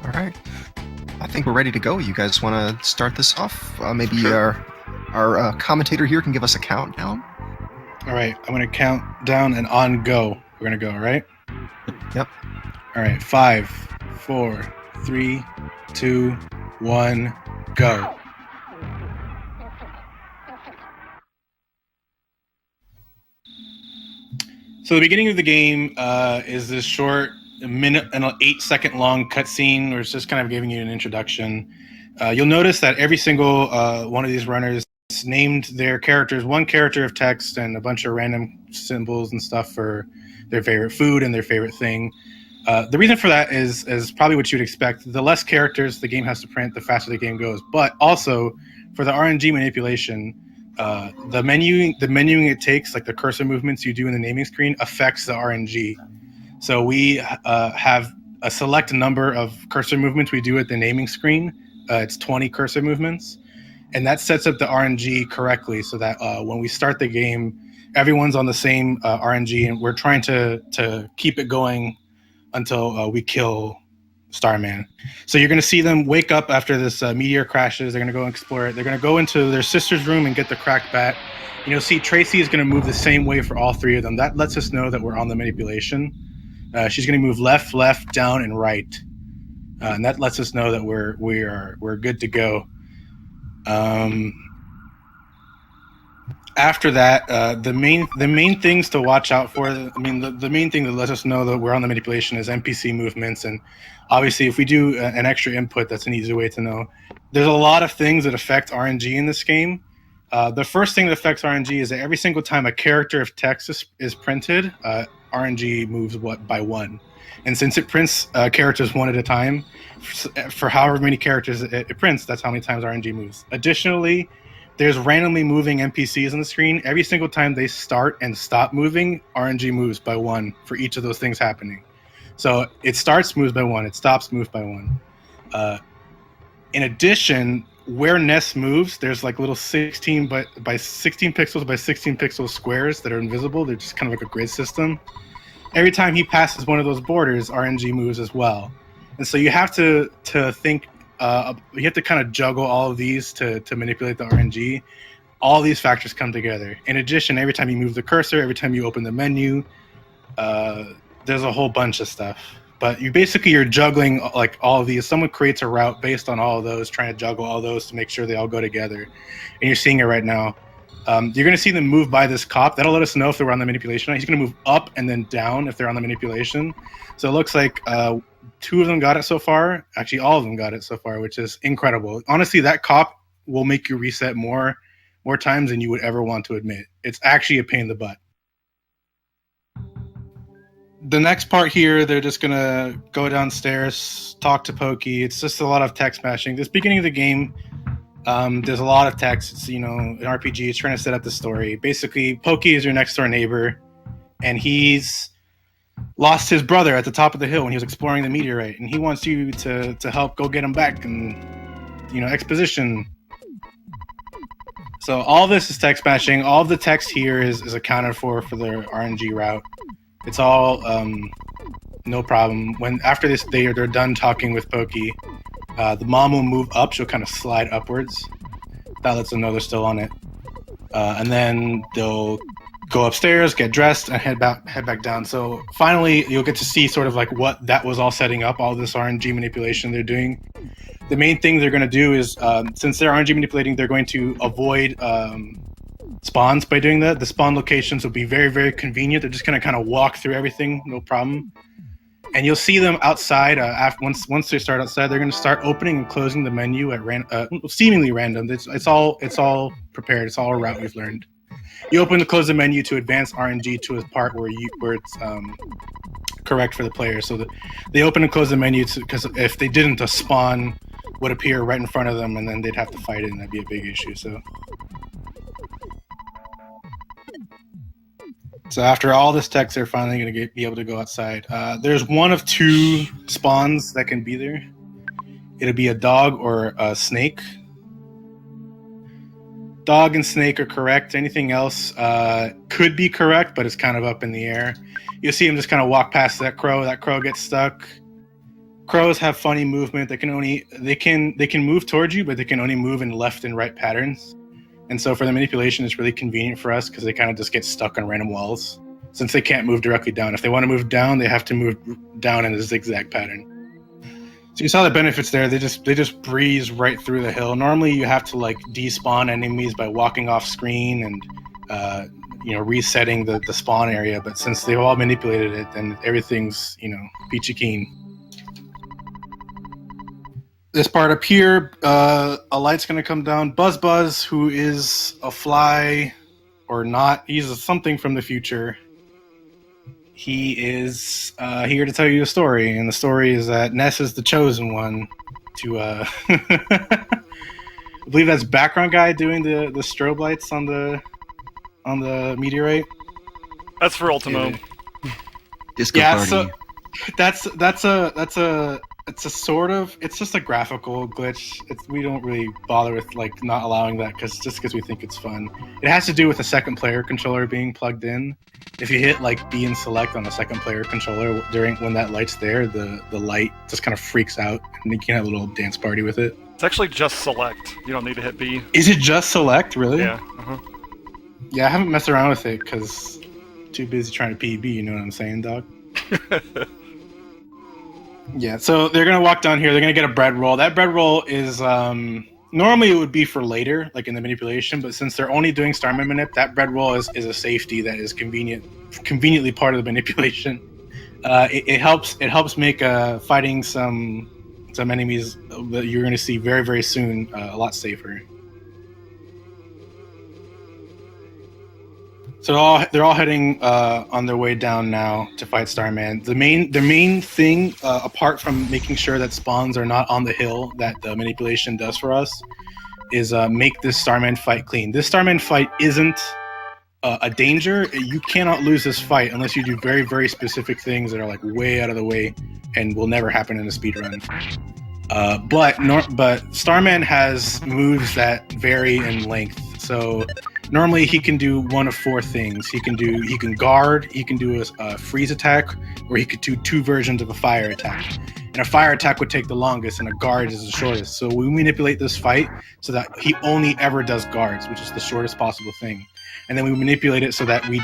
All right. I think we're ready to go. You guys want to start this off? Maybe Sure. our commentator here can give us a countdown. All right, I'm gonna count down and on go. We're gonna go, all right? Yep. All right, 5, 4, 3, 2, 1, go. So the beginning of the game is this short, a minute and an 8-second long cutscene where it's just kind of giving you an introduction. You'll notice that every single one of these runners named their characters one character of text and a bunch of random symbols and stuff for their favorite food and their favorite thing. The reason for that is probably what you'd expect. The less characters the game has to print, the faster the game goes. But also, for the RNG manipulation, the menuing it takes, like the cursor movements you do in the naming screen, affects the RNG. So we have a select number of cursor movements we do at the naming screen. It's 20 cursor movements. And that sets up the RNG correctly so that when we start the game, everyone's on the same RNG, and we're trying to keep it going until we kill Starman. So you're going to see them wake up after this meteor crashes. They're going to go explore it. They're going to go into their sister's room and get the cracked bat. And you'll see Tracy is going to move the same way for all three of them. That lets us know that we're on the manipulation. She's going to move left, down, and right. And that lets us know that we're good to go. After that, the main things to watch out for. I mean, the main thing that lets us know that we're on the manipulation is NPC movements, and obviously, if we do an extra input, that's an easy way to know. There's a lot of things that affect RNG in this game. The first thing that affects RNG is that every single time a character of text is printed, RNG moves by 1. And since it prints characters one at a time, for however many characters it prints, that's how many times RNG moves. Additionally, there's randomly moving NPCs on the screen. Every single time they start and stop moving, RNG moves by 1 for each of those things happening. So it starts, moves by 1. It stops, moves by 1. In addition, where Ness moves, there's like little 16 by 16 pixels by 16 pixel squares that are invisible. They're just kind of like a grid system. Every time he passes one of those borders, RNG moves as well. And so you have to think, you have to kind of juggle all of these to manipulate the RNG. All these factors come together. In addition, every time you move the cursor, every time you open the menu, there's a whole bunch of stuff. But you're juggling like all of these. Someone creates a route based on all of those, trying to juggle all those to make sure they all go together. And you're seeing it right now. You're going to see them move by this cop. That'll let us know if they're on the manipulation. He's going to move up and then down if they're on the manipulation. So it looks like 2 of them got it so far. Actually, all of them got it so far, which is incredible. Honestly, that cop will make you reset more times than you would ever want to admit. It's actually a pain in the butt. The next part here, they're just going to go downstairs, talk to Pokey. It's just a lot of text mashing. This beginning of the game, there's a lot of text. It's, an RPG. It's trying to set up the story. Basically, Pokey is your next door neighbor, and he's lost his brother at the top of the hill when he was exploring the meteorite, and he wants you to help go get him back and, exposition. So all this is text mashing. All of the text here is accounted for the RNG route. It's all no problem. When after this, they're done talking with Pokey. The mom will move up. She'll kind of slide upwards. That lets them know they're still on it. And then they'll go upstairs, get dressed, and head back down. So finally, you'll get to see sort of like what that was all setting up, all this RNG manipulation they're doing. The main thing they're going to do is, since they're RNG manipulating, they're going to avoid spawns by doing that. The spawn locations will be very, very convenient. They're just going to kind of walk through everything, no problem. And you'll see them outside. Once they start outside, they're going to start opening and closing the menu at seemingly random. It's all prepared. It's all a route we've learned. You open and close the menu to advance RNG to a part where it's correct for the player. So they open and close the menu because if they didn't, a spawn would appear right in front of them, and then they'd have to fight it, and that'd be a big issue. So after all this text, they're finally going to be able to go outside. There's one of 2 spawns that can be there. It'll be a dog or a snake. Dog and snake are correct. Anything else could be correct, but it's kind of up in the air. You'll see him just kind of walk past that crow. That crow gets stuck. Crows have funny movement. They can move towards you, but they can only move in left and right patterns. And so for the manipulation, it's really convenient for us because they kind of just get stuck on random walls since they can't move directly down. If they want to move down, they have to move down in a zigzag pattern. So you saw the benefits there. They just breeze right through the hill. Normally you have to like despawn enemies by walking off screen and resetting the spawn area. But since they've all manipulated it, then everything's peachy keen. This part up here, a light's going to come down. Buzz, who is a fly or not, he's something from the future. He is here to tell you a story, and the story is that Ness is the chosen one to... I believe that's BackgroundGuy doing the strobe lights on the meteorite. That's for Ultimo. Disco party. So it's just a graphical glitch. We don't really bother with like not allowing that because we think it's fun. It has to do with a second player controller being plugged in. If you hit like B and select on the second player controller when that light's there, the light just kind of freaks out and you can have a little dance party with it. It's actually just select. You don't need to hit B. Is it just select, really? Yeah. Yeah, I haven't messed around with it because too busy trying to PB, you know what I'm saying, dog? Yeah, so they're going to walk down here. They're going to get a bread roll. That bread roll is... normally it would be for later, like in the manipulation, but since they're only doing Starman Manip, that bread roll is a safety that is conveniently part of the manipulation. It helps make fighting some enemies that you're going to see very, very soon a lot safer. So they're all heading on their way down now to fight Starman. The main thing, apart from making sure that spawns are not on the hill that the manipulation does for us, is make this Starman fight clean. This Starman fight isn't a danger. You cannot lose this fight unless you do very, very specific things that are like way out of the way and will never happen in a speedrun. But Starman has moves that vary in length. So normally he can do one of four things. He can guard, he can do a freeze attack, or he could do two versions of a fire attack. And a fire attack would take the longest, and a guard is the shortest. So we manipulate this fight so that he only ever does guards, which is the shortest possible thing. And then we manipulate it so that we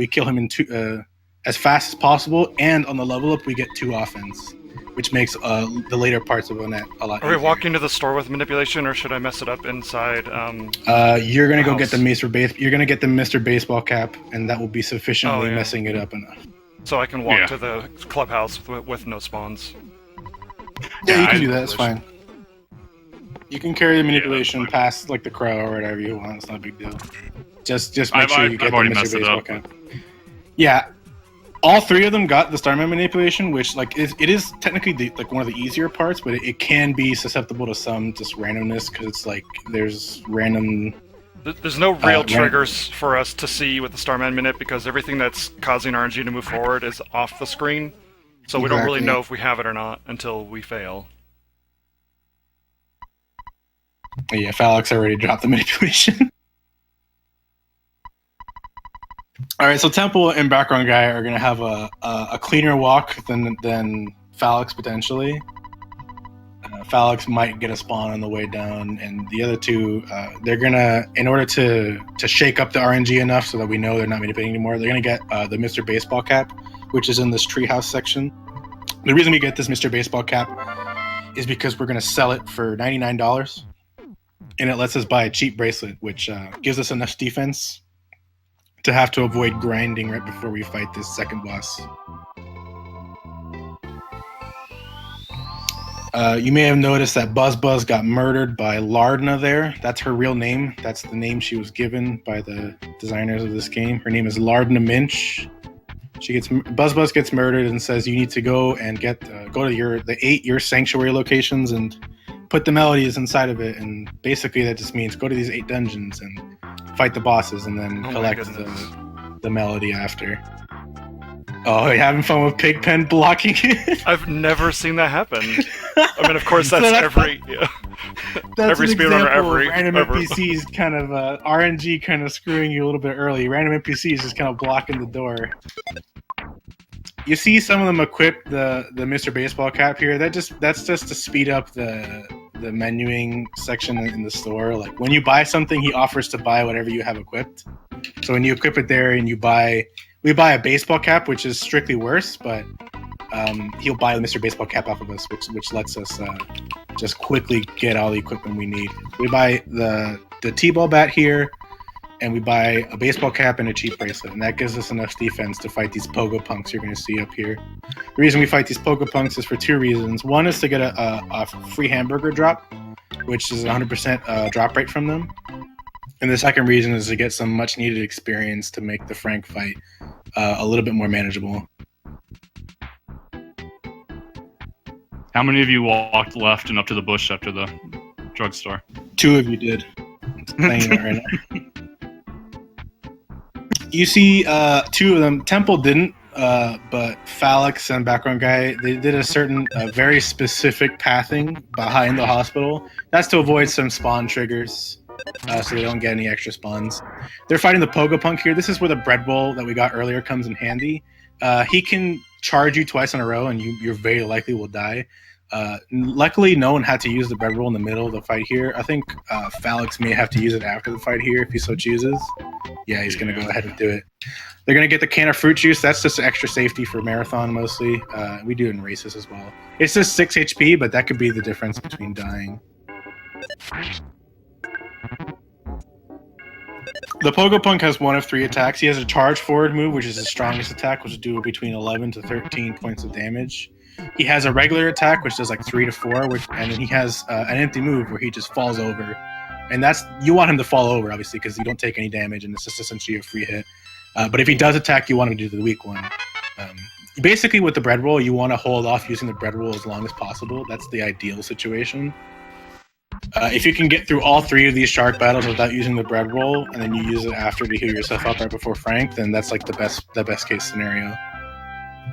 kill him in as fast as possible, and on the level up we get 2 offense, which makes the later parts of Onet a lot easier. Are we walking to the store with manipulation, or should I mess it up inside? You're gonna go get the You're gonna get the Mr. Baseball cap, and that will be sufficiently messing it up enough. So I can walk to the clubhouse with no spawns. Yeah, you can do that. It's fine. You can carry the manipulation past like the crow or whatever you want. It's not a big deal. Just make sure you get the Mr. Baseball cap. Yeah. All 3 of them got the Starman manipulation, which like it is technically one of the easier parts, but it can be susceptible to some just randomness because it's like there's random. There's no real triggers for us to see with the Starman Minute because everything that's causing RNG to move forward is off the screen, so we don't really know if we have it or not until we fail. Yeah, Falexxx already dropped the manipulation. All right, so Temple and BackgroundGuy are going to have a cleaner walk than Falexxx potentially. Falexxx might get a spawn on the way down, and the other 2, they're going to, in order to shake up the RNG enough so that we know they're not manipulating anymore, they're going to get the Mr. Baseball cap, which is in this treehouse section. The reason we get this Mr. Baseball cap is because we're going to sell it for $99, and it lets us buy a cheap bracelet, which gives us enough defense to have to avoid grinding right before we fight this second boss. You may have noticed that Buzz got murdered by Lardna there. That's her real name. That's the name she was given by the designers of this game. Her name is Lardna Minch. Buzz gets murdered and says you need to go and go to the 8 your sanctuary locations and put the melodies inside of it. And basically that just means go to these 8 dungeons and fight the bosses and then collect the melody after. Oh, you having fun with Pigpen blocking it? I've never seen that happen. I mean, of course, that's every speedrunner ever. Random NPCs kind of RNG kind of screwing you a little bit early. Random NPCs just kind of blocking the door. you see some of them equip the Mr. Baseball cap here. That's just to speed up the menuing section in the store. Like when you buy something, he offers to buy whatever you have equipped. So when you equip it there and we buy a baseball cap, which is strictly worse, but he'll buy the Mr. Baseball cap off of us, which lets us just quickly get all the equipment we need. We buy the T-ball bat here, and we buy a baseball cap and a cheap bracelet, and that gives us enough defense to fight these pogo punks you're going to see up here. The reason we fight these pogo punks is for two reasons. One is to get a free hamburger drop, which is 100% drop rate from them. And the second reason is to get some much needed experience to make the Frank fight a little bit more manageable. How many of you walked left and up to the bush after the drugstore? 2 of you did. Saying that right now. You see 2 of them. Temple didn't, but Falexxx and BackgroundGuy, they did a certain very specific pathing behind the hospital. That's to avoid some spawn triggers, so they don't get any extra spawns. They're fighting the Pogo Punk here. This is where the bread bowl that we got earlier comes in handy. He can charge you twice in a row, and you very likely will die. Luckily, no one had to use the bread roll in the middle of the fight here. I think Falexxx may have to use it after the fight here if he so chooses. Yeah, he's going to go ahead and do it. They're going to get the can of fruit juice. That's just extra safety for Marathon mostly. We do it in races as well. It's just 6 HP, but that could be the difference between dying. The Pogo Punk has 1 of 3 attacks. He has a charge forward move, which is his strongest attack, which will do between 11 to 13 points of damage. He has a regular attack, which does like 3 to 4, and then he has an empty move where he just falls over. And you want him to fall over, obviously, because you don't take any damage, and it's just essentially a free hit. But if he does attack, you want him to do the weak one. Basically, with the bread roll, you want to hold off using the bread roll as long as possible. That's the ideal situation. If you can get through all 3 of these shark battles without using the bread roll, and then you use it after to heal yourself up right before Frank, then that's like the best case scenario.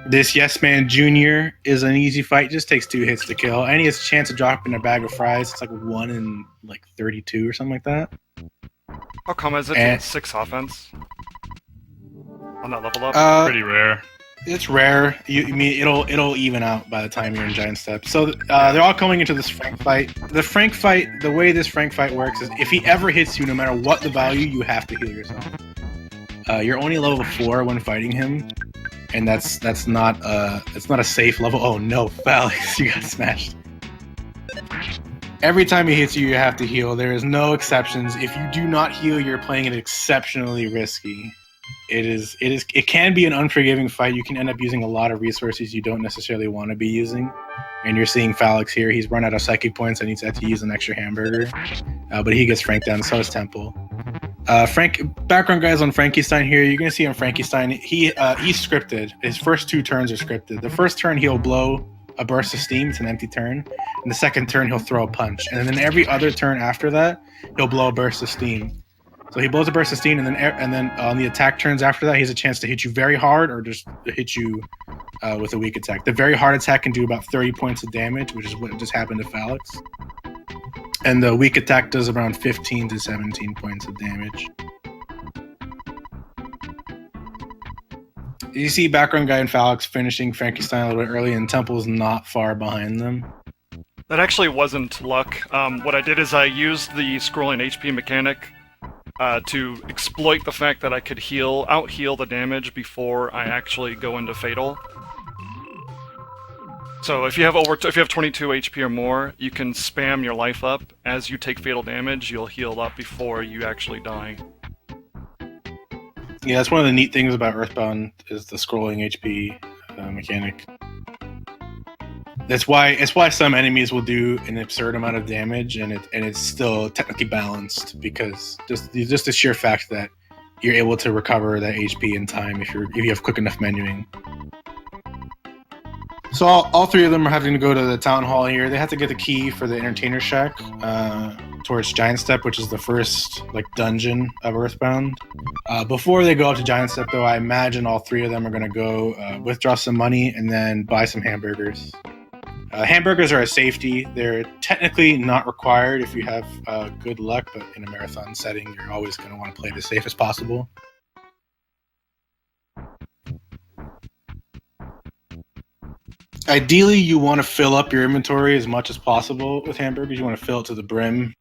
This Yes Man Jr. is an easy fight. Just takes 2 hits to kill, and he has a chance of dropping a bag of fries. It's like 1 in like 32 or something like that. How come is it 6 offense on that level up? Pretty rare. It's rare. I mean, it'll even out by the time you're in Giant Step. So they're all coming into this Frank fight. The way this Frank fight works is if he ever hits you, no matter what the value, you have to heal yourself. You're only level 4 when fighting him, and that's not a safe level. Oh no, Falexxx, you got smashed. Every time he hits you, you have to heal. There is no exceptions. If you do not heal, you're playing it exceptionally risky. It can be an unforgiving fight. You can end up using a lot of resources you don't necessarily want to be using. And you're seeing Falexxx here. He's run out of psychic points and he's had to use an extra hamburger. But he gets Frank down, so does Temple. Background guys on Frankenstein here. You're going to see on Frankenstein, he's scripted. His first 2 turns are scripted. The first turn, he'll blow a burst of steam. It's an empty turn. And the second turn, he'll throw a punch. And then every other turn after that, he'll blow a burst of steam. So he blows a burst of steam, and then on the attack turns after that, he has a chance to hit you very hard or just hit you with a weak attack. The very hard attack can do about 30 points of damage, which is what just happened to Falexxx. And the weak attack does around 15 to 17 points of damage. You see BackgroundGuy and Falexxx finishing Frankenstein a little bit early, and Temple's not far behind them. That actually wasn't luck. What I did is I used the scrolling HP mechanic to exploit the fact that I could out-heal the damage before I actually go into Fatal. So if you have 22 HP or more, you can spam your life up. As you take Fatal damage, you'll heal up before you actually die. Yeah, that's one of the neat things about EarthBound is the scrolling HP mechanic. It's why some enemies will do an absurd amount of damage and it's still technically balanced, because just the sheer fact that you're able to recover that HP in time if you have quick enough menuing. So all 3 of them are having to go to the town hall here. They have to get the key for the entertainer shack towards Giant Step, which is the first dungeon of EarthBound. Before they go up to Giant Step, though, I imagine all 3 of them are going to go withdraw some money and then buy some hamburgers. Hamburgers are a safety. They're technically not required if you have good luck, but in a marathon setting, you're always going to want to play it as safe as possible. Ideally, you want to fill up your inventory as much as possible with hamburgers. You want to fill it to the brim.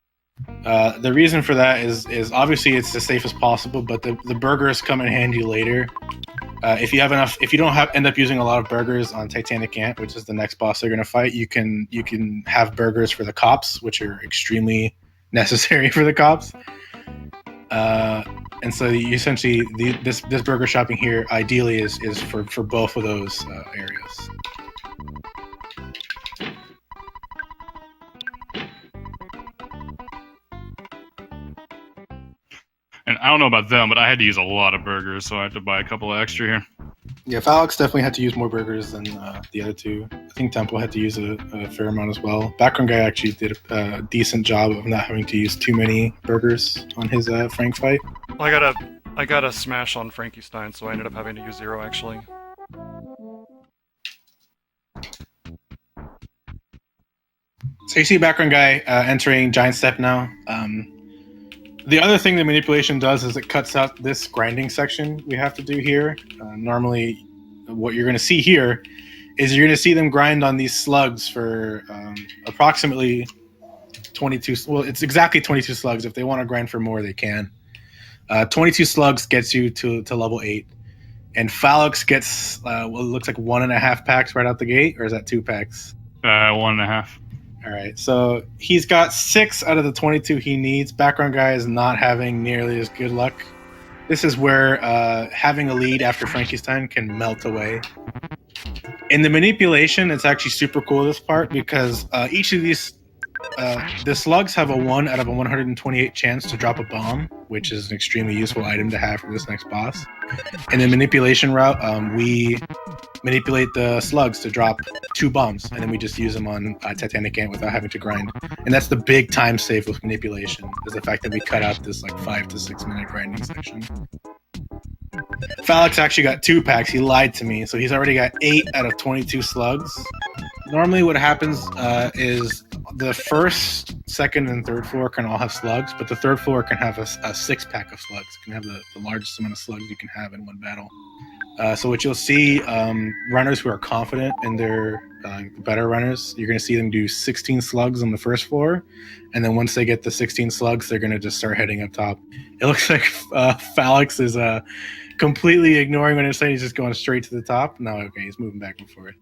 The reason for that is obviously it's as safe as possible, but the burgers come in handy later. If you don't end up using a lot of burgers on Titanic Ant, which is the next boss they're gonna fight, you can have burgers for the cops, which are extremely necessary for the cops. And so you essentially this burger shopping here ideally is for both of those areas. And I don't know about them, but I had to use a lot of burgers, so I had to buy a couple of extra here. Yeah, Falexxx definitely had to use more burgers than the other two. I think Temple had to use a fair amount as well. BackgroundGuy actually did a decent job of not having to use too many burgers on his Frank fight. Well, I got a smash on Frankenstein, so I ended up having to use 0 actually. So you see BackgroundGuy entering Giant Step now. The other thing the manipulation does is it cuts out this grinding section we have to do here. Normally, what you're going to see here is you're going to see them grind on these slugs for approximately 22. Well, it's exactly 22 slugs. If they want to grind for more, they can. 22 slugs gets you to level 8. And Falexxx gets what looks like 1.5 packs right out the gate, or is that 2 packs? 1.5. All right, so he's got 6 out of the 22 he needs. BackgroundGuy is not having nearly as good luck. This is where having a lead after Frankenstein can melt away. In the manipulation, it's actually super cool, this part, because each of these the slugs have a 1 out of a 128 chance to drop a bomb, which is an extremely useful item to have for this next boss. In the manipulation route, we manipulate the slugs to drop 2 bombs, and then we just use them on Titanic Ant without having to grind. And that's the big time save with manipulation, is the fact that we cut out this like 5 to 6 minute grinding section. Falexxx actually got 2 packs. He lied to me, so he's already got 8 out of 22 slugs. Normally what happens is the first, second, and third floor can all have slugs, but the third floor can have a 6-pack of slugs. It can have the largest amount of slugs you can have in one battle. So what you'll see, runners who are confident in their better runners, you're going to see them do 16 slugs on the first floor, and then once they get the 16 slugs, they're going to just start heading up top. It looks like Falexxx is completely ignoring what I'm saying. He's just going straight to the top. No, okay, he's moving back and forth.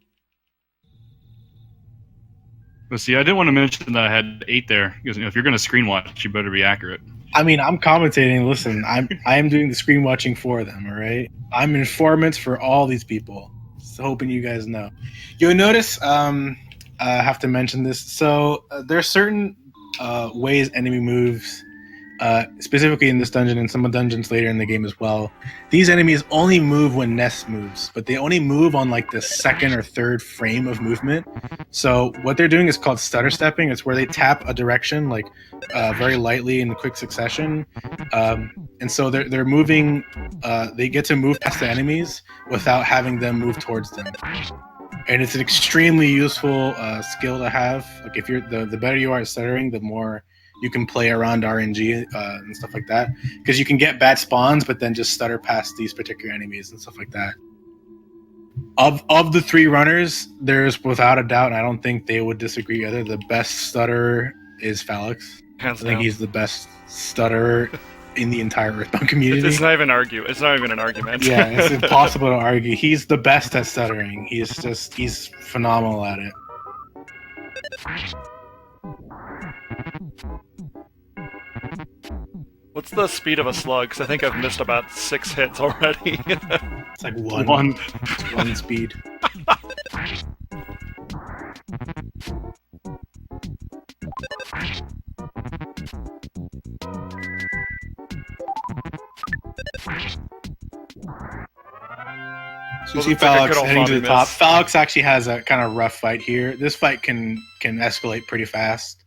Let's see, I did want to mention that I had 8 there, because if you're going to screen watch, you better be accurate. I mean, I'm commentating. Listen, I am doing the screen watching for them, all right? I'm informants for all these people. So hoping you guys know. You'll notice, I have to mention this. So there are certain ways enemy moves, specifically in this dungeon and some dungeons later in the game as well. These enemies only move when Ness moves, but they only move on like the second or third frame of movement. So what they're doing is called stutter stepping. It's where they tap a direction like very lightly in quick succession. And so they're moving, they get to move past the enemies without having them move towards them. And it's an extremely useful skill to have. Like if you're the better you are at stuttering, the more you can play around RNG and stuff like that, because you can get bad spawns, but then just stutter past these particular enemies and stuff like that. Of the 3 runners, there's without a doubt, and I don't think they would disagree either, the best stutterer is Falexxx. Hands I think down. he's the best stutterer in the entire EarthBound community. It's not even It's not even an argument. Yeah, it's impossible to argue. He's the best at stuttering. He's phenomenal at it. What's the speed of a slug? Because I think I've missed about 6 hits already. It's like one. It's 1 speed. So you see Falexxx heading to the top. Falexxx actually has a kind of rough fight here. This fight can escalate pretty fast.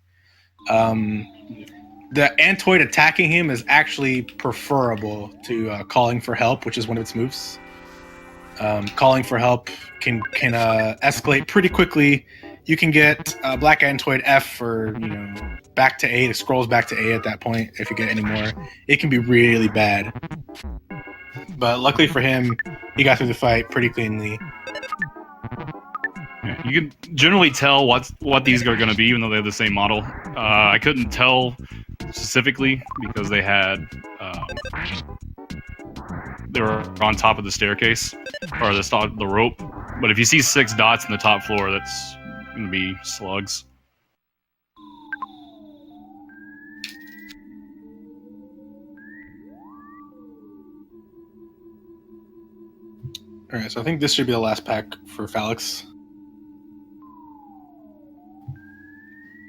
The Antoid attacking him is actually preferable to calling for help, which is one of its moves. Calling for help can escalate pretty quickly. You can get Black Antoid F for back to A. It scrolls back to A at that point. If you get any more, it can be really bad. But luckily for him, he got through the fight pretty cleanly. Yeah, you can generally tell what these are going to be, even though they have the same model. I couldn't tell specifically because they were on top of the staircase or the rope. But if you see 6 dots in the top floor, that's going to be slugs. All right, so I think this should be the last pack for Falexxx.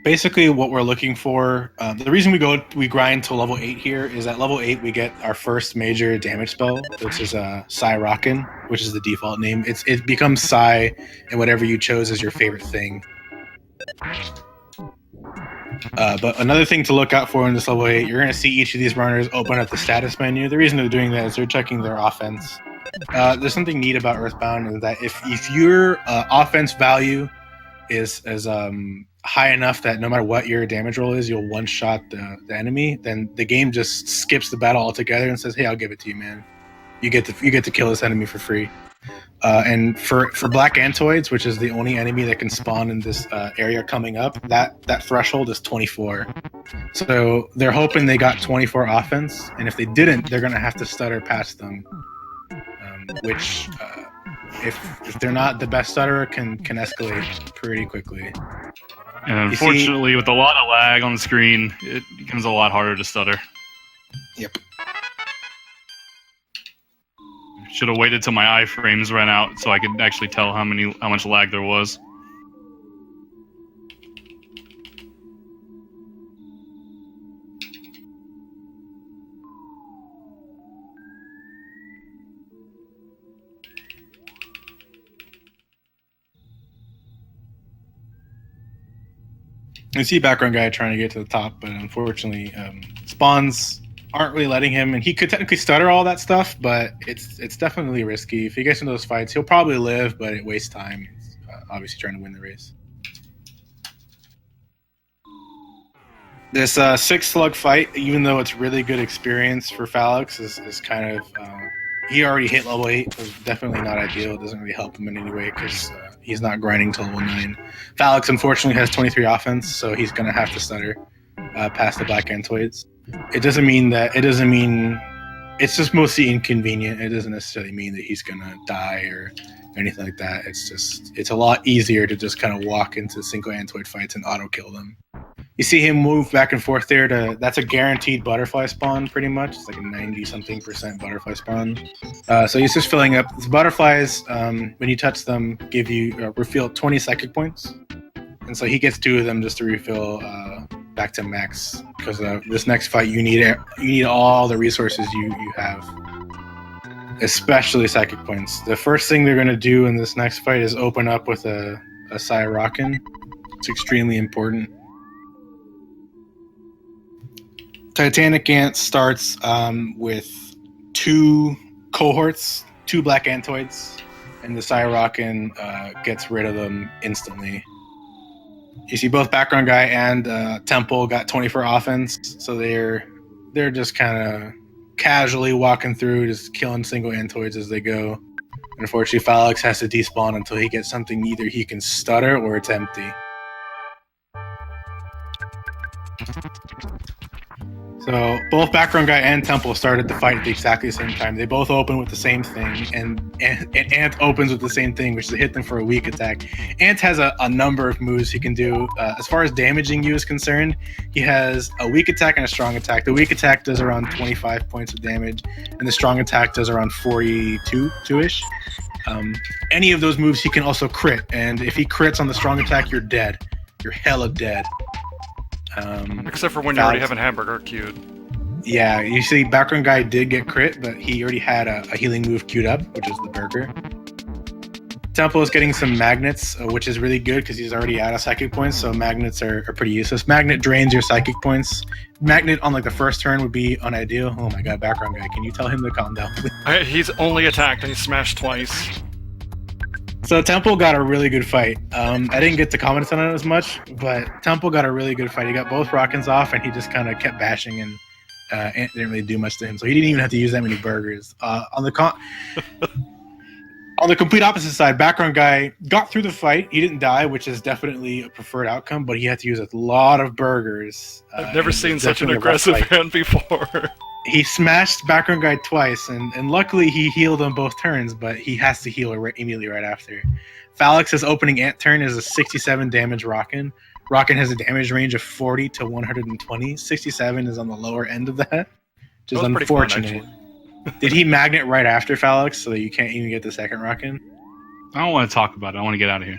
Basically, what we're looking for, the reason we grind to level 8 here is at level 8 we get our first major damage spell, which is Psy Rockin', which is the default name. It becomes Psy and whatever you chose as your favorite thing. But another thing to look out for in this level 8, you're going to see each of these runners open up the status menu. The reason they're doing that is they're checking their offense. There's something neat about EarthBound is that if your offense value is high enough that no matter what your damage roll is, you'll one-shot the enemy, then the game just skips the battle altogether and says, "Hey, I'll give it to you, man. You get to kill this enemy for free." And for Black Antoids, which is the only enemy that can spawn in this area coming up, that threshold is 24. So they're hoping they got 24 offense, and if they didn't, they're gonna have to stutter past them. Which, if they're not the best stutterer, can escalate pretty quickly. And unfortunately, with a lot of lag on the screen, it becomes a lot harder to stutter. Yep. Should have waited till my iframes ran out so I could actually tell how much lag there was. You see BackgroundGuy trying to get to the top, but unfortunately, spawns aren't really letting him. And he could technically stutter all that stuff, but it's definitely risky. If he gets into those fights, he'll probably live, but it wastes time. He's obviously trying to win the race. This 6 slug fight, even though it's really good experience for Falexxx, is kind of he already hit level 8. So it's definitely not ideal. It doesn't really help him in any way because he's not grinding to level 9. Falexxx unfortunately has 23 offense, so he's gonna have to stutter past the Black Antoids. It doesn't mean it's just mostly inconvenient. It doesn't necessarily mean that he's gonna die or anything like that. It's a lot easier to just kind of walk into single Antoid fights and auto kill them. You see him move back and forth there that's a guaranteed butterfly spawn pretty much. It's like a 90-something% butterfly spawn. So he's just filling up. The butterflies, when you touch them, give you refill 20 psychic points. And so he gets 2 of them just to refill back to max. Because this next fight, you need all the resources you have. Especially psychic points. The first thing they're going to do in this next fight is open up with a Psy Rockin'. It's extremely important. Titanic Ant starts with 2 cohorts, 2 Black Antoids, and the Psy Rockin' gets rid of them instantly. You see both BackgroundGuy and Temple got 24 offense, so they're just kind of casually walking through, just killing single Antoids as they go. And unfortunately, Falexxx has to despawn until he gets something either he can stutter or it's empty. So both BackgroundGuy and Temple started the fight at exactly the same time. They both open with the same thing, and Ant opens with the same thing, which is to hit them for a weak attack. Ant has a number of moves he can do. As far as damaging you is concerned, he has a weak attack and a strong attack. The weak attack does around 25 points of damage, and the strong attack does around 42-ish. Any of those moves he can also crit, and if he crits on the strong attack, you're dead. You're hella dead. Except for when you already have a hamburger queued. Yeah, you see, BackgroundGuy did get crit, but he already had a healing move queued up, which is the burger. Temple is getting some magnets, which is really good because he's already out of psychic points, so magnets are pretty useless. Magnet drains your psychic points. Magnet on like the first turn would be unideal. Oh my god, BackgroundGuy, can you tell him to calm down? He's only attacked and he smashed twice. So Temple got a really good fight. I didn't get to comment on it as much, but Temple got a really good fight. He got both Rockins off, and he just kind of kept bashing, and Ant didn't really do much to him. So he didn't even have to use that many burgers. On the complete opposite side, BackgroundGuy got through the fight. He didn't die, which is definitely a preferred outcome, but he had to use a lot of burgers. I've never and seen it's such an definitely a rough aggressive fight. hand before. He smashed BackgroundGuy twice, and luckily he healed on both turns, but he has to heal immediately right after. Falexx's opening ant turn is a 67 damage Rockin'. Rockin' has a damage range of 40 to 120. 67 is on the lower end of that, which is That was pretty fun, unfortunate. actually. Did he magnet right after Falexx so that you can't even get the second Rockin'? I don't want to talk about it. I want to get out of here.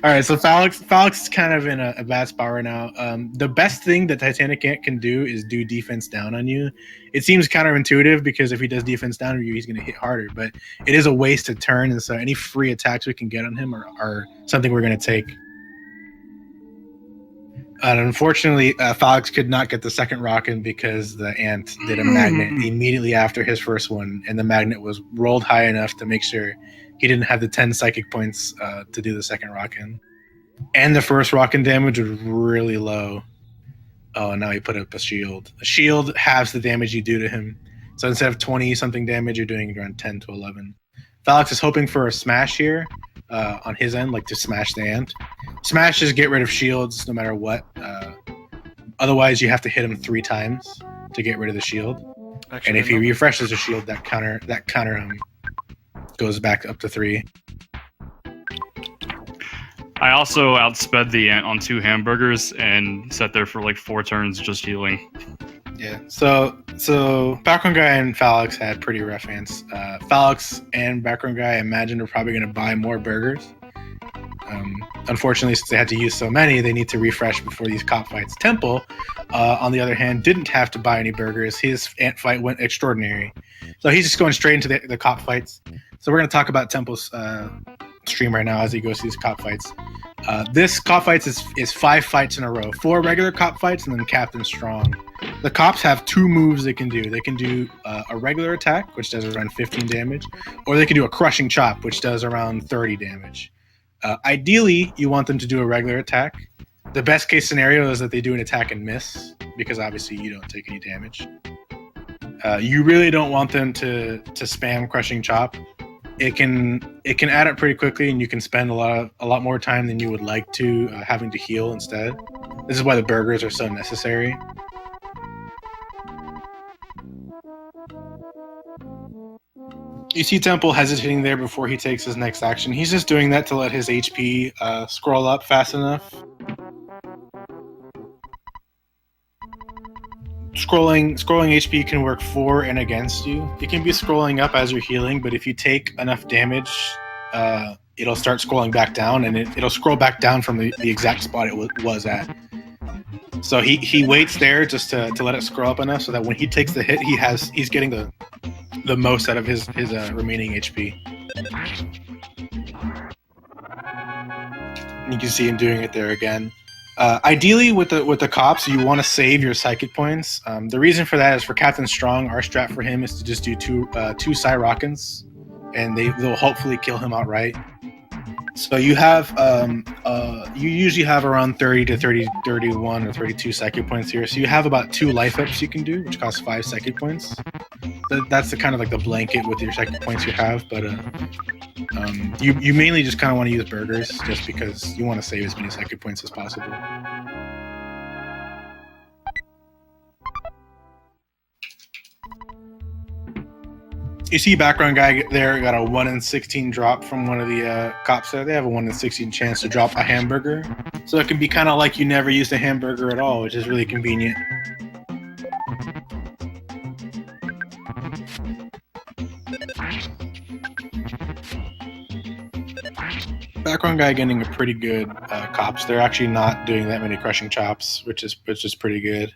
All right, so Falexx is kind of in a bad spot right now. The best thing that Titanic Ant can do is do defense down on you. It seems counterintuitive because if he does defense down on you, he's going to hit harder. But it is a waste to turn, and so any free attacks we can get on him are something we're going to take. And unfortunately, Falexx could not get the second Rockin' because the ant did a magnet immediately after his first one, and the magnet was rolled high enough to make sure he didn't have the 10 psychic points to do the second Rockin'. And the first Rockin' damage was really low. Oh, and now he put up a shield. A shield halves the damage you do to him. So instead of 20-something damage, you're doing around 10 to 11. Falexx is hoping for a smash here on his end, like to smash the ant. Smash is get rid of shields no matter what. Otherwise, you have to hit him 3 times to get rid of the shield. Actually, And if he no. refreshes the shield, that counter goes back up to 3. I also outsped the ant on 2 hamburgers and sat there for like 4 turns just healing. Yeah. So BackgroundGuy and Falexx had pretty rough ants. Falexx and BackgroundGuy, I imagine, are probably going to buy more burgers. Unfortunately, since they had to use so many, they need to refresh before these cop fights. Temple, on the other hand, didn't have to buy any burgers. His ant fight went extraordinary. So he's just going straight into the cop fights. So we're going to talk about Temple's stream right now as he goes through these cop fights. This cop fights is 5 fights in a row. 4 regular cop fights and then Captain Strong. The cops have 2 moves they can do. They can do a regular attack, which does around 15 damage, or they can do a crushing chop, which does around 30 damage. Ideally, you want them to do a regular attack. The best case scenario is that they do an attack and miss, because obviously you don't take any damage. You really don't want them to spam crushing chop. It can add up pretty quickly, and you can spend a lot more time than you would like to having to heal instead. This is why the burgers are so necessary. You see Temple hesitating there before he takes his next action. He's just doing that to let his HP scroll up fast enough. Scrolling HP can work for and against you. It can be scrolling up as you're healing, but if you take enough damage, it'll start scrolling back down, and it'll scroll back down from the exact spot it was at. So he waits there just to let it scroll up enough so that when he takes the hit, he's getting the most out of his remaining HP. And you can see him doing it there again. Ideally, with the cops, you want to save your psychic points. The reason for that is for Captain Strong, our strat for him is to just do two Psy-Rockins, and they'll hopefully kill him outright. So you have you usually have around 30 to 31 or 32 psychic points here. So you have about 2 life ups you can do, which cost 5 psychic points. That's the kind of like the blanket with your psychic points you have, but you mainly just kind of want to use burgers just because you want to save as many psychic points as possible. You see BackgroundGuy there got a 1 in 16 drop from one of the cops there. They have a 1 in 16 chance to drop a hamburger. So it can be kind of like you never used a hamburger at all, which is really convenient. BackgroundGuy getting a pretty good cops. They're actually not doing that many crushing chops, which is pretty good.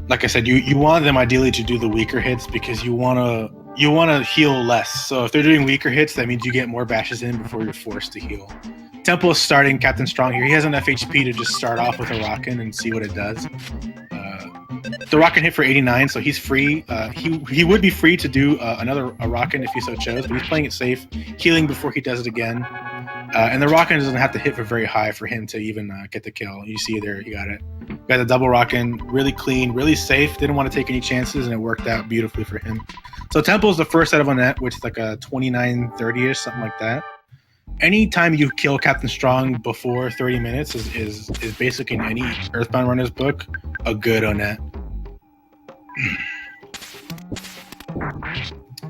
Like I said, you want them ideally to do the weaker hits because you want to heal less. So if they're doing weaker hits, that means you get more bashes in before you're forced to heal. Temple is starting Captain Strong here. He has enough HP to just start off with a Rockin' and see what it does. The Rockin' hit for 89, so he's free. He would be free to do a Rockin' if he so chose, but he's playing it safe, healing before he does it again. And the Rockin' doesn't have to hit for very high for him to even get the kill. You see there, he got it. Got the double Rockin', really clean, really safe. Didn't want to take any chances, and it worked out beautifully for him. So Temple is the first set of Onett, which is like a 29-30ish, something like that. Anytime you kill Captain Strong before 30 minutes is basically in any Earthbound runner's book a good Onett.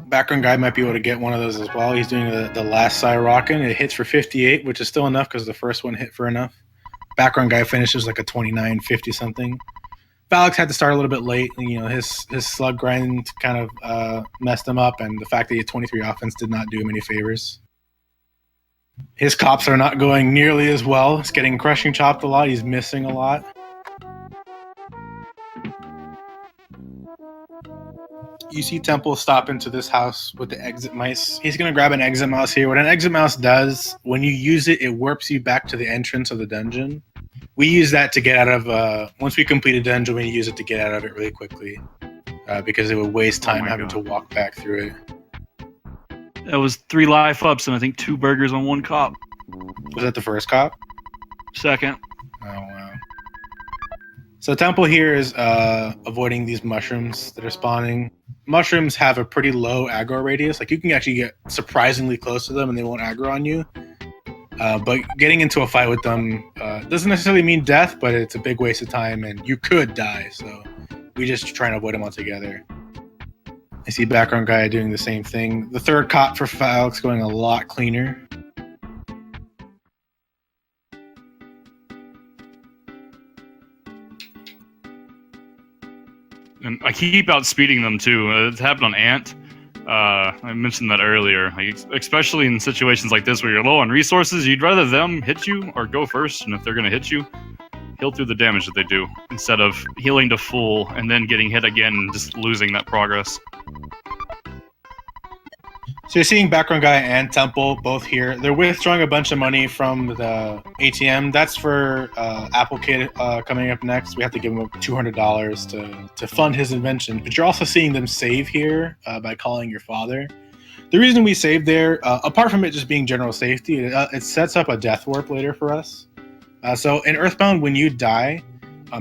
Background Guy might be able to get one of those as well. He's doing the last Psy Rockin'. It hits for 58, which is still enough because the first one hit for enough. Background Guy finishes like a 29-50 something. Falexxx had to start a little bit late. You know, his slug grind kind of messed him up, and the fact that he had 23 offense did not do him any favors. His cops are not going nearly as well. He's getting crushing chopped a lot. He's missing a lot. You see Temple stop into this house with the exit mice. He's going to grab an exit mouse here. What an exit mouse does, when you use it, it warps you back to the entrance of the dungeon. We use that to get out of, once we complete a dungeon, we use it to get out of it really quickly. Because it would waste time having to walk back through it. That was 3 life ups and I think 2 burgers on 1 cop. Was that the first cop? Second. Oh, wow. So Temple here is avoiding these mushrooms that are spawning. Mushrooms have a pretty low aggro radius. Like, you can actually get surprisingly close to them and they won't aggro on you. But getting into a fight with them doesn't necessarily mean death, but it's a big waste of time and you could die. So we just try and avoid them altogether. I see Background Guy doing the same thing. The third cop for Falexxx going a lot cleaner. And I keep outspeeding them too. It's happened on Ant. I mentioned that earlier. Like, especially in situations like this where you're low on resources, you'd rather them hit you or go first. And if they're going to hit you, heal through the damage that they do instead of healing to full and then getting hit again and just losing that progress. So you're seeing Background Guy and Temple both here. They're withdrawing a bunch of money from the ATM. That's for Apple Kid coming up next. We have to give him $200 to fund his invention. But you're also seeing them save here by calling your father. The reason we saved there, apart from it just being general safety, it sets up a death warp later for us. So in EarthBound, when you die,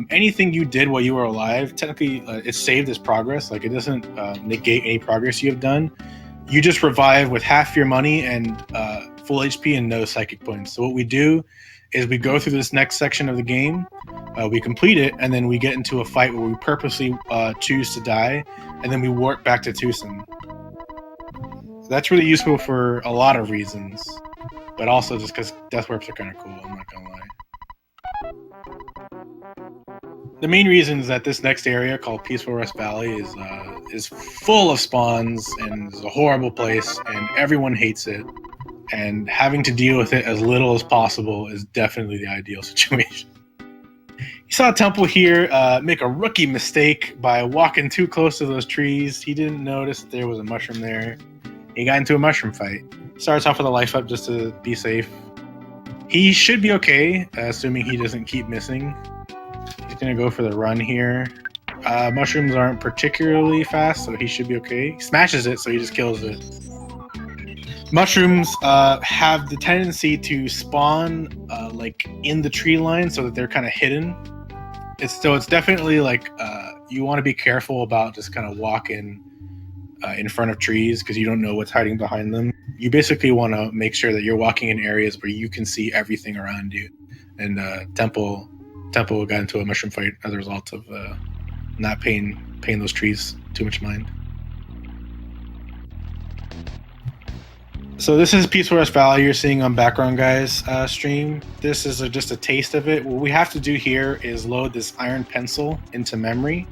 anything you did while you were alive, technically it's saved as progress. Like, it doesn't negate any progress you have done. You just revive with half your money and full HP and no psychic points. So what we do is we go through this next section of the game, we complete it, and then we get into a fight where we purposely choose to die, and then we warp back to Tucson. So that's really useful for a lot of reasons, but also just because death warps are kind of cool, I'm not gonna lie. The main reason is that this next area called Peaceful Rest Valley is full of spawns and is a horrible place and everyone hates it, and having to deal with it as little as possible is definitely the ideal situation. You saw Temple here make a rookie mistake by walking too close to those trees. He didn't notice that there was a mushroom there. He got into a mushroom fight. Starts off with a life up just to be safe. He should be okay, assuming he doesn't keep missing. He's going to go for the run here. Mushrooms aren't particularly fast, so he should be okay. He smashes it, so he just kills it. Mushrooms have the tendency to spawn like in the tree line so that they're kind of hidden. It's definitely like you want to be careful about just kind of walking in front of trees because you don't know what's hiding behind them. You basically want to make sure that you're walking in areas where you can see everything around you. And Temple got into a mushroom fight as a result of not paying those trees too much mind. So this is Peaceful Rest Valley you're seeing on Background Guy's stream. This is just a taste of it. What we have to do here is load this iron pencil into memory.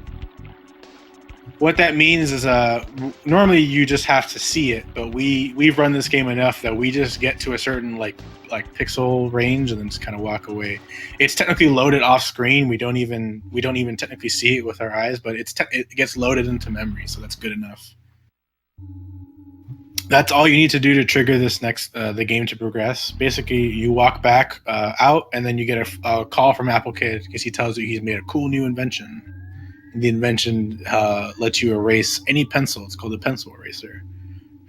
What that means is normally you just have to see it, but we've run this game enough that we just get to a certain like pixel range and then just kind of walk away. It's technically loaded off screen. We don't even technically see it with our eyes, but it gets loaded into memory, so that's good enough. That's all you need to do to trigger this the game to progress. Basically, you walk back out, and then you get a call from Apple Kid because he tells you he's made a cool new invention. The invention lets you erase any pencil. It's called a pencil eraser.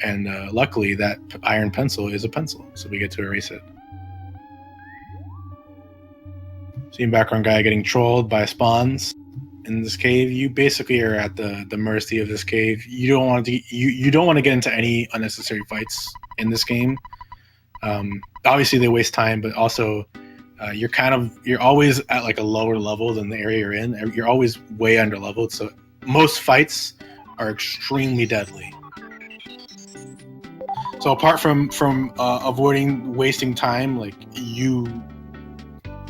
And luckily, that iron pencil is a pencil, so we get to erase it. Seeing Background Guy getting trolled by spawns. in this cave. You basically are at the mercy of this cave. You don't want to you don't want to get into any unnecessary fights in this game. Obviously they waste time, but also you're always at like a lower level than the area you're in. You're always way under leveled, so most fights are extremely deadly. So apart from avoiding wasting time, like you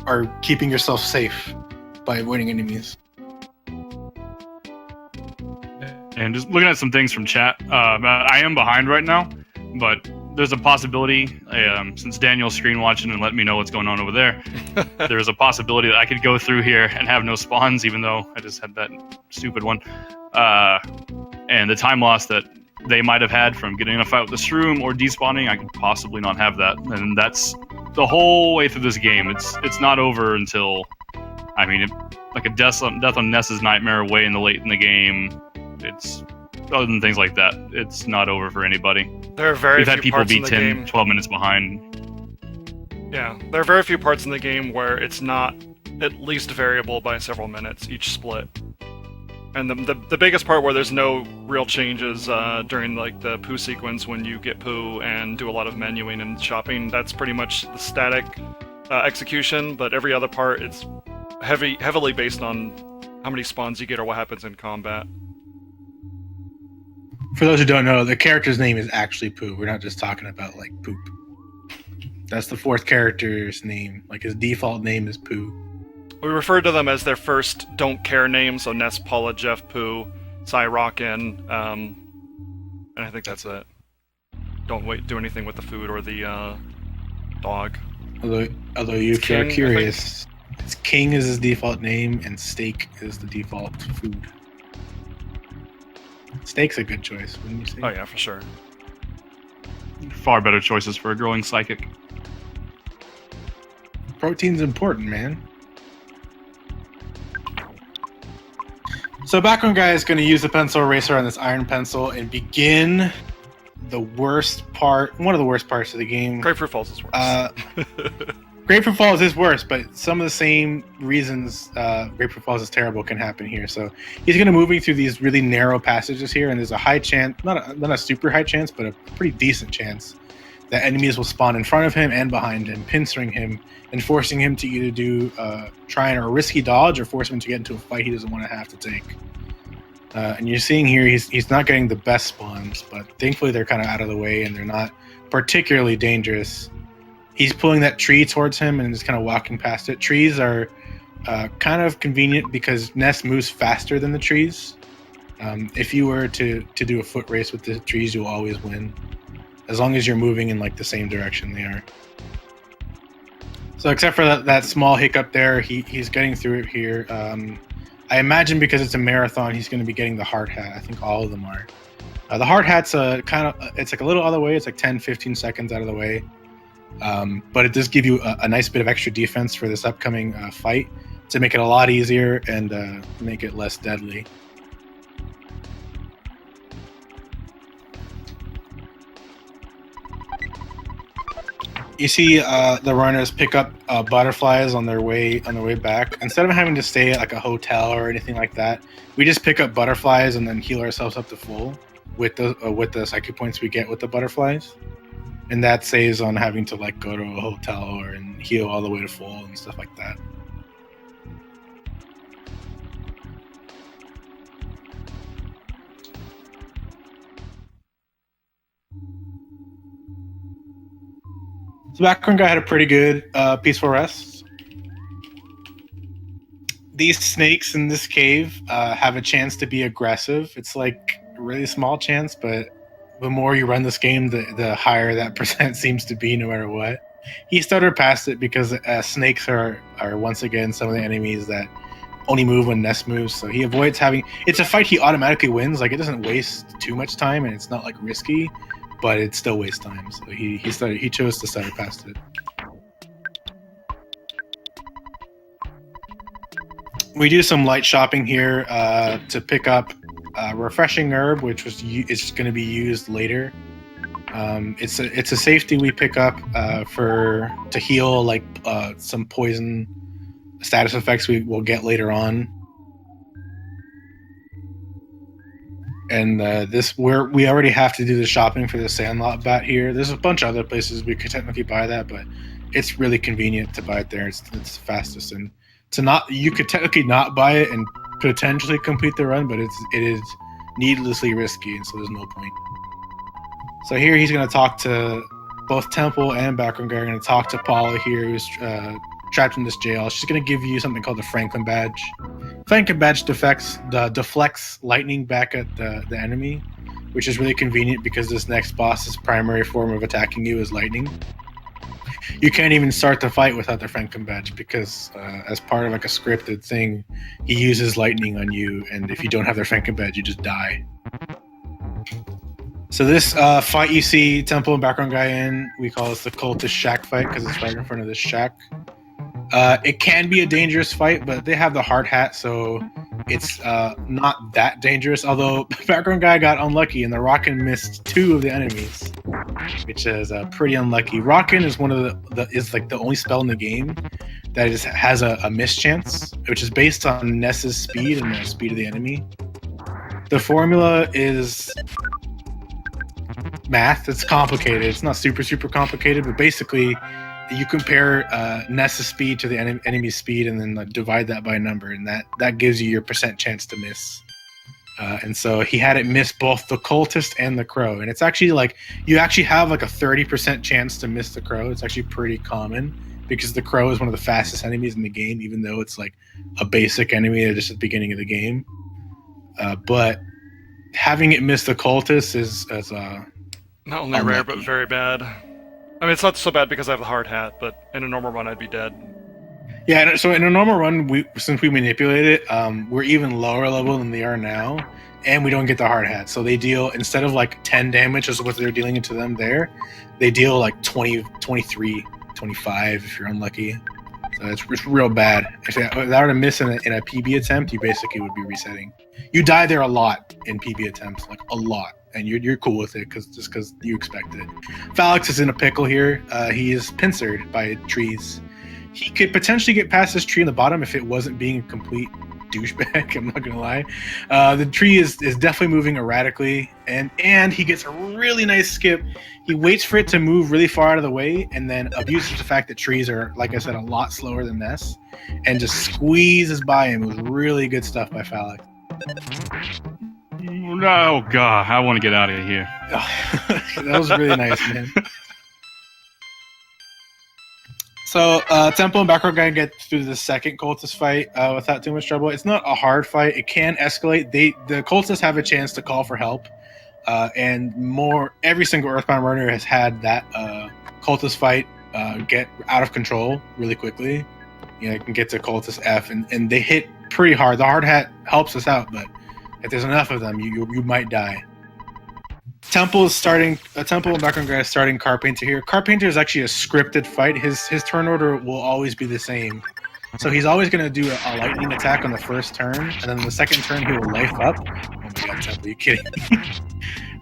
are keeping yourself safe by avoiding enemies. And just looking at some things from chat, I am behind right now, but there's a possibility, since Daniel's screen watching and letting me know what's going on over there, there's a possibility that I could go through here and have no spawns, even though I just had that stupid one. And the time loss that they might have had from getting in a fight with the shroom or despawning, I could possibly not have that. And that's the whole way through this game. It's not over until, I mean, like a death on Ness's Nightmare way in the late in the game. It's other than things like that, it's not over for anybody. There are very We've few had people parts be in the 10, game. 12 minutes behind. Yeah, there are very few parts in the game where it's not at least variable by several minutes each split. And the biggest part where there's no real changes during like the poo sequence when you get poo and do a lot of menuing and shopping. That's pretty much the static execution. But every other part, it's heavily based on how many spawns you get or what happens in combat. For those who don't know, the character's name is actually Pooh. We're not just talking about like poop. That's the fourth character's name. Like his default name is Pooh. We refer to them as their first don't care names, so Ness, Paula, Jeff, Pooh, Cy, Rockin', and I think that's it. Don't do anything with the food or the dog. Although you King, are curious, it's King is his default name and Steak is the default food. Steak's a good choice, wouldn't you say? Oh yeah, for sure. Far better choices for a growing psychic. Protein's important, man. So BackgroundGuy is going to use the pencil eraser on this iron pencil and begin the worst part, one of the worst parts of the game. Grapefruit Falls is worse. Grapefruit Falls is worse, but some of the same reasons Grapefruit Falls is terrible can happen here. So he's going to moving through these really narrow passages here, and there's a high chance, not a super high chance, but a pretty decent chance that enemies will spawn in front of him and behind him, pincering him and forcing him to either do trying a risky dodge or force him to get into a fight he doesn't want to have to take. And you're seeing here he's not getting the best spawns, but thankfully they're kind of out of the way and they're not particularly dangerous. He's pulling that tree towards him and is kind of walking past it. Trees are kind of convenient because Ness moves faster than the trees. If you were to do a foot race with the trees, you'll always win, as long as you're moving in like the same direction they are. So except for that small hiccup there, he's getting through it here. I imagine because it's a marathon, he's going to be getting the hard hat. I think all of them are. The hard hat's it's like a little other way. It's like 10-15 seconds out of the way. But it does give you a nice bit of extra defense for this upcoming fight to make it a lot easier and make it less deadly. You see the runners pick up butterflies on their way back. Instead of having to stay at like a hotel or anything like that, we just pick up butterflies and then heal ourselves up to full with the psychic points we get with the butterflies. And that saves on having to like go to a hotel and heal all the way to full and stuff like that. So BackgroundGuy had a pretty good peaceful rest. These snakes in this cave have a chance to be aggressive. It's like a really small chance, but the more you run this game, the higher that percent seems to be, no matter what. He stuttered past it because snakes are once again some of the enemies that only move when Ness moves. So he avoids having. It's a fight he automatically wins. Like it doesn't waste too much time, and it's not like risky, but it still wastes time. So he chose to stutter past it. We do some light shopping here to pick up refreshing herb, which is going to be used later. It's a safety we pick up to heal like some poison status effects we will get later on. And we already have to do the shopping for the Sandlot bat here. There's a bunch of other places we could technically buy that, but it's really convenient to buy it there. It's the fastest, and you could technically not buy it and potentially complete the run, but it is needlessly risky, and so there's no point. So here he's going to talk to both Temple and BackgroundGuy are going to talk to Paula here, who's trapped in this jail. She's going to give you something called the Franklin badge. Franklin badge deflects lightning back at the enemy, which is really convenient because this next boss's primary form of attacking you is lightning. You can't even start the fight without the Franklin badge because as part of like a scripted thing, he uses lightning on you, and if you don't have the Franklin badge, you just die. So this fight you see Temple and BackgroundGuy in, we call this the Cultist Shack fight because it's right in front of this shack. It can be a dangerous fight, but they have the hard hat, so it's not that dangerous. Although BackgroundGuy got unlucky and the Rockin missed 2 of the enemies, which is pretty unlucky. Rockin is one of the only spell in the game that has a miss chance, which is based on Ness's speed and the speed of the enemy. The formula is math. It's complicated. It's not super complicated, but basically you compare Ness's speed to the enemy's speed and then divide that by a number, and that gives you your percent chance to miss. And so he had it miss both the cultist and the crow, and it's actually like you actually have like a 30% chance to miss the crow. It's actually pretty common because the crow is one of the fastest enemies in the game, even though it's like a basic enemy just at the beginning of the game. But having it miss the cultist is not only rare, but very bad. I mean, it's not so bad because I have the hard hat, but in a normal run, I'd be dead. Yeah, so in a normal run, since we manipulate it, we're even lower level than they are now, and we don't get the hard hat. So they deal, instead of like 10 damage as what they're dealing into them there, they deal like 20, 23, 25 if you're unlucky. So it's real bad. If that were to miss in a PB attempt, you basically would be resetting. You die there a lot in PB attempts, like a lot. And you're cool with it because you expect it. Falexxx is in a pickle here. He is pincered by trees. He could potentially get past this tree in the bottom if it wasn't being a complete douchebag. I'm not gonna lie. The tree is definitely moving erratically, and he gets a really nice skip. He waits for it to move really far out of the way, and then abuses the fact that trees are, like I said, a lot slower than Ness, and just squeezes by him. It was really good stuff by Falexxx. Oh god, I want to get out of here. That was really nice, man. So Temple and BackgroundGuy get through the second cultist fight without too much trouble. It's not a hard fight. It can escalate. The cultists have a chance to call for help, and every single EarthBound runner has had that cultist fight get out of control really quickly. You know, you can get to cultist F, and they hit pretty hard. The hard hat helps us out, but if there's enough of them, you might die. Temple and BackgroundGuy is starting Carpenter here. Carpenter is actually a scripted fight. His turn order will always be the same. So he's always going to do a lightning attack on the first turn, and then the second turn he will life up. Oh my god, Temple, are you kidding me?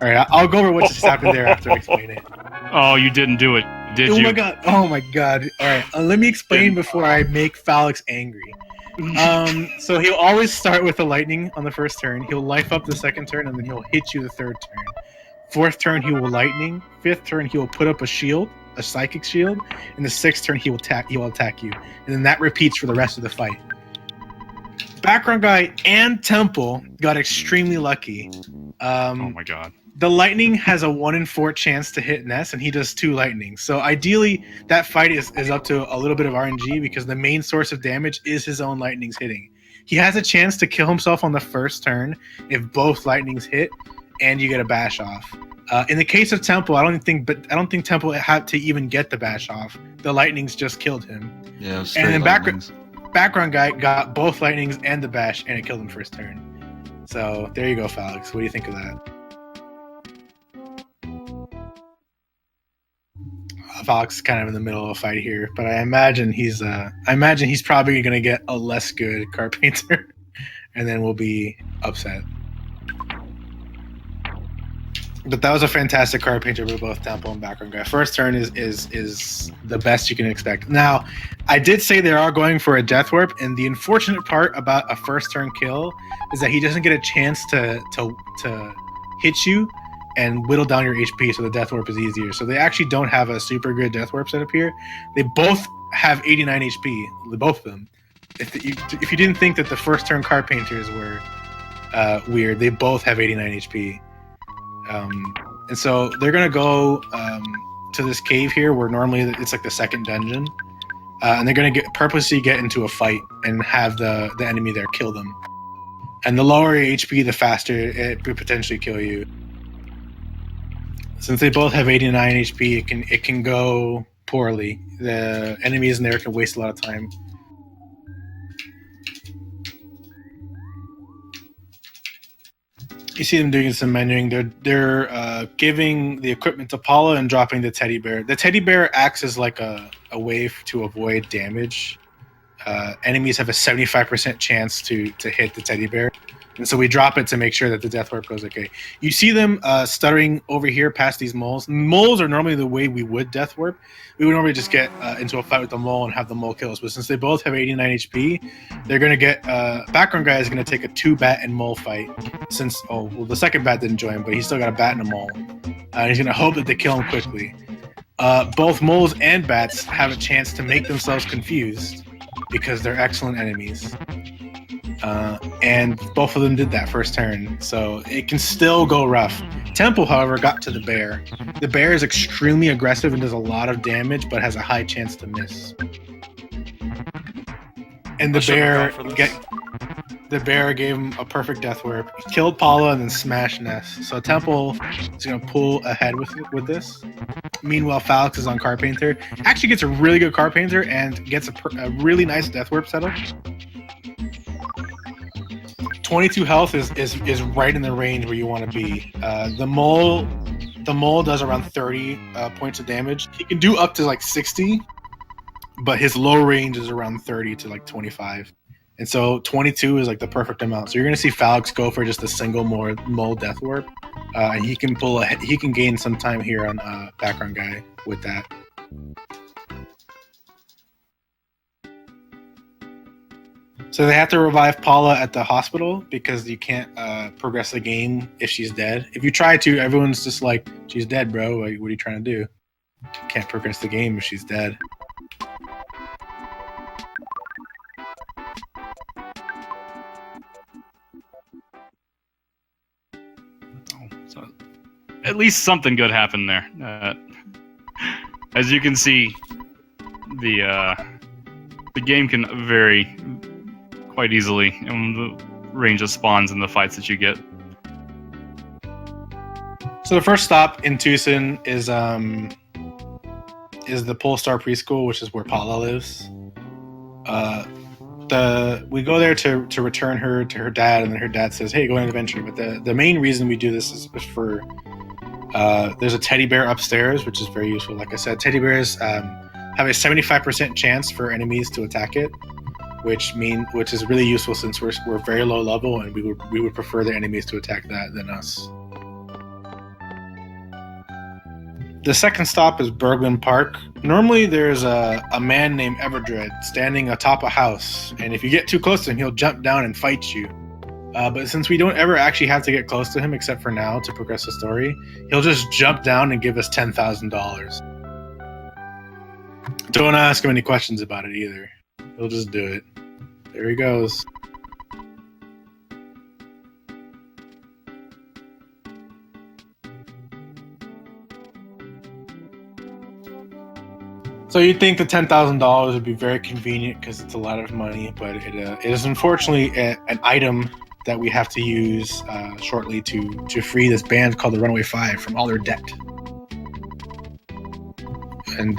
All right, I'll go over what just happened there after I explain it. Oh, you didn't do it, did you? Oh my god. All right, let me explain before I make Falexxx angry. So he'll always start with the lightning on the first turn. He'll life up the second turn, and then he'll hit you the third turn. Fourth turn, he will lightning. Fifth turn, he will put up a shield, a psychic shield. And the sixth turn, he will attack you. And then that repeats for the rest of the fight. BackgroundGuy and Temple got extremely lucky. Oh my god. The lightning has a 1 in 4 chance to hit Ness, and he does 2 lightnings. So ideally, that fight is up to a little bit of RNG because the main source of damage is his own lightnings hitting. He has a chance to kill himself on the first turn if both lightnings hit, and you get a bash off. In the case of Temple, I don't think Temple had to even get the bash off. The lightnings just killed him. Yeah, and then BackgroundGuy got both lightnings and the bash, and it killed him first turn. So there you go, Falexxx. What do you think of that? Falexxx is kind of in the middle of a fight here, but I imagine he's probably going to get a less good Carpenter, and then we'll be upset. But that was a fantastic card painter with both Temple and BackgroundGuy. First turn is the best you can expect. Now, I did say they are going for a Death Warp, and the unfortunate part about a first turn kill is that he doesn't get a chance to hit you and whittle down your HP, so the Death Warp is easier. So they actually don't have a super good Death Warp setup here. They both have 89 HP, both of them. If you didn't think that the first turn card painters were weird, they both have 89 HP. And so they're gonna go to this cave here, where normally it's like the second dungeon, and they're gonna purposely get into a fight and have the enemy there kill them. And the lower your HP, the faster it could potentially kill you. Since they both have 89 HP, it can go poorly. The enemies in there can waste a lot of time. You see them doing some menuing. They're giving the equipment to Paula and dropping the teddy bear. The teddy bear acts as like a way to avoid damage. Enemies have a 75% chance to hit the teddy bear. And so we drop it to make sure that the Death Warp goes okay. You see them stuttering over here past these moles. Moles are normally the way we would Death Warp. We would normally just get into a fight with the mole and have the mole kill us. But since they both have 89 HP, they're going to get... BackgroundGuy is going to take a 2-bat and mole fight. Since, the second bat didn't join, but he's still got a bat and a mole. And he's going to hope that they kill him quickly. Both moles and bats have a chance to make themselves confused because they're excellent enemies. And both of them did that first turn, so it can still go rough. Temple, however, got to the bear. The bear is extremely aggressive and does a lot of damage, but has a high chance to miss. And the bear gave him a perfect Death Warp. He killed Paula and then smashed Ness. So Temple is going to pull ahead with this. Meanwhile, Falexxx is on Card Painter. Actually gets a really good Card Painter and gets a really nice Death Warp setup. 22 health is right in the range where you want to be. The mole does around 30 points of damage. He can do up to like 60, but his low range is around 30 to like 25. And so 22 is like the perfect amount. So you're going to see Falexxx go for just a single mole Death Warp. And he can gain some time here on BackgroundGuy with that. So they have to revive Paula at the hospital because you can't progress the game if she's dead. If you try to, everyone's just like, she's dead, bro. Like, what are you trying to do? Can't progress the game if she's dead. So at least something good happened there. As you can see, the game can vary quite easily in the range of spawns and the fights that you get. So the first stop in Tucson is the Polestar Preschool, which is where Paula lives. We go there to return her to her dad, and then her dad says, "Hey, go on an adventure." But the main reason we do this is for there's a teddy bear upstairs, which is very useful. Like I said, teddy bears have a 75% chance for enemies to attack it, which is really useful since we're very low level, and we would prefer the enemies to attack that than us. The second stop is Berglund Park. Normally there's a man named Everdread standing atop a house, and if you get too close to him, he'll jump down and fight you. But since we don't ever actually have to get close to him except for now to progress the story, he'll just jump down and give us $10,000. Don't ask him any questions about it either. He'll just do it. There he goes. So you'd think the $10,000 would be very convenient because it's a lot of money, but it is unfortunately an item that we have to use shortly to free this band called the Runaway Five from all their debt. And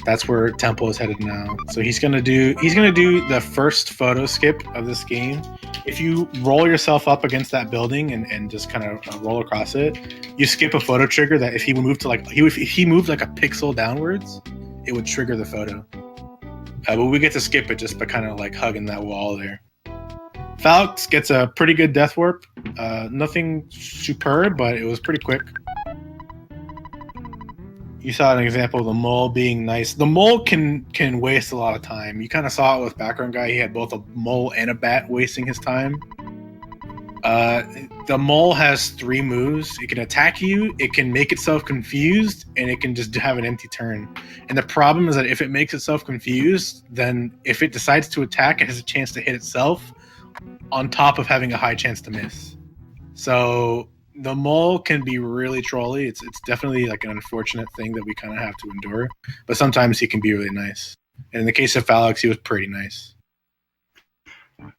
that's where Temple is headed now. So he's gonna do the first photo skip of this game. If you roll yourself up against that building and just kind of roll across it, you skip a photo trigger that if he moved like a pixel downwards, it would trigger the photo. But we get to skip it just by kind of like hugging that wall there. Falexxx gets a pretty good Death Warp. Nothing superb, but it was pretty quick. you saw an example of the mole being nice. The mole can waste a lot of time. You kind of saw it with BackgroundGuy. He had both a mole and a bat wasting his time. The mole has 3 moves. It can attack you, it can make itself confused, and it can just have an empty turn. And the problem is that if it makes itself confused, then if it decides to attack, it has a chance to hit itself on top of having a high chance to miss. So the mole can be really trolly. It's definitely like an unfortunate thing that we kind of have to endure. But sometimes he can be really nice. And in the case of Falexxx, he was pretty nice.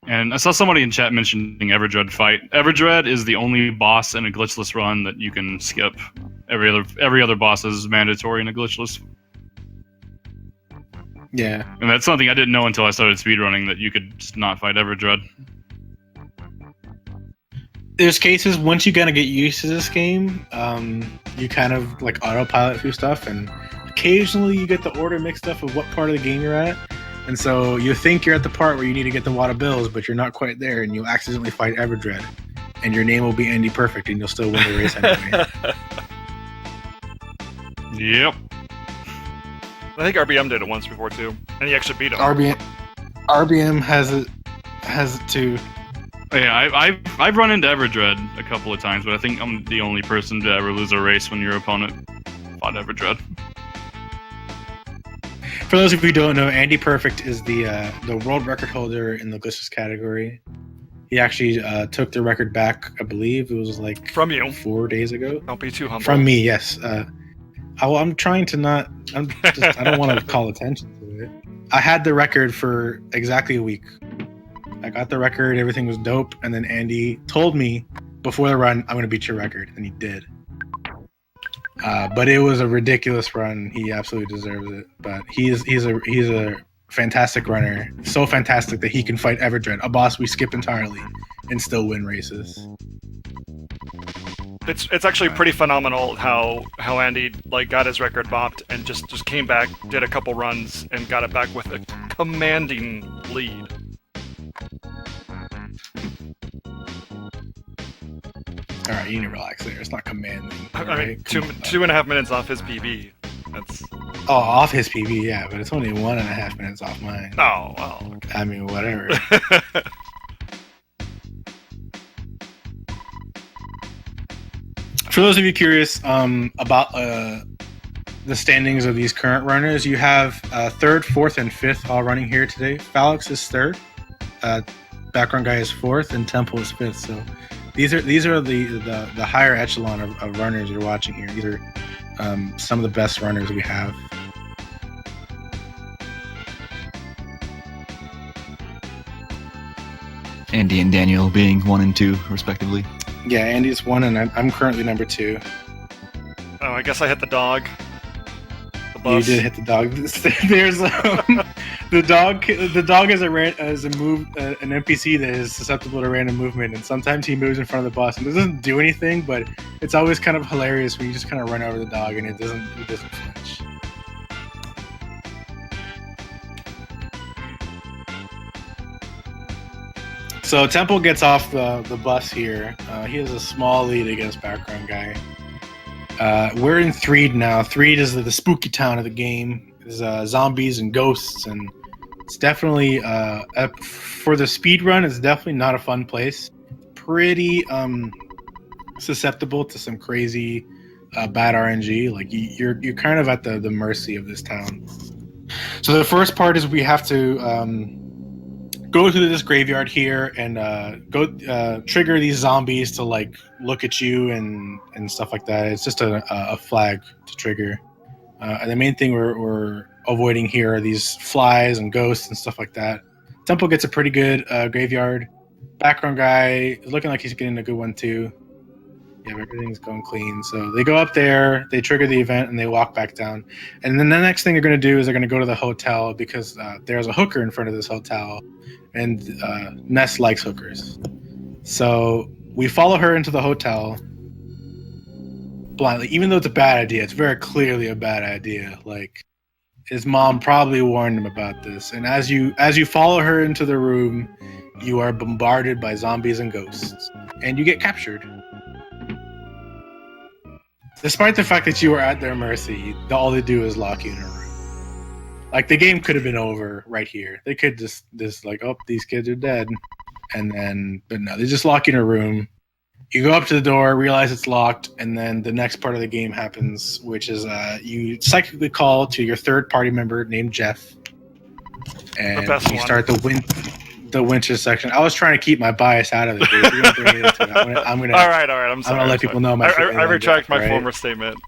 And I saw somebody in chat mentioning Everdread fight. Everdread is the only boss in a glitchless run that you can skip. Every other boss is mandatory in a glitchless. Yeah. And that's something I didn't know until I started speedrunning, that you could just not fight Everdread. There's cases, once you kind of get used to this game, you kind of like autopilot through stuff, and occasionally you get the order mixed up of what part of the game you're at. And so you think you're at the part where you need to get the wad of bills, but you're not quite there, and you'll accidentally fight Everdread. And your name will be Andy Perfect, and you'll still win the race anyway. Yep. I think RBM did it once before too, and he actually beat him. RBM has it too. Yeah, I've run into Everdread a couple of times, but I think I'm the only person to ever lose a race when your opponent fought Everdread. For those of you who don't know, Andy Perfect is the world record holder in the Glitchless category. He actually took the record back, I believe it was like From you. 4 days ago. Don't be too humble. From me, yes. I'm trying to not. I don't want to call attention to it. I had the record for exactly a week. I got the record, everything was dope, and then Andy told me before the run, "I'm going to beat your record," and he did. But it was a ridiculous run. He absolutely deserves it. But he's a fantastic runner, so fantastic that he can fight Everdread, a boss we skip entirely, and still win races. It's actually pretty phenomenal how Andy like got his record bopped and just came back, did a couple runs, and got it back with a commanding lead. All right, you need to relax there. It's not commanding. I right? mean, 2.5 minutes off his PB. That's off his PB, yeah, but it's only 1.5 minutes off mine. oh well. I mean, whatever. For those of you curious about the standings of these current runners, you have 3rd, 4th, and 5th all running here today. Falexxx is 3rd, BackgroundGuy is 4th, and Iltemple is 5th. So these are the higher echelon of runners you're watching here. These are some of the best runners we have. Andy and Daniel being 1 and 2, respectively. Yeah, Andy's 1, and I'm currently number 2. Oh, I guess I hit the dog. The bus. You did hit the dog. There's the dog. The dog is an NPC that is susceptible to random movement, and sometimes he moves in front of the bus and it doesn't do anything. But it's always kind of hilarious when you just kind of run over the dog and it doesn't flinch. So Temple gets off the bus here. He has a small lead against BackgroundGuy. We're in Threed now. Threed is the spooky town of the game. There's zombies and ghosts, and it's definitely for the speed run. It's definitely not a fun place. Pretty susceptible to some crazy bad RNG. Like you're kind of at the mercy of this town. So the first part is we have to go through this graveyard here and trigger these zombies to like look at you and stuff like that. It's just a flag to trigger. And the main thing we're avoiding here are these flies and ghosts and stuff like that. Temple gets a pretty good graveyard. BackgroundGuy is looking like he's getting a good one too. Yeah, everything's going clean. So they go up there, they trigger the event, and they walk back down. And then the next thing they're going to do is they're going to go to the hotel because there's a hooker in front of this hotel, and Ness likes hookers. So we follow her into the hotel blindly, even though it's a bad idea. It's very clearly a bad idea. Like his mom probably warned him about this. And as you follow her into the room, you are bombarded by zombies and ghosts, and you get captured. Despite the fact that you were at their mercy, all they do is lock you in a room. Like, the game could have been over right here. They could just like, oh, these kids are dead. But no, they just lock you in a room. You go up to the door, realize it's locked, and then the next part of the game happens, which is you psychically call to your third party member named Jeff. And you start the winter section. I was trying to keep my bias out of it. Dude. You're gonna bring it into it. I'm gonna. All right. I'm sorry. I'm gonna let people know my. I retract my right? former statement.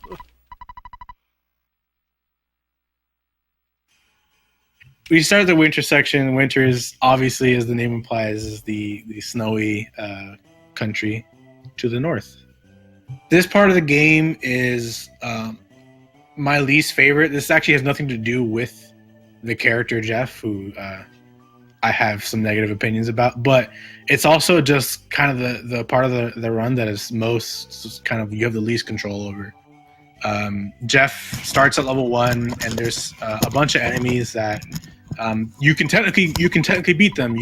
We start the winter section. Winter is obviously, as the name implies, is the snowy country to the north. This part of the game is my least favorite. This actually has nothing to do with the character Jeff, who I have some negative opinions about, but it's also just kind of the part of the run that is most kind of you have the least control over. Jeff starts at level 1, and there's a bunch of enemies that you can technically beat them.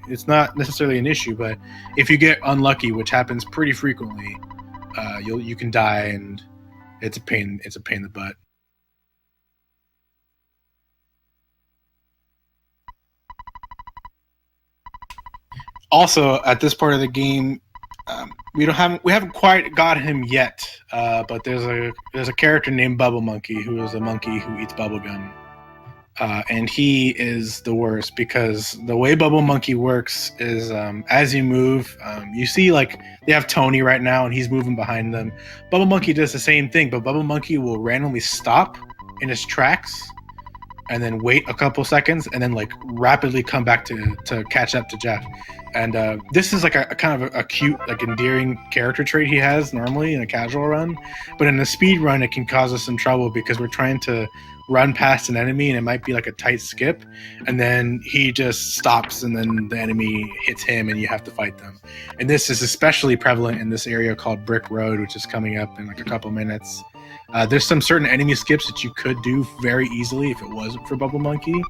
It's not necessarily an issue, but if you get unlucky, which happens pretty frequently, you can die, and it's a pain in the butt. Also, at this part of the game, we haven't quite got him yet, but there's a character named Bubble Monkey who is a monkey who eats bubblegum. And he is the worst because the way Bubble Monkey works is as you move, you see like they have Tony right now and he's moving behind them. Bubble Monkey does the same thing, but Bubble Monkey will randomly stop in his tracks and then wait a couple seconds and then like rapidly come back to catch up to Jeff. And this is like a kind of a cute, like endearing character trait he has normally in a casual run, but in a speed run it can cause us some trouble because we're trying to run past an enemy and it might be like a tight skip, and then he just stops and then the enemy hits him and you have to fight them. And this is especially prevalent in this area called Brick Road, which is coming up in like a couple minutes. There's some certain enemy skips that you could do very easily if it wasn't for Bubble Monkey,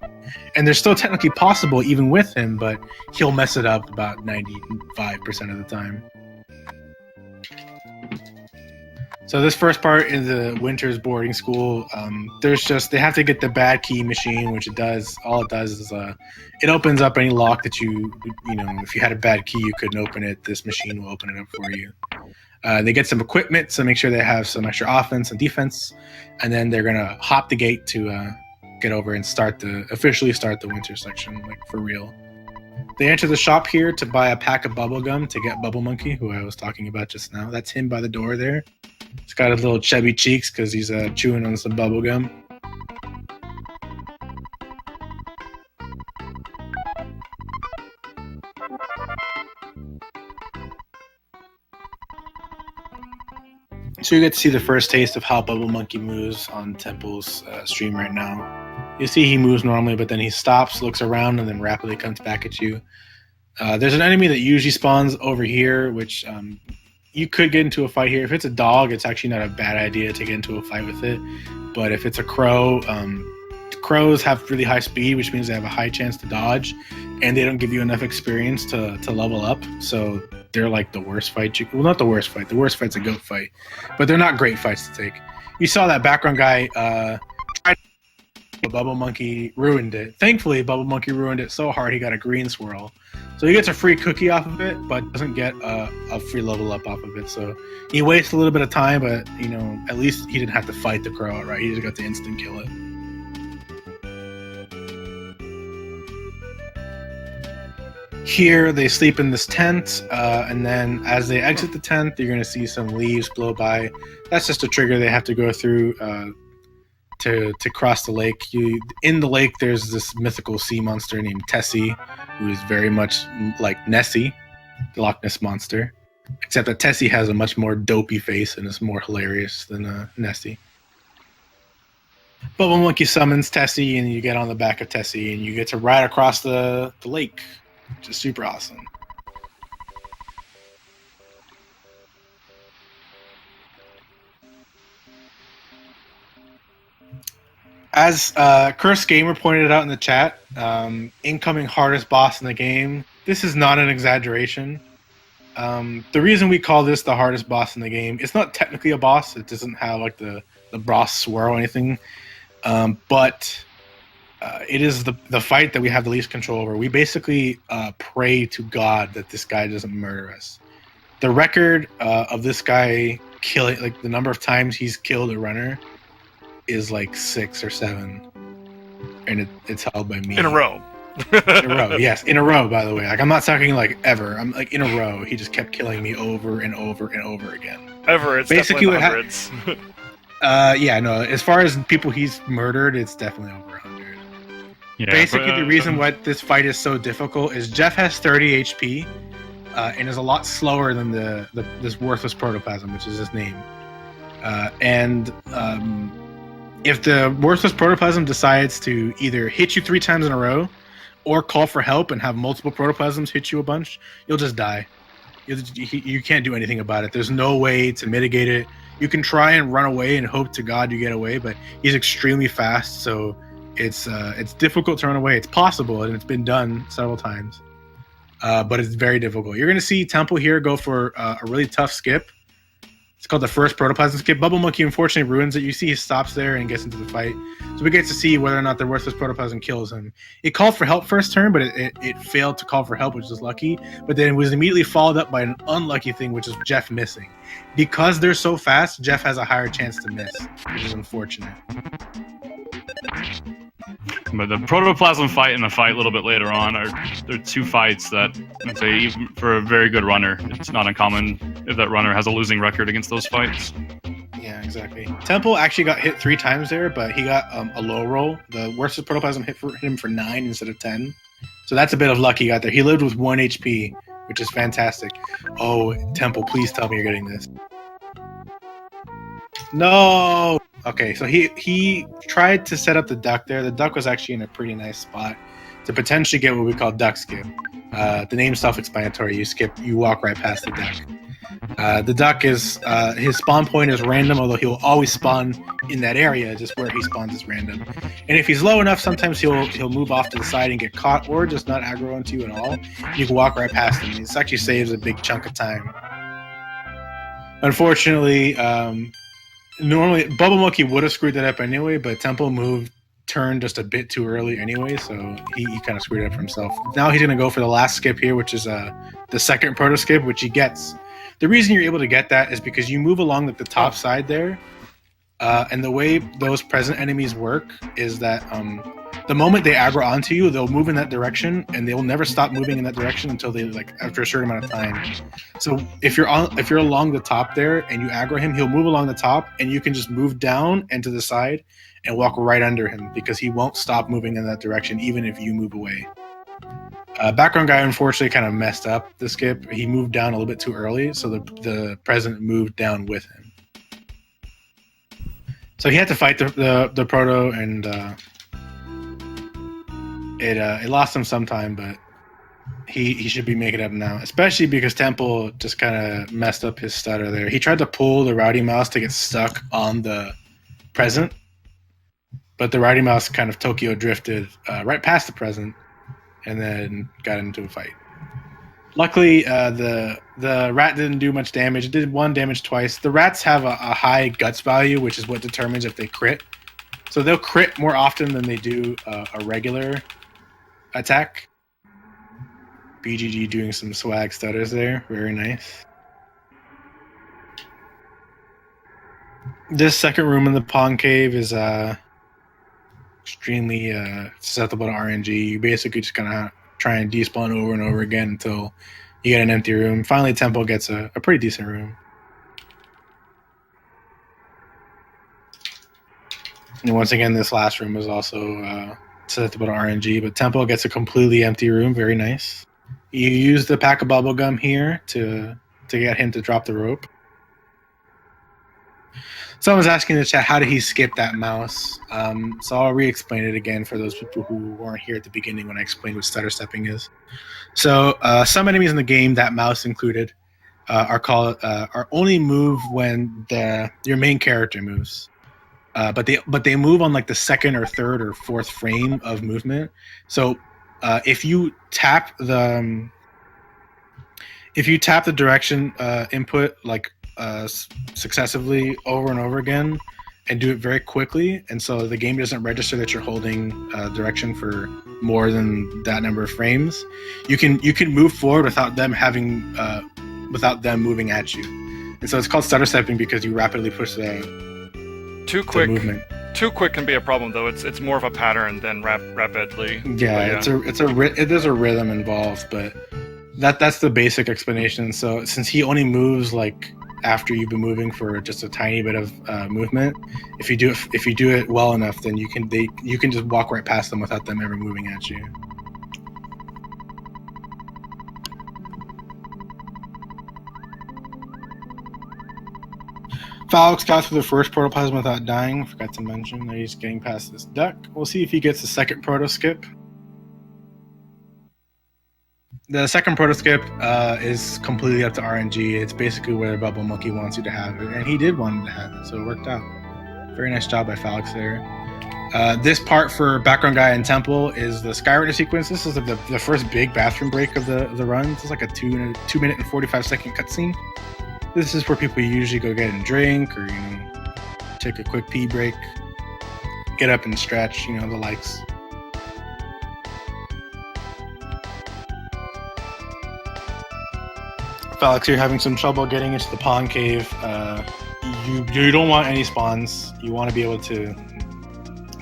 and they're still technically possible even with him, but he'll mess it up about 95% of the time. So this first part in the Winter's boarding school, they have to get the bad key machine, which all it does is it opens up any lock that if you had a bad key, you couldn't open it. This machine will open it up for you. They get some equipment to make sure they have some extra offense and defense, and then they're gonna hop the gate to get over and officially start the winter section, like for real. They enter the shop here to buy a pack of bubblegum to get Bubble Monkey, who I was talking about just now. That's him by the door there. He's got his little chubby cheeks because he's chewing on some bubblegum. So you get to see the first taste of how Bubble Monkey moves on Temple's stream right now. You see he moves normally, but then he stops, looks around, and then rapidly comes back at you. There's an enemy that usually spawns over here, which you could get into a fight here. If it's a dog, it's actually not a bad idea to get into a fight with it. But if it's a crow, crows have really high speed, which means they have a high chance to dodge, and they don't give you enough experience to level up. So they're like the worst fight. Well, not the worst fight. The worst fight's a goat fight, but they're not great fights to take. You saw that background guy tried. Bubble Monkey ruined it. Thankfully, Bubble Monkey ruined it so hard he got a green swirl. So he gets a free cookie off of it, but doesn't get a free level up off of it. So he wastes a little bit of time, but at least he didn't have to fight the crow outright. He just got to instant kill it. Here they sleep in this tent, and then as they exit the tent, you're going to see some leaves blow by. That's just a trigger they have to go through to cross the lake. In the lake, there's this mythical sea monster named Tessie, who is very much like Nessie, the Loch Ness monster, except that Tessie has a much more dopey face and is more hilarious than Nessie. Bubble Monkey summons Tessie, and you get on the back of Tessie, and you get to ride across the lake, which is super awesome. As Curse Gamer pointed out in the chat, incoming hardest boss in the game. This is not an exaggeration. The reason we call this the hardest boss in the game, it's not technically a boss. It doesn't have like the boss swirl or anything, but it is the fight that we have the least control over. We basically pray to God that this guy doesn't murder us. The record of this guy killing, like the number of times he's killed a runner, is like 6 or 7, and it's held by me In a row. In a row, yes, in a row. By the way, like I'm not talking like ever. I'm like in a row. He just kept killing me over and over and over again. Ever, it's Basically definitely what hundreds. Yeah, no. As far as people he's murdered, it's definitely over 100. Yeah, Basically, the reason why this fight is so difficult is Jeff has 30 HP and is a lot slower than this worthless protoplasm, which is his name. If the worthless protoplasm decides to either hit you 3 times in a row or call for help and have multiple protoplasms hit you a bunch, you'll just die. You can't do anything about it. There's no way to mitigate it. You can try and run away and hope to God you get away, but he's extremely fast, so it's difficult to run away. It's possible, and it's been done several times, but it's very difficult. You're going to see Temple here go for a really tough skip. It's called the first protoplasm skip. Bubble Monkey unfortunately ruins it. You see he stops there and gets into the fight. So we get to see whether or not the worthless protoplasm kills him. It called for help first turn, but it failed to call for help, which is lucky. But then it was immediately followed up by an unlucky thing, which is Jeff missing. Because they're so fast, Jeff has a higher chance to miss, which is unfortunate. But the protoplasm fight and the fight a little bit later on they're 2 fights that I'd say even for a very good runner, it's not uncommon if that runner has a losing record against those fights. Yeah, exactly. Temple actually got hit 3 times there, but he got a low roll. The worst protoplasm hit him for 9 instead of 10. So that's a bit of luck he got there. He lived with 1 HP, which is fantastic. Oh, Temple, please tell me you're getting this. No! Okay, so he tried to set up the duck there. The duck was actually in a pretty nice spot to potentially get what we call duck skip. The name's self-explanatory. You walk right past the duck. The duck is his spawn point is random, although he'll always spawn in that area. Just where he spawns is random. And if he's low enough, sometimes he'll move off to the side and get caught, or just not aggro onto you at all. You can walk right past him. This actually saves a big chunk of time. Unfortunately, normally Bubble Monkey would have screwed that up anyway, but Temple turned just a bit too early anyway, so he kind of screwed it up for himself. Now he's going to go for the last skip here, which is the second proto skip, which he gets. The reason you're able to get that is because you move along the top side there, and the way those present enemies work is that the moment they aggro onto you, they'll move in that direction, and they will never stop moving in that direction until they after a certain amount of time. So if you're along the top there and you aggro him, he'll move along the top, and you can just move down and to the side and walk right under him because he won't stop moving in that direction even if you move away. BackgroundGuy unfortunately kind of messed up the skip. He moved down a little bit too early, so the present moved down with him. So he had to fight the proto, and it lost him some time, but he should be making it up now, especially because Temple just kind of messed up his stutter there. He tried to pull the Rowdy Mouse to get stuck on the present, but the Rowdy Mouse kind of Tokyo drifted right past the present and then got into a fight. Luckily, the rat didn't do much damage. It did 1 damage twice. The rats have a high guts value, which is what determines if they crit. So they'll crit more often than they do a regular attack. BGG doing some swag stutters there. Very nice. This second room in the Pond Cave is extremely susceptible to RNG. You basically just gonna try and despawn over and over again until you get an empty room. Finally, Temple gets a pretty decent room. And once again, this last room is also susceptible to RNG, but Temple gets a completely empty room. Very nice. You use the pack of bubblegum here to get him to drop the rope. Someone's asking in the chat, how did he skip that mouse? So I'll re-explain it again for those people who weren't here at the beginning when I explained what stutter stepping is. So some enemies in the game, that mouse included, are only move when your main character moves. But they move on like the second or third or fourth frame of movement. So if you tap the If you tap the direction input like successively over and over again, and do it very quickly, and so the game doesn't register that you're holding direction for more than that number of frames, you can move forward without them moving at you. And so it's called stutter stepping because you rapidly push the movement. Too quick can be a problem though. It's more of a pattern than rapidly. Yeah, there's a rhythm involved, but that's the basic explanation. So since he only moves like after you've been moving for just a tiny bit of movement, if you do it well enough, then you can just walk right past them without them ever moving at you. Falexxx got through the first protoplasm without dying. Forgot to mention that he's getting past this duck. We'll see if he gets the second proto skip. The second proto skip is completely up to RNG. It's basically where the Bubble Monkey wants you to have it, and he did want to have it, so it worked out. Very nice job by Falexxx there. This part for BackgroundGuy and Temple is the Skywriter sequence. This is the first big bathroom break of the run. It's like a 2 minute and 45-second cutscene. This is where people usually go get a drink or take a quick pee break, get up and stretch, the likes. Falexxx, you're having some trouble getting into the pond cave. You don't want any spawns. You want to be able to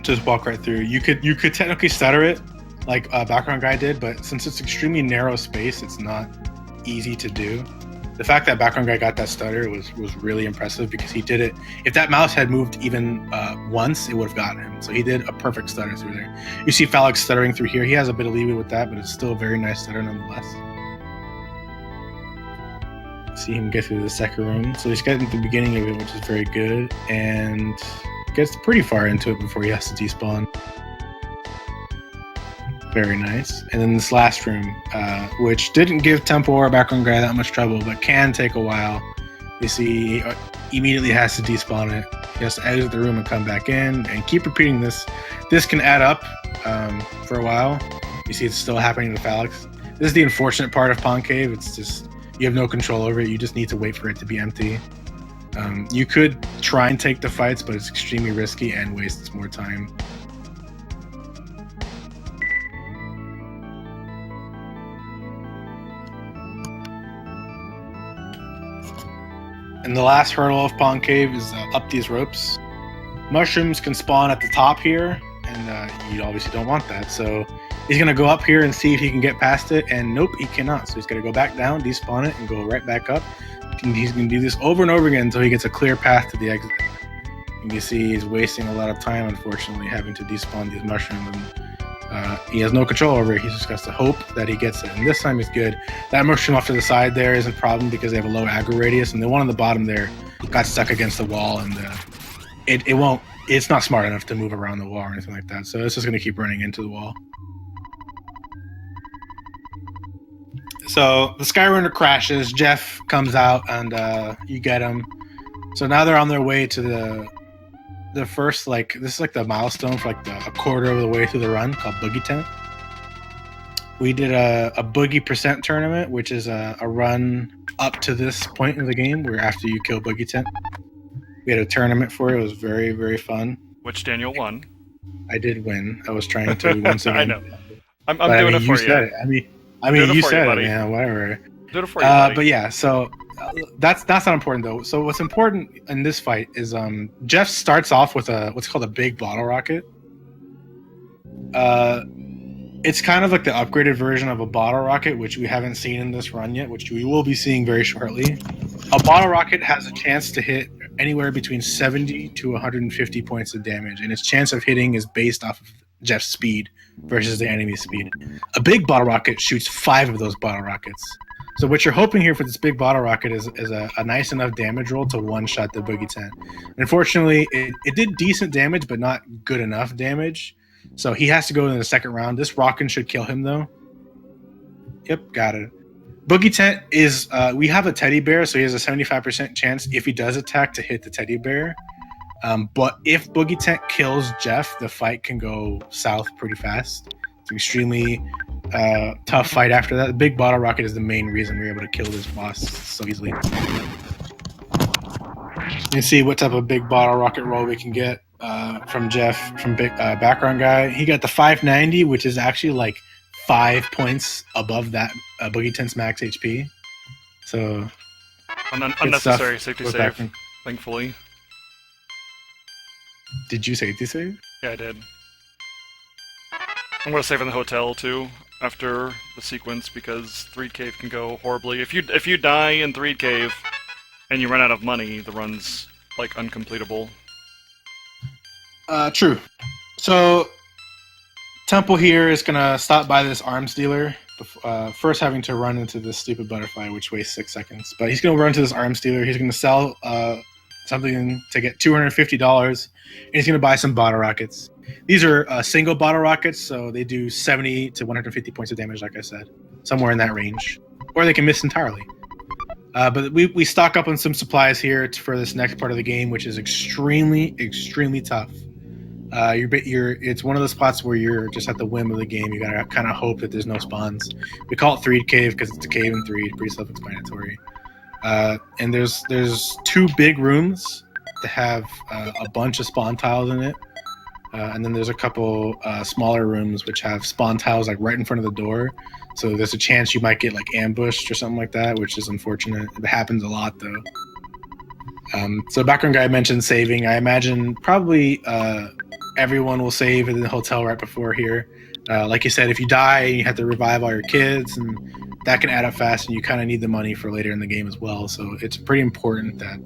just walk right through. You could technically stutter it like BackgroundGuy did, but since it's extremely narrow space, it's not easy to do. The fact that BackgroundGuy got that stutter was really impressive because he did it. If that mouse had moved even once, it would have gotten him. So he did a perfect stutter through there. You see Falexxx stuttering through here. He has a bit of leeway with that, but it's still a very nice stutter nonetheless. See him get through the second room. So he's getting to the beginning of it, which is very good, and gets pretty far into it before he has to despawn. Very nice. And then this last room, which didn't give Temple or BackgroundGuy that much trouble, but can take a while. You see, he immediately has to despawn it. He has to exit the room and come back in, and keep repeating this. This can add up for a while. You see, it's still happening to Falexxx. This is the unfortunate part of Pond Cave. It's just you have no control over it. You just need to wait for it to be empty. You could try and take the fights, but it's extremely risky and wastes more time. And the last hurdle of Pond Cave is up these ropes. Mushrooms can spawn at the top here, and you obviously don't want that. So he's going to go up here and see if he can get past it, and nope, he cannot. So he's going to go back down, despawn it, and go right back up. And he's going to do this over and over again until he gets a clear path to the exit. And you see he's wasting a lot of time, unfortunately, having to despawn these mushrooms. And he has no control over it. He just has to hope that he gets it. And this time he's good. That mushroom off to the side there isn't a problem because they have a low aggro radius, and the one on the bottom there got stuck against the wall, and it's not smart enough to move around the wall or anything like that. So it's just going to keep running into the wall. So the Skyrunner crashes. Jeff comes out, and you get him. So now they're on their way to the first, this is like the milestone for a quarter of the way through the run, called Boogie Tent. We did a Boogie Percent tournament, which is a run up to this point in the game where after you kill Boogie Tent. We had a tournament for it. It was very, very fun. Which Daniel won. I did win. I was trying to once again. I know. I'm doing it for you. Said it. I mean, you said it, man. Whatever. Do it for you, buddy. But yeah, so that's not important though. So what's important in this fight is Jeff starts off with what's called a big bottle rocket. It's kind of like the upgraded version of a bottle rocket, which we haven't seen in this run yet, which we will be seeing very shortly. A bottle rocket has a chance to hit anywhere between 70 to 150 points of damage, and its chance of hitting is based off of Jeff's speed versus the enemy's speed. A big bottle rocket shoots 5 of those bottle rockets. So what you're hoping here for this big bottle rocket is a nice enough damage roll to one-shot the Boogie Tent. Unfortunately, it did decent damage, but not good enough damage. So he has to go in the second round. This rocket should kill him, though. Yep, got it. Boogie Tent is... we have a teddy bear, so he has a 75% chance, if he does attack, to hit the teddy bear. But if Boogie Tent kills Jeff, the fight can go south pretty fast. It's extremely tough fight after that. The big bottle rocket is the main reason we were able to kill this boss so easily. You can see what type of big bottle rocket roll we can get from Jeff from BackgroundGuy. He got the 590, which is actually like 5 points above that Boogie Tent's max HP. So Unnecessary safety with save, background. thankfully. Did you safety save? Yeah, I did. I'm gonna save in the hotel too after the sequence because Threed Cave can go horribly. If you die in Threed Cave and you run out of money, the run's like uncompletable. True. So Temple here is gonna stop by this arms dealer. First, having to run into this stupid butterfly, which wastes 6 seconds. But he's gonna run to this arms dealer. He's gonna sell something to get $250, and he's gonna buy some bottle rockets. These are single bottle rockets, so they do 70 to 150 points of damage, like I said, somewhere in that range, or they can miss entirely. But we stock up on some supplies here for this next part of the game, which is extremely tough. It's one of the spots where you're just at the whim of the game. You gotta kind of hope that there's no spawns. We call it Threed Cave because it's a cave in Threed, pretty self-explanatory. And there's 2 big rooms that have a bunch of spawn tiles in it, and then there's a couple smaller rooms which have spawn tiles like right in front of the door. So there's a chance you might get like ambushed or something like that, which is unfortunate. It happens a lot though. So BackgroundGuy mentioned saving. I imagine probably everyone will save in the hotel right before here. Like you said, if you die, you have to revive all your kids, and that can add up fast, and you kind of need the money for later in the game as well. So it's pretty important that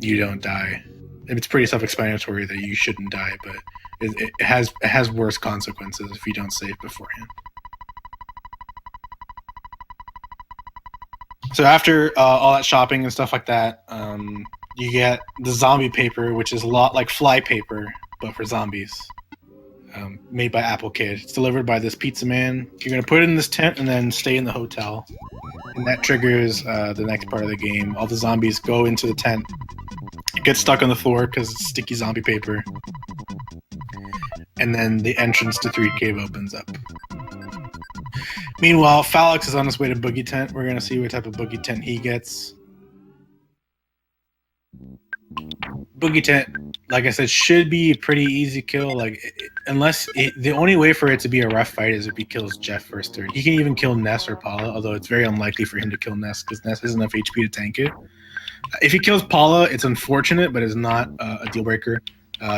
you don't die. It's pretty self-explanatory that you shouldn't die, but it has worse consequences if you don't save beforehand. So after all that shopping and stuff like that, you get the zombie paper, which is a lot like fly paper, but for zombies, made by Apple Kid. It's delivered by this pizza man. You're going to put it in this tent and then stay in the hotel. And that triggers the next part of the game. All the zombies go into the tent, get stuck on the floor because it's sticky zombie paper. And then the entrance to Threed Cave opens up. Meanwhile, Falexxx is on his way to Boogie Tent. We're going to see what type of Boogie Tent he gets. Boogie Tent, like I said, should be a pretty easy kill. The only way for it to be a rough fight is if he kills Jeff first turn. He can even kill Ness or Paula, although it's very unlikely for him to kill Ness because Ness has enough HP to tank it. If he kills Paula, it's unfortunate, but it's not a deal breaker.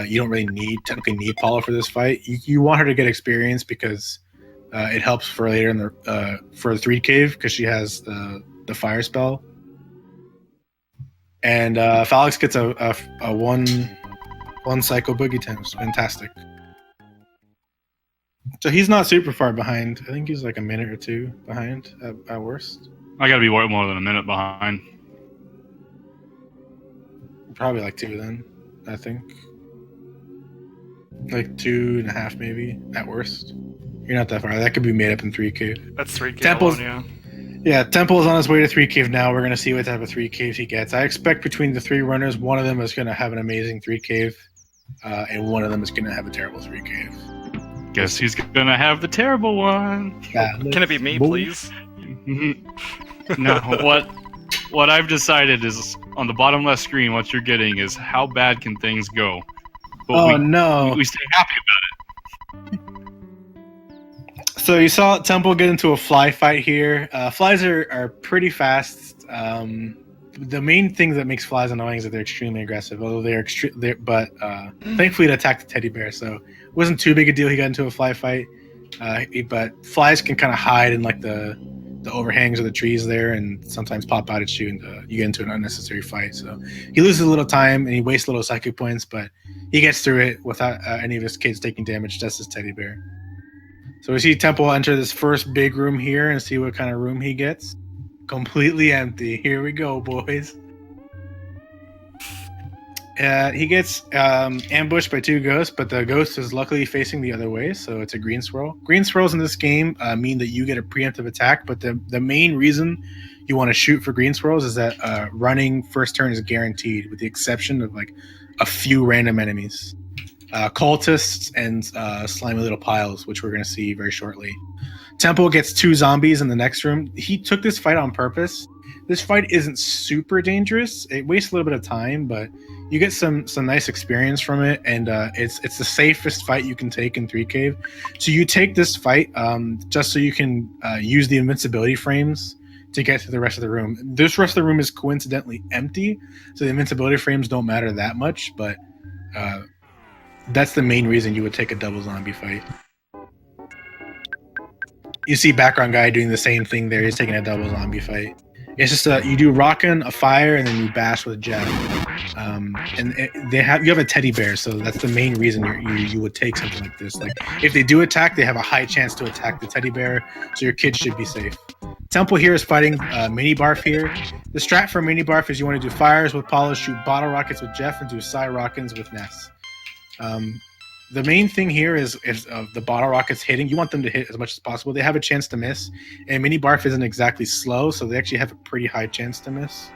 You don't really technically need Paula for this fight. You want her to get experience because it helps for later in the for the Threed Cave because she has the fire spell. And Falexxx gets a one cycle Boogie Tent. It's fantastic. So he's not super far behind. I think he's like a minute or 2 behind at worst. I gotta be more than a minute behind. Probably like 2 then, I think. Like 2.5 maybe at worst. You're not that far. That could be made up in Threed Cave. That's Threed Cave Temple's, alone, yeah. Yeah, Temple is on his way to Threed Cave now. We're going to see what type of Threed Caves he gets. I expect between the 3 runners, one of them is going to have an amazing Threed Cave, and one of them is going to have a terrible Threed Cave. Guess he's gonna have the terrible one. Can it be me, please? No, what I've decided is on the bottom left screen, what you're getting is how bad can things go. But no. We stay happy about it. So you saw Temple get into a fly fight here. Flies are pretty fast. The main thing that makes flies annoying is that they're extremely aggressive. Although but thankfully it attacked the teddy bear, so it wasn't too big a deal. He got into a fly fight, but flies can kind of hide in like the overhangs of the trees there, and sometimes pop out at you, and you get into an unnecessary fight. So he loses a little time and he wastes little psychic points, but he gets through it without any of his kids taking damage. Just his teddy bear. So we see Temple enter this first big room here and see what kind of room he gets. Completely empty. Here we go, boys. He gets ambushed by 2 ghosts, but the ghost is luckily facing the other way, so it's a green swirl. Green swirls in this game mean that you get a preemptive attack, but the main reason you want to shoot for green swirls is that running first turn is guaranteed, with the exception of like a few random enemies. cultists, and slimy little piles, which we're going to see very shortly. Temple gets 2 zombies in the next room. He took this fight on purpose. This fight isn't super dangerous. It wastes a little bit of time, but you get some nice experience from it, and it's the safest fight you can take in 3 Cave. So you take this fight just so you can use the invincibility frames to get to the rest of the room. This rest of the room is coincidentally empty, so the invincibility frames don't matter that much, but that's the main reason you would take a double zombie fight. You see BackgroundGuy doing the same thing there. He's taking a double zombie fight. It's just you do rockin', a fire, and then you bash with Jeff. And you have a teddy bear, so that's the main reason you would take something like this. Like if they do attack, they have a high chance to attack the teddy bear, so your kids should be safe. Temple here is fighting Mini Barf here. The strat for Mini Barf is you want to do fires with Paulo, shoot bottle rockets with Jeff, and do side rockets with Ness. The main thing here is the bottle rockets hitting. You want them to hit as much as possible. They have a chance to miss, and Mini Barf isn't exactly slow, so they actually have a pretty high chance to miss.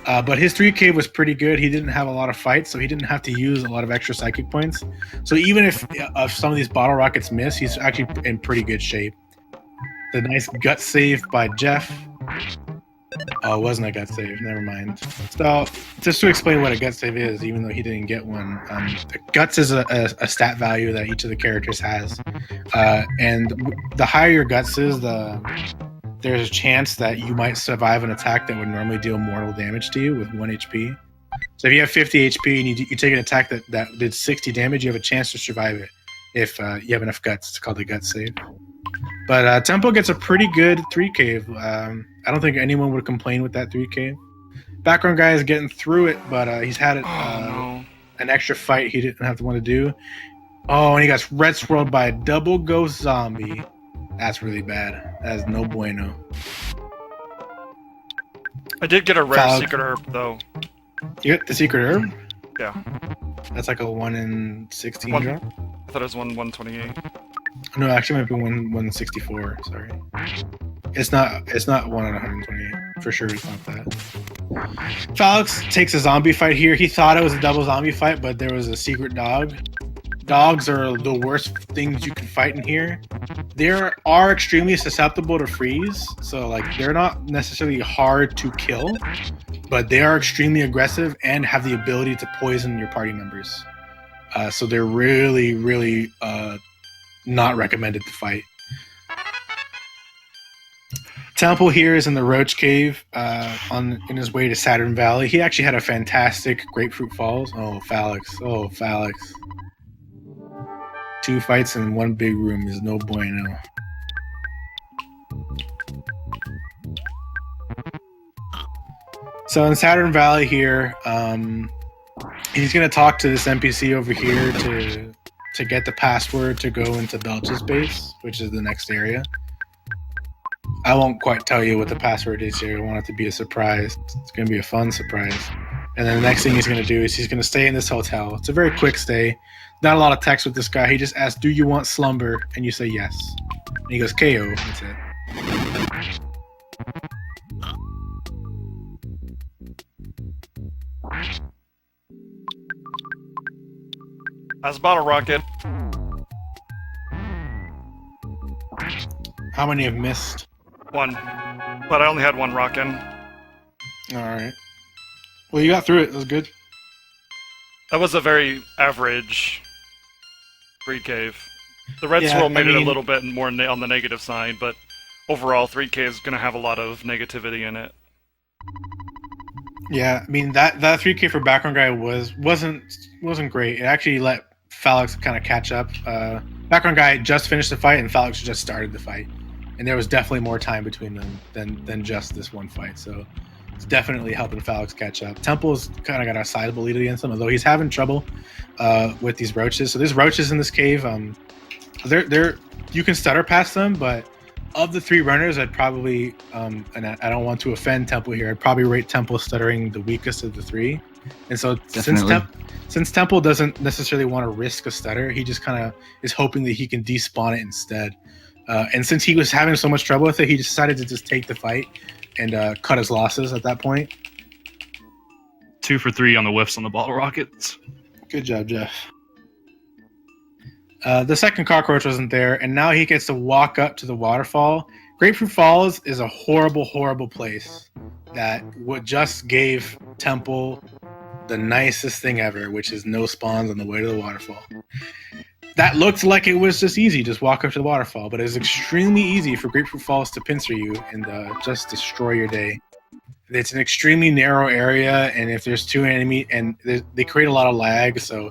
But his 3 Cave was pretty good. He didn't have a lot of fights, so he didn't have to use a lot of extra psychic points. So even if some of these bottle rockets miss, he's actually in pretty good shape. The nice gut save by Jeff. Oh, it wasn't a gut save. Never mind. So, just to explain what a gut save is, even though he didn't get one, the guts is a stat value that each of the characters has, and the higher your guts is, there's a chance that you might survive an attack that would normally deal mortal damage to you with 1 HP. So if you have 50 HP and you take an attack that did 60 damage, you have a chance to survive it if you have enough guts. It's called a gut save. But Temple gets a pretty good 3 Cave. I don't think anyone would complain with that 3 Cave. BackgroundGuy is getting through it, but he's had an extra fight he didn't have to want to do. Oh, and he got red swirled by a double ghost zombie. That's really bad. That is no bueno. I did get a rare Falexxx. secret herb, though. You get the secret herb? Yeah. That's like a 1 in 16 One- drop? I thought it was 128. No, actually it might be 164, sorry. It's not 1 in 128. For sure it's not that. Falexxx takes a zombie fight here. He thought it was a double zombie fight, but there was a secret dog. Dogs are the worst things you can fight in here. They are extremely susceptible to freeze, so like they're not necessarily hard to kill, but they are extremely aggressive and have the ability to poison your party members. So they're really, really not recommended to fight. Temple here is in the Roach Cave in his way to Saturn Valley. He actually had a fantastic Grapefruit Falls. Oh, Falexxx. Oh, Falexxx. 2 fights in 1 big room is no bueno. So in Saturn Valley here, he's going to talk to this NPC over here to get the password to go into Belch's base, which is the next area. I won't quite tell you what the password is here. I want it to be a surprise. It's going to be a fun surprise. And then the next thing he's going to do is he's going to stay in this hotel. It's a very quick stay. Not a lot of text with this guy. He just asks, "Do you want slumber?" And you say yes. And he goes, "KO." That's it. As a bottle rocket. How many have missed? 1. But I only had 1 rock-in. All right. Well, you got through it. It was good. That was a very average 3 Cave. The red Yeah, swirl made I it a mean- little bit more on the negative side, but overall 3 Cave is going to have a lot of negativity in it. Yeah, I mean that 3K for BackgroundGuy wasn't great. It actually let Falexxx kind of catch up. BackgroundGuy just finished the fight, and Falexxx just started the fight, and there was definitely more time between them than just this one fight. So it's definitely helping Falexxx catch up. Temple's kind of got a sizable lead against him, although he's having trouble with these roaches. So there's roaches in this cave. They're you can stutter past them, but of the 3 runners, I'd probably, and I don't want to offend Temple here, I'd probably rate Temple stuttering the weakest of the 3. And so Definitely. since Temple doesn't necessarily want to risk a stutter, he just kind of is hoping that he can despawn it instead. And since he was having so much trouble with it, he decided to just take the fight and cut his losses at that point. 2 for 3 on the whiffs on the bottle rockets. Good job, Jeff. The second cockroach wasn't there, and now he gets to walk up to the waterfall. Grapefruit Falls is a horrible, horrible place that just gave Temple the nicest thing ever, which is no spawns on the way to the waterfall. That looked like it was just easy, just walk up to the waterfall, but it was extremely easy for Grapefruit Falls to pincer you and just destroy your day. It's an extremely narrow area, and if there's two enemies, and they create a lot of lag, so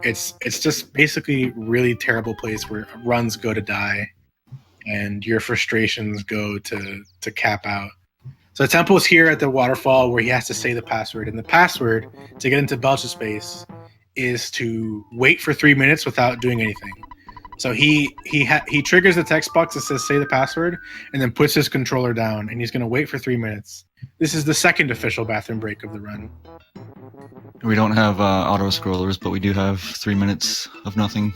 it's just basically really terrible place where runs go to die, and your frustrations go to cap out. So Temple's here at the waterfall where he has to say the password, and the password to get into Belch's space is to wait for 3 minutes without doing anything. So he triggers the text box that says say the password, and then puts his controller down, and he's going to wait for 3 minutes. This is the second official bathroom break of the run. We don't have auto scrollers, but we do have 3 minutes of nothing.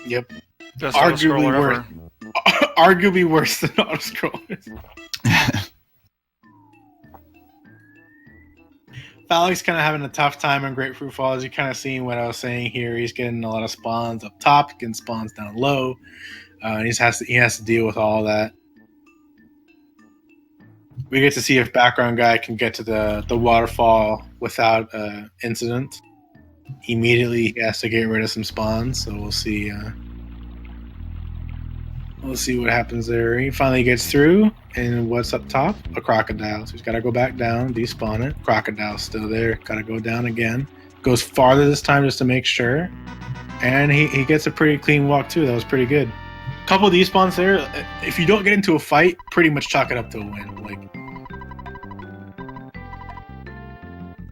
Yep. Best auto-scroller ever. Arguably worse than auto scrollers. Falexxx kind of having a tough time on Grapefruit Falls. You're kind of seeing what I was saying here. He's getting a lot of spawns up top, getting spawns down low, and he has to deal with all that. We get to see if BackgroundGuy can get to the waterfall without incident. Immediately, he has to get rid of some spawns, so we'll see. We'll see what happens there. He finally gets through, and what's up top? A crocodile. So he's got to go back down, despawn it. Crocodile's still there. Got to go down again. Goes farther this time just to make sure. And he gets a pretty clean walk, too. That was pretty good. Couple of despawns there. If you don't get into a fight, pretty much chalk it up to a win.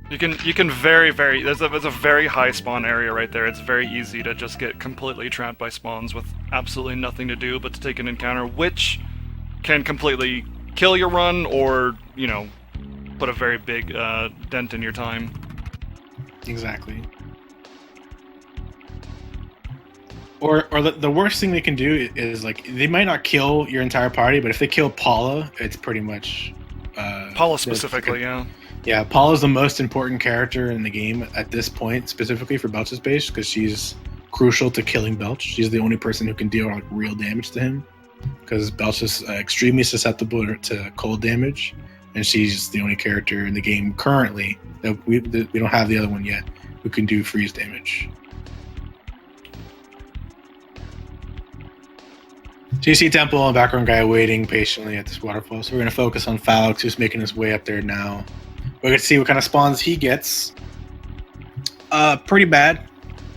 You can very there's a very high spawn area right there. It's very easy to just get completely trapped by spawns with absolutely nothing to do but to take an encounter, which can completely kill your run or, put a very big dent in your time. Exactly. Or the worst thing they can do is they might not kill your entire party, but if they kill Paula, it's pretty much Paula specifically, yeah. Yeah, Paula's the most important character in the game at this point, specifically for Belch's base, because she's crucial to killing Belch. She's the only person who can deal real damage to him, because Belch is extremely susceptible to cold damage, and she's the only character in the game currently that we don't have the other one yet who can do freeze damage. So you see Temple and BackgroundGuy waiting patiently at this waterfall. So we're going to focus on Falexxx, who's making his way up there now. We're going to see what kind of spawns he gets. Pretty bad.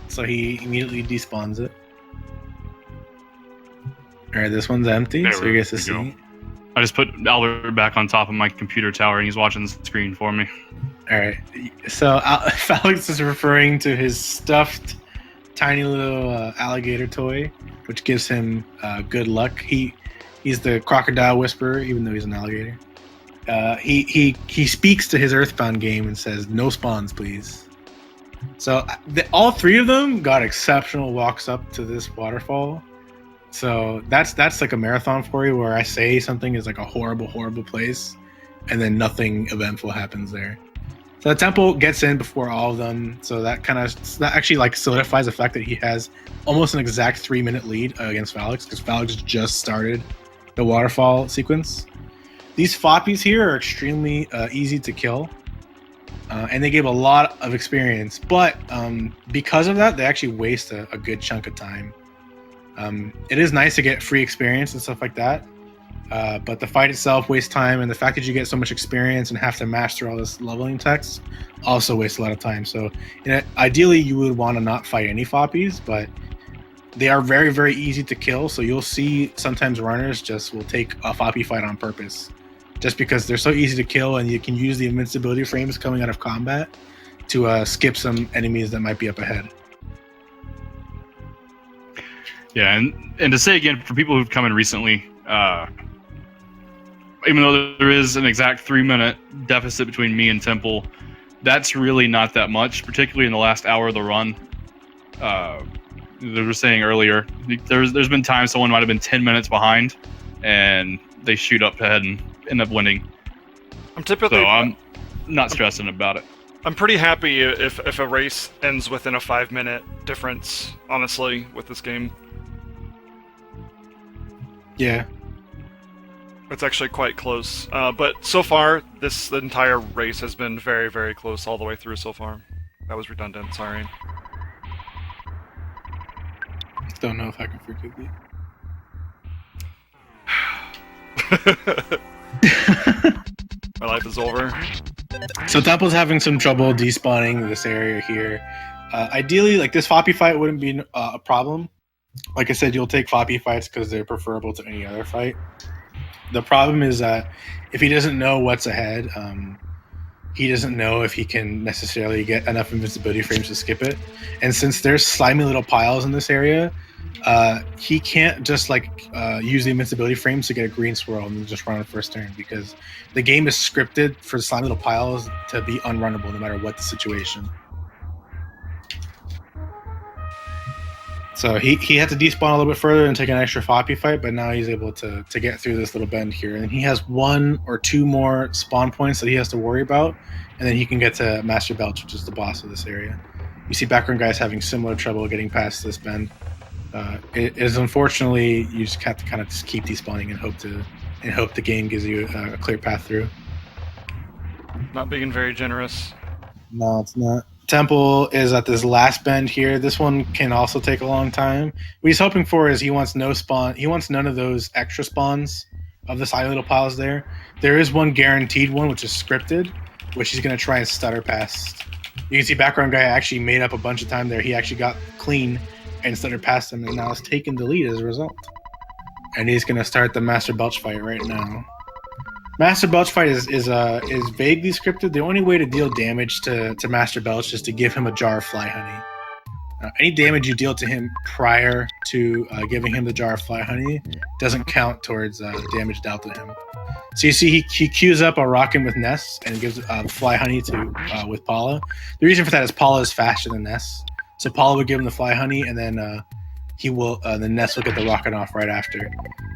So he immediately despawns it. Alright, this one's empty, so he gets to see. I just put Albert back on top of my computer tower, and he's watching the screen for me. Alright, so Falexxx is referring to his stuffed tiny little alligator toy, which gives him good luck. He's the crocodile whisperer, even though he's an alligator. He speaks to his EarthBound game and says, "No spawns, please." So all three of them got exceptional walks up to this waterfall. So that's like a marathon for you, where I say something is like a horrible, horrible place, and then nothing eventful happens there. So the Temple gets in before all of them, so that actually solidifies the fact that he has almost an exact 3-minute lead against Falexxx, because Falexxx just started the waterfall sequence. These foppies here are extremely easy to kill, and they give a lot of experience, but because of that, they actually waste a good chunk of time. It is nice to get free experience and stuff like that, but the fight itself wastes time, and the fact that you get so much experience and have to master all this leveling text also wastes a lot of time. So ideally you would want to not fight any foppies, but they are very, very easy to kill, so you'll see sometimes runners just will take a foppy fight on purpose, just because they're so easy to kill, and you can use the invincibility frames coming out of combat to skip some enemies that might be up ahead. Yeah, and to say again, for people who've come in recently, even though there is an exact 3-minute deficit between me and Temple, that's really not that much, particularly in the last hour of the run. They were saying earlier, there's been times someone might have been 10 minutes behind, and they shoot up ahead and end up winning. I'm not stressing about it. I'm pretty happy if a race ends within a 5-minute difference, honestly, with this game. Yeah. It's actually quite close. But so far, the entire race has been very, very close all the way through so far. That was redundant, sorry. Don't know if I can forgive you. My life is over. So Temple's having some trouble despawning this area here. Ideally, like this Foppy fight wouldn't be a problem. Like I said, you'll take Foppy fights because they're preferable to any other fight. The problem is that if he doesn't know what's ahead, he doesn't know if he can necessarily get enough invincibility frames to skip it. And since there's slimy little piles in this area, he can't just use the invincibility frames to get a green swirl and just run on first turn, because the game is scripted for slimy little piles to be unrunnable no matter what the situation. So he had to despawn a little bit further and take an extra Foppy fight, but now he's able to get through this little bend here. And he has 1 or 2 more spawn points that he has to worry about, and then he can get to Master Belch, which is the boss of this area. You see BackgroundGuy having similar trouble getting past this bend. It is unfortunately, you just have to kind of just keep despawning and hope the game gives you a clear path through. Not being very generous. No, it's not. Temple is at this last bend here. This one can also take a long time. What he's hoping for is he wants no spawn. He wants none of those extra spawns of the side little piles there. There is one guaranteed one, which is scripted, which he's going to try and stutter past. You can see BackgroundGuy actually made up a bunch of time there. He actually got clean and stuttered past him, and now has taken the lead as a result. And he's going to start the Master Belch fight right now. Master Belch fight is vaguely scripted. The only way to deal damage to Master Belch is to give him a jar of fly honey. Any damage you deal to him prior to giving him the jar of fly honey doesn't count towards damage dealt to him. So you see he queues up a Rockin' with Ness and gives fly honey to with Paula. The reason for that is Paula is faster than Ness. So Paula would give him the fly honey, and then the Ness will get the Rockin' off right after.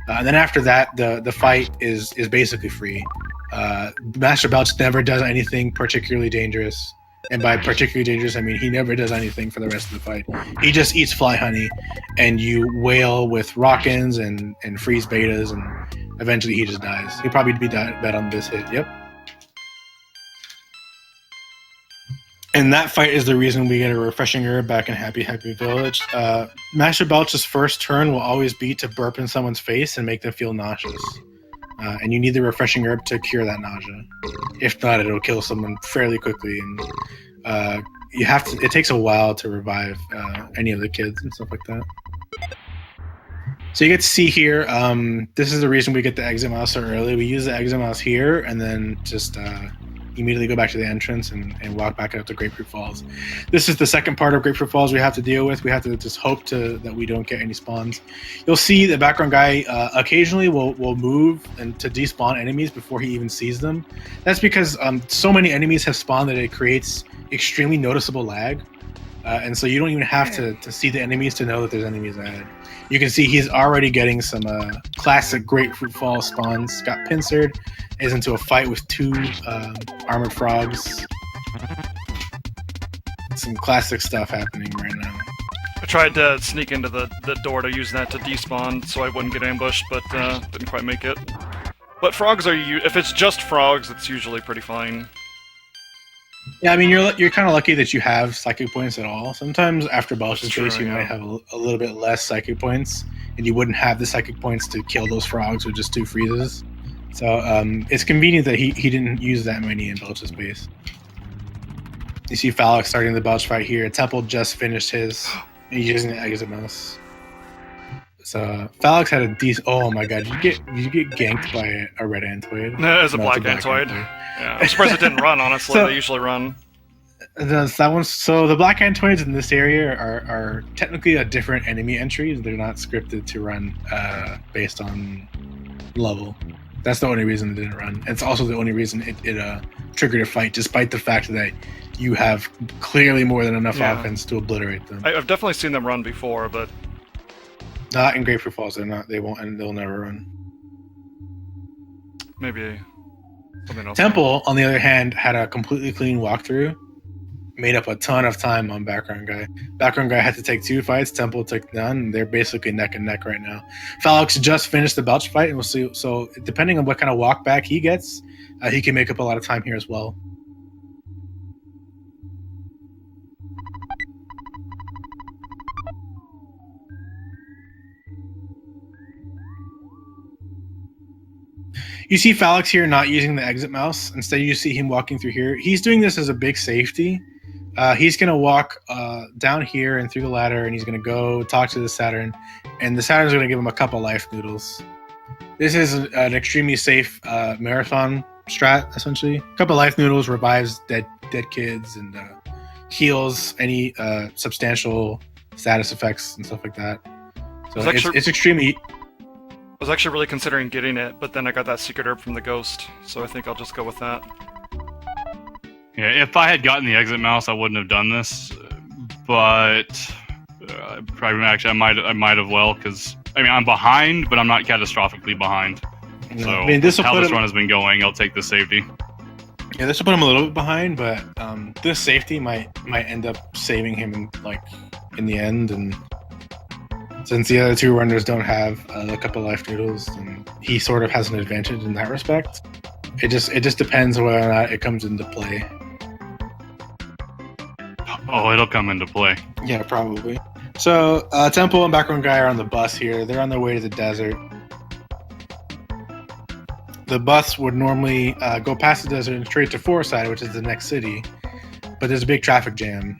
And then after that, the fight is basically free. Master Belch never does anything particularly dangerous. And by particularly dangerous, I mean he never does anything for the rest of the fight. He just eats fly honey, and you wail with Rockins and freeze betas, and eventually he just dies. He'll probably be dead on this hit. Yep. And that fight is the reason we get a refreshing herb back in Happy Happy Village. Master Belch's first turn will always be to burp in someone's face and make them feel nauseous. And you need the refreshing herb to cure that nausea. If not, it'll kill someone fairly quickly. And you have to. It takes a while to revive any of the kids and stuff like that. So you get to see here. This is the reason we get the exit mouse so early. We use the exit mouse here, and then just immediately go back to the entrance and walk back up to Grapefruit Falls. This is the second part of Grapefruit Falls we have to deal with. We have to just hope that we don't get any spawns. You'll see the BackgroundGuy occasionally will move and to despawn enemies before he even sees them. That's because so many enemies have spawned that it creates extremely noticeable lag. And so you don't even have to see the enemies to know that there's enemies ahead. You can see he's already getting some classic Grapefruit Falls spawns. Got pincered, is into a fight with 2 armored frogs. Some classic stuff happening right now. I tried to sneak into the door to use that to despawn so I wouldn't get ambushed, but didn't quite make it. But frogs are if it's just frogs, it's usually pretty fine. Yeah, I mean, you're kind of lucky that you have psychic points at all. Sometimes after Belch's base, you might have a little bit less psychic points, and you wouldn't have the psychic points to kill those frogs with just 2 freezes. So it's convenient that he didn't use that many in Belch's base. You see Falexxx starting the Belch fight here. Temple just finished his, and he's using the exit mouse. So Falexxx had a decent. Oh my god! Did you get ganked by a red Antoid? No, it was a black Antoid. Yeah, I'm surprised it didn't run. Honestly, they usually run. So the black Antoids in this area are technically a different enemy entry. They're not scripted to run based on level. That's the only reason it didn't run. It's also the only reason it triggered a fight, despite the fact that you have clearly more than enough offense to obliterate them. I've definitely seen them run before, but not in Grapefruit Falls. They're not. They won't, and they'll never run. Maybe something else. Temple, on the other hand, had a completely clean walkthrough. made up a ton of time on Background Guy. Background Guy had to take 2 fights. Temple took none. And they're basically neck and neck right now. Falexxx just finished the Belch fight, and we'll see. So depending on what kind of walk back he gets, he can make up a lot of time here as well. You see Falexxx here not using the exit mouse. Instead, you see him walking through here. He's doing this as a big safety. He's going to walk down here and through the ladder, and he's going to go talk to the Saturn. And the Saturn's going to give him a couple life noodles. This is an extremely safe marathon strat, essentially. A couple life noodles revives dead kids and heals any substantial status effects and stuff like that. So it's extremely... I was actually really considering getting it, but then I got that secret herb from the ghost, so I think I'll just go with that. Yeah, if I had gotten the exit mouse, I wouldn't have done this, but probably actually I might have well, because I mean I'm behind, but I'm not catastrophically behind. No, so I mean, this run has been going, I'll take the safety. Yeah, this will put him a little bit behind, but this safety might end up saving him in the end. And since the other 2 runners don't have a couple life noodles, and he sort of has an advantage in that respect. It just depends on whether or not it comes into play. Oh, it'll come into play. Yeah, probably. So Temple and Background Guy are on the bus here. They're on their way to the desert. The bus would normally go past the desert and straight to Forestside, which is the next city. But there's a big traffic jam.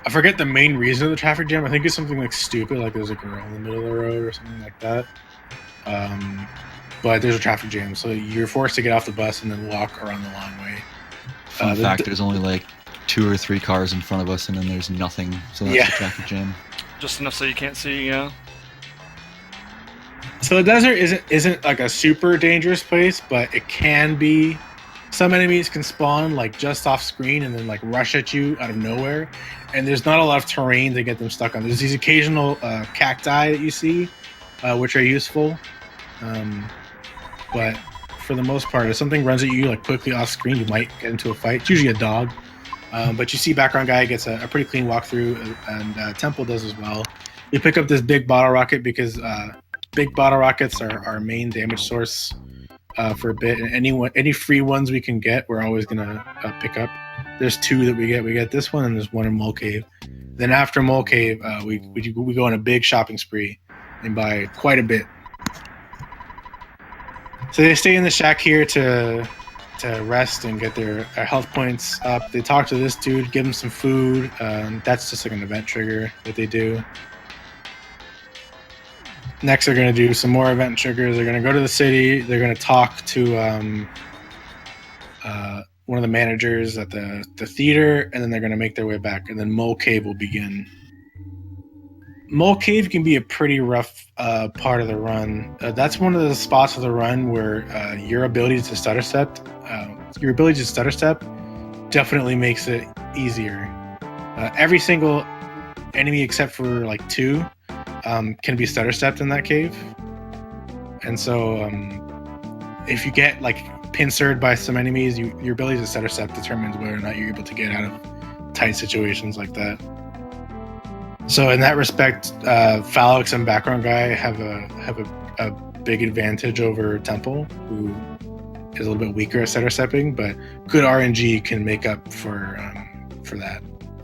I forget the main reason of the traffic jam. I think it's something like stupid, like there's a girl in the middle of the road or something like that. But there's a traffic jam, so you're forced to get off the bus and then walk around the long way. Fun fact, there's only like 2 or 3 cars in front of us, and then there's nothing, so that's the traffic jam. Just enough so you can't see, yeah. So the desert isn't like a super dangerous place, but it can be. Some enemies can spawn like just off screen and then like rush at you out of nowhere, and there's not a lot of terrain to get them stuck on. There's these occasional cacti that you see, which are useful, but for the most part, if something runs at you like quickly off screen, you might get into a fight. It's usually a dog, but you see Background Guy gets a pretty clean walkthrough, and Temple does as well. You pick up this big bottle rocket because big bottle rockets are our main damage source. For a bit, and any free ones we can get, we're always gonna pick up. There's 2 that we get. We get this one, and there's one in Mole Cave. Then after Mole Cave, we go on a big shopping spree and buy quite a bit. So they stay in the shack here to rest and get their health points up. They talk to this dude, give him some food. That's just like an event trigger that they do. Next, they're going to do some more event triggers. They're going to go to the city. They're going to talk to one of the managers at the theater, and then they're going to make their way back. And then Mole Cave will begin. Mole Cave can be a pretty rough part of the run. That's one of the spots of the run where your ability to stutter step definitely makes it easier. Every single enemy except for like 2 can be stutter stepped in that cave, and so if you get like pincered by some enemies, your ability to stutter step determines whether or not you're able to get out of tight situations like that. So in that respect, Falexxx and Background Guy have a big advantage over Temple, who is a little bit weaker at stutter stepping, but good RNG can make up for that.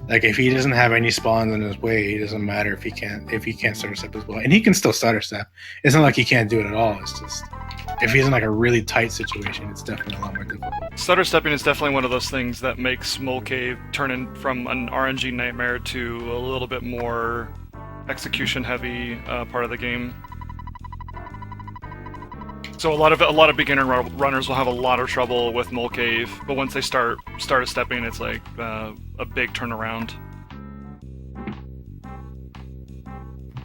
Like if he doesn't have any spawns in his way, it doesn't matter if he can't stutter step as well. And he can still stutter step. It's not like he can't do it at all. It's just if he's in like a really tight situation, it's definitely a lot more difficult. Stutter stepping is definitely one of those things that makes Mole Cave turn in from an RNG nightmare to a little bit more execution heavy part of the game. So a lot of beginner runners will have a lot of trouble with Mole Cave, but once they start stepping, it's like a big turnaround.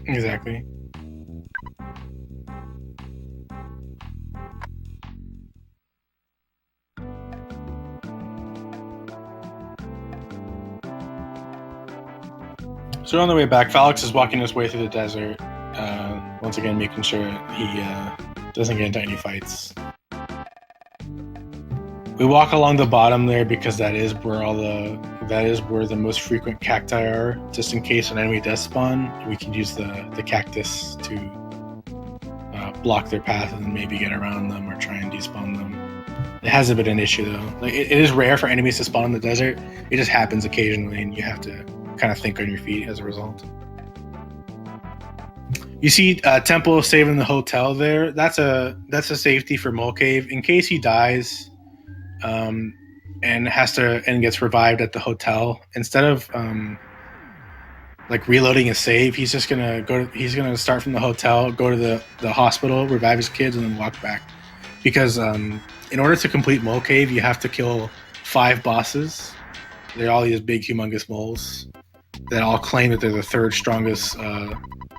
Exactly. So on the way back, Falexxx is walking his way through the desert, once again making sure he doesn't get into any fights. We walk along the bottom there because that is where the most frequent cacti are. Just in case an enemy does spawn, we can use the cactus to block their path and then maybe get around them or try and despawn them. It hasn't been an issue though. Like it is rare for enemies to spawn in the desert. It just happens occasionally, and you have to kind of think on your feet as a result. You see Temple saving the hotel there. That's a safety for Mole Cave in case he dies. And gets revived at the hotel. Instead of like reloading his save, he's just gonna start from the hotel, go to the hospital, revive his kids, and then walk back. Because in order to complete Mole Cave, you have to kill 5 bosses. They're all these big, humongous moles that all claim that they're the third strongest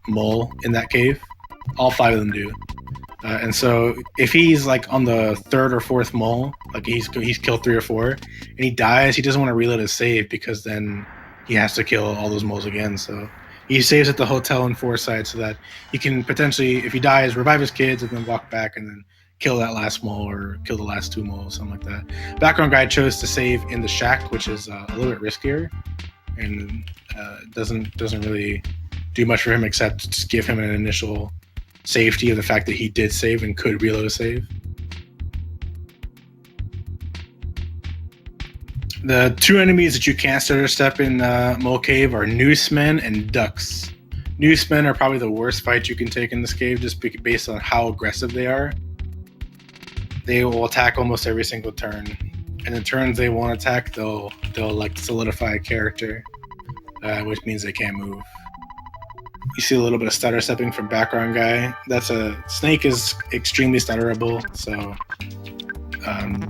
mole in that cave. All 5 of them do. And so if he's like on the 3rd or 4th mole, like he's killed 3 or 4, and he dies, he doesn't want to reload his save because then he has to kill all those moles again. So he saves at the hotel in Foresight so that he can potentially, if he dies, revive his kids and then walk back and then kill that last mole or kill the last 2 moles, something like that. Background Guy chose to save in the shack, which is a little bit riskier and doesn't really do much for him except just give him an initial safety of the fact that he did save and could reload a save. The 2 enemies that you can't stutter step in Mole Cave are Noosemen and Ducks. Noosemen are probably the worst fight you can take in this cave just based on how aggressive they are. They will attack almost every single turn. And the turns they won't attack, they'll like solidify a character, which means they can't move. You see a little bit of stutter stepping from Background Guy. Snake is extremely stutterable, so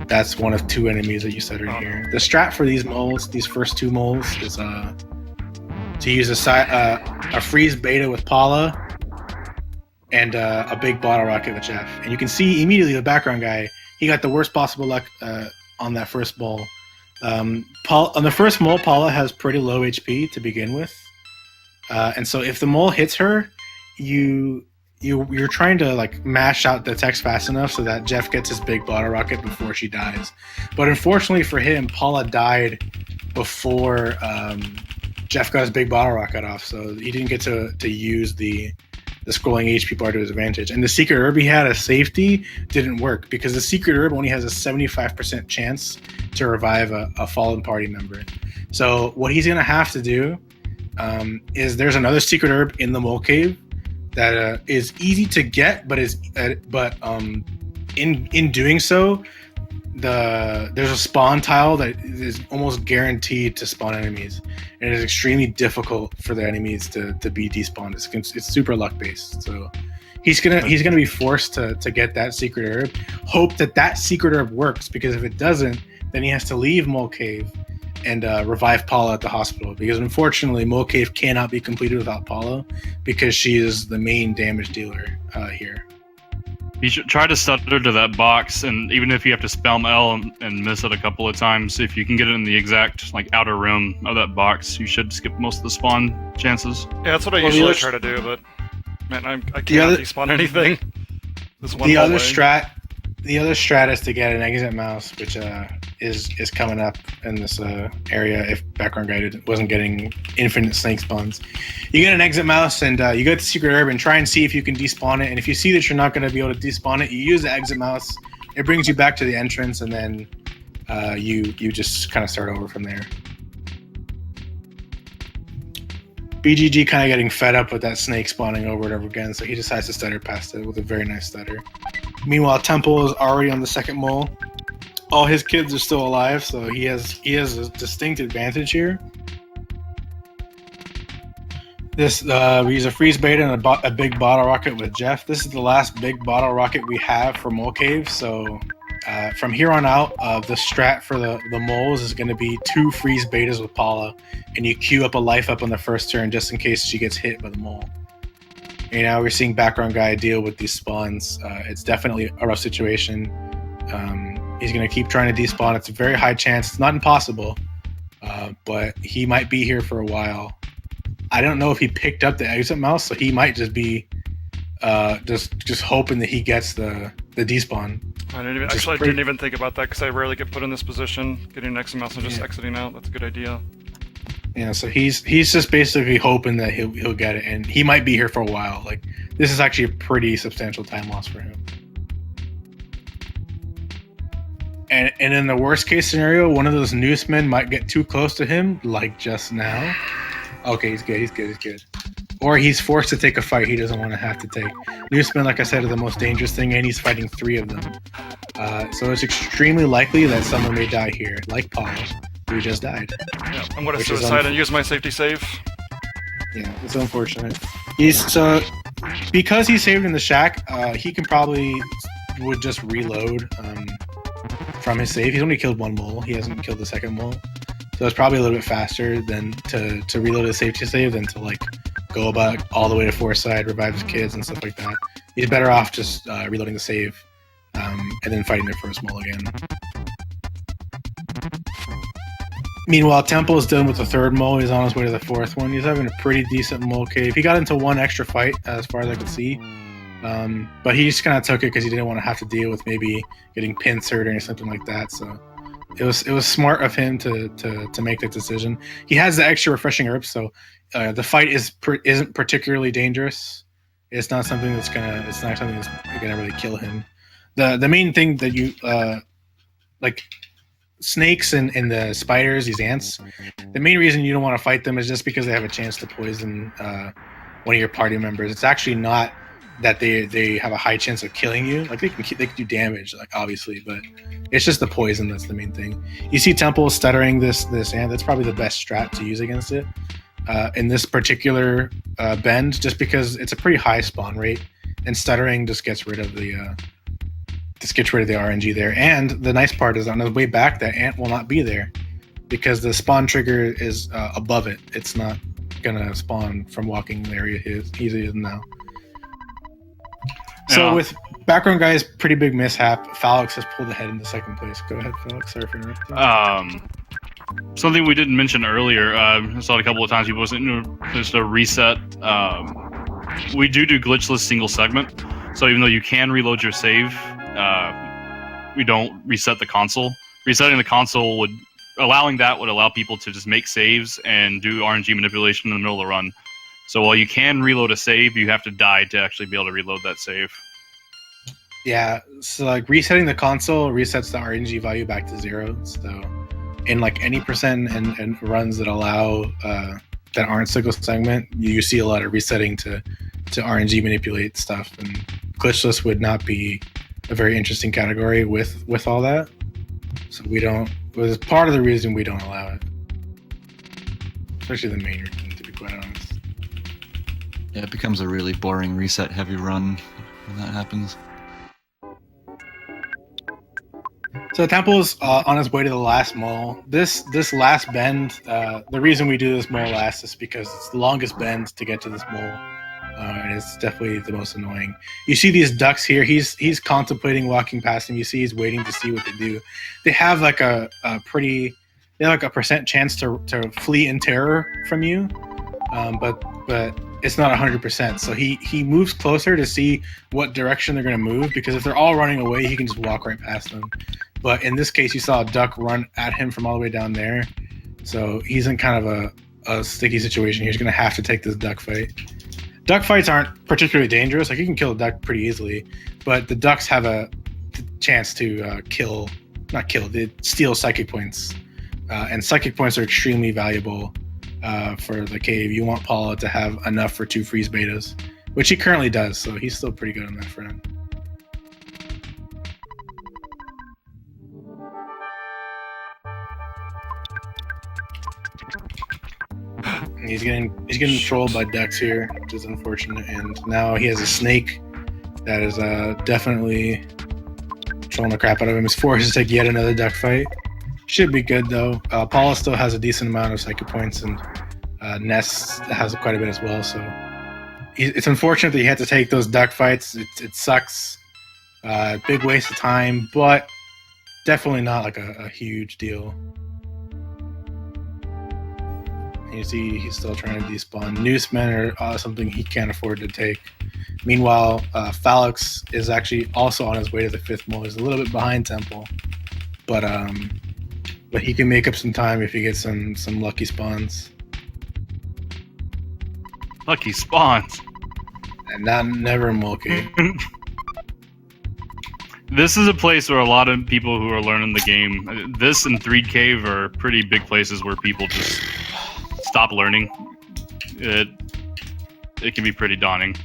that's one of 2 enemies that you stutter in here. The strat for these moles, these first 2 moles, is to use a freeze beta with Paula and a big bottle rocket with Jeff. And you can see immediately the Background Guy, he got the worst possible luck on that first mole. On the first mole, Paula has pretty low HP to begin with. And so if the mole hits her, you're trying to like mash out the text fast enough so that Jeff gets his big bottle rocket before she dies. But unfortunately for him, Paula died before Jeff got his big bottle rocket off, so he didn't get to use the scrolling HP bar to his advantage. And the secret herb he had as safety didn't work because the secret herb only has a 75% chance to revive a fallen party member. So what he's gonna have to do is there's another secret herb in the Mole Cave that is easy to get, but in doing so, there's a spawn tile that is almost guaranteed to spawn enemies, and it is extremely difficult for the enemies to be despawned. It's super luck based, so he's gonna be forced to get that secret herb. Hope that secret herb works, because if it doesn't, then he has to leave Mole Cave and revive Paula at the hospital, because unfortunately Mole Cave cannot be completed without Paula because she is the main damage dealer here. You should try to stutter to that box, and even if you have to spam L and miss it a couple of times, if you can get it in the exact like outer rim of that box, you should skip most of the spawn chances. Yeah, that's what I usually try to do, but man, I can't despawn anything. The other strat is to get an exit mouse, which is coming up in this area if Background Guy wasn't getting infinite snake spawns. You get an exit mouse and you get the secret herb and try and see if you can despawn it. And if you see that you're not going to be able to despawn it, you use the exit mouse. It brings you back to the entrance, and then you just kind of start over from there. BGG kind of getting fed up with that snake spawning over and over again, so he decides to stutter past it with a very nice stutter. Meanwhile, Temple is already on the second mole. All his kids are still alive, so he has a distinct advantage here. We use a freeze beta and a big bottle rocket with Jeff. This is the last big bottle rocket we have for Mole Cave, so from here on out, the strat for the moles is going to be 2 freeze betas with Paula, and you queue up a life up on the first turn just in case she gets hit by the mole. And now we're seeing Background Guy deal with these spawns. It's definitely a rough situation. He's going to keep trying to despawn. It's a very high chance. It's not impossible, but he might be here for a while. I don't know if he picked up the exit mouse, so he might just be just hoping that he gets the despawn. I didn't even think about that because I rarely get put in this position. Getting next to mouse and just exiting out. That's a good idea. Yeah, so he's just basically hoping that he'll get it, and he might be here for a while. Like, this is actually a pretty substantial time loss for him. And in the worst case scenario, one of those newsmen might get too close to him, like just now. Okay, he's good. Or he's forced to take a fight he doesn't want to have to take. Newsmen, like I said, are the most dangerous thing, and he's fighting 3 of them. So it's extremely likely that someone may die here, like Paul, who just died. Yeah, I'm going to suicide and use my safety save. Yeah, it's unfortunate. Because he's saved in the shack, he can probably would just reload from his save. He's only killed 1 mole. He hasn't killed the second mole. So it's probably a little bit faster than to reload his safety save than to like go about all the way to Foresight, revive his kids and stuff like that. He's better off just reloading the save and then fighting their first mole again. Meanwhile, Temple is dealing with the 3rd mole. He's on his way to the 4th one. He's having a pretty decent mole cave. He got into 1 extra fight, as far as I could see. But he just kind of took it because he didn't want to have to deal with maybe getting pincered or something like that. So it was smart of him to make that decision. He has the extra refreshing herbs, so the fight isn't particularly dangerous. It's not something that's gonna really kill him. The main thing that you like snakes and the spiders, these ants, the main reason you don't want to fight them is just because they have a chance to poison one of your party members. It's actually not that they have a high chance of killing you. Like they can do damage, like obviously, but it's just the poison that's the main thing. You see Temple stuttering this ant. That's probably the best strat to use against it in this particular bend, just because it's a pretty high spawn rate, and stuttering just gets rid of the RNG there. And the nice part is on the way back, that ant will not be there because the spawn trigger is above it. It's not gonna spawn from walking there. He is now. So with BackgroundGuy's pretty big mishap, Falexxx has pulled ahead into 2nd place. Go ahead, Falexxx. Sorry for interrupting. Something we didn't mention earlier. I saw it a couple of times. People saying just a reset. We do glitchless single segment. So even though you can reload your save, we don't reset the console. Resetting the console would allow people to just make saves and do RNG manipulation in the middle of the run. So while you can reload a save, you have to die to actually be able to reload that save. Yeah, so like resetting the console resets the RNG value back to 0. So in like any percent and runs that allow that aren't single segment, you see a lot of resetting to RNG manipulate stuff, and glitchless would not be a very interesting category with all that. So we don't. Was part of the reason we don't allow it, especially the main reason, to be quite honest. Yeah, it becomes a really boring reset heavy run when that happens. So Temple's on his way to the last mole. This last bend, the reason we do this mole last is because it's the longest bend to get to this mole, and it's definitely the most annoying. You see these ducks here. He's contemplating walking past them. You see he's waiting to see what they do. They have like a percent chance to flee in terror from you, but it's not 100%. So he moves closer to see what direction they're going to move, because if they're all running away, he can just walk right past them. But in this case, you saw a duck run at him from all the way down there. So he's in kind of a sticky situation. He's going to have to take this duck fight. Duck fights aren't particularly dangerous. Like, you can kill a duck pretty easily, but the ducks have a chance to steal psychic points. And psychic points are extremely valuable for the cave. You want Paula to have enough for 2 freeze betas, which he currently does, so he's still pretty good on that front. He's getting trolled by ducks here, which is unfortunate, and now he has a snake that is definitely trolling the crap out of him. He's forced to take yet another duck fight. Should be good though. Paula still has a decent amount of psychic points, and Ness has quite a bit as well. So it's unfortunate that he had to take those duck fights. It sucks. Big waste of time, but definitely not like a huge deal. You see he's still trying to despawn. Newsmen are something he can't afford to take. Meanwhile, Falexxx is actually also on his way to the 5th mole. He's a little bit behind Temple, but he can make up some time if he gets some lucky spawns. Lucky spawns. And not never in Mole Cave. This is a place where a lot of people who are learning the game, this and Threed Cave are pretty big places where people just stop learning. It can be pretty daunting.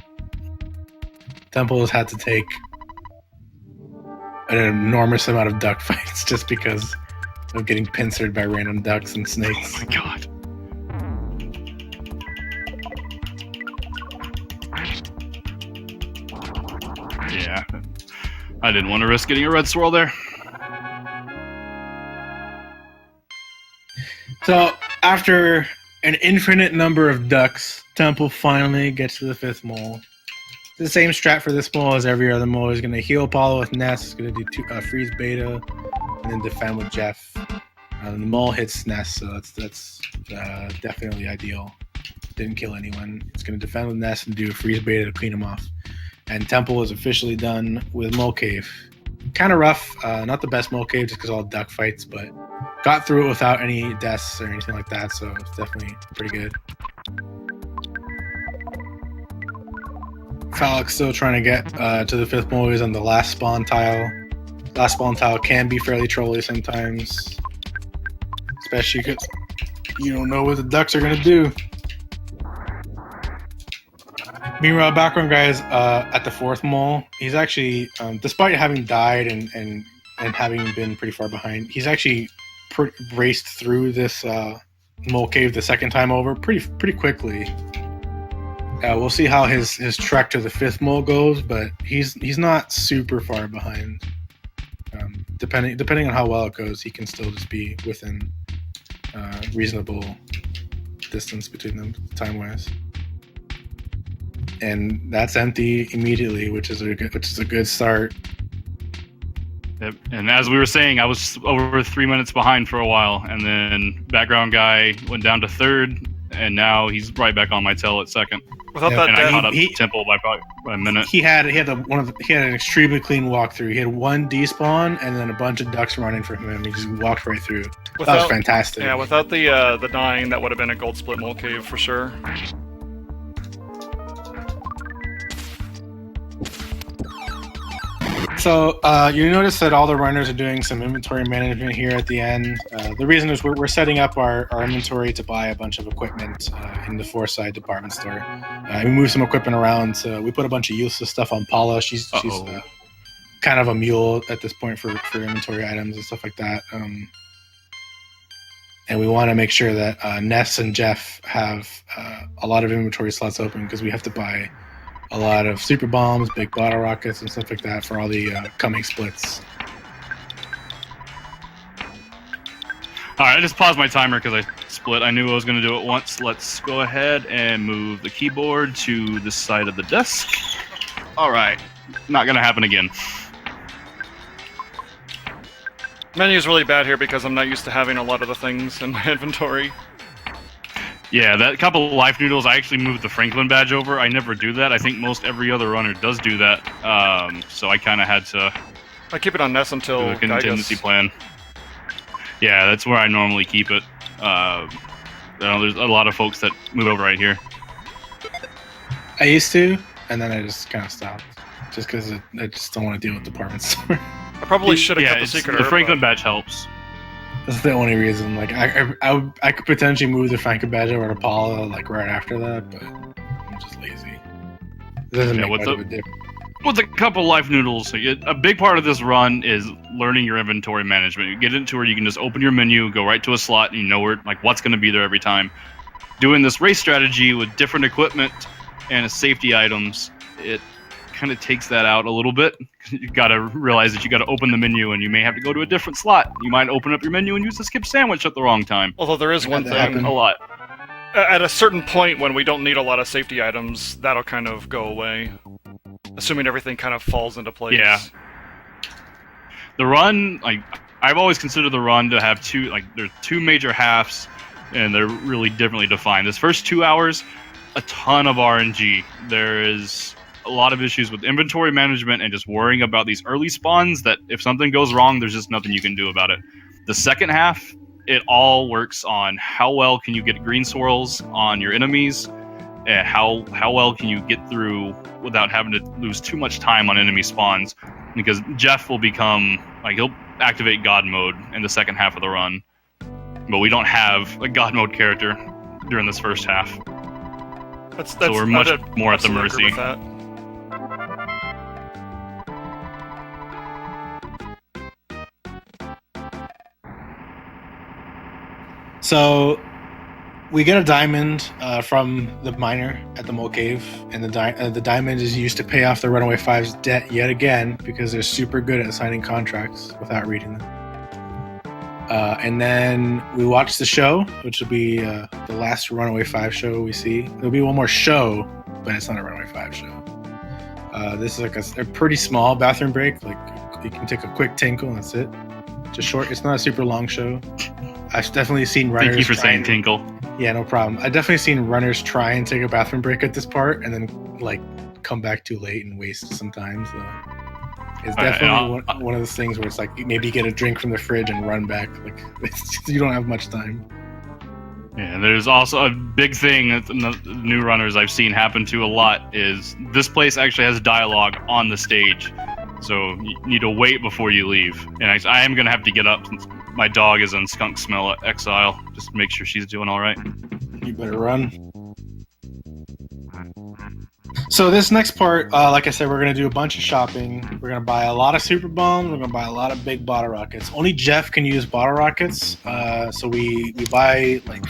Temple has had to take an enormous amount of duck fights just because of getting pincered by random ducks and snakes. Oh my god. Yeah. I didn't want to risk getting a red swirl there. So, after an infinite number of ducks, Temple finally gets to the 5th mole. It's the same strat for this mole as every other mole. He's going to heal Apollo with Ness. He's going to do freeze Beta, and then defend with Jeff. The mole hits Ness, so that's definitely ideal. Didn't kill anyone. It's going to defend with Ness and do a freeze Beta to clean him off. And Temple is officially done with Mole Cave. Kind of rough. Not the best Mole Cave just because all duck fights, but got through it without any deaths or anything like that, so it's definitely pretty good. Falexxx still trying to get to the 5th mole. He's on the last spawn tile. Last spawn tile can be fairly trolly sometimes, especially because you don't know what the ducks are going to do. Meanwhile, BackgroundGuy is at the 4th mole. He's actually, despite having died and having been pretty far behind, he's actually raced through this mole cave the second time over pretty quickly. We'll see how his trek to the 5th mole goes, but he's not super far behind. Depending on how well it goes, he can still just be within reasonable distance between them time-wise. And that's empty immediately, which is a good start. Yep. And as we were saying, I was over 3 minutes behind for a while, and then BackgroundGuy went down to 3rd, and now he's right back on my tail at 2nd. Without Yeah, that And I death, caught up to Temple by probably a minute. He had an extremely clean walkthrough. He had one despawn and then a bunch of ducks running for him. He just walked right through. That was fantastic. yeah, without the dying, that would have been a gold split Mole Cave for sure. So you notice that all the runners are doing some inventory management here at the end. The reason is we're setting up our inventory to buy a bunch of equipment in the Foresight department store. We moved some equipment around. So we put a bunch of useless stuff on Paula. She's kind of a mule at this point for inventory items and stuff like that. And we want to make sure that Ness and Jeff have a lot of inventory slots open because we have to buy a lot of super bombs, big bottle rockets, and stuff like that for all the coming splits. Alright, I just paused my timer because I split. I knew I was going to do it once. Let's go ahead and move the keyboard to the side of the desk. Alright, not going to happen again. Menu's really bad here because I'm not used to having a lot of the things in my inventory. Yeah, that couple of life noodles, I actually moved the Franklin badge over. I never do that. I think most every other runner does do that. So I kind of had to I keep it on Ness until do a contingency Gygas. plan. Yeah, that's where I normally keep it. There's a lot of folks that move over right here. I used to, and then I just kind of stopped. Just because I just don't want to deal with department store. I probably should have Yeah, kept the it's, secret the herb, Franklin but- badge helps. That's the only reason. Like, I could potentially move the Franklin badge over to Paula, like, right after that, but I'm just lazy. It doesn't Yeah, make what's much of up? a difference. With a couple life noodles, a big part of this run is learning your inventory management. You get into where you can just open your menu, go right to a slot, and you know where, like, what's going to be there every time. Doing this race strategy with different equipment and safety items, it kind of takes that out a little bit. You got to realize that you got to open the menu, and you may have to go to a different slot. You might open up your menu and use the skip sandwich at the wrong time. Although there is one that thing, happen. A lot. at a certain point when we don't need a lot of safety items, that'll kind of go away. Assuming everything kind of falls into place. Yeah. The run, like, I've always considered the run to have there's two major halves, and they're really differently defined. This first 2 hours, a ton of RNG. There is a lot of issues with inventory management and just worrying about these early spawns that if something goes wrong, there's just nothing you can do about it. The second half, it all works on how well can you get green swirls on your enemies, and how well can you get through without having to lose too much time on enemy spawns, because Jeff will become, like, he'll activate God mode in the second half of the run, but we don't have a God mode character during this first half. So we're much more at the mercy. With that. So we get a diamond from the miner at the mole cave, and the diamond is used to pay off the Runaway Five's debt yet again, because they're super good at signing contracts without reading them. And then we watch the show, which will be the last Runaway Five show we see. There'll be one more show, but it's not a Runaway Five show. This is like a pretty small bathroom break. Like, you can take a quick tinkle and that's it. Just short. It's not a super long show. I've definitely seen runners. Thank you for saying tinkle. Yeah, no problem. I've definitely seen runners try and take a bathroom break at this part and then like come back too late and waste some time. So it's definitely one of those things where it's like maybe you get a drink from the fridge and run back. Like you don't have much time. Yeah, there's also a big thing that the new runners I've seen happen to a lot is this place actually has dialogue on the stage. So you need to wait before you leave. And I am going to have to get up since my dog is on skunk smell exile. Just make sure she's doing all right. You better run. So this next part, like I said, we're going to do a bunch of shopping. We're going to buy a lot of super bombs. We're going to buy a lot of big bottle rockets. Only Jeff can use bottle rockets. So we buy, like,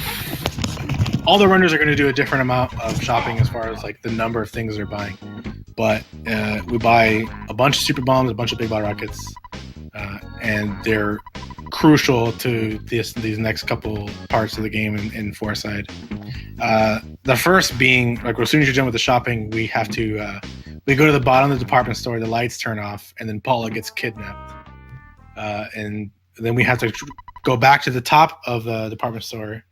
all the runners are going to do a different amount of shopping as far as like the number of things they're buying. But we buy a bunch of super bombs, a bunch of big bottle rockets, and they're crucial to these next couple parts of the game in Foreside. The first being, like, as soon as you're done with the shopping, we have to we go to the bottom of the department store, the lights turn off, and then Paula gets kidnapped. And then we have to go back to the top of the department store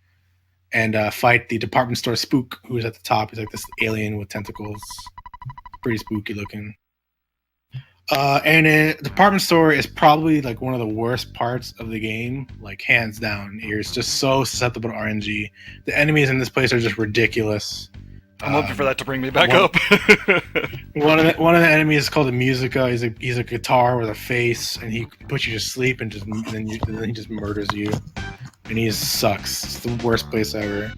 and fight the department store spook, who is at the top. He's like this alien with tentacles. Pretty spooky looking. And the department store is probably like one of the worst parts of the game, like hands down. It's just so susceptible to RNG. The enemies in this place are just ridiculous. I'm hoping for that to bring me back up. One of the enemies is called a Musica. He's a guitar with a face, and he puts you to sleep, and then he just murders you. And he sucks. It's the worst place ever.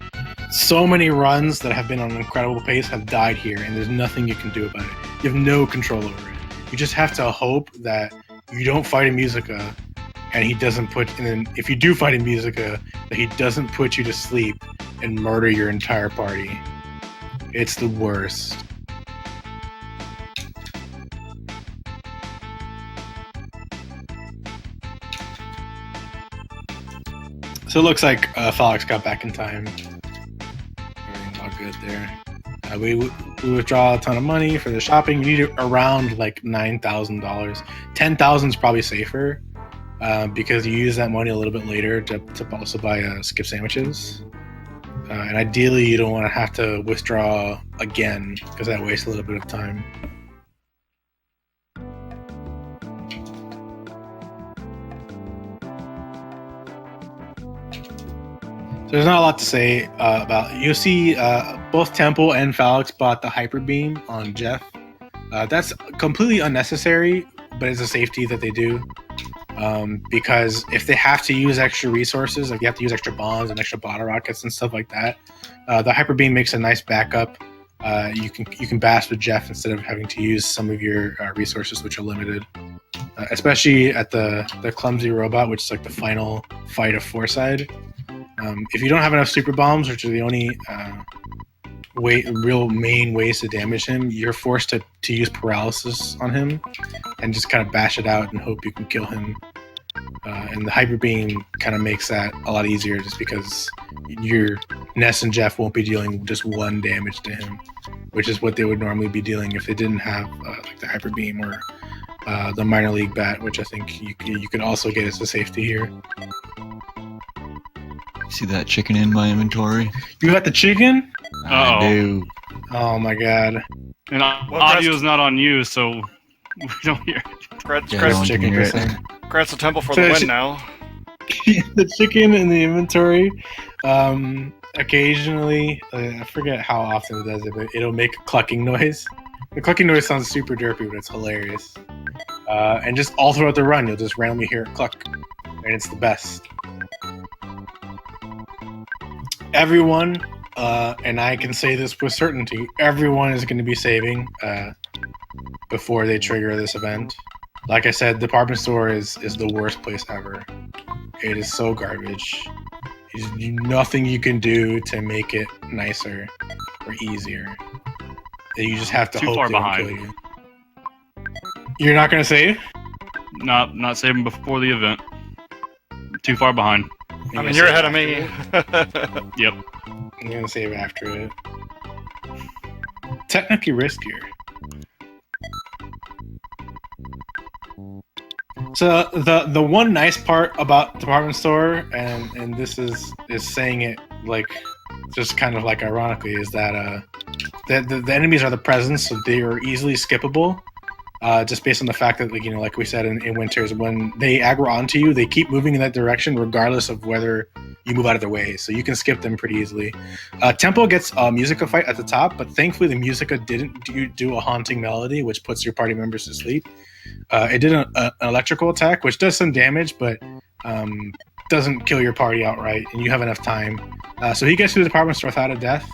So many runs that have been on an incredible pace have died here, and there's nothing you can do about it. You have no control over it. You just have to hope that you don't fight a Musica, and he doesn't put. And then if you do fight a Musica, that he doesn't put you to sleep and murder your entire party. It's the worst. So it looks like Falexxx got back in time. Everything's all good there. We withdraw a ton of money for the shopping. We need around like $9,000. $10,000 is probably safer because you use that money a little bit later to also buy skip sandwiches. And ideally, you don't want to have to withdraw again because that wastes a little bit of time. So there's not a lot to say about. You'll see both Temple and Falexxx bought the Hyper Beam on Jeff. That's completely unnecessary, but it's a safety that they do. Because if they have to use extra resources, like you have to use extra bombs and extra bottle rockets and stuff like that, the Hyper Beam makes a nice backup. You can bash with Jeff instead of having to use some of your resources, which are limited. Especially at the clumsy robot, which is like the final fight of Foreside. If you don't have enough super bombs, which are the only real main ways to damage him, you're forced to use paralysis on him and just kind of bash it out and hope you can kill him. And the Hyper Beam kind of makes that a lot easier just because your Ness and Jeff won't be dealing just one damage to him, which is what they would normally be dealing if they didn't have like the Hyper Beam or the minor league bat, which I think you could also get as a safety here. See that chicken in my inventory? You got the chicken? I do. Oh my god. And Well, audio is not on you, so we don't hear. Congrats, Yeah, no one can hear it. congrats to Temple for So the it's- win now. The chicken in the inventory, occasionally, I forget how often it does it, but it'll make a clucking noise. The clucking noise sounds super derpy, but it's hilarious. And just all throughout the run, you'll just randomly hear it cluck, and it's the best. Everyone, and I can say this with certainty, everyone is going to be saving before they trigger this event. Like I said, department store is the worst place ever. It is so garbage. There's nothing you can do to make it nicer or easier. You just have to Too hope far they don't behind. kill you. You're not going to save? Not saving before the event. Too far behind. I mean, you're ahead of me. Yep. I'm going to save after it. Technically riskier. So the one nice part about department store, and this is saying it like just kind of like ironically, is that the enemies are the presents, so they are easily skippable. Just based on the fact that, like we said in Winters, when they aggro onto you, they keep moving in that direction regardless of whether you move out of their way. So you can skip them pretty easily. Tempo gets a Musica fight at the top, but thankfully the Musica didn't do a haunting melody, which puts your party members to sleep. It did an electrical attack, which does some damage, but doesn't kill your party outright, and you have enough time. So he gets to the department store without a death.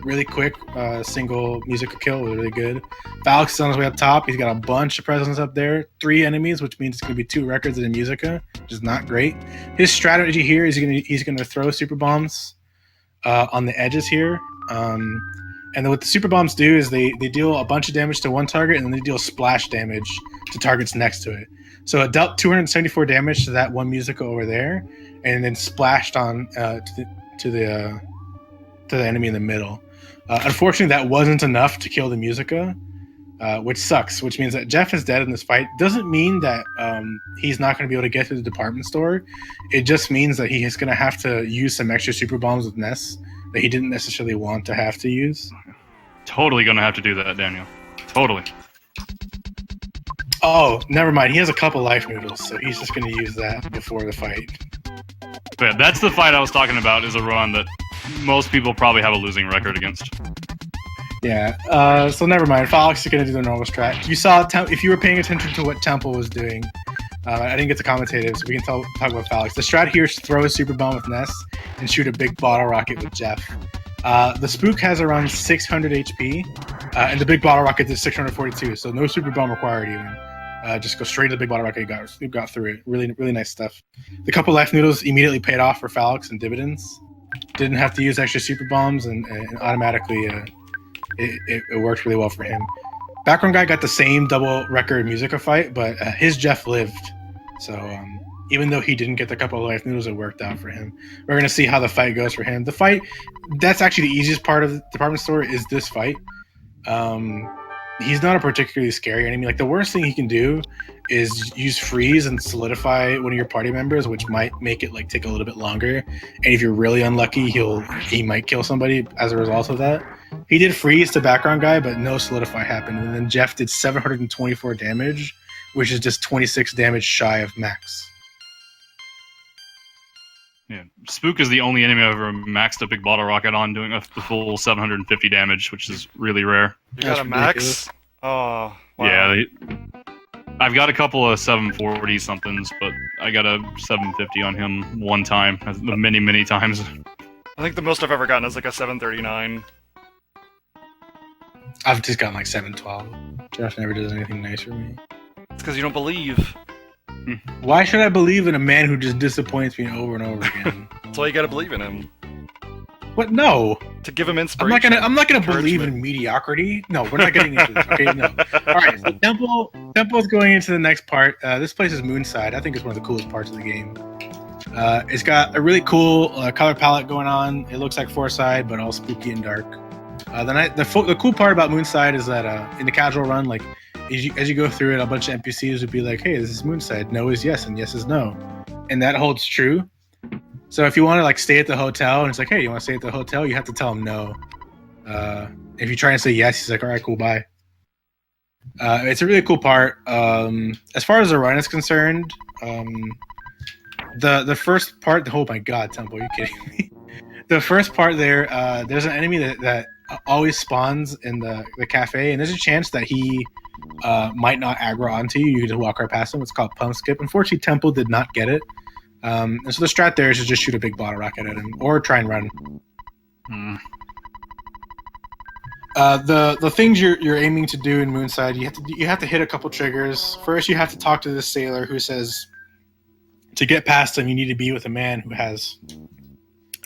Really quick, single Musica kill was really good. Falexxx is on his way up top. He's got a bunch of presents up there. 3 enemies, which means it's going to be 2 records in a Musica, which is not great. His strategy here is he's going to throw super bombs on the edges here. And then what the super bombs do is they deal a bunch of damage to one target, and then they deal splash damage to targets next to it. So it dealt 274 damage to that one Musica over there, and then splashed on to the enemy in the middle. Unfortunately, that wasn't enough to kill the Musica, which sucks, which means that Jeff is dead in this fight. Doesn't mean that he's not going to be able to get to the department store. It just means that he is going to have to use some extra super bombs with Ness that he didn't necessarily want to have to use. Totally gonna have to do that, Daniel. Totally. Oh, never mind. He has a couple life noodles, so he's just going to use that before the fight. But yeah, that's the fight I was talking about, is a run that most people probably have a losing record against. Yeah, so never mind. Falexxx is going to do the normal strat. You saw, if you were paying attention to what Temple was doing, I didn't get to commentative, so we can talk about Falexxx. The strat here is to throw a super bomb with Ness and shoot a big bottle rocket with Jeff. The Spook has around 600 HP, and the big bottle rocket is 642, so no super bomb required even. Just go straight to the big bottle rocket. You got through it. Really, really nice stuff. The couple life noodles immediately paid off for Falexxx and dividends. Didn't have to use extra super bombs, and automatically it worked really well for him. BackgroundGuy got the same double record Musica fight, but his Jeff lived. So even though he didn't get the couple of life noodles, it worked out for him. We're going to see how the fight goes for him. The fight, that's actually the easiest part of the department store, is this fight. He's not a particularly scary enemy. Like, the worst thing he can do is use freeze and solidify one of your party members, which might make it take a little bit longer. And if you're really unlucky, he might kill somebody as a result of that. He did freeze to BackgroundGuy, but no solidify happened. And then Jeff did 724 damage, which is just 26 damage shy of max. Yeah, Spook is the only enemy I've ever maxed a big bottle rocket on, doing the full 750 damage, which is really rare. You got a max? Oh, wow. Yeah, I've got a couple of 740 somethings, but I got a 750 on him one time, many times. I think the most I've ever gotten is a 739. I've just gotten 712. Jeff never does anything nice for me. It's because you don't believe. Why should I believe in a man who just disappoints me over and over again? That's why you gotta believe in him. What? No. To give him inspiration. I'm not gonna believe in mediocrity. No, we're not getting into this. Okay, no. All right. So Temple's going into the next part. This place is Moonside. I think it's one of the coolest parts of the game. It's got a really cool color palette going on. It looks like Foreside, but all spooky and dark. The cool part about Moonside is that in the casual run, as you go through it, a bunch of NPCs would be like, "Hey, this is Moonside. No is yes, and yes is no," and that holds true. So if you want to stay at the hotel, and it's like, "Hey, you want to stay at the hotel?" You have to tell them no, and if you try and say yes, he's like, all right, cool, bye. It's a really cool part. As far as the run is concerned, the first part. Oh my God, Temple, are you kidding me? The first part there, there's an enemy that always spawns in the cafe, and there's a chance that he might not aggro onto you. You can just walk right past him. It's called pump skip. Unfortunately, Temple did not get it. And so the strat there is to just shoot a big bottle rocket at him, or try and run. The things you're aiming to do in Moonside, you have to hit a couple triggers. First, you have to talk to this sailor who says to get past him, you need to be with a man who has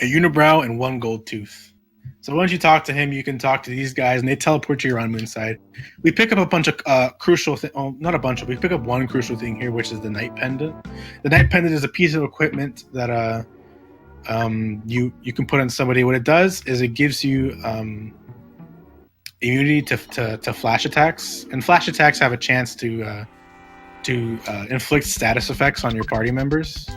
a unibrow and 1 gold tooth. So once you talk to him, you can talk to these guys, and they teleport you around Moonside. We pick up a bunch of crucial not a bunch of. We pick up one crucial thing here, which is the Night Pendant. The Night Pendant is a piece of equipment that you can put on somebody. What it does is it gives you immunity to flash attacks, and flash attacks have a chance to inflict status effects on your party members.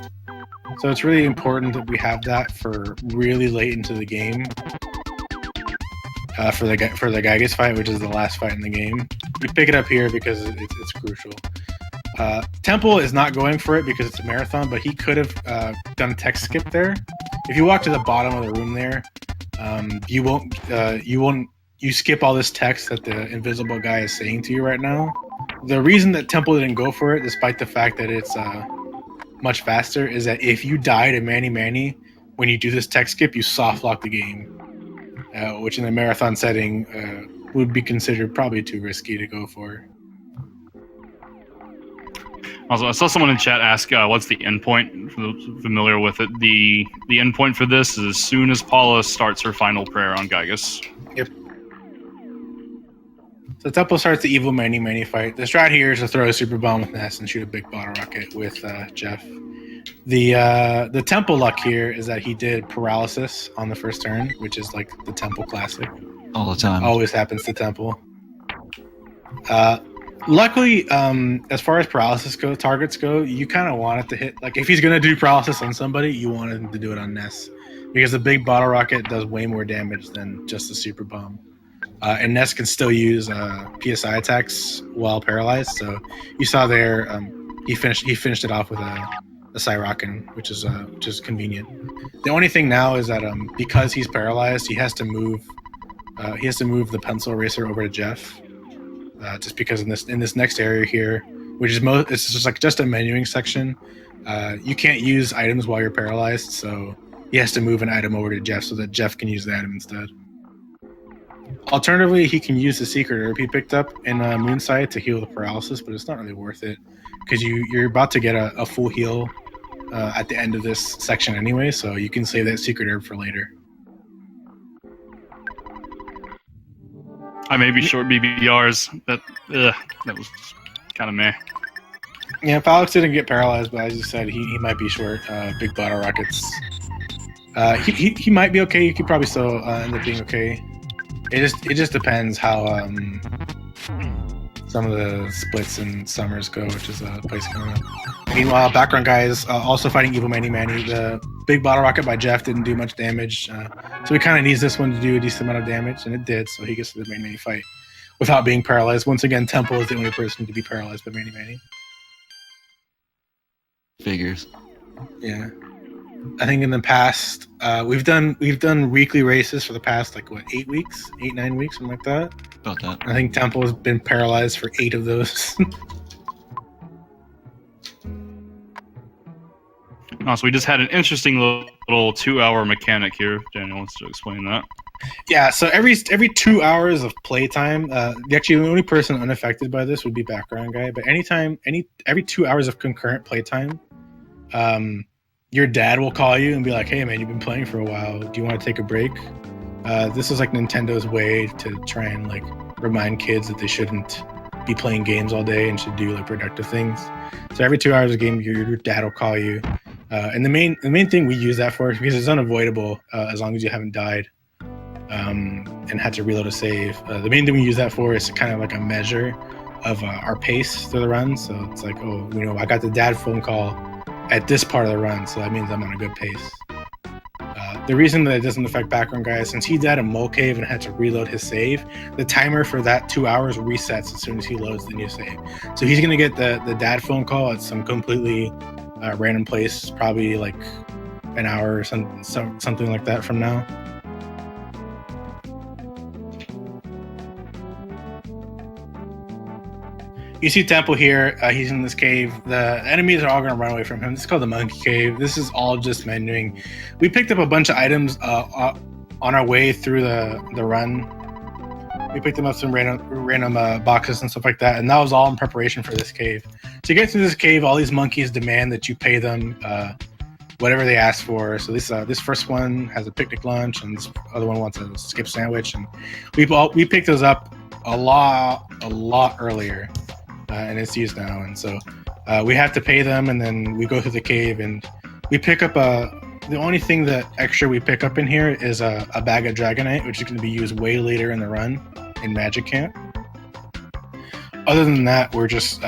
So it's really important that we have that for really late into the game. For the Gygas fight, which is the last fight in the game, we pick it up here because it's crucial. Temple is not going for it because it's a marathon, but he could have done a text skip there. If you walk to the bottom of the room there, you skip all this text that the invisible guy is saying to you right now. The reason that Temple didn't go for it, despite the fact that it's much faster, is that if you die to Manny, when you do this text skip, you soft lock the game. Which in a marathon setting would be considered probably too risky to go for. Also, I saw someone in chat ask, what's the endpoint? For those familiar with it, the endpoint for this is as soon as Paula starts her final prayer on Gygas. Yep. So Temple starts the evil Manny fight. The strat here is to throw a super bomb with Ness and shoot a big bottle rocket with Jeff. The Temple luck here is that he did paralysis on the first turn, which is like the Temple classic. All the time. Always happens to Temple. Luckily, as far as paralysis targets go, you kind of want it to hit. Like if he's gonna do paralysis on somebody, you want him to do it on Ness, because the big bottle rocket does way more damage than just the super bomb. And Ness can still use PSI attacks while paralyzed. So you saw there, he finished it off with a Cyrocken, which is convenient. The only thing now is that because he's paralyzed, he has to move the pencil eraser over to Jeff. Just because in this next area here, which is it's just a menuing section, you can't use items while you're paralyzed, so he has to move an item over to Jeff so that Jeff can use the item instead. Alternatively, he can use the secret herb he picked up in Moonside to heal the paralysis, but it's not really worth it because you're about to get a full heal at the end of this section anyway, so you can save that secret herb for later. I may be short BBRs. That was kind of meh. Yeah, Falexxx didn't get paralyzed, but as you said, he might be short big bottle rockets. He might be okay. He could probably still end up being okay. It just depends how some of the splits and summers go, which is a place coming up. Meanwhile, BackgroundGuy is also fighting Evil Manny. The big bottle rocket by Jeff didn't do much damage, so he kind of needs this one to do a decent amount of damage, and it did, so he gets to the Manny fight without being paralyzed. Once again, Temple is the only person to be paralyzed by Manny. Figures. Yeah. I think in the past, we've done weekly races for the past 8 weeks, 8-9 weeks, something like that. About that. I think Temple has been paralyzed for 8 of those. So we just had an interesting little 2-hour mechanic here. Daniel wants to explain that. Yeah, so every 2 hours of playtime, actually the only person unaffected by this would be BackgroundGuy. But every 2 hours of concurrent playtime, your dad will call you and be like, "Hey man, you've been playing for a while. Do you want to take a break?" This is like Nintendo's way to try and remind kids that they shouldn't be playing games all day and should do productive things. So every 2 hours of game, your dad will call you. And the main thing we use that for is because it's unavoidable as long as you haven't died and had to reload a save. The main thing we use that for is kind of like a measure of our pace through the run. So it's like, I got the dad phone call at this part of the run, so that means I'm on a good pace. The reason that it doesn't affect background guy is since he died in Mole Cave and had to reload his save, the timer for that 2 hours resets as soon as he loads the new save. So he's gonna get the dad phone call at some completely random place, probably like an hour or something like that from now. You see Temple here. He's in this cave. The enemies are all going to run away from him. This is called the Monkey Cave. This is all just menuing. We picked up a bunch of items on our way through the run. We picked them up some random boxes and stuff like that, and that was all in preparation for this cave. To get through this cave, all these monkeys demand that you pay them whatever they ask for. So this first one has a picnic lunch, and this other one wants a skip sandwich, and we picked those up a lot earlier. And it's used now, and so we have to pay them, and then we go through the cave, and we pick up the only thing that extra we pick up in here is a bag of Dragonite, which is going to be used way later in the run in Magic Camp. Other than that, we're just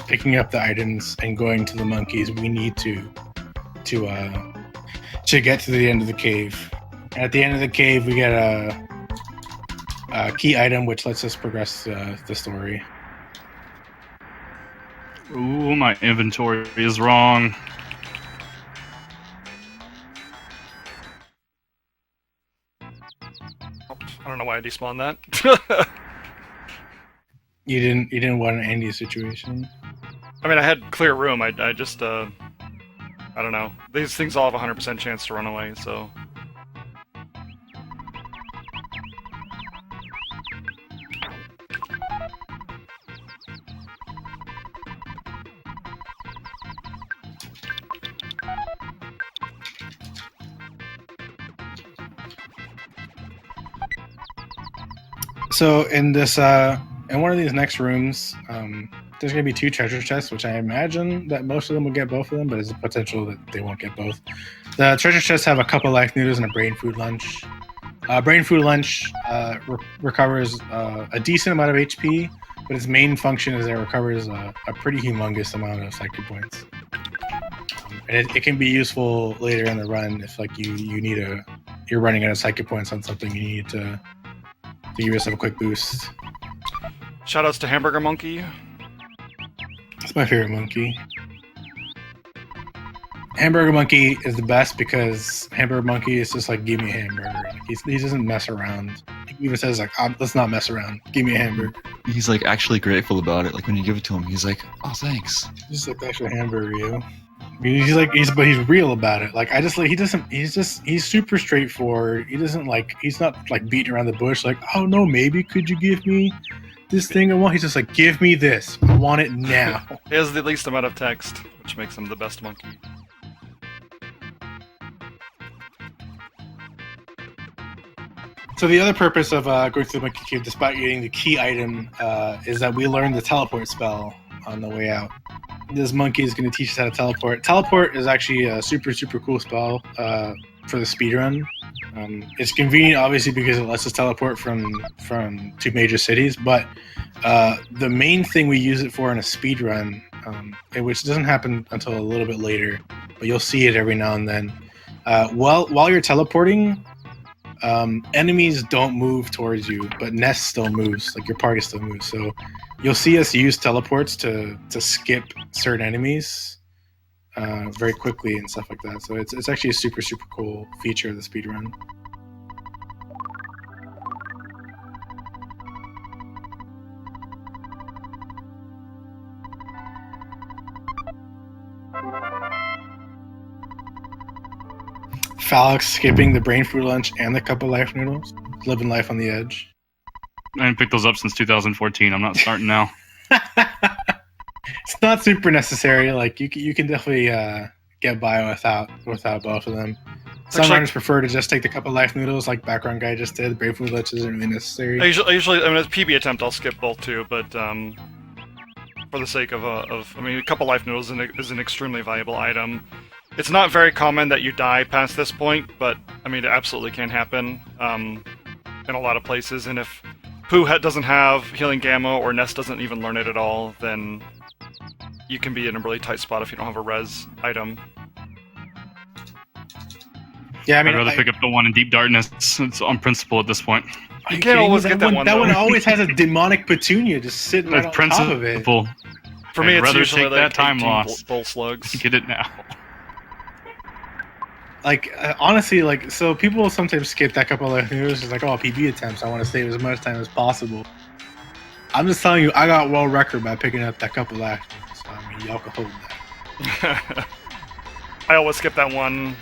picking up the items and going to the monkeys we need to get to the end of the cave. And at the end of the cave, we get a key item which lets us progress the story. Ooh, my inventory is wrong. I don't know why I despawned that. You didn't want an Andy situation. I mean, I had clear room. I just I don't know. These things all have a 100% chance to run away, so. So in this in one of these next rooms, there's gonna be 2 treasure chests, which I imagine that most of them will get both of them, but there's a potential that they won't get both. The treasure chests have a couple life noodles and a brain food lunch. Brain food lunch recovers a decent amount of HP, but its main function is that it recovers a pretty humongous amount of psychic points. And it can be useful later in the run if like you're running out of psychic points on something, you need to give yourself a quick boost. Shoutouts to Hamburger Monkey. That's my favorite monkey. Hamburger Monkey is the best because Hamburger Monkey is just like, give me a hamburger. Like, he doesn't mess around. He even says like, let's not mess around. Give me a hamburger. He's like actually grateful about it. Like when you give it to him, he's like, "Oh, thanks." He's just like the actual hamburger, yo. But he's real about it. Like he's super straightforward. He's not like beating around the bush. Like, oh no, maybe could you give me this thing I want? He's just like, give me this. I want it now. He has the least amount of text, which makes him the best monkey. So the other purpose of going through the Monkey Cave, despite getting the key item, is that we learn the teleport spell on the way out. This monkey is going to teach us how to teleport. Teleport is actually a super, super cool spell for the speedrun. It's convenient, obviously, because it lets us teleport from 2 major cities, but the main thing we use it for in a speedrun, which doesn't happen until a little bit later, but you'll see it every now and then. While you're teleporting, enemies don't move towards you, but Ness still moves, like your party still moves. So you'll see us use teleports to skip certain enemies very quickly and stuff like that. So it's actually a super, super cool feature of the speedrun. Falexxx skipping the brain food lunch and the couple life noodles, living life on the edge. I haven't picked those up since 2014. I'm not starting now. It's not super necessary. Like you can definitely get by without both of them. Some runners prefer to just take the couple life noodles, like BackgroundGuy just did. Brain food lunch isn't really necessary. I usually, as a PB attempt, I'll skip both too, but for the sake of a couple life noodles is an extremely valuable item. It's not very common that you die past this point, but it absolutely can happen in a lot of places. And if Pooh doesn't have healing gamma or Ness doesn't even learn it at all, then you can be in a really tight spot if you don't have a res item. Yeah, I mean, I'd rather pick up the one in Deep Darkness. It's on principle at this point. You can't always get that one. That though. one always has a demonic petunia just sitting right on top of it. Principle. For me, I'd it's rather usually take like that time 18 loss. bull slugs. Get it now. Like, honestly, like, so people will sometimes skip that couple of news. It's like, oh, PB attempts. I want to save as much time as possible. I'm just telling you, I got world record by picking up that couple last year. So, I mean, y'all can hold that. I always skip that one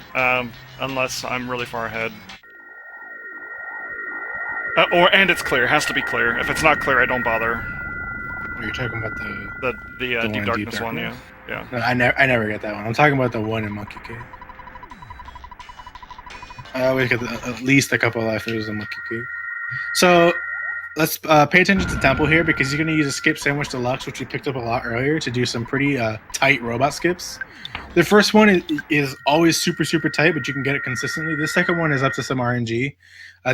unless I'm really far ahead. And it's clear. It has to be clear. If it's not clear, I don't bother. You're talking about The the one in Deep Darkness one, yeah. No, I never get that one. I'm talking about the one in Monkey Cave. I always get at least a couple of lifers in Monkey Cave. So let's pay attention to Temple here because you're going to use a skip sandwich deluxe, which we picked up a lot earlier, to do some pretty tight robot skips. The first one is always super, super tight, but you can get it consistently. The second one is up to some RNG.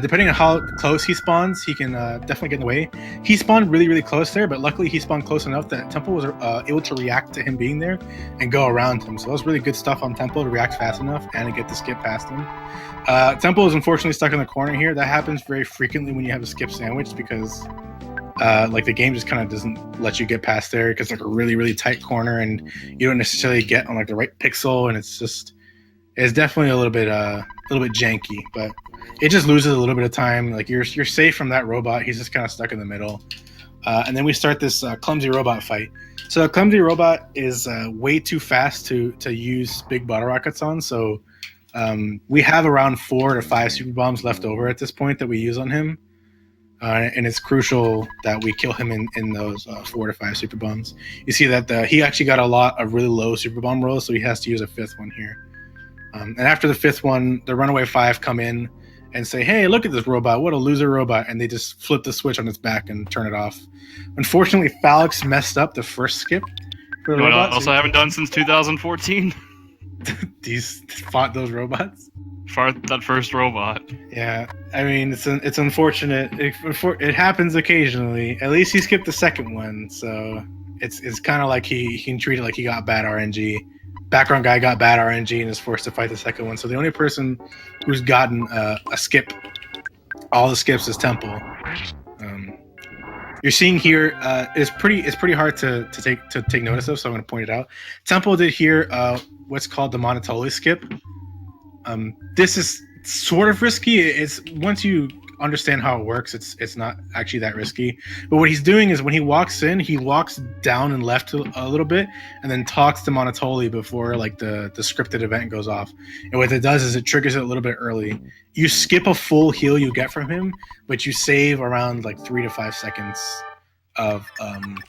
Depending on how close he spawns, he can definitely get in the way. He spawned really, really close there, but luckily he spawned close enough that Temple was able to react to him being there and go around him. So that was really good stuff on Temple to react fast enough and to get the skip past him. Temple is unfortunately stuck in the corner here. That happens very frequently when you have a skip sandwich because like the game just kind of doesn't let you get past there because it's like a really, really tight corner and you don't necessarily get on like the right pixel, and it's definitely a little bit janky, but it just loses a little bit of time. Like you're safe from that robot. He's just kind of stuck in the middle. And then we start this clumsy robot fight. So a clumsy robot is way too fast to use big bottle rockets on. So we have around 4 to 5 super bombs left over at this point that we use on him. And it's crucial that we kill him in those 4 to 5 super bombs. You see that he actually got a lot of really low super bomb rolls, so he has to use a 5th one here. And after the 5th one, the Runaway 5 come in and say, hey, look at this robot. What a loser robot. And they just flip the switch on its back and turn it off. Unfortunately, Falexxx messed up the first skip for the robot. Also haven't done since 2014. These fought those robots. Fought that first robot. Yeah, I mean, it's unfortunate. It happens occasionally. At least he skipped the second one, so it's kind of like he can treat it like he got bad RNG. BackgroundGuy got bad RNG and is forced to fight the second one. So the only person who's gotten a skip, all the skips, is Temple. You're seeing here it's pretty hard to take notice of, so I'm going to point it out. Temple did here what's called the Monotoli skip. This is sort of risky. It's once you understand how it works, it's not actually that risky. But what he's doing is when he walks in, he walks down and left a little bit and then talks to Monotoli before like the scripted event goes off. And what it does is it triggers it a little bit early. You skip a full heal you get from him, but you save around like 3 to 5 seconds of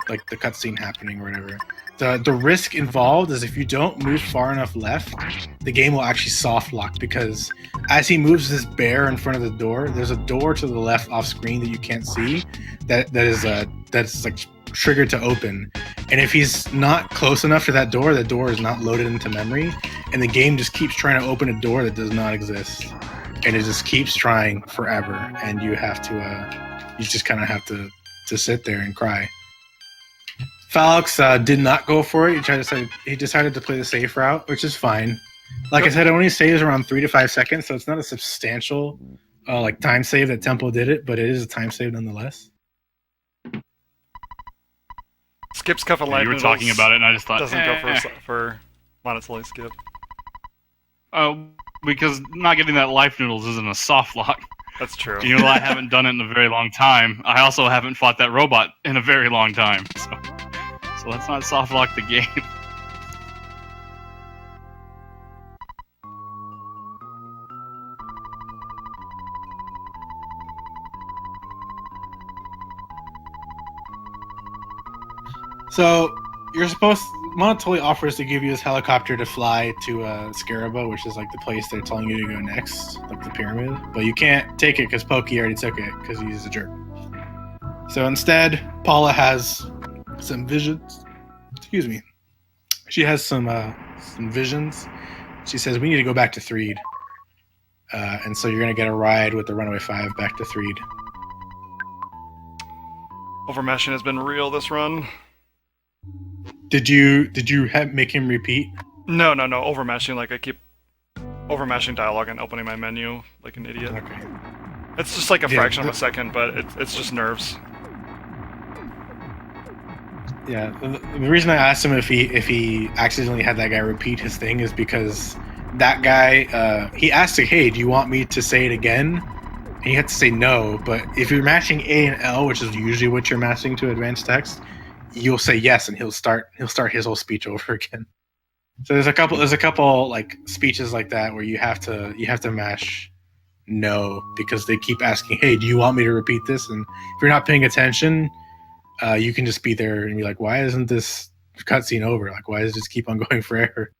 like the cutscene happening or whatever. The risk involved is if you don't move far enough left, the game will actually soft lock, because as he moves this bear in front of the door, there's a door to the left off screen that you can't see that's like triggered to open. And if he's not close enough to that door, the door is not loaded into memory, and the game just keeps trying to open a door that does not exist, and it just keeps trying forever, and you have to you just kind of have to sit there and cry. Falexxx did not go for it. He decided to play the safe route, which is fine. Like I said, it only saves around 3 to 5 seconds, so it's not a substantial like time save that Temple did it, but it is a time save nonetheless. Skips Cuff of Life. You were talking about it, and I just thought doesn't go for Monotoli skip. Oh, because not getting that life noodles isn't a soft lock. That's true. You know, I haven't done it in a very long time. I also haven't fought that robot in a very long time. So let's not soft lock the game. So Monotoli offers to give you this helicopter to fly to Scaraba, which is like the place they're telling you to go next, like the pyramid. But you can't take it because Pokey already took it because he's a jerk. So instead, Paula has some visions. Excuse me. She has some visions. She says, we need to go back to Threed. And so you're going to get a ride with the Runaway 5 back to Threed. Overmeshing has been real this run. Did you make him repeat? No. Overmeshing, like I keep overmashing dialogue and opening my menu like an idiot. Okay. It's just like a Yeah, fraction of a second, but it's just nerves. Yeah, the reason I asked him if he accidentally had that guy repeat his thing is because that guy he asked like, "Hey, do you want me to say it again?" And you have to say no. But if you're matching A and L, which is usually what you're matching to advanced text, you'll say yes, and he'll start his whole speech over again. So there's a couple like speeches like that where you have to mash no because they keep asking, "Hey, do you want me to repeat this?" And if you're not paying attention, you can just be there and be like, "Why isn't this cutscene over? Like, why does it just keep on going forever?"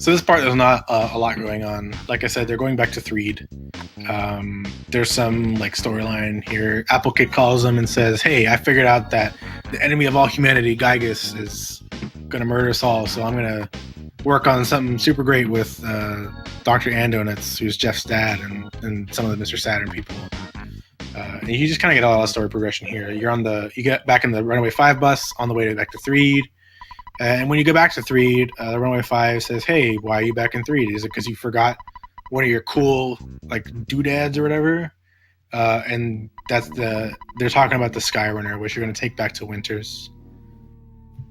So this part, there's not a lot going on. Like I said, they're going back to Threed. There's some like storyline here. Apple Kid calls them and says, "Hey, I figured out that the enemy of all humanity, Gygus, is gonna murder us all. So I'm gonna work on something super great with Dr. Andonuts, who's Jeff's dad, and some of the Mr. Saturn people." And you just kind of get a lot of story progression here. You get back in the Runaway 5 bus on the way back to Threed. And when you go back to Threed, the Runaway 5 says, "Hey, why are you back in Threed? Is it because you forgot one of your cool like doodads or whatever?" And they're talking about the Skyrunner, which you're going to take back to Winters.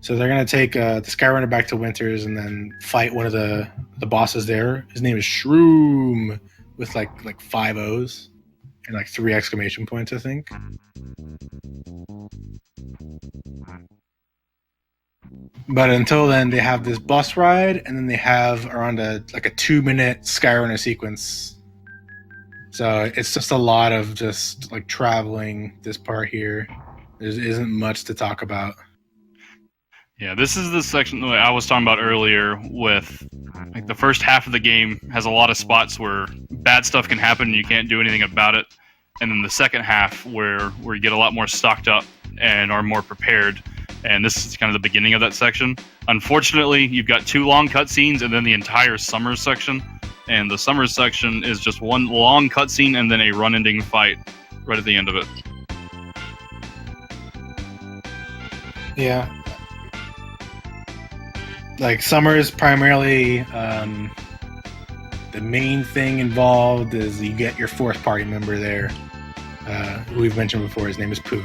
So they're going to take the Skyrunner back to Winters and then fight one of the bosses there. His name is Shroom with like 5 O's and like 3 exclamation points, I think. But until then, they have this bus ride, and then they have around a 2-minute Skyrunner sequence. So it's just a lot of just like traveling this part here. There isn't much to talk about. Yeah, this is the section that I was talking about earlier with like the first half of the game has a lot of spots where bad stuff can happen and you can't do anything about it. And then the second half where you get a lot more stocked up and are more prepared. And this is kind of the beginning of that section. Unfortunately, you've got 2 long cutscenes and then the entire Summers section. And the Summers section is just one long cutscene and then a run-ending fight right at the end of it. Yeah. Like, Summers primarily, the main thing involved is you get your 4th party member there. Who we've mentioned before, his name is Pooh.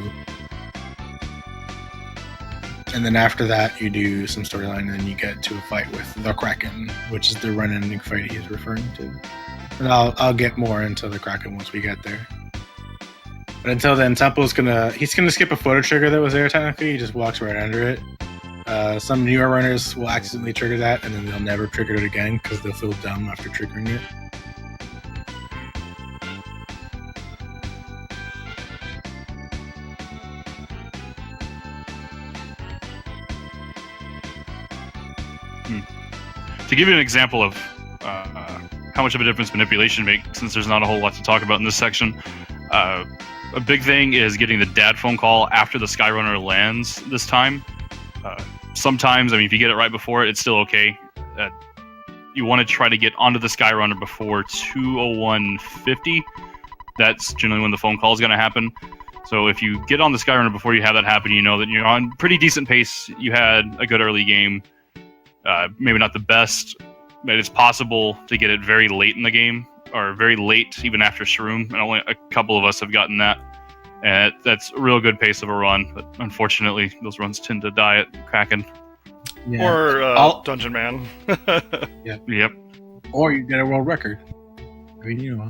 And then after that, you do some storyline, and then you get to a fight with the Kraken, which is the run-ending fight he's referring to. And I'll get more into the Kraken once we get there. But until then, Temple's gonna skip a photo trigger that was there technically. He just walks right under it. Some newer runners will accidentally trigger that, and then they'll never trigger it again because they'll feel dumb after triggering it. To give you an example of how much of a difference manipulation makes, since there's not a whole lot to talk about in this section, a big thing is getting the dad phone call after the Skyrunner lands this time. Sometimes, I mean, if you get it right before it, it's still okay. You want to try to get onto the Skyrunner before 2:01:50. That's generally when the phone call is going to happen. So if you get on the Skyrunner before you have that happen, you know that you're on pretty decent pace. You had a good early game. Maybe not the best, but it's possible to get it very late in the game, or very late even after Shroom, and only a couple of us have gotten that. And that's a real good pace of a run, but unfortunately, those runs tend to die at Kraken. Yeah. Or Dungeon Man. Yep. Or you get a world record. I mean, you know.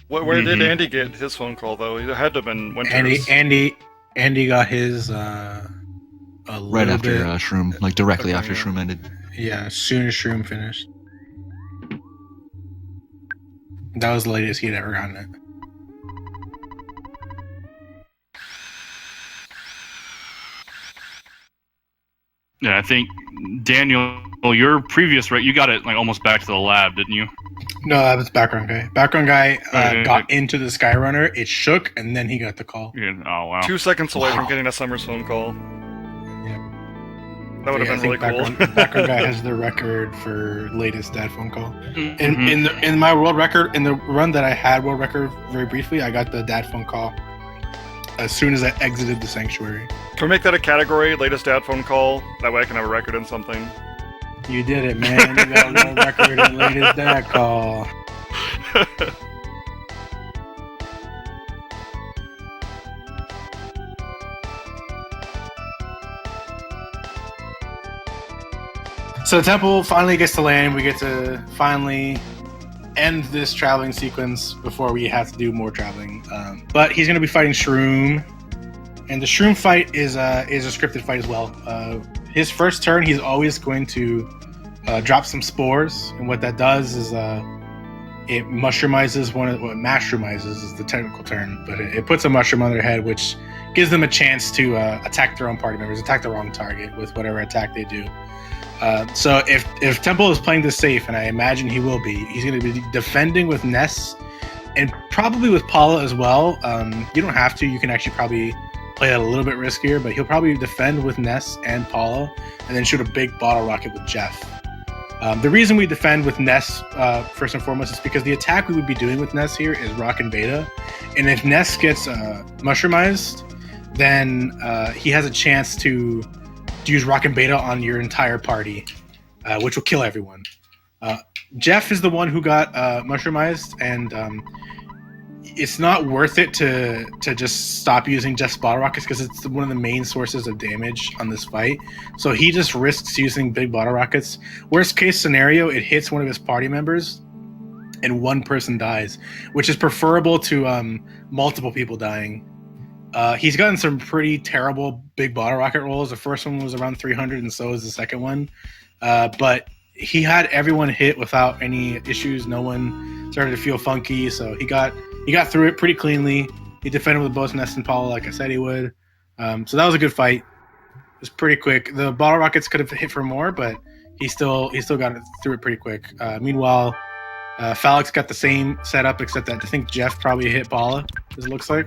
Where did Andy get his phone call, though? It had to have been Winters. Andy got his Right after Shroom, like directly after Shroom ended. Yeah, as soon as Shroom finished. That was the latest he had ever gotten it. Yeah, I think, Daniel, your previous you got it like almost back to the lab, didn't you? No, that was BackgroundGuy. BackgroundGuy got into the Skyrunner, it shook, and then he got the call. Yeah, oh, wow. 2 seconds away from getting a Summers phone call. That would have been really cool. Background Guy has the record for latest dad phone call. Mhm. In my world record, in the run that I had world record very briefly, I got the dad phone call as soon as I exited the sanctuary. Can we make that a category, latest dad phone call? That way I can have a record in something. You did it, man. You got a world record in latest dad call. So Temple finally gets to land. We get to finally end this traveling sequence before we have to do more traveling. But he's going to be fighting Shroom, and the Shroom fight is a scripted fight as well. His first turn, he's always going to drop some spores, and what that does is it mushroomizes mushroomizes is the technical term, but it puts a mushroom on their head, which gives them a chance to attack their own party members, attack the wrong target with whatever attack they do. So if Temple is playing this safe, and I imagine he will be, he's going to be defending with Ness and probably with Paula as well. You don't have to. You can actually probably play that a little bit riskier, but he'll probably defend with Ness and Paula and then shoot a big bottle rocket with Jeff. The reason we defend with Ness, first and foremost, is because the attack we would be doing with Ness here is Rock and Beta. And if Ness gets mushroomized, then he has a chance to use Rock and Beta on your entire party, which will kill everyone. Jeff is the one who got mushroomized, and it's not worth it to just stop using Jeff's bottle rockets because it's one of the main sources of damage on this fight. So he just risks using big bottle rockets. Worst case scenario, it hits one of his party members and one person dies, which is preferable to multiple people dying. He's gotten some pretty terrible big bottle rocket rolls. The first one was around 300, and so is the second one. But he had everyone hit without any issues. No one started to feel funky, so he got through it pretty cleanly. He defended with both Ness and Paula like I said he would. So that was a good fight. It was pretty quick. The bottle rockets could have hit for more, but he still got through it pretty quick. Meanwhile, Falexxx got the same setup, except that I think Jeff probably hit Paula, as it looks like.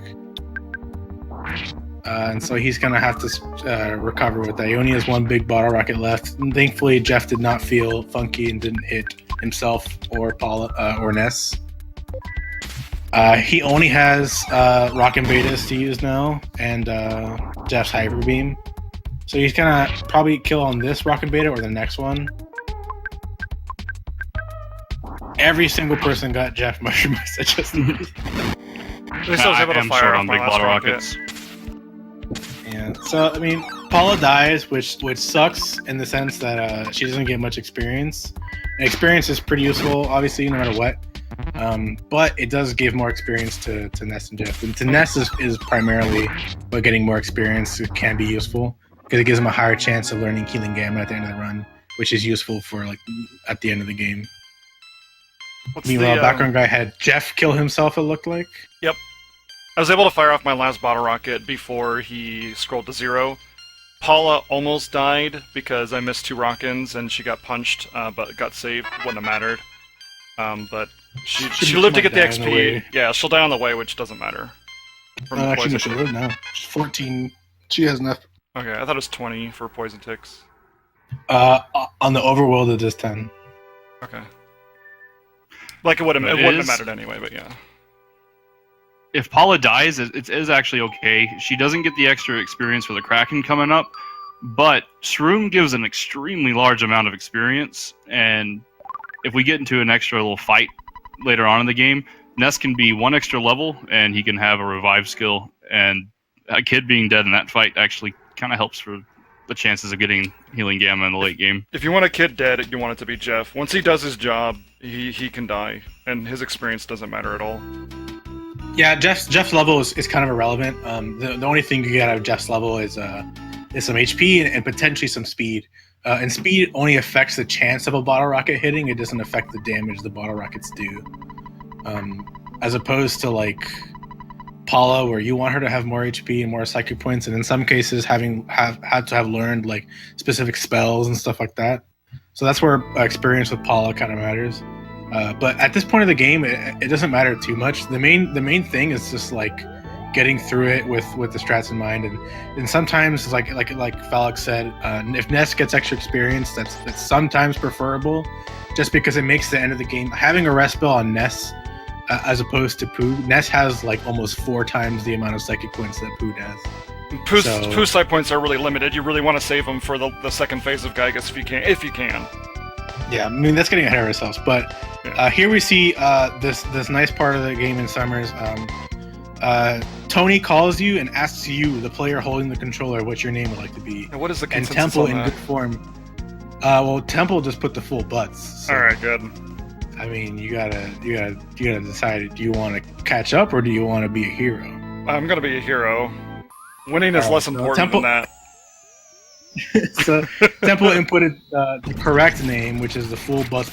And so he's going to have to recover with that. He only has one big bottle rocket left. And thankfully, Jeff did not feel funky and didn't hit himself or Paula or Ness. He only has Rock and Betas to use now, and Jeff's Hyper Beam. So he's going to probably kill on this Rock and Beta or the next one. Every single person got Jeff mushroomized. At least I was able to fire off my last rocket. Yeah. So I mean, Paula dies, which sucks in the sense that she doesn't get much experience. And experience is pretty useful, obviously, no matter what. But it does give more experience to Ness and Jeff. And to Ness is primarily what getting more experience can be useful because it gives him a higher chance of learning Healing Gamma at the end of the run, which is useful for like at the end of the game. Meanwhile, Background Guy had Jeff kill himself, it looked like. Yep. I was able to fire off my last bottle rocket before he scrolled to 0. Paula almost died because I missed 2 rockets and she got punched, but got saved. Wouldn't have mattered. But she lived to get the XP. Yeah, she'll die on the way, which doesn't matter. Actually, she lived now. She's 14. She has enough. Okay, I thought it was 20 for poison ticks. On the overworld, it is 10. Okay. Like it wouldn't have mattered anyway, but yeah. If Paula dies, it is actually okay. She doesn't get the extra experience for the Kraken coming up, but Shroom gives an extremely large amount of experience, and if we get into an extra little fight later on in the game, Ness can be 1 extra level, and he can have a revive skill, and a kid being dead in that fight actually kind of helps for the chances of getting Healing Gamma in the late game. If you want a kid dead, you want it to be Jeff. Once he does his job, he can die, and his experience doesn't matter at all. Yeah, Jeff's level is kind of irrelevant. The only thing you get out of Jeff's level is some HP and potentially some speed. And speed only affects the chance of a bottle rocket hitting. It doesn't affect the damage the bottle rockets do. As opposed to like Paula, where you want her to have more HP and more psychic points, and in some cases had to have learned like specific spells and stuff like that. So that's where experience with Paula kind of matters. But at this point of the game, it doesn't matter too much. The main thing is just like getting through it with the strats in mind, and sometimes like Falexxx said, if Ness gets extra experience, that's sometimes preferable, just because it makes the end of the game having a rest spell on Ness as opposed to Pooh. Ness has like almost 4 times the amount of psychic points that Pooh does. Pooh's side points are really limited. You really want to save them for the second phase of Gygus if you can. Yeah, I mean that's getting ahead of ourselves, but here we see this nice part of the game in Summers. Tony calls you and asks you, the player holding the controller, what your name would like to be. And what is the and consensus Temple on in that? good form. Well, Temple just put the full butts. So, All right, good. I mean, you gotta decide. Do you want to catch up or do you want to be a hero? I'm gonna be a hero. Winning is less important than that. So Temple inputted the correct name, which is the full butt.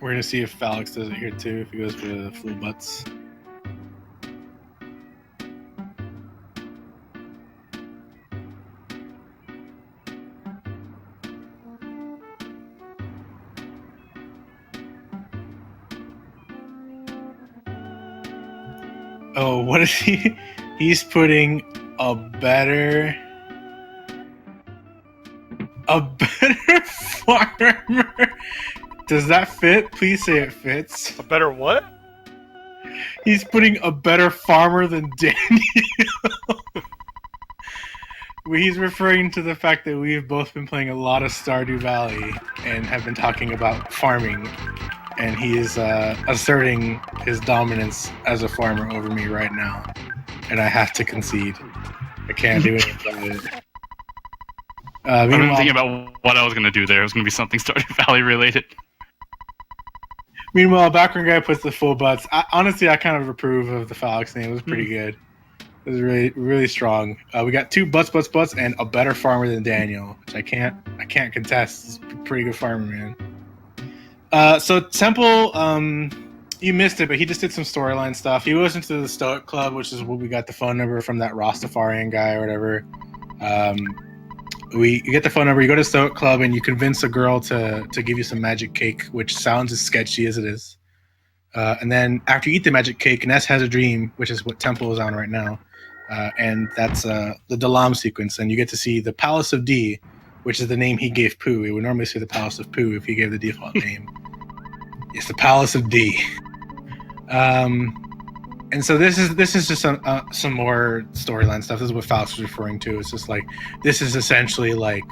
We're gonna see if Falexxx does it here too. If he goes for the full butts. Oh, what is he? He's putting a better farmer. Does that fit? Please say it fits. A better what? He's putting a better farmer than Daniel. He's referring to the fact that we've both been playing a lot of Stardew Valley and have been talking about farming. And he is asserting his dominance as a farmer over me right now. And I have to concede. I can't do anything about it. I've been thinking about what I was going to do there. It was going to be something Stardew Valley related. Meanwhile, BackgroundGuy puts the full butts. Honestly, I kind of approve of the Falexxx name. It was pretty good. It was really, really strong. We got 2 butts, and a better farmer than Daniel, which I can't contest. He's a pretty good farmer, man. So Temple, you missed it, but he just did some storyline stuff. He goes into the Stoic Club, which is where we got the phone number from that Rastafarian guy or whatever. You get the phone number, you go to Stoic Club, and you convince a girl to give you some magic cake, which sounds as sketchy as it is. And then after you eat the magic cake, Ness has a dream, which is what Temple is on right now. And that's the Dalam sequence, and you get to see the Palace of D, which is the name he gave Pooh. It would normally say the Palace of Pooh if he gave the default name. It's the Palace of D. And so this is just some more storyline stuff. This is what Falexxx was referring to. It's just like this is essentially like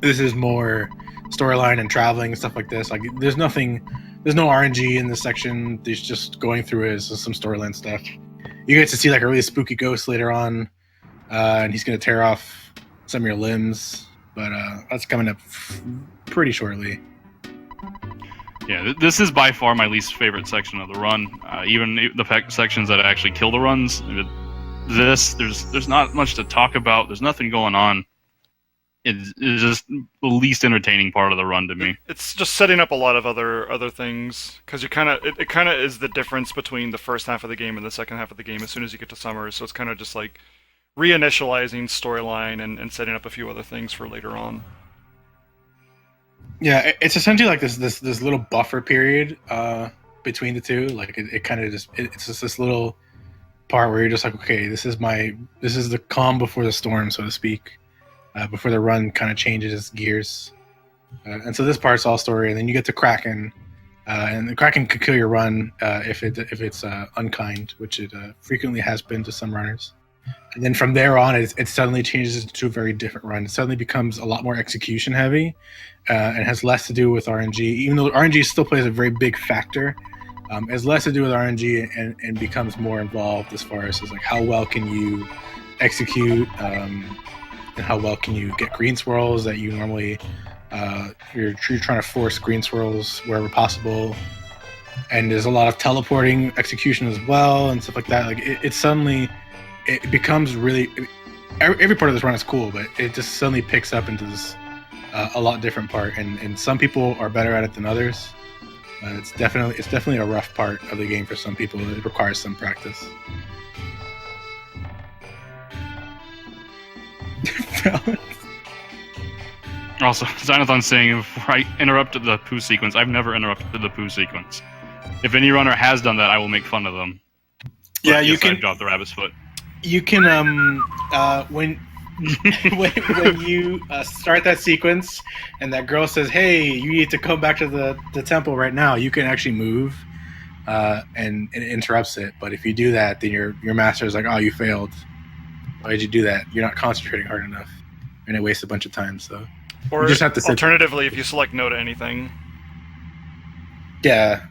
this is more storyline and traveling and stuff like this. Like there's no RNG in this section. There's just going through it is some storyline stuff. You get to see like a really spooky ghost later on, and he's gonna tear off some of your limbs, but that's coming up pretty shortly. Yeah, this is by far my least favorite section of the run. Even the sections that actually kill the runs. There's not much to talk about. There's nothing going on. It's just the least entertaining part of the run to me. It's just setting up a lot of other things, because it kind of is the difference between the first half of the game and the second half of the game as soon as you get to Summers. So it's kind of just like reinitializing storyline and setting up a few other things for later on. Yeah, it's essentially like this little buffer period between the two. Like it kind of it's just this little part where you're just like, okay, this is the calm before the storm, so to speak, before the run kind of changes its gears. And so this part's all story, and then you get to Kraken, and the Kraken could kill your run if it's unkind, which it frequently has been to some runners. And then from there on, it suddenly changes into a very different run. It suddenly becomes a lot more execution heavy, and has less to do with RNG. Even though RNG still plays a very big factor, it has less to do with RNG and becomes more involved as far as like how well can you execute, and how well can you get green swirls that you normally you're trying to force green swirls wherever possible. And there's a lot of teleporting execution as well and stuff like that. Like it suddenly. It becomes really every part of this run is cool, but it just suddenly picks up into this a lot different part, and some people are better at it than others. It's definitely a rough part of the game for some people. It requires some practice. Also, Xanathon's saying, if I interrupted the poo sequence, I've never interrupted the poo sequence. If any runner has done that, I will make fun of them. But Yeah, you yes, can. I've dropped the rabbit's foot. You can when when you start that sequence and that girl says, "Hey, you need to come back to the temple right now," you can actually move, and it interrupts it. But if you do that, then your master is like, "Oh, you failed. Why did you do that? You're not concentrating hard enough," and it wastes a bunch of time. So Or you just have to sit. alternatively, if you select no to anything. Yeah.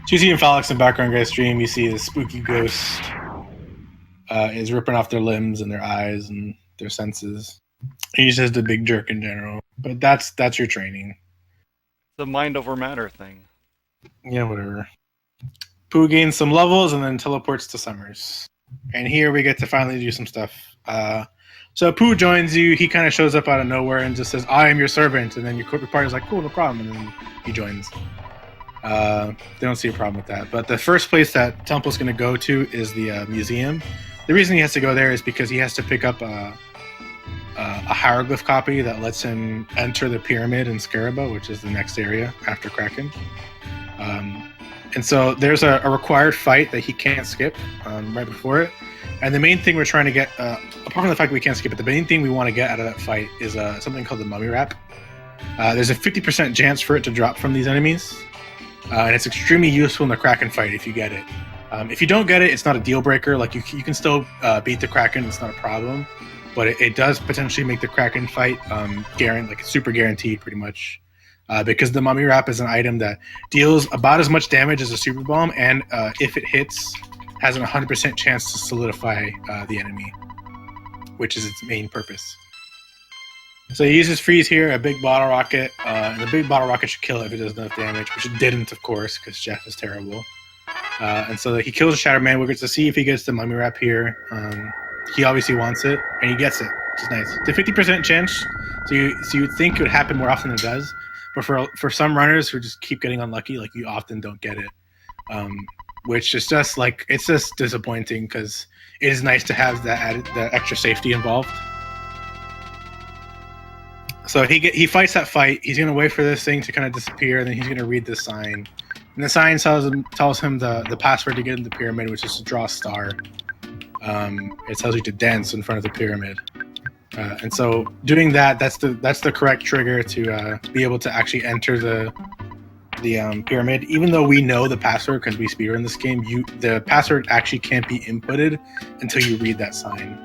So you see in Falexxx and BackgroundGuy stream, you see the spooky ghost is ripping off their limbs and their eyes and their senses. He's just a big jerk in general. But that's your training. The mind over matter thing. Yeah, whatever. Pooh gains some levels and then teleports to Summers. And here we get to finally do some stuff. So Pooh joins you. He kind of shows up out of nowhere and just says, "I am your servant." And then your party's like, "Cool, no problem." And then he joins. They don't see a problem with that. But the first place that Temple's going to go to is the museum. The reason he has to go there is because he has to pick up a hieroglyph copy that lets him enter the pyramid in Scaraba, which is the next area after Kraken. And so there's a required fight that he can't skip right before it. And the main thing we're trying to get, apart from the fact that we can't skip it, the main thing we want to get out of that fight is something called the mummy wrap. There's a 50% chance for it to drop from these enemies. And it's extremely useful in the Kraken fight if you get it. If you don't get it, it's not a deal breaker. Like you can still beat the Kraken; it's not a problem. But it does potentially make the Kraken fight super guaranteed, pretty much, because the mummy wrap is an item that deals about as much damage as a super bomb, and if it hits, has an 100% chance to solidify the enemy, which is its main purpose. So he uses freeze here, a big bottle rocket, and the big bottle rocket should kill it if it does enough damage, which it didn't, of course, because Jeff is terrible. And so he kills the Shadow Man. We're going to see if he gets the mummy wrap here. He obviously wants it, and he gets it, which is nice. It's a 50% chance, so you'd think it would happen more often than it does. But for some runners who just keep getting unlucky, like you often don't get it, which is just it's just disappointing because it is nice to have that extra safety involved. So he fights that fight. He's going to wait for this thing to kind of disappear, and then he's going to read this sign. And the sign tells him the password to get in the pyramid, which is to draw a star. It tells you to dance in front of the pyramid. And so doing that's the correct trigger to be able to actually enter the pyramid. Even though we know the password because we speedrun this game, the password actually can't be inputted until you read that sign.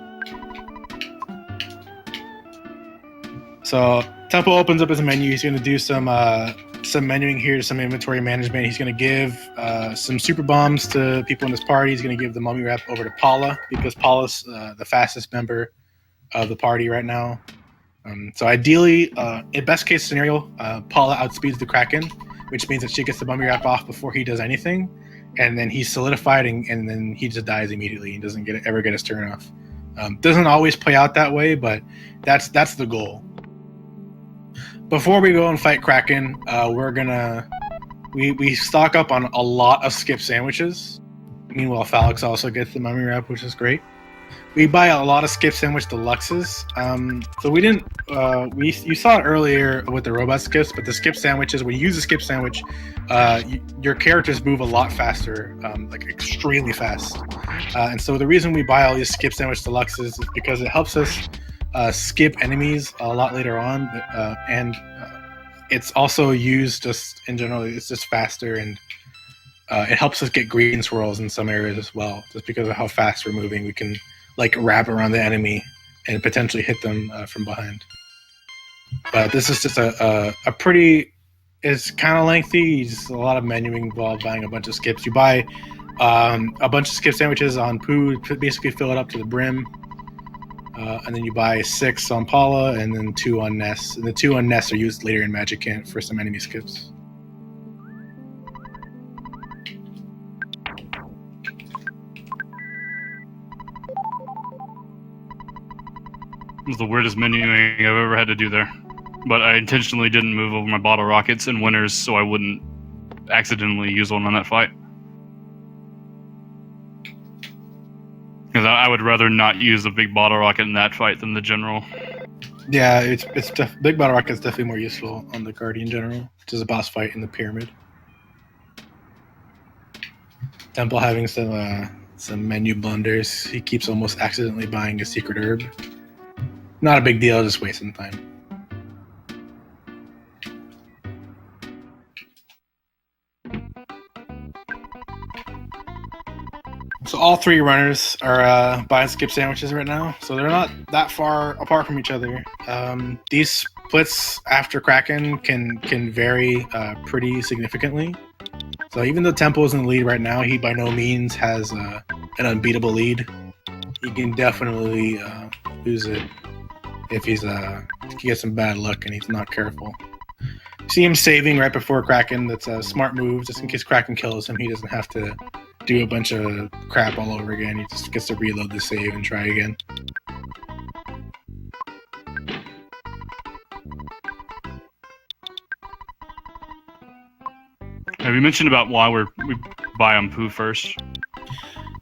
So Temple opens up his menu. He's going to do some menuing here, some inventory management. He's going to give some super bombs to people in his party. He's going to give the mummy wrap over to Paula because Paula's the fastest member of the party right now. So ideally, in best case scenario, Paula outspeeds the Kraken, which means that she gets the mummy wrap off before he does anything, and then he's solidified, and then he just dies immediately. He doesn't ever get his turn off. Doesn't always play out that way, but that's the goal. Before we go and fight Kraken, we stock up on a lot of skip sandwiches. Meanwhile, Falexxx also gets the mummy wrap, which is great. We buy a lot of skip sandwich deluxes. So we didn't. You saw it earlier with the robot skips, but the skip sandwiches. When you use a skip sandwich, your characters move a lot faster, like extremely fast. And so the reason we buy all these skip sandwich deluxes is because it helps us skip enemies a lot later on, and it's also used just in general. It's just faster, and it helps us get green swirls in some areas as well. Just because of how fast we're moving, we can wrap around the enemy and potentially hit them from behind. But this is just a pretty. It's kind of lengthy. Just a lot of menuing involved. Buying a bunch of skips. You buy a bunch of skip sandwiches on Pooh to basically fill it up to the brim. And then you buy 6 on Paula, and then 2 on Ness. And the 2 on Ness are used later in Magic Camp for some enemy skips. It was the weirdest menuing I've ever had to do there. But I intentionally didn't move over my bottle rockets in winners so I wouldn't accidentally use one on that fight. Because I would rather not use a big bottle rocket in that fight than the general. Yeah, big bottle rocket is definitely more useful on the Guardian General, which is a boss fight in the pyramid. Temple having some menu blunders. He keeps almost accidentally buying a secret herb. Not a big deal, just wasting time. So all three runners are buying skip sandwiches right now, so they're not that far apart from each other. These splits after Kraken can vary pretty significantly. So even though Temple is in the lead right now, he by no means has an unbeatable lead. He can definitely lose it if he gets some bad luck and he's not careful. See him saving right before Kraken. That's a smart move, just in case Kraken kills him. He doesn't have to do a bunch of crap all over again. He just gets to reload the save and try again. Have you mentioned about why we buy on Pooh first?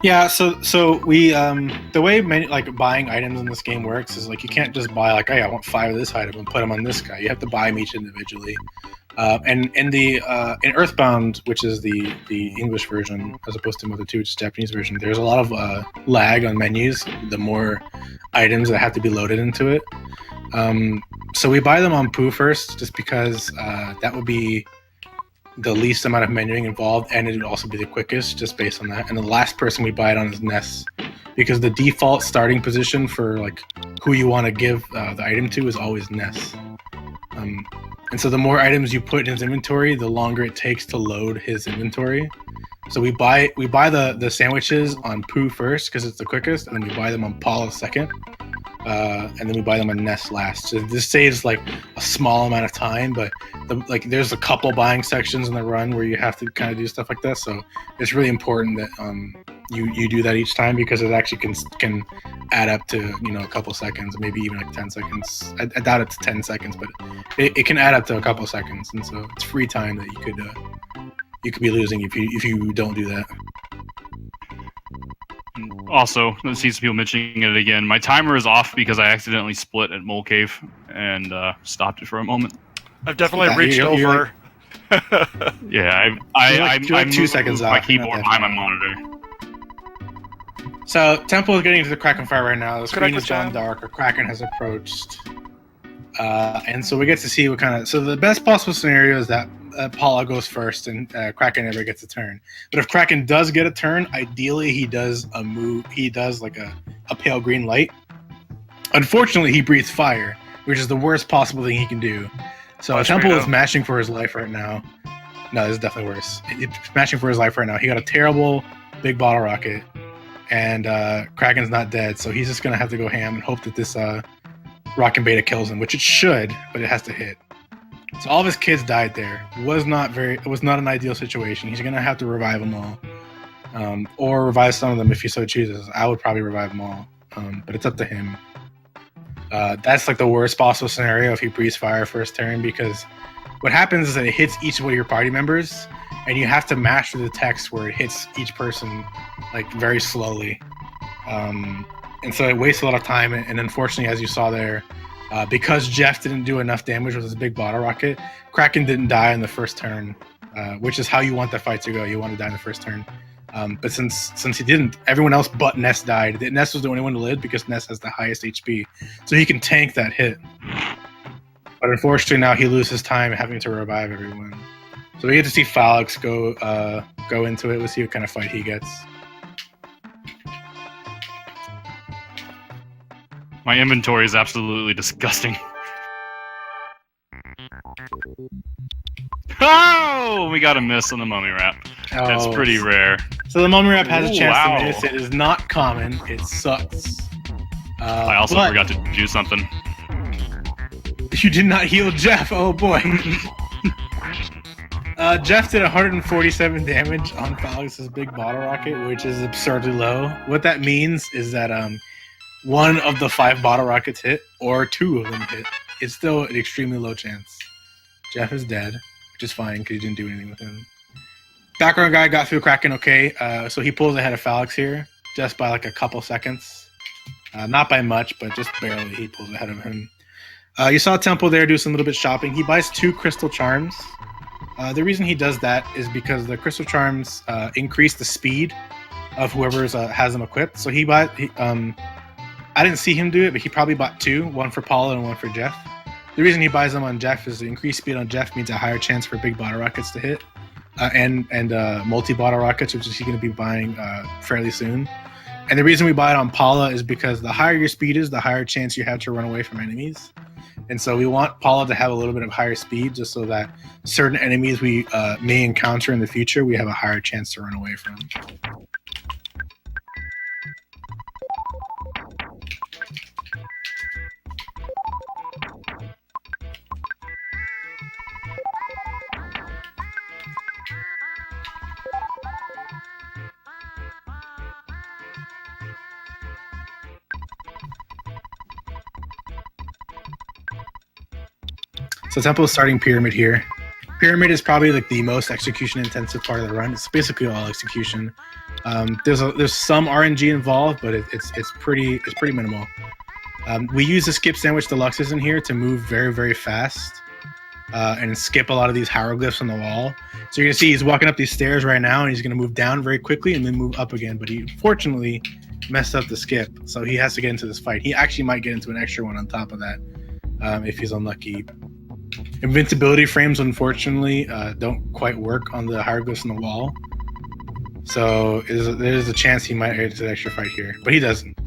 Yeah, so we the way buying items in this game works is like you can't just buy like, hey, I want 5 of this item and put them on this guy. You have to buy them each individually. And in EarthBound, which is the English version as opposed to Mother 2, which is the Japanese version, there's a lot of lag on menus. The more items that have to be loaded into it. So we buy them on Pooh first, just because that would be the least amount of menuing involved, and it would also be the quickest, just based on that. And the last person we buy it on is Ness, because the default starting position for like who you want to give the item to is always Ness. And so the more items you put in his inventory, the longer it takes to load his inventory. So we buy the sandwiches on Pooh first because it's the quickest, and then we buy them on Paula second, and then we buy them on Ness last. So this saves like a small amount of time, but there's a couple buying sections in the run where you have to kind of do stuff like that. So it's really important that you do that each time, because it actually can add up to a couple seconds, maybe even like 10 seconds. I doubt it's 10 seconds, but it can add up to a couple seconds, and so it's free time that you could be losing if you don't do that. Also, I see some people mentioning it again. My timer is off because I accidentally split at Mole Cave and stopped it for a moment. I've definitely reached over. Yeah, I'm 2 seconds off. My keyboard behind my monitor. So Temple is getting into the Kraken fight right now. The screen has gone dark. A Kraken has approached, and so we get to see what kind of. So the best possible scenario is that Paula goes first and Kraken never gets a turn. But if Kraken does get a turn, ideally he does a move. He does like a pale green light. Unfortunately, he breathes fire, which is the worst possible thing he can do. So Temple is mashing for his life right now. No, this is definitely worse. He's mashing for his life right now. He got a terrible big bottle rocket, and Kraken's not dead, so he's just gonna have to go ham and hope that this Rocket Beta kills him, which it should, but it has to hit. So all of his kids died there. It was not an ideal situation. He's gonna have to revive them all, or revive some of them if he so chooses. I would probably revive them all, but it's up to him. That's like the worst possible scenario if he breathes fire first turn, because what happens is that it hits each one of your party members, and you have to mash through the text where it hits each person like very slowly, and so it wastes a lot of time. And unfortunately, as you saw there, because Jeff didn't do enough damage with his big bottle rocket, Kraken didn't die in the first turn, which is how you want the fight to go. You want to die in the first turn. But since he didn't, everyone else but Ness died. Ness was the only one to live because Ness has the highest HP, so he can tank that hit. But unfortunately, now he loses time having to revive everyone. So we get to see Falexxx go into it. We'll see what kind of fight he gets. My inventory is absolutely disgusting. Oh, we got a miss on the mummy wrap. That's pretty rare. So the mummy wrap has a chance to miss. It is not common. It sucks. I also forgot to do something. You did not heal Jeff. Oh boy. Jeff did 147 damage on Falexx's big bottle rocket, which is absurdly low. What that means is that one of the 5 bottle rockets hit or 2 of them hit, it's still an extremely low chance. Jeff is dead, which is fine because he didn't do anything with him. Background guy got through Kraken okay, so he pulls ahead of Falexxx here just by like a couple seconds. Not by much, but just barely he pulls ahead of him. You saw Temple there do some little bit shopping. He buys 2 crystal charms. The reason he does that is because the crystal charms increase the speed of whoever has them equipped. So I didn't see him do it, but he probably bought 2, one for Paula and one for Jeff. The reason he buys them on Jeff is the increased speed on Jeff means a higher chance for big bottle rockets to hit, and multi-bottle rockets, which is he's going to be buying fairly soon. And the reason we buy it on Paula is because the higher your speed is, the higher chance you have to run away from enemies. And so we want Paula to have a little bit of higher speed just so that certain enemies we may encounter in the future, we have a higher chance to run away from. So Temple is starting Pyramid here. Pyramid is probably like the most execution intensive part of the run. It's basically all execution. There's some RNG involved, but it's pretty minimal. We use the skip sandwich deluxes in here to move very, very fast and skip a lot of these hieroglyphs on the wall. So you're gonna see he's walking up these stairs right now, and he's gonna move down very quickly and then move up again. But he fortunately messed up the skip, so he has to get into this fight. He actually might get into an extra one on top of that if he's unlucky. Invincibility frames, unfortunately, don't quite work on the hieroglyphs on the wall. So there's a chance he might get into an extra fight here, but he doesn't.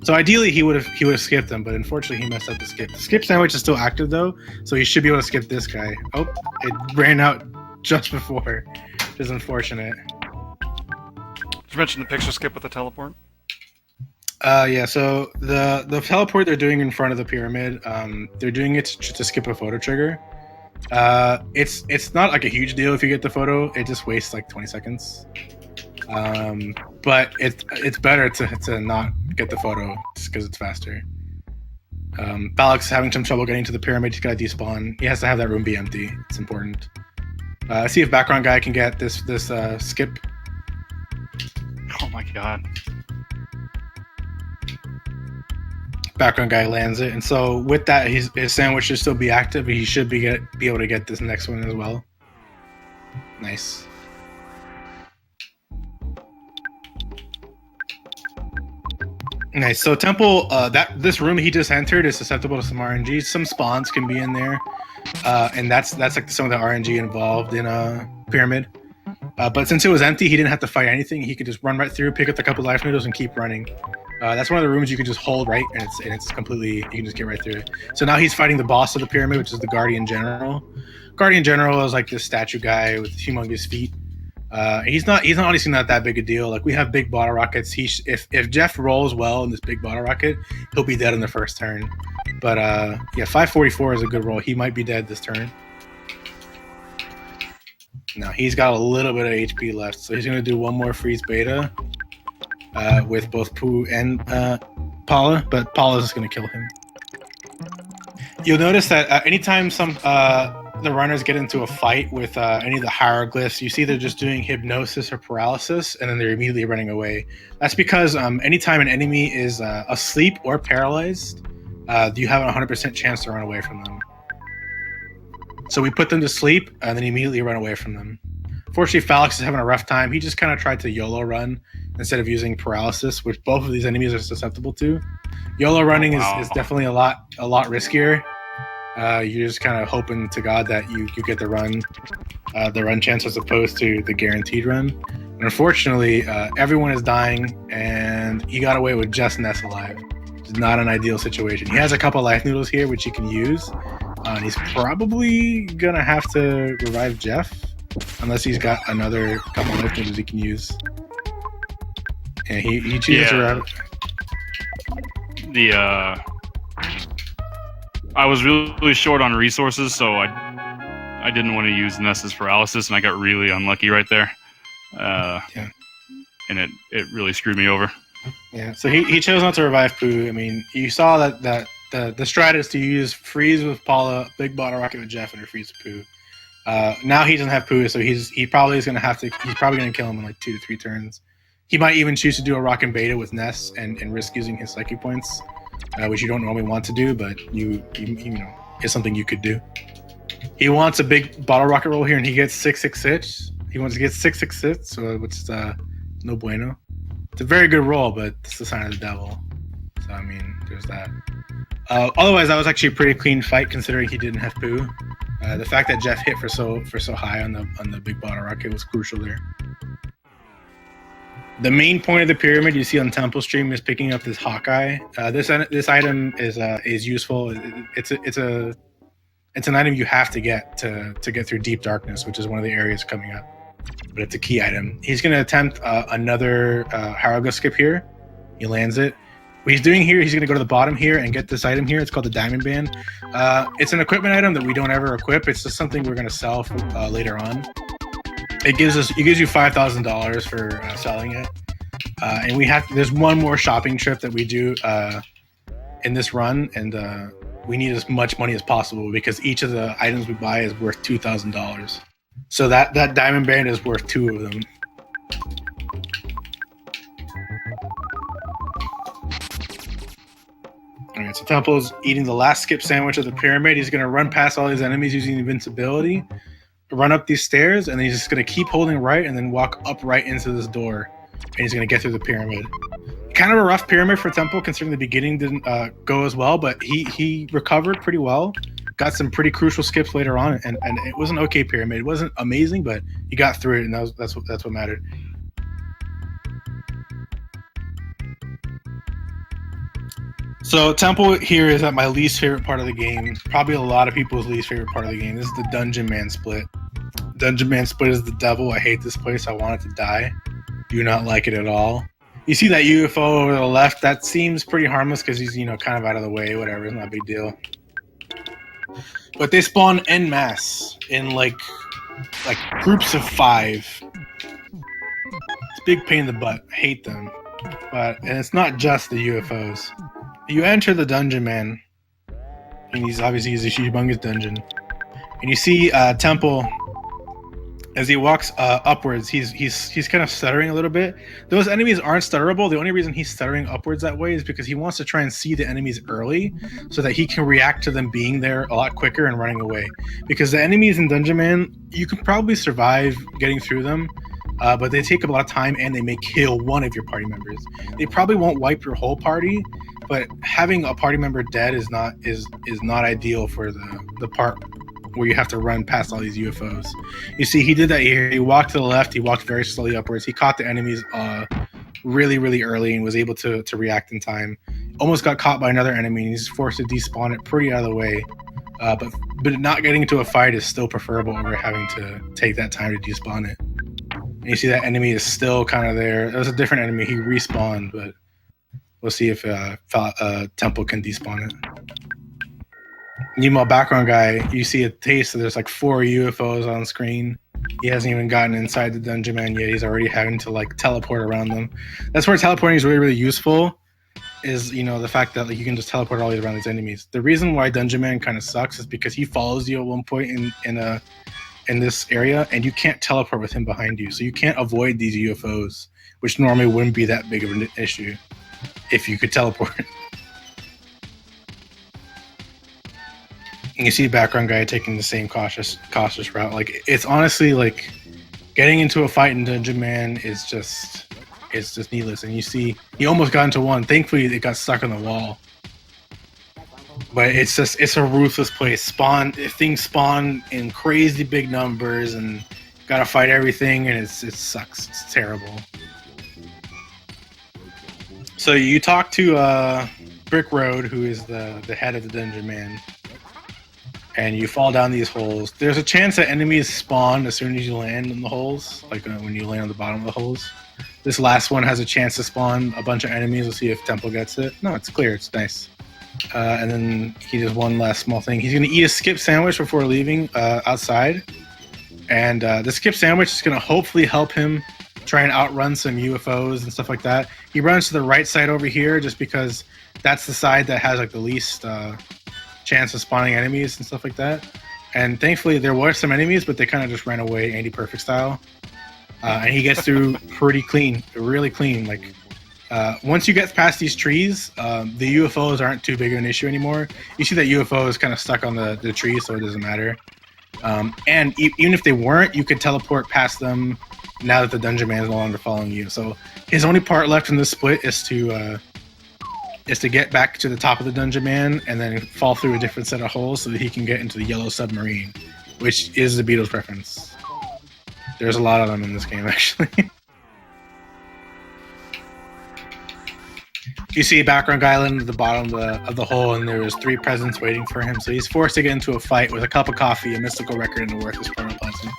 So ideally, he would have skipped him, but unfortunately, he messed up the skip. The skip sandwich is still active though, so he should be able to skip this guy. Oh, it ran out just before, which is unfortunate. Did you mention the picture skip with the teleport? Yeah, so the teleport they're doing in front of the pyramid, they're doing it to skip a photo trigger. It's not like a huge deal if you get the photo. It just wastes like 20 seconds. But it's better to not get the photo just because it's faster. Falexxx is having some trouble getting to the pyramid. He's got to despawn. He has to have that room be empty. It's important. See if background guy can get this skip. Oh my god. Background guy lands it, and so with that, his sandwich should still be active. He should be able to get this next one as well. Nice. Nice. So Temple, this room he just entered is susceptible to some RNG. Some spawns can be in there, and that's like some of the RNG involved in a pyramid. But since it was empty, he didn't have to fight anything. He could just run right through, pick up a couple life noodles, and keep running. That's one of the rooms you can just hold right, and it's completely, you can just get right through it. So now he's fighting the boss of the pyramid, which is the Guardian General. Guardian General is like this statue guy with humongous feet. He's not honestly not that big a deal. Like we have big bottle rockets. If Jeff rolls well in this big bottle rocket, he'll be dead in the first turn. But yeah, 544 is a good roll. He might be dead this turn. Now he's got a little bit of HP left, so he's gonna do one more freeze beta. With both Pooh and Paula, but Paula's just going to kill him. You'll notice that anytime the runners get into a fight with any of the hieroglyphs, you see they're just doing hypnosis or paralysis, and then they're immediately running away. That's because anytime an enemy is asleep or paralyzed, you have a 100% chance to run away from them. So we put them to sleep and then immediately run away from them. Fortunately, Falexxx is having a rough time. He just kind of tried to YOLO run instead of using paralysis, which both of these enemies are susceptible to. YOLO running is definitely a lot riskier. You're just kind of hoping to God that you get the run chance as opposed to the guaranteed run. And unfortunately, everyone is dying, and he got away with just SNES alive. Which is not an ideal situation. He has a couple life noodles here, which he can use. He's probably gonna have to revive Jeff. Unless he's got another couple of life noodles he can use. And he chooses to run. I was really short on resources, so I didn't want to use Ness's paralysis, and I got really unlucky right there. Yeah. And it really screwed me over. Yeah, so he chose not to revive Pooh. I mean, you saw that the strat is to use freeze with Paula, big bottle rocket with Jeff, and a freeze with Pooh. Now he doesn't have Pooh, so he probably is gonna have to. He's probably gonna kill him in like 2 to 3 turns. He might even choose to do a rock and beta with Ness and risk using his psychic points, which you don't normally want to do, but you know is something you could do. He wants a big bottle rocket roll here, and he gets 666. He wants to get 666, which is no bueno. It's a very good roll, but it's the sign of the devil. So I mean, there's that. Otherwise, that was actually a pretty clean fight considering he didn't have Pooh. The fact that Jeff hit for so high on the big bottle rocket was crucial there. The main point of the pyramid you see on Temple Stream is picking up this Hawkeye. This item is useful. It's an item you have to get to get through Deep Darkness, which is one of the areas coming up. But it's a key item. He's going to attempt another Hieroglyph skip here. He lands it. What he's doing here, he's going to go to the bottom here and get this item here. It's called the Diamond Band. It's an equipment item that we don't ever equip. It's just something we're going to sell for, later on. It gives you $5,000 for selling it. And there's one more shopping trip that we do in this run, and we need as much money as possible because each of the items we buy is worth $2,000. So that Diamond Band is worth 2 of them. Alright, so Temple's eating the last skip sandwich of the pyramid. He's going to run past all these enemies using invincibility, run up these stairs, and then he's just going to keep holding right and then walk up right into this door. And he's going to get through the pyramid. Kind of a rough pyramid for Temple considering the beginning didn't go as well, but he recovered pretty well. Got some pretty crucial skips later on, and it was an okay pyramid. It wasn't amazing, but he got through it, and that's what mattered. So Temple here is at my least favorite part of the game. Probably a lot of people's least favorite part of the game. This is the Dungeon Man split. Dungeon Man split is the devil. I hate this place. I want it to die. Do not like it at all. You see that UFO over the left? That seems pretty harmless because he's kind of out of the way. Whatever, it's not a big deal. But they spawn en masse in like groups of 5. It's a big pain in the butt. I hate them. And it's not just the UFOs. You enter the Dungeon Man, and he's a humongous dungeon. And you see Temple as he walks upwards. He's kind of stuttering a little bit. Those enemies aren't stutterable. The only reason he's stuttering upwards that way is because he wants to try and see the enemies early so that he can react to them being there a lot quicker and running away. Because the enemies in Dungeon Man, you can probably survive getting through them, but they take a lot of time and they may kill one of your party members. They probably won't wipe your whole party, but having a party member dead is not ideal for the part where you have to run past all these UFOs. You see, he did that here. He walked to the left. He walked very slowly upwards. He caught the enemies really, really early and was able to react in time. Almost got caught by another enemy, and he's forced to despawn it pretty out of the way. But not getting into a fight is still preferable over having to take that time to despawn it. And you see that enemy is still kind of there. That was a different enemy. He respawned, but we'll see if Temple can despawn it. Meanwhile, background guy, you see a taste that there's like 4 UFOs on screen. He hasn't even gotten inside the Dungeon Man yet. He's already having to teleport around them. That's where teleporting is really, really useful. Is the fact that you can just teleport all around these enemies. The reason why Dungeon Man kind of sucks is because he follows you at one point in this area, and you can't teleport with him behind you, so you can't avoid these UFOs, which normally wouldn't be that big of an issue if you could teleport. And you see background guy taking the same cautious route. It's honestly getting into a fight in Dungeon Man is just needless. And you see he almost got into one. Thankfully it got stuck on the wall. But it's a ruthless place. Things spawn in crazy big numbers and gotta fight everything, and it sucks. It's terrible. So you talk to Brick Road, who is the head of the Dungeon Man. And you fall down these holes. There's a chance that enemies spawn as soon as you land in the holes, when you land on the bottom of the holes. This last one has a chance to spawn a bunch of enemies. We'll see if Temple gets it. No, it's clear. It's nice. And then he does one last small thing. He's going to eat a skip sandwich before leaving outside. And the skip sandwich is going to hopefully help him try and outrun some UFOs and stuff like that. He runs to the right side over here just because that's the side that has like the least chance of spawning enemies and stuff like that. And thankfully there were some enemies, but they kind of just ran away Andy Perfect style. And he gets through pretty clean, really clean. Like once you get past these trees, the UFOs aren't too big of an issue anymore. You see that UFO is kind of stuck on the tree, so it doesn't matter. And even if they weren't, you could teleport past them now that the Dungeon Man is no longer following you. So his only part left in this split is to get back to the top of the Dungeon Man and then fall through a different set of holes so that he can get into the yellow submarine, which is the Beatles' preference. There's a lot of them in this game, actually. You see background guy landing at the bottom of the hole, and there was 3 presents waiting for him. So he's forced to get into a fight with a cup of coffee, a mystical record, and a worthless protoplasm.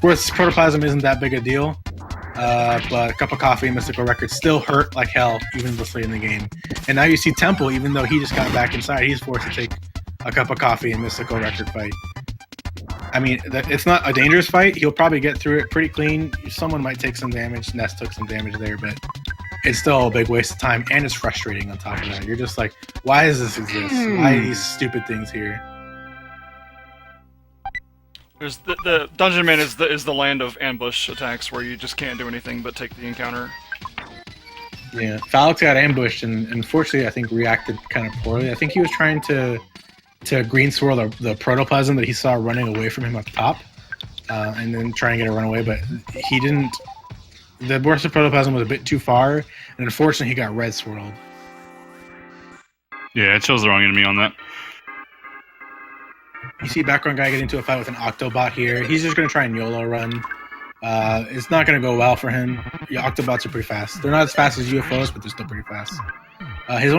Worthless protoplasm isn't that big a deal, but a cup of coffee and mystical record still hurt like hell, even this late in the game. And now you see Temple, even though he just got back inside, he's forced to take a cup of coffee and mystical record fight. I mean, it's not a dangerous fight. He'll probably get through it pretty clean. Someone might take some damage. Ness took some damage there, but it's still a big waste of time, and it's frustrating on top of that. You're just like, why does this exist? Why are these stupid things here? There's the Dungeon Man is the land of ambush attacks where you just can't do anything but take the encounter. Yeah, Falexxx got ambushed, and unfortunately, I think reacted kind of poorly. I think he was trying to green swirl the protoplasm that he saw running away from him up top, and then try and get a runaway, but he didn't. The burst of protoplasm was a bit too far, and unfortunately, he got red swirled. Yeah, it chose the wrong enemy on that. You see background guy get into a fight with an Octobot here. He's just going to try and YOLO run. It's not going to go well for him. Yeah, Octobots are pretty fast. They're not as fast as UFOs, but they're still pretty fast. His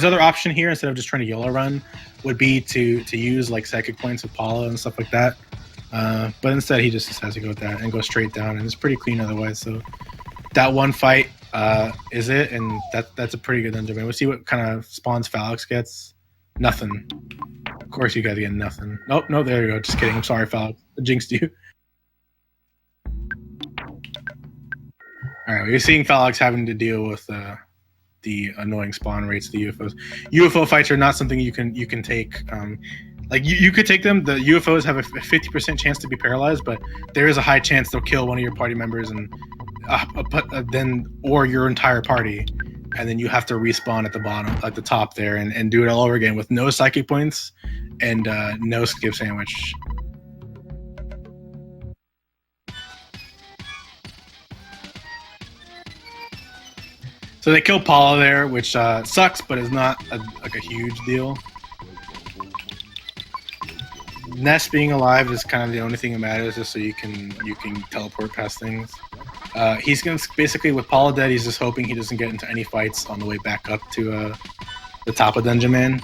other option here, instead of just trying to YOLO run, would be to use like psychic points of Paula and stuff like that. But instead, he just decides to go with that and go straight down, and it's pretty clean otherwise. So that one fight is it, and that's a pretty good dungeon. We'll see what kind of spawns Falexxx gets. Nothing. Of course, you guys get nothing. Nope, no, there you go. Just kidding. I'm sorry, Falexxx. I jinxed you. All right, we're seeing Falexxx having to deal with the annoying spawn rates of the UFOs. UFO fights are not something you can take. Like you could take them. The UFOs have a 50% chance to be paralyzed, but there is a high chance they'll kill one of your party members and or your entire party, and then you have to respawn at the bottom, at the top there, and do it all over again with no psychic points and no skip sandwich. So they kill Paula there, which sucks, but is not a huge deal. Ness being alive is kind of the only thing that matters, just so you can teleport past things. He's gonna basically, with Paula dead, he's just hoping he doesn't get into any fights on the way back up to the top of Dungeon Man.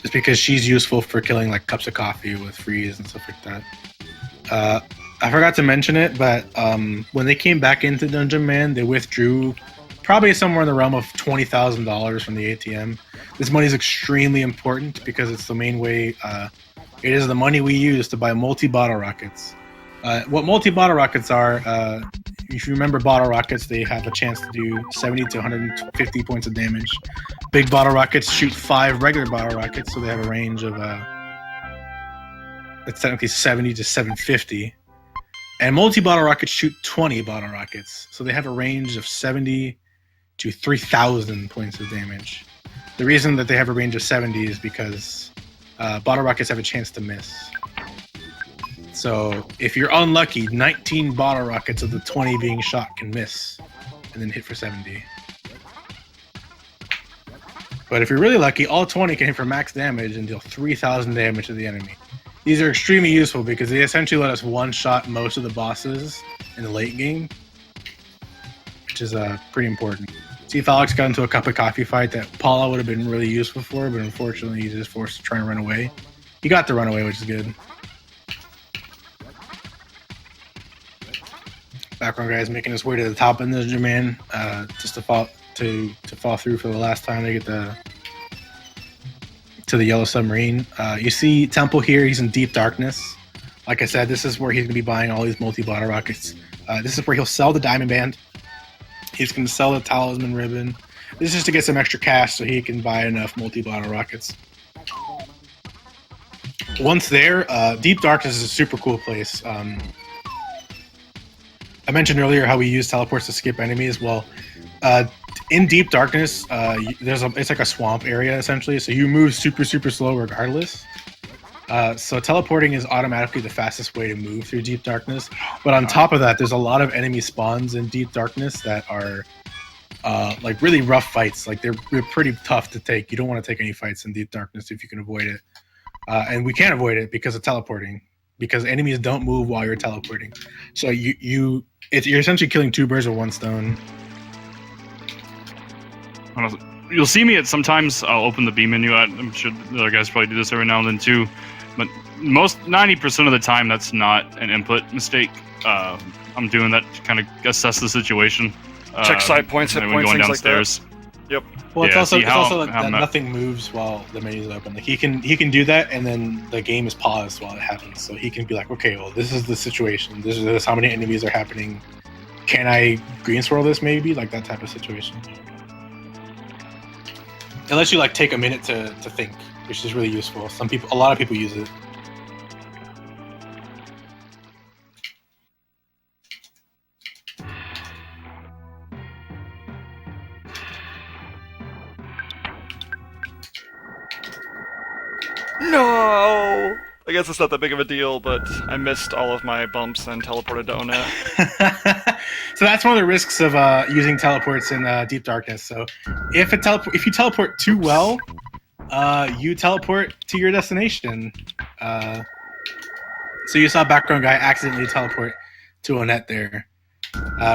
Just because she's useful for killing like cups of coffee with freeze and stuff like that. I forgot to mention it, but when they came back into Dungeon Man, they withdrew probably somewhere in the realm of $20,000 from the ATM. This money is extremely important because it's the main way. It is the money we use to buy multi-bottle rockets. What multi-bottle rockets are, if you remember bottle rockets, they have a chance to do 70 to 150 points of damage. Big bottle rockets shoot 5 regular bottle rockets, so they have a range of it's technically 70 to 750. And multi-bottle rockets shoot 20 bottle rockets, so they have a range of 70 to 3,000 points of damage. The reason that they have a range of 70 is because bottle rockets have a chance to miss. So if you're unlucky, 19 bottle rockets of the 20 being shot can miss and then hit for 70. But if you're really lucky, all 20 can hit for max damage and deal 3,000 damage to the enemy. These are extremely useful because they essentially let us one-shot most of the bosses in the late game, which is pretty important. See, Falexxx got into a cup of coffee fight that Paula would have been really useful for, but unfortunately he's just forced to try and run away. He got the runaway, which is good. Background guy is making his way to the top of the Dungeon Man, just to fall through for the last time they get to the yellow submarine. You see Temple here, he's in deep darkness. Like I said, this is where he's going to be buying all these multi-bottle rockets. This is where he'll sell the diamond band. He's going to sell the talisman ribbon. This is to get some extra cash so he can buy enough multi-bottle rockets. Once there, Deep Darkness is a super cool place. I mentioned earlier how we use teleports to skip enemies. Well, in Deep Darkness, it's like a swamp area essentially, so you move super slow regardless. So teleporting is automatically the fastest way to move through Deep Darkness. But on top of that, there's a lot of enemy spawns in Deep Darkness that are like really rough fights. Like they're pretty tough to take. You don't want to take any fights in Deep Darkness if you can avoid it. And we can't avoid it because of teleporting. Because enemies don't move while you're teleporting. So you're essentially killing two birds with one stone. You'll see me sometimes I'll open the B menu. I'm sure the other guys probably do this every now and then too. But 90% of the time, that's not an input mistake. I'm doing that to kind of assess the situation. Check side points, hit and points, going things downstairs. like that. Yep. Well, it's Yeah, also see how that nothing moves while the menu's open. Like he can do that, and then the game is paused while it happens. So he can be like, okay, well, this is the situation. This is how many enemies are happening. Can I green swirl this? Maybe like that type of situation. It lets you like take a minute to think, which is really useful. A lot of people use it. No! I guess it's not that big of a deal, but I missed all of my bumps and teleported to Onet. So that's one of the risks of using teleports in Deep Darkness. So if you teleport too well, you teleport to your destination. So you saw BackgroundGuy accidentally teleport to Onet there,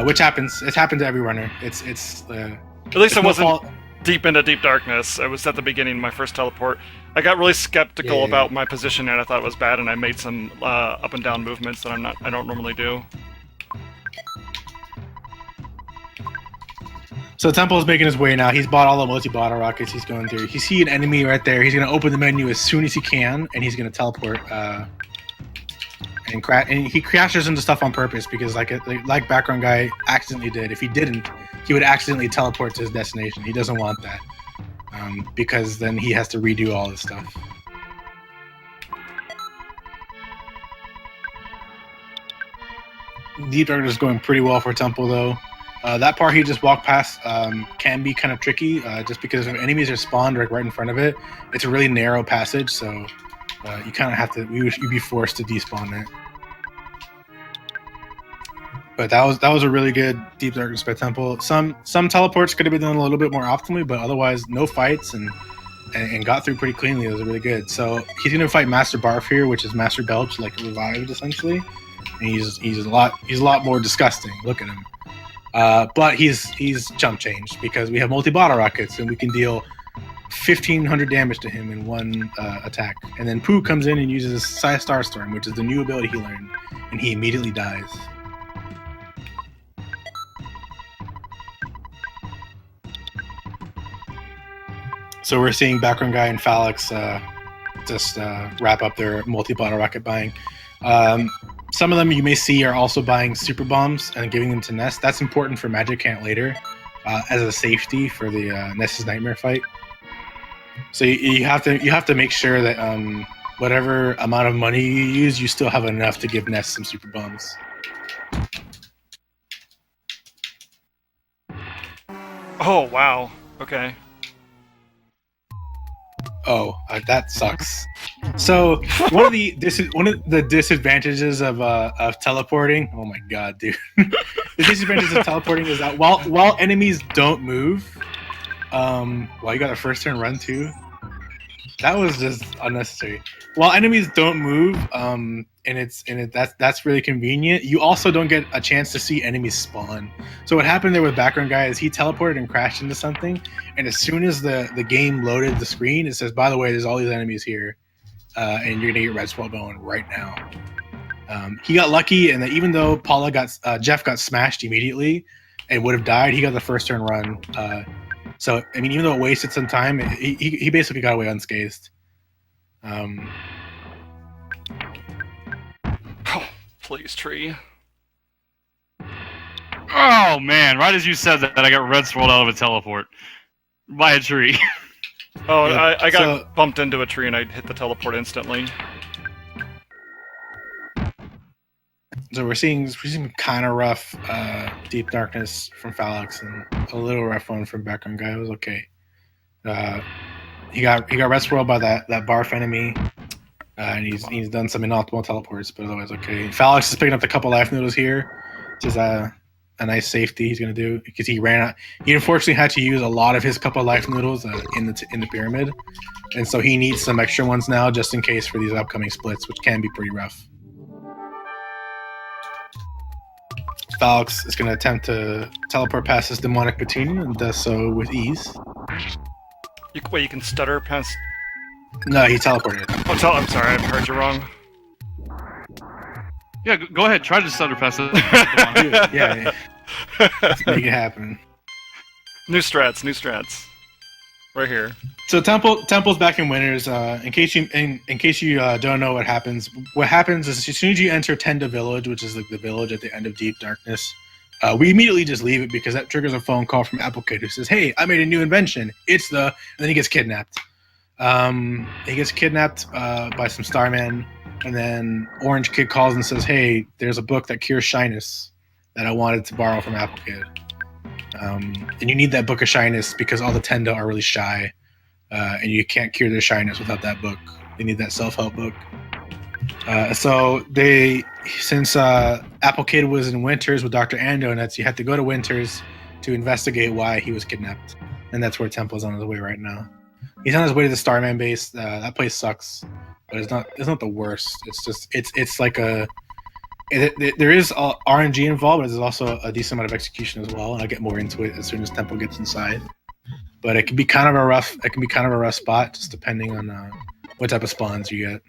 which happens. It's happened to every runner. At least I wasn't deep into Deep Darkness. I was at the beginning of my first teleport. I got really skeptical about my position, and I thought it was bad, and I made some up and down movements that I don't normally do. So Temple's making his way now. He's bought all the multi-bottle rockets. He's going through. He see an enemy right there. He's going to open the menu as soon as he can, and he's going to teleport. And he crashes into stuff on purpose because, like BackgroundGuy accidentally did. If he didn't, he would accidentally teleport to his destination. He doesn't want that because then he has to redo all this stuff. Deep Darkness is going pretty well for Temple, though. That part he just walked past can be kind of tricky, just because if enemies are spawned right in front of it, it's a really narrow passage, so you kind of have to. You'd be forced to despawn it. But that was a really good Deep Darkness by Temple. Some teleports could have been done a little bit more optimally, but otherwise no fights and got through pretty cleanly. It was really good. So he's gonna fight Master Barf here, which is Master Belch, like revived essentially, and he's a lot more disgusting. Look at him. But he's jump changed because we have multi-bottle rockets and we can deal 1,500 damage to him in one attack. And then Pooh comes in and uses Star Storm, which is the new ability he learned, and he immediately dies. So we're seeing BackgroundGuy and Falexxx just wrap up their multi-bottle rocket buying. Some of them you may see are also buying super bombs and giving them to Ness. That's important for Magic Camp later as a safety for the Ness's Nightmare fight. So you have to make sure that whatever amount of money you use, you still have enough to give Ness some super bombs. Oh wow. Okay. Oh, that sucks. So one of the disadvantages of teleporting. Oh my god, dude! The disadvantages of teleporting is that while enemies don't move, while you got a first turn run too, that was just unnecessary. While enemies don't move, that's really convenient. You also don't get a chance to see enemies spawn. So what happened there with BackgroundGuy is he teleported and crashed into something, and as soon as the game loaded the screen, it says, by the way, there's all these enemies here, and you're gonna get red swell going right now. He got lucky, and that even though Jeff got smashed immediately and would have died, he got the first turn run. So I mean, even though it wasted some time, he basically got away unscathed. Please, tree. Oh man! Right as you said that, I got red swirled out of a teleport by a tree. Oh, Yeah, I got so- bumped into a tree and I hit the teleport instantly. So we're seeing kind of rough Deep Darkness from Falexxx and a little rough one from BackgroundGuy. It was okay. He got red swirled by that barf enemy, and he's done some inoptimal teleports, but otherwise okay. Falexxx is picking up a couple life noodles here, which is a nice safety he's gonna do because he ran out. He unfortunately had to use a lot of his couple life noodles in the pyramid, and so he needs some extra ones now just in case for these upcoming splits, which can be pretty rough. Falexxx is going to attempt to teleport past his demonic petunia and does so with ease. Wait, you can stutter past... No, he teleported. Oh, I'm sorry, I heard you wrong. Yeah, go ahead. Try to stutter past it. Yeah. Let's make it happen. New strats. Right here. So Temple's back in Winners. In case you don't know what happens is as soon as you enter Tenda Village, which is like the village at the end of Deep Darkness, we immediately just leave it because that triggers a phone call from Applecade who says, "Hey, I made a new invention. It's the..." And then he gets kidnapped. He gets kidnapped by some Starman, and then Orange Kid calls and says, "Hey, there's a book that cures shyness that I wanted to borrow from Applecade. And you need that book of shyness because all the Tenda are really shy, and you can't cure their shyness without that book. They need that self-help book." Since Applecade was in Winters with Dr. Andonuts, you had to go to Winters to investigate why he was kidnapped, and that's where Temple's on his way right now. He's on his way to the Starman base. That place sucks, but it's not the worst. It's just it's like a... there is RNG involved, but there's also a decent amount of execution as well, and I'll get more into it as soon as Temple gets inside. But it can be kind of a rough spot, just depending on what type of spawns you get.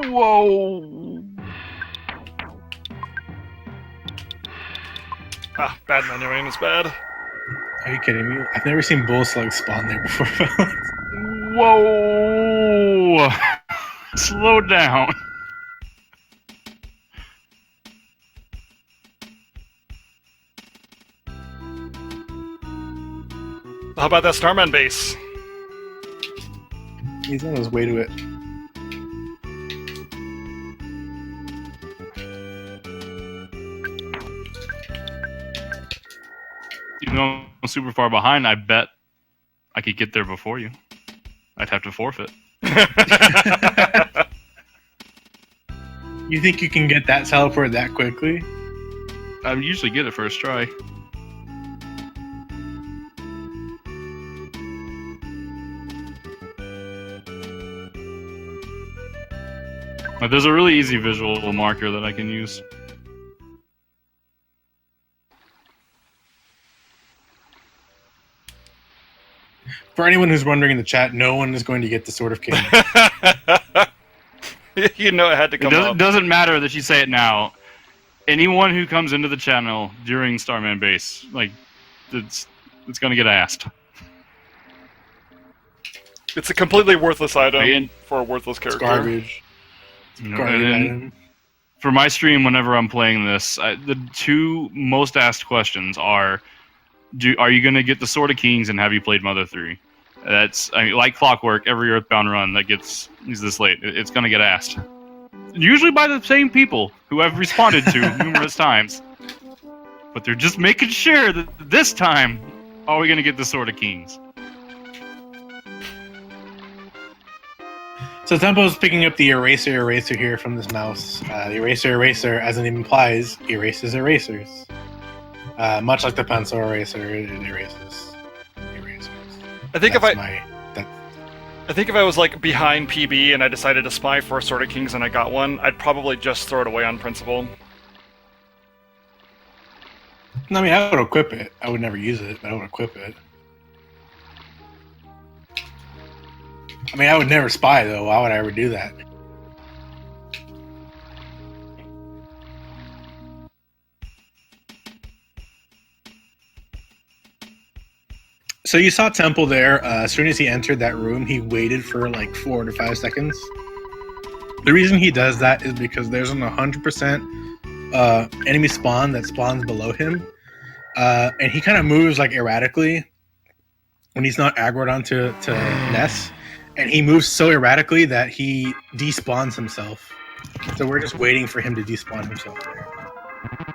Whoa! Ah, bad menuing is bad. Are you kidding me? I've never seen bull slugs spawn there before. Whoa! Slow down. How about that Starman base? He's on his way to it. Even though I'm super far behind, I bet I could get there before you. I'd have to forfeit. You think you can get that teleport that quickly? I usually get it first try. But there's a really easy visual marker that I can use. For anyone who's wondering in the chat, no one is going to get the Sword of King. You know it had to It come up. doesn't matter that you say it now. Anyone who comes into the channel during Starman Base, like, it's gonna get asked. It's a completely worthless item And- for a worthless It's character. garbage. You know, Garbage and then item. for my stream, whenever I'm playing this, the two most asked questions are: are you gonna get the Sword of Kings, and have you played Mother 3? That's, I mean, like clockwork. Every EarthBound run that gets is this late, it's gonna get asked. Usually by the same people who I've responded to numerous times. But they're just making sure that this time, are we gonna get the Sword of Kings? So Tempo's picking up the eraser here from this mouse. The eraser, as the name implies, erases erasers. Much like the pencil eraser, it erases erasers. I think That's I think if I was like behind PB and I decided to spy for a Sword of Kings and I got one, I'd probably just throw it away on principle. I mean, I would equip it. I would never use it, but I would equip it. I mean, I would never spy, though. Why would I ever do that? So you saw Temple there. As soon as he entered that room, he waited for like 4 to 5 seconds. The reason he does that is because there's an 100% enemy spawn that spawns below him, and he kind of moves like erratically when he's not aggroed onto Ness, and he moves so erratically that he despawns himself. So we're just waiting for him to despawn himself there.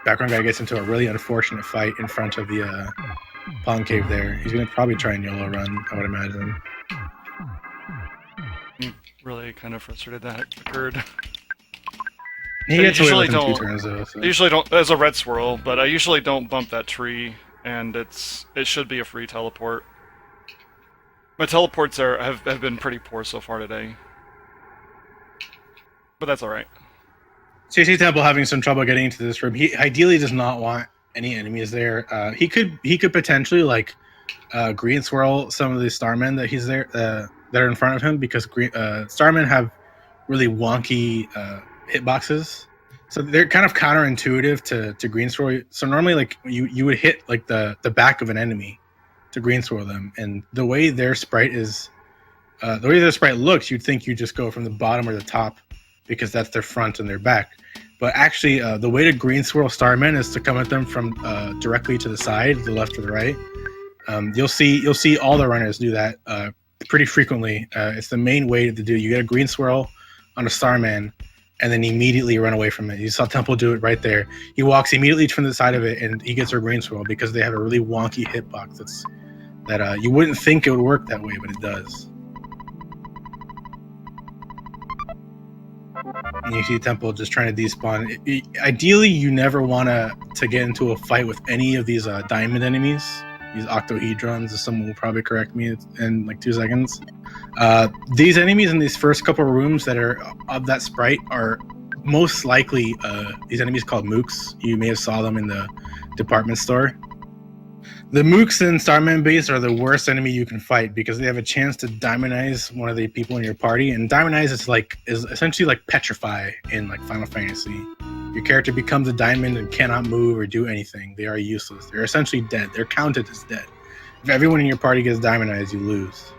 Background guy gets into a really unfortunate fight in front of the pond cave there. He's going to probably try and YOLO run, I would imagine. I'm really kind of frustrated that occurred. He I gets away usually with him 2 don't- turns, though. So. I usually don't, as a red swirl, but I usually don't bump that tree, and it should be a free teleport. My teleports have been pretty poor so far today. But that's alright. So you see Temple having some trouble getting into this room. He ideally does not want any enemies there. He could potentially like green swirl some of the starmen that he's there that are in front of him, because starmen have really wonky hitboxes, so they're kind of counterintuitive to green swirl. So normally, like you would hit like the back of an enemy to green swirl them, and the way their sprite is, the way their sprite looks, you'd think you just go from the bottom or the top, because that's their front and their back. But actually, the way to green swirl starmen is to come at them from directly to the side, the left or the right. You'll see all the runners do that pretty frequently. It's the main way to do. You get a green swirl on a starman, and then immediately run away from it. You saw Temple do it right there. He walks immediately from the side of it, and he gets a green swirl because they have a really wonky hitbox that you wouldn't think it would work that way, but it does. And you see Temple just trying to despawn. Ideally, you never want to get into a fight with any of these diamond enemies, these octohedrons, as someone will probably correct me in like 2 seconds. These enemies in these first couple of rooms that are of that sprite are most likely these enemies called mooks. You may have saw them in the department store. The mooks in Starman base are the worst enemy you can fight because they have a chance to diamondize one of the people in your party, and diamondize is essentially like petrify in like Final Fantasy. Your character becomes a diamond and cannot move or do anything. They are useless. They're essentially dead. They're counted as dead. If everyone in your party gets diamondized, you lose.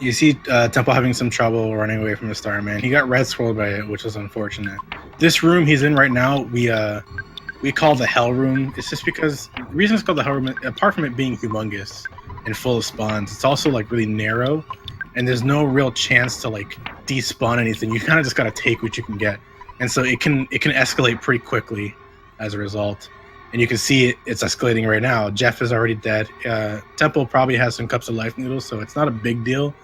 You see Temple having some trouble running away from the Starman. He got red swirled by it, which was unfortunate. This room he's in right now, we call the Hell Room. It's just because the reason it's called the Hell Room, apart from it being humongous and full of spawns, it's also like really narrow, and there's no real chance to like despawn anything. You kind of just gotta take what you can get, and so it can escalate pretty quickly as a result. And you can see it's escalating right now. Jeff is already dead. Temple probably has some cups of life noodles, so it's not a big deal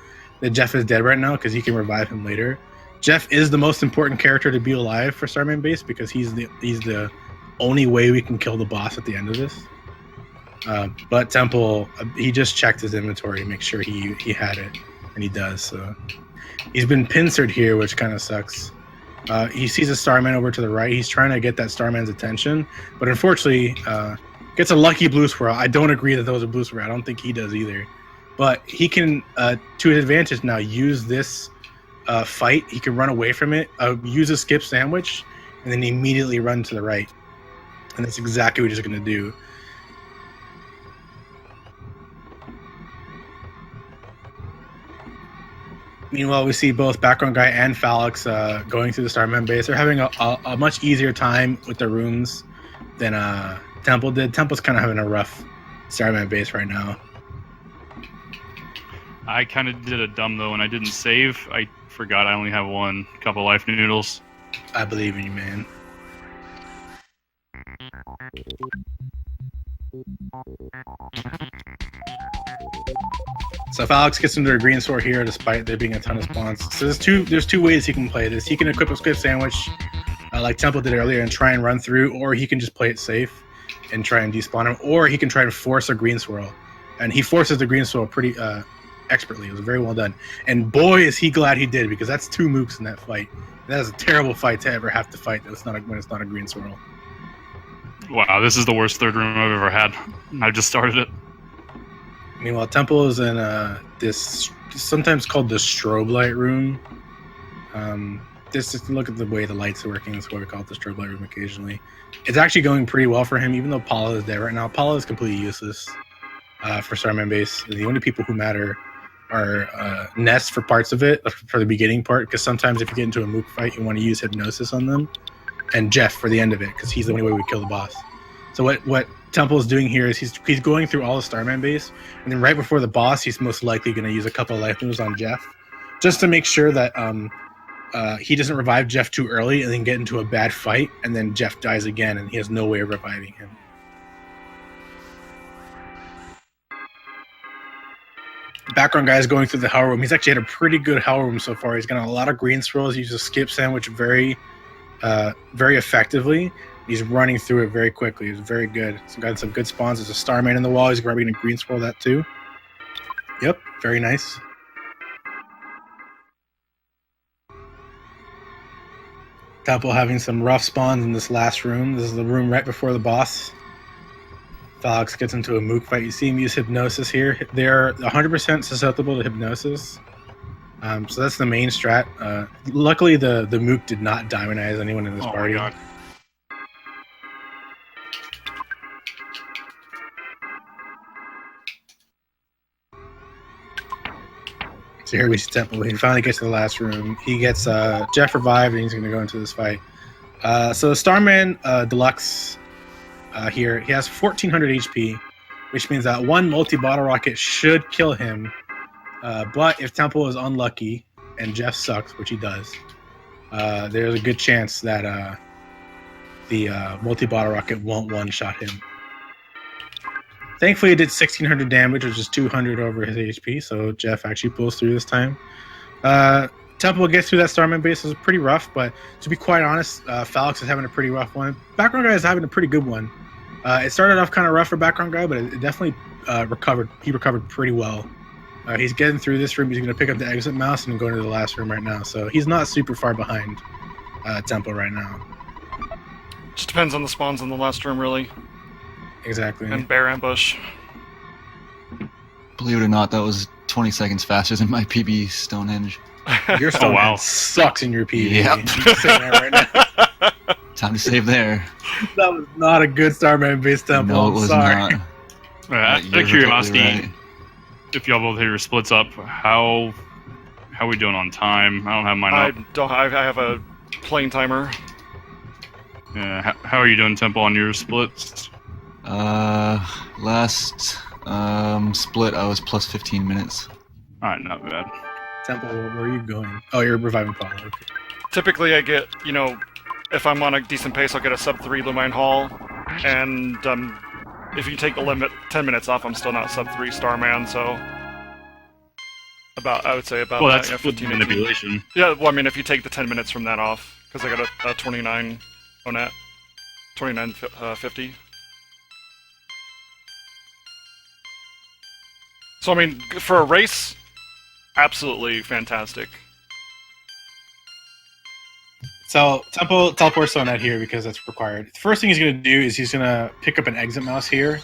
that Jeff is dead right now because you can revive him later. Jeff is the most important character to be alive for Starman Base because he's the only way we can kill the boss at the end of this. But Temple, he just checked his inventory to make sure he had it, and he does. So he's been pincered here, which kind of sucks. He sees a Starman over to the right. He's trying to get that Starman's attention, but unfortunately gets a lucky blue swirl. I don't agree that was a blue swirl. I don't think he does either. But he can, to his advantage now, use this fight. He can run away from it, use a skip sandwich, and then immediately run to the right. And that's exactly what he's going to do. Meanwhile, we see both BackgroundGuy and Falexxx going through the Starman base. They're having a much easier time with the rooms than Temple did. Temple's kind of having a rough Starman base right now. I kind of did a dumb though, and I didn't save. I forgot I only have one couple life noodles. I believe in you, man. So Falexxx gets into a green sword here despite there being a ton of spawns. So there's two ways he can play this. He can equip a skip sandwich like Temple did earlier and try and run through, or he can just play it safe and try and despawn him, or he can try and force a green swirl. And he forces the green swirl pretty expertly. It was very well done. And boy, is he glad he did, because that's 2 mooks in that fight. That is a terrible fight to ever have to fight when it's not a green swirl. Wow, this is the worst third room I've ever had. I just started it. Meanwhile, Temple is in this sometimes called the strobe light room. just look at the way the lights are working. That's why we call it the strobe light room occasionally. It's actually going pretty well for him, even though Paula is there right now. Paula is completely useless for Starman base. The only people who matter are Nest for parts of it, for the beginning part, because sometimes if you get into a mook fight, you want to use hypnosis on them, and Jeff for the end of it, because he's the only way we kill the boss. So what Temple is doing here is he's going through all the Starman base, and then right before the boss, he's most likely going to use a couple of life moves on Jeff, just to make sure that he doesn't revive Jeff too early and then get into a bad fight, and then Jeff dies again, and he has no way of reviving him. Background guy is going through the hell room. He's actually had a pretty good hell room so far. He's got a lot of green scrolls. He uses skip sandwich very effectively. He's running through it very quickly. He's very good. He's got some good spawns. There's a Starman in the wall. He's grabbing a green scroll that too. Yep, very nice. Temple having some rough spawns in this last room. This is the room right before the boss. Falexxx gets into a mook fight. You see him use hypnosis here. They're 100% susceptible to hypnosis. So that's the main strat. Luckily, the mook did not diamondize anyone in this party. My God. So here we see Temple. He finally gets to the last room. He gets Jeff revived, and he's going to go into this fight. So Starman Deluxe here, he has 1400 HP, which means that one multi-bottle rocket should kill him. But if Temple is unlucky and Jeff sucks, which he does, there's a good chance that the multi-bottle rocket won't one-shot him. Thankfully, it did 1600 damage, which is 200 over his HP, so Jeff actually pulls through this time. Temple gets through that Starman base. It was pretty rough, but to be quite honest, Falexxx is having a pretty rough one. Background Guy is having a pretty good one. It started off kind of rough for Background Guy, but it definitely recovered. He recovered pretty well. He's getting through this room. He's going to pick up the exit mouse and go into the last room right now, so he's not super far behind Temple right now. Just depends on the spawns in the last room, really. Exactly. And bear ambush. Believe it or not, that was 20 seconds faster than my PB Stonehenge. Your Stonehenge wow. sucks in your PvP. Yep. I'm just saying that right now. Time to save there. That was not a good Starman base Temple. No, it I'm was sorry. not. Out You're of curiosity, totally right. if y'all both hit your splits up, how are we doing on time? I don't have mine up. I have a playing timer. Yeah, how are you doing, Temple, on your splits? Last split, I was plus 15 minutes. Alright, not bad. Temple, where are you going? Oh, you're reviving Paul. Okay. Typically, I get, if I'm on a decent pace, I'll get a sub 3 Lumine Haul, and if you take the limit 10 minutes off, I'm still not sub 3 Starman, so I would say about Well, that's 15, 18. manipulation. Yeah, well, I mean, if you take the 10 minutes from that off, because I got a 29 Onet, 29.50. So, I mean, for a race, absolutely fantastic. So Temple teleports Sonet here because that's required. The first thing he's going to do is he's going to pick up an exit mouse here.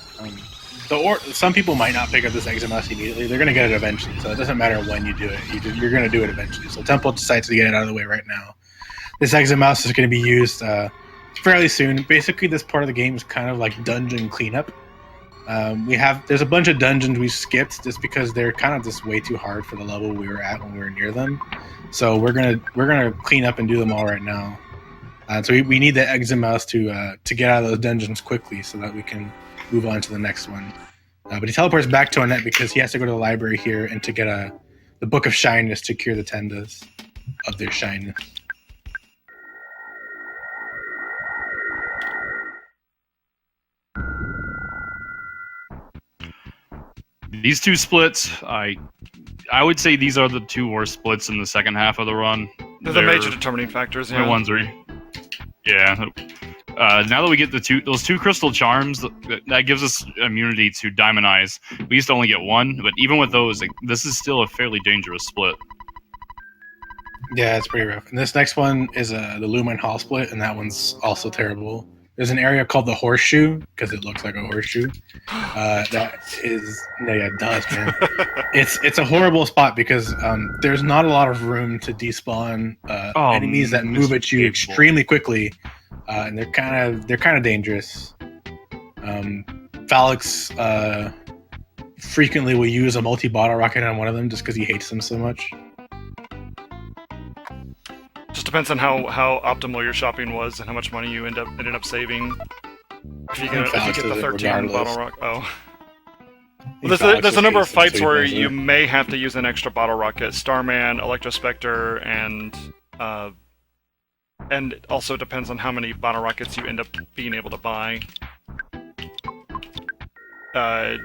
Some people might not pick up this exit mouse immediately. They're going to get it eventually, so it doesn't matter when you do it. You're going to do it eventually. So Temple decides to get it out of the way right now. This exit mouse is going to be used fairly soon. Basically, this part of the game is kind of like dungeon cleanup. There's a bunch of dungeons we skipped just because they're kind of just way too hard for the level we were at when we were near them. So we're gonna clean up and do them all right now. So we need the exit mouse to get out of those dungeons quickly so that we can move on to the next one. But he teleports back to Annette because he has to go to the library here and to get the Book of Shyness to cure the Tendas of their shyness. These two splits, I would say these are the two worst splits in the second half of the run. They're the major determining factors, yeah. 1-3. Yeah. Now that we get those two crystal charms, that gives us immunity to Diamond Eyes. We used to only get one, but even with those, this is still a fairly dangerous split. Yeah, it's pretty rough. And this next one is the Lumine Hall split, and that one's also terrible. There's an area called the Horseshoe because it looks like a horseshoe. That is, yeah, it does, man. It's a horrible spot because there's not a lot of room to despawn enemies that move at you extremely quickly, and they're kind of dangerous. Falexxx frequently will use a multi-bottle rocket on one of them just because he hates them so much. Just depends on how optimal your shopping was and how much money you ended up saving. If you get the 13 bottle rocket. Oh. Well, there's a number of fights where you may have to use an extra bottle rocket. Starman, Electrospectre, and it also depends on how many bottle rockets you end up being able to buy.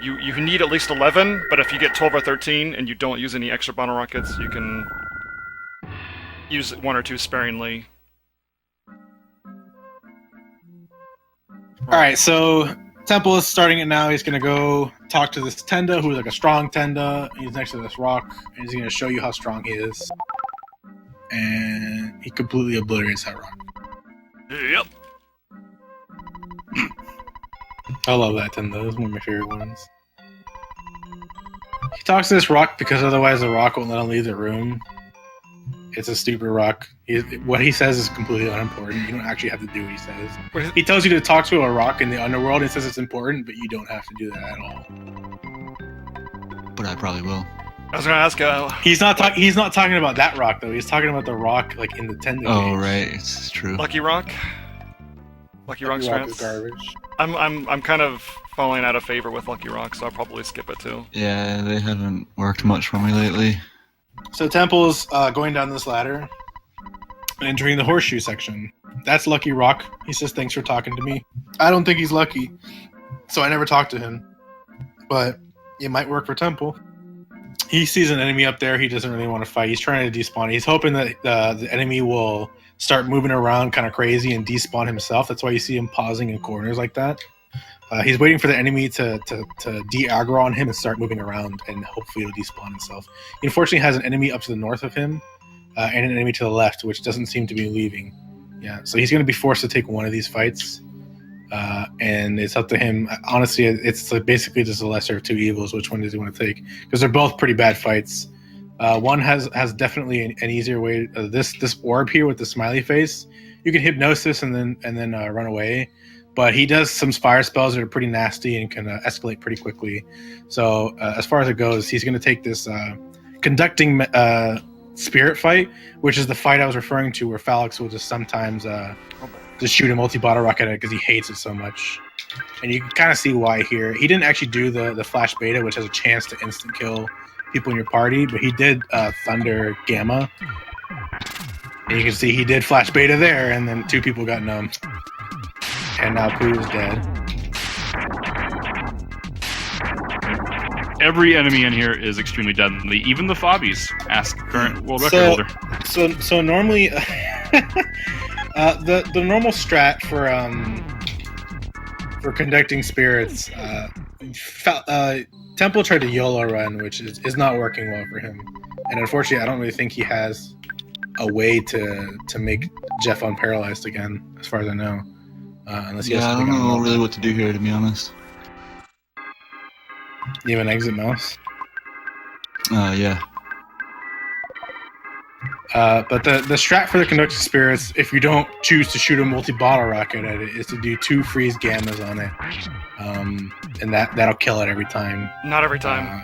You need at least 11, but if you get 12 or 13 and you don't use any extra bottle rockets, you can use 1 or 2 sparingly. Alright, so Temple is starting it now. He's going to go talk to this Tenda, who's like a strong Tenda. He's next to this rock, and he's going to show you how strong he is. And he completely obliterates that rock. Yep. I love that Tenda. It's one of my favorite ones. He talks to this rock because otherwise the rock won't let him leave the room. It's a stupid rock. What he says is completely unimportant. You don't actually have to do what he says. He tells you to talk to a rock in the underworld and says it's important, but you don't have to do that at all. But I probably will. I was gonna ask. He's not talking about that rock though. He's talking about the rock like in the Tenda. Oh cage. right, it's true. Lucky Rock. Lucky Rock strats. Is garbage. I'm kind of falling out of favor with Lucky Rock, so I'll probably skip it too. Yeah, they haven't worked much for me lately. So Temple's going down this ladder, entering the horseshoe section. That's Lucky Rock. He says, "Thanks for talking to me." I don't think he's lucky, so I never talked to him. But it might work for Temple. He sees an enemy up there. He doesn't really want to fight. He's trying to despawn. He's hoping that the enemy will start moving around kind of crazy and despawn himself. That's why you see him pausing in corners like that. He's waiting for the enemy to de-aggro on him and start moving around, and hopefully he'll despawn himself. He unfortunately has an enemy up to the north of him and an enemy to the left, which doesn't seem to be leaving. Yeah, so he's going to be forced to take one of these fights, and it's up to him. Honestly, it's basically just the lesser of two evils. Which one does he want to take? Because they're both pretty bad fights. One has definitely an easier way. This orb here with the smiley face, you can hypnosis and then run away. But he does some fire spells that are pretty nasty and can escalate pretty quickly. So as far as it goes, he's going to take this conducting spirit fight, which is the fight I was referring to, where Falexxx will just sometimes just shoot a multi-bottle rocket at it because he hates it so much. And you can kind of see why here. He didn't actually do the flash beta, which has a chance to instant kill people in your party, but he did Thunder Gamma. And you can see he did flash beta there, and then 2 people got numb. And now Pooh is dead. Every enemy in here is extremely deadly. Even the Fobbies. Ask current world record holder. So normally, the normal strat for conducting spirits, Temple tried to YOLO run, which is not working well for him. And unfortunately, I don't really think he has a way to make Jeff unparalyzed again, as far as I know. Unless he has I something don't know on really what to do here, to be honest. You have an exit mouse? Yeah. But the strat for the conducting spirits, if you don't choose to shoot a multi-bottle rocket at it, is to do 2 freeze gammas on it. And that'll kill it every time. Not every time.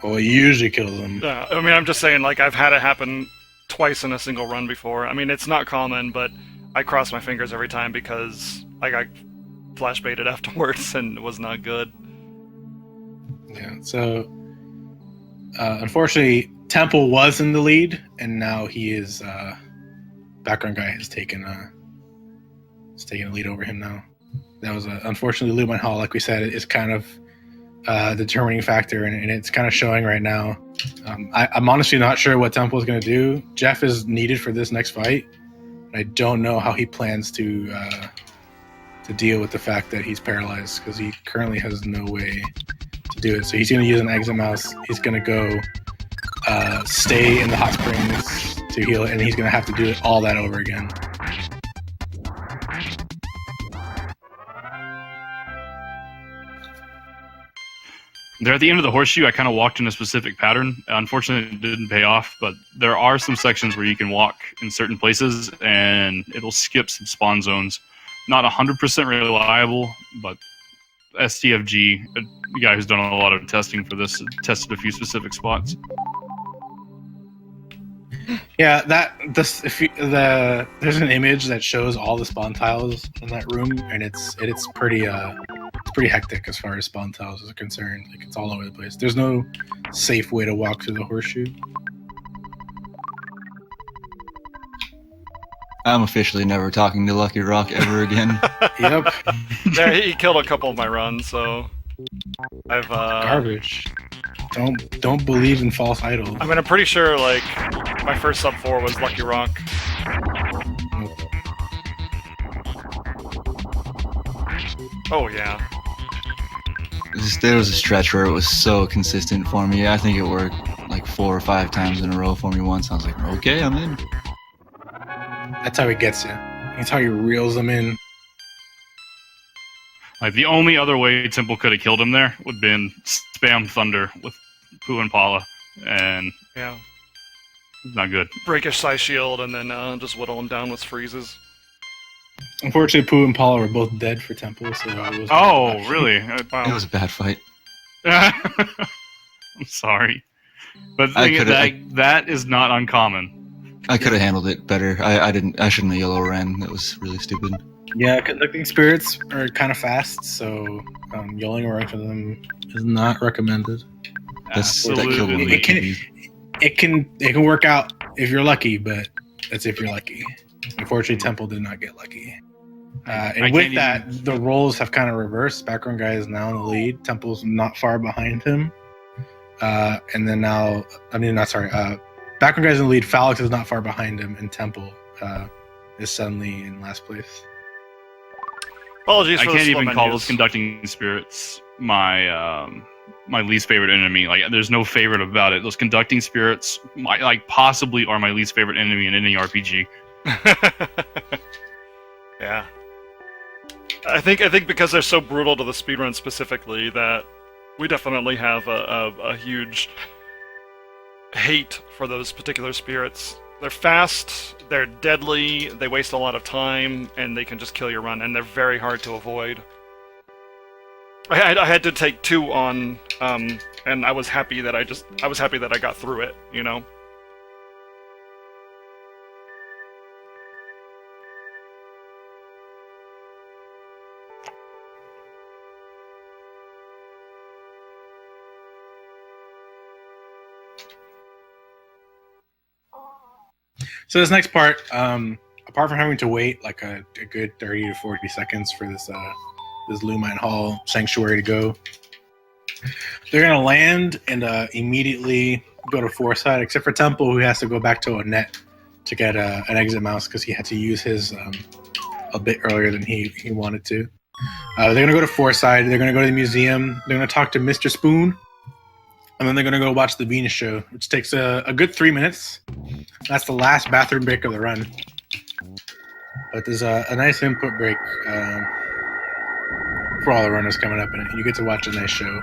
Well, it usually kills them. I mean, I'm just saying, like, I've had it happen twice in a single run before. I mean, it's not common, but I cross my fingers every time because I got flash baited afterwards and it was not good. Yeah, so unfortunately, Temple was in the lead, and now he is. BackgroundGuy has taken a lead over him now. That was unfortunately Lubin Hall, like we said, is kind of the determining factor, and it's kind of showing right now. I'm honestly not sure what Temple is going to do. Jeff is needed for this next fight. I don't know how he plans to deal with the fact that he's paralyzed, because he currently has no way to do it. So he's going to use an exit mouse. He's going to go stay in the hot springs to heal it, and he's going to have to do all that over again. There at the end of the horseshoe, I kind of walked in a specific pattern. Unfortunately, it didn't pay off, but there are some sections where you can walk in certain places, and it'll skip some spawn zones. Not 100% reliable, but STFG, a guy who's done a lot of testing for this, tested a few specific spots. Yeah, there's an image that shows all the spawn tiles in that room, and it's pretty hectic as far as spawn tiles is concerned. Like, it's all over the place. There's no safe way to walk through the horseshoe. I'm officially never talking to Lucky Rock ever again. Yep. Yeah, he killed a couple of my runs, so I've Garbage. Don't believe in false idols. I mean, I'm pretty sure like my first sub 4 was Lucky Rock. Nope. Oh yeah. There was a stretch where it was so consistent for me. I think it worked like 4 or 5 times in a row for me once. I was like, okay, I'm in. That's how he gets you. That's how he reels them in. Like, the only other way Temple could have killed him there would have been spam Thunder with Pooh and Paula, and Yeah. not good. Break a Psy Shield and then just whittle him down with freezes. Unfortunately, Pooh and Paula were both dead for Temple, so it was. Oh, really? It was a bad fight. I'm sorry. But the thing is, that is not uncommon. I could have handled it better. I shouldn't have yellow ran. That was really stupid. Yeah, conducting spirits are kind of fast, so yelling around for them is not recommended. Absolutely. That killed me. It can work out if you're lucky, but that's if you're lucky. Unfortunately, Temple did not get lucky. And with that, the roles have kind of reversed. Background Guy is now in the lead. Temple's not far behind him. And then now, Background Guy's in the lead. Falexxx is not far behind him, and Temple is suddenly in last place. Apologies I for can't the slow even call menus. those conducting spirits my least favorite enemy. Like, there's no favorite about it. Those conducting spirits, possibly are my least favorite enemy in any RPG. Yeah. I think because they're so brutal to the speedrun specifically that we definitely have a huge hate for those particular spirits. They're fast, they're deadly, they waste a lot of time, and they can just kill your run, and they're very hard to avoid. I had to take 2 on, and I was happy that I got through it, you know? So this next part, apart from having to wait like a good 30 to 40 seconds for this Lumine Hall Sanctuary to go, they're gonna land and immediately go to Foresight, except for Temple, who has to go back to a net to get an exit mouse because he had to use his a bit earlier than he wanted to. They're gonna go to Foresight. They're gonna go to the museum. They're gonna talk to Mr. Spoon. And then they're going to go watch the Venus show, which takes a good 3 minutes. That's the last bathroom break of the run. But there's a nice input break for all the runners coming up in it. You get to watch a nice show.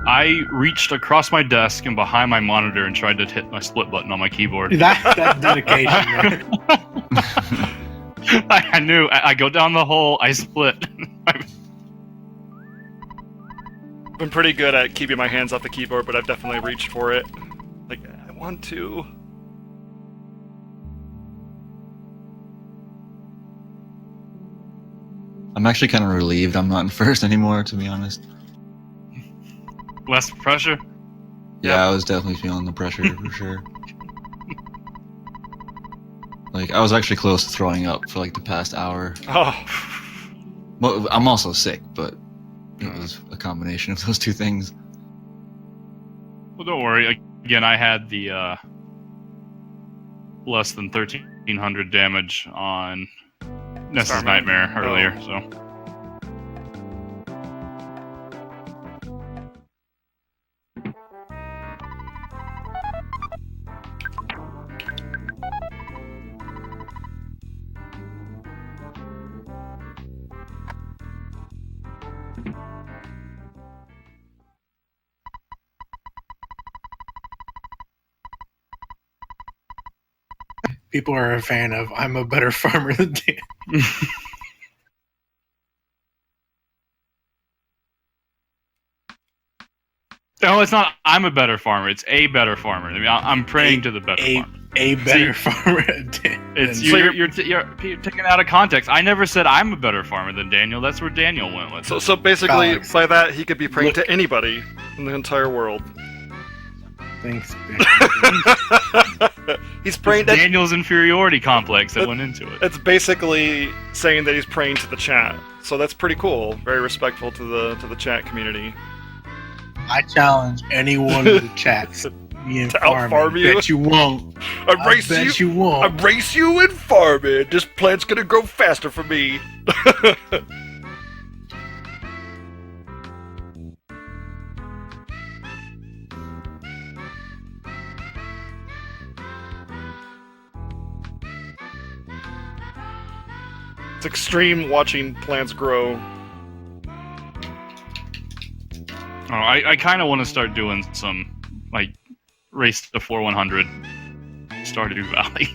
I reached across my desk and behind my monitor and tried to hit my split button on my keyboard. That's dedication, man. I knew. I go down the hole, I split. I've been pretty good at keeping my hands off the keyboard, but I've definitely reached for it. Like, I want to. I'm actually kind of relieved I'm not in first anymore, to be honest. Less pressure? Yeah, I was definitely feeling the pressure for sure. Like, I was actually close to throwing up for like the past hour. Oh. Well, I'm also sick, but it was a combination of those two things. Well, don't worry. Again, I had the less than 1,300 damage on Ness's Nightmare earlier, so... People are a fan of I'm a better farmer than Dan. No, it's not. I'm a better farmer. It's a better farmer. I mean, I'm praying to the better farmer. A better farmer than Dan. It's you're taking it out of context. I never said I'm a better farmer than Daniel. That's where Daniel went with it. So basically, Falexxx. by that, he could be praying to anybody in the entire world. Thanks. He's praying to... Daniel's inferiority complex that went into it. It's basically saying that he's praying to the chat. So that's pretty cool. Very respectful to the chat community. I challenge anyone in the chat to out-farm you. Bet you won't. I race bet you. you won't. I race you in farming. This plant's gonna grow faster for me. It's extreme watching plants grow. Oh, I kind of want to start doing some, like, race to 4100 Stardew Valley.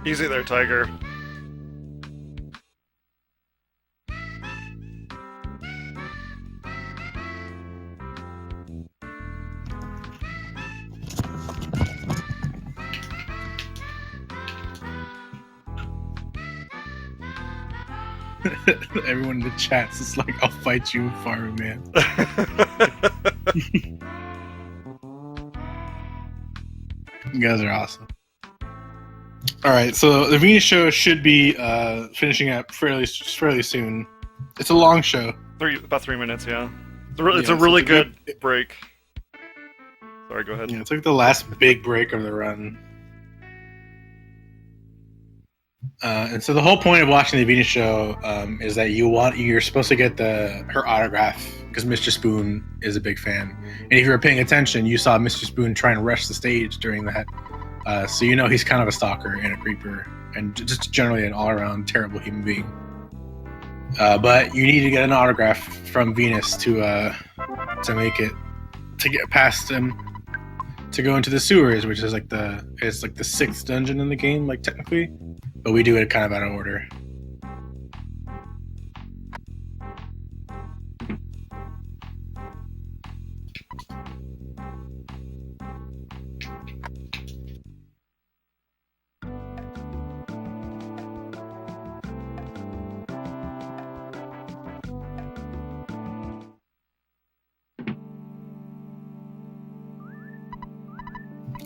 Easy there, Tiger. Everyone in the chats is like, I'll fight you, farming man. You guys are awesome. Alright, so the Venus show should be finishing up fairly soon. It's a long show. About 3 minutes, yeah. It's a really good break. Sorry, go ahead. Yeah, it's like the last big break of the run. And so the whole point of watching the Venus show is that you're supposed to get her autograph because Mr. Spoon is a big fan. And if you were paying attention, you saw Mr. Spoon try and rush the stage during that. So you know he's kind of a stalker and a creeper and just generally an all-around terrible human being. But you need to get an autograph from Venus to make it to get past him to go into the sewers, which is like the 6th dungeon in the game, like technically. But we do it kind of out of order.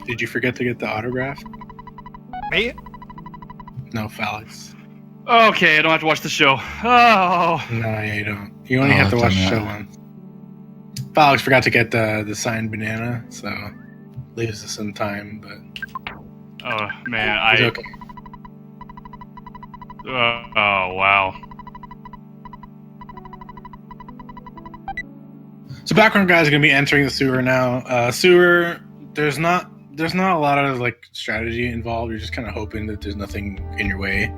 Did you forget to get the autograph? Me? No, Falexxx. Okay, I don't have to watch the show. Oh. No, yeah, you don't. You only have to watch the show once. Falexxx forgot to get the signed banana, so leaves us some time, but... Oh, man, it's okay. Oh, wow. So BackgroundGuy is going to be entering the sewer now. Sewer, there's not a lot of like strategy involved. You're just kind of hoping that there's nothing in your way.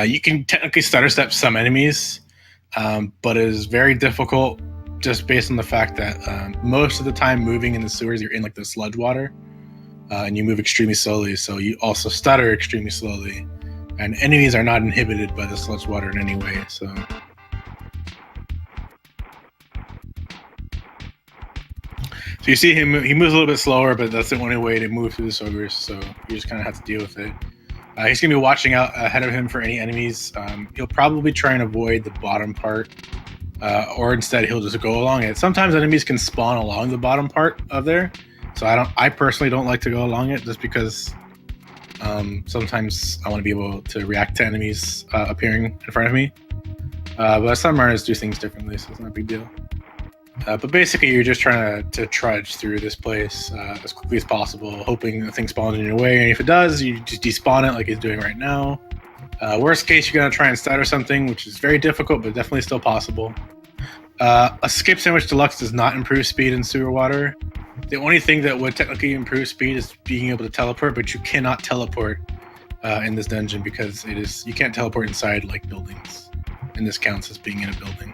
You can technically stutter step some enemies, but it is very difficult just based on the fact that most of the time moving in the sewers, you're in like the sludge water, and you move extremely slowly. So you also stutter extremely slowly, and enemies are not inhibited by the sludge water in any way. So. So you see him, he moves a little bit slower, but that's the only way to move through the sewers, so you just kind of have to deal with it. He's going to be watching out ahead of him for any enemies. He'll probably try and avoid the bottom part, or instead he'll just go along it. Sometimes enemies can spawn along the bottom part of there, so I personally don't like to go along it just because sometimes I want to be able to react to enemies appearing in front of me. But some runners do things differently, so it's not a big deal. But basically, you're just trying to trudge through this place as quickly as possible, hoping the thing spawns in your way. And if it does, you just despawn it like it's doing right now. Worst case, you're going to try and stutter something, which is very difficult, but definitely still possible. A Skip Sandwich Deluxe does not improve speed in sewer water. The only thing that would technically improve speed is being able to teleport, but you cannot teleport in this dungeon because you can't teleport inside like buildings, and this counts as being in a building.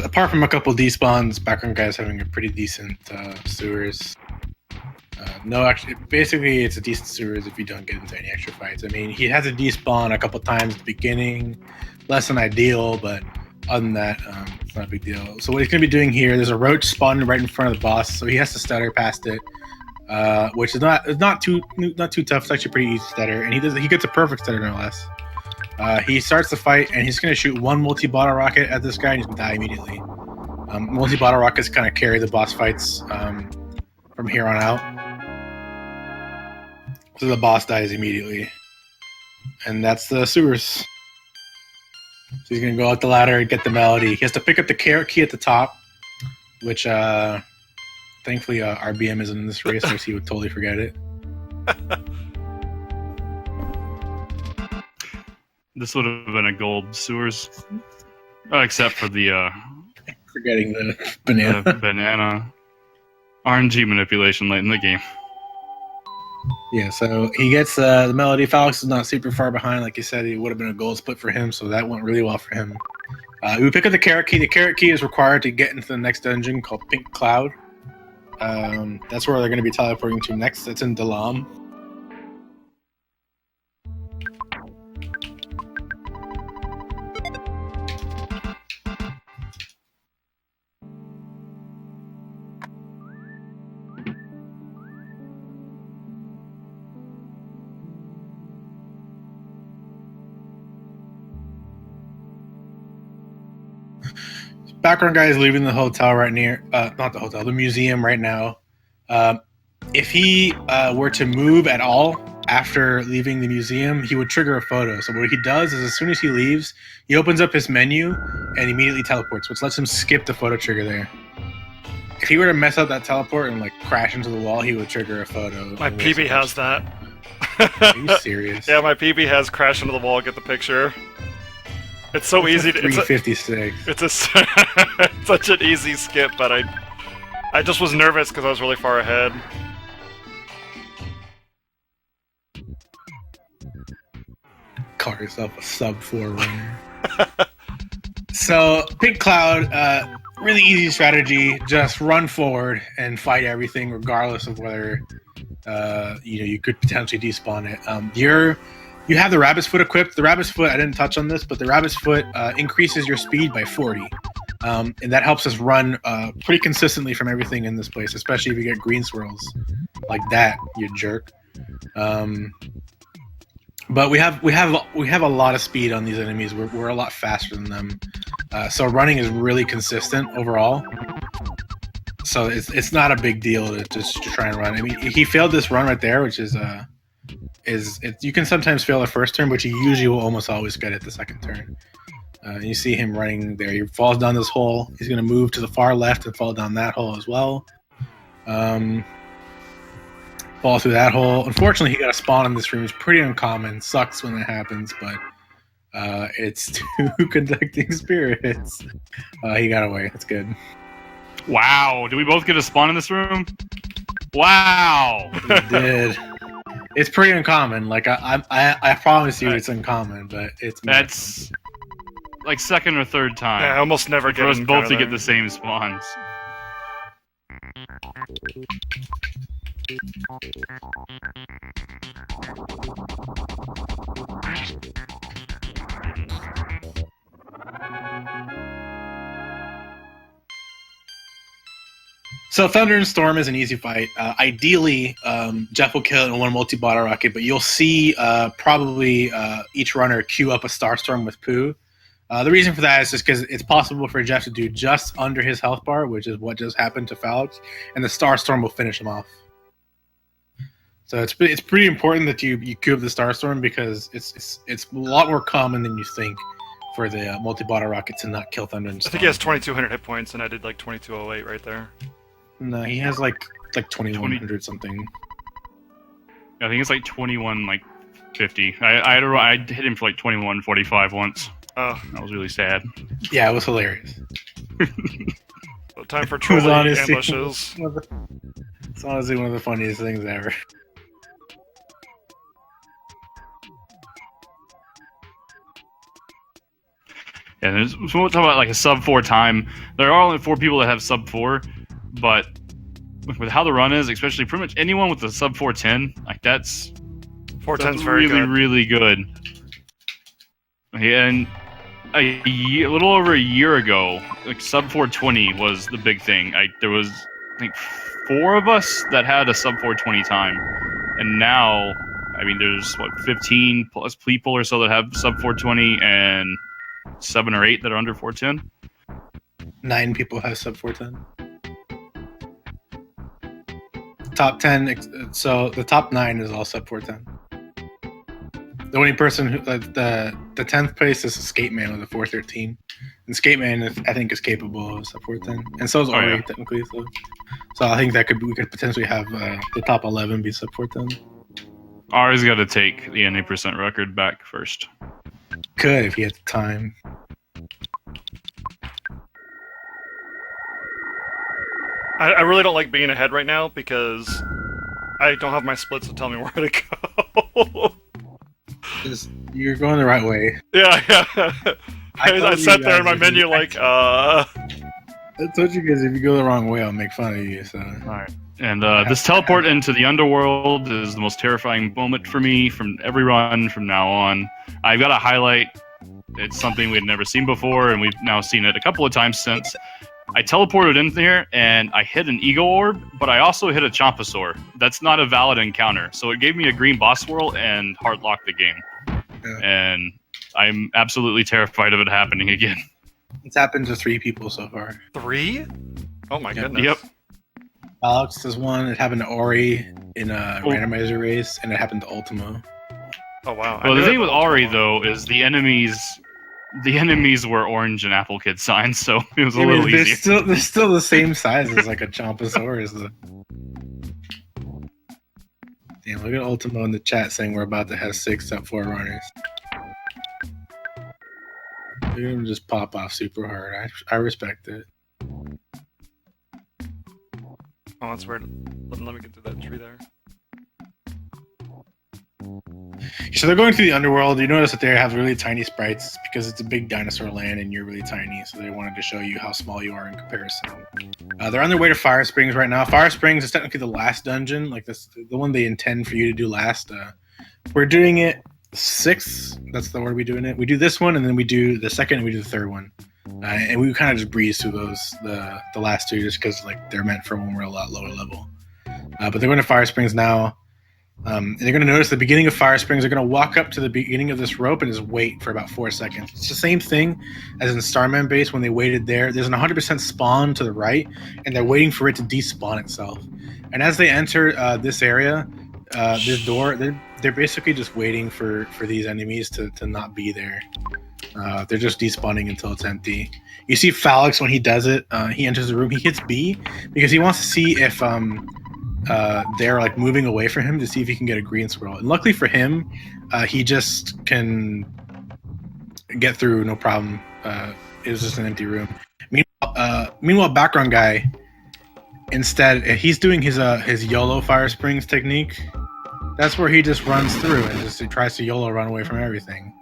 Apart from a couple despawns, BackgroundGuy is having a pretty decent sewers. No, actually, basically, it's a decent sewers if you don't get into any extra fights. I mean, he has a despawn a couple times at the beginning, less than ideal, but other than that, it's not a big deal. So what he's going to be doing here, there's a roach spawning right in front of the boss, so he has to stutter past it, which is not too tough. It's actually pretty easy to stutter, and he gets a perfect stutter no less. He starts the fight, and he's going to shoot one multi-bottle rocket at this guy, and he's going to die immediately. Multi-bottle rockets kind of carry the boss fights from here on out. So the boss dies immediately. And that's the sewers. So he's going to go up the ladder and get the melody. He has to pick up the carrot key at the top, which thankfully RBM isn't in this race, or he would totally forget it. This would have been a gold sewers, except for the Forgetting the banana. banana RNG manipulation late in the game. Yeah, so he gets the melody. Falexxx is not super far behind. Like you said, it would have been a gold split for him, so that went really well for him. We pick up the carrot key. The carrot key is required to get into the next dungeon called Pink Cloud. That's where they're going to be teleporting to next. That's in Dalam. BackgroundGuy is leaving the hotel right near, not the hotel, the museum right now. If he were to move at all after leaving the museum, he would trigger a photo. So what he does is as soon as he leaves, he opens up his menu and immediately teleports, which lets him skip the photo trigger there. If he were to mess up that teleport and like crash into the wall, he would trigger a photo. My PB has that. Are you serious? Yeah, my PB has crash into the wall, get the picture. It's so easy to. 356. It's such an easy skip, but I just was nervous because I was really far ahead. Call yourself a sub-4 runner. So, Pink Cloud, really easy strategy. Just run forward and fight everything, regardless of whether you could potentially despawn it. You have the Rabbit's Foot equipped. The Rabbit's Foot, I didn't touch on this, but the Rabbit's Foot increases your speed by 40. And that helps us run pretty consistently from everything in this place, especially if you get green swirls like that, you jerk. But we have a lot of speed on these enemies. We're a lot faster than them. So running is really consistent overall. So it's not a big deal to try and run. I mean, he failed this run right there, which is you can sometimes fail the first turn, but you usually will almost always get it the second turn. You see him running there. He falls down this hole. He's going to move to the far left and fall down that hole as well. Fall through that hole. Unfortunately, he got a spawn in this room. It's pretty uncommon. Sucks when that happens, but it's two conducting spirits. He got away. That's good. Wow, did we both get a spawn in this room? Wow. We did. It's pretty uncommon. Like I promise you, it's uncommon, but that's like second or third time. Yeah, I almost never get for us both to there. get the same spawns. So Thunder and Storm is an easy fight. Ideally, Jeff will kill it in one multi-bottle rocket, but you'll see probably each runner queue up a Starstorm with Pooh. The reason for that is just because it's possible for Jeff to do just under his health bar, which is what just happened to Falexxx, and the Starstorm will finish him off. So it's pretty important that you queue up the Starstorm because it's a lot more common than you think for the multi-bottle rocket to not kill Thunder and Storm. I think he has 2,200 hit points, and I did like 2,208 right there. No, he has like 2,100 something. I think it's like 21, like 50. I hit him for like 21:45 once. Oh, That was really sad. Yeah, it was hilarious. so time for It was trolling honestly- ambushes. It's honestly one of the funniest things ever. And there's, so we'll talk about like a sub 4 time. There are only 4 people that have sub 4, but with how the run is, especially pretty much anyone with a sub 410, like that's 410's very really, good. really good. Yeah, and a little over a year ago, like sub 420 was the big thing. There was, I think, 4 of us that had a sub 420 time, and now, I mean, there's what 15 plus people or so that have sub 420, and 7 or 8 that are under 410. 9 people have sub 410. Top 10. So the top 9 is all sub 410. The only person who the 10th place is Skate Man with a 413, and Skate Man I think is capable of sub 410, and so is Ori yeah. technically. So I think we could potentially have the top 11 be sub 410. Ari's got to take the NA% record back first. Could if he had the time. I really don't like being ahead right now because I don't have my splits to tell me where to go. You're going the right way. yeah. I I told sat you there in guys my if menu you- like, I told you guys if you go the wrong way, I'll make fun of you. So Alright. And this teleport into the underworld is the most terrifying moment for me from every run from now on. I've got to highlight, it's something we had never seen before, and we've now seen it a couple of times since. I teleported in there, and I hit an Ego Orb, but I also hit a Chompasaur. That's not a valid encounter, so it gave me a green boss swirl and hard locked the game. Yeah. And I'm absolutely terrified of it happening again. it's happened to 3 people so far. 3? Oh my Yep. goodness. Yep. Falexxx is one. It happened to Ori in a randomizer race, and it happened to Ultimo. Oh wow. Well, I the knew thing it with was- Ari, though, is the enemies were orange and apple kid signs, so it was a I mean, little easier. they're still the same size as like a Chompasaurus. Damn, look at Ultimo in the chat saying we're about to have 6 sub 4 runners. Look at him just pop off super hard. I respect it. Oh, that's weird. Let me get through that tree there. So they're going through the underworld. You notice that they have really tiny sprites because it's a big dinosaur land and you're really tiny. So they wanted to show you how small you are in comparison. They're on their way to Fire Springs right now. Fire Springs is technically the last dungeon, like this, the one they intend for you to do last. We're doing it 6. That's the order we're doing it. We do this one, and then we do the second, and we do the third one. And we kind of just breeze through those, the last 2, just because like they're meant for when we're a lot lower level. But they're going to Fire Springs now. And you're going to notice the beginning of Fire Springs, they're going to walk up to the beginning of this rope and just wait for about 4 seconds. It's the same thing as in Starman Base when they waited there. There's an 100% spawn to the right, and they're waiting for it to despawn itself. And as they enter this area, this door, they're basically just waiting for these enemies to not be there. They're just despawning until it's empty. You see Falexxx when he does it, he enters the room, he hits B because he wants to see if they're like moving away from him to see if he can get a green swirl. And luckily for him, he just can get through no problem. It was just an empty room. Meanwhile, BackgroundGuy, instead, he's doing his YOLO Fire Springs technique. That's where he just runs through and he tries to YOLO run away from everything.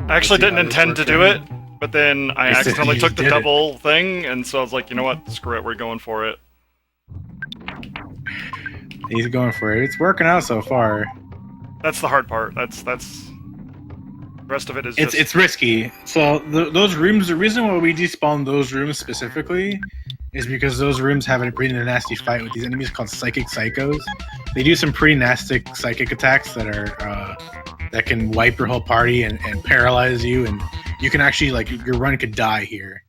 I actually Let's see didn't how this intend to works do out. it, but then I You said accidentally you took the did it. double thing, and so I was like, you know what? Screw it. We're going for it. He's going for it. It's working out so far. That's the hard part. That's the rest of it is just It's risky. So those rooms, the reason why we despawn those rooms specifically is because those rooms have a pretty nasty fight with these enemies called Psychic Psychos. They do some pretty nasty psychic attacks that are that can wipe your whole party and paralyze you, and you can actually like your run could die here,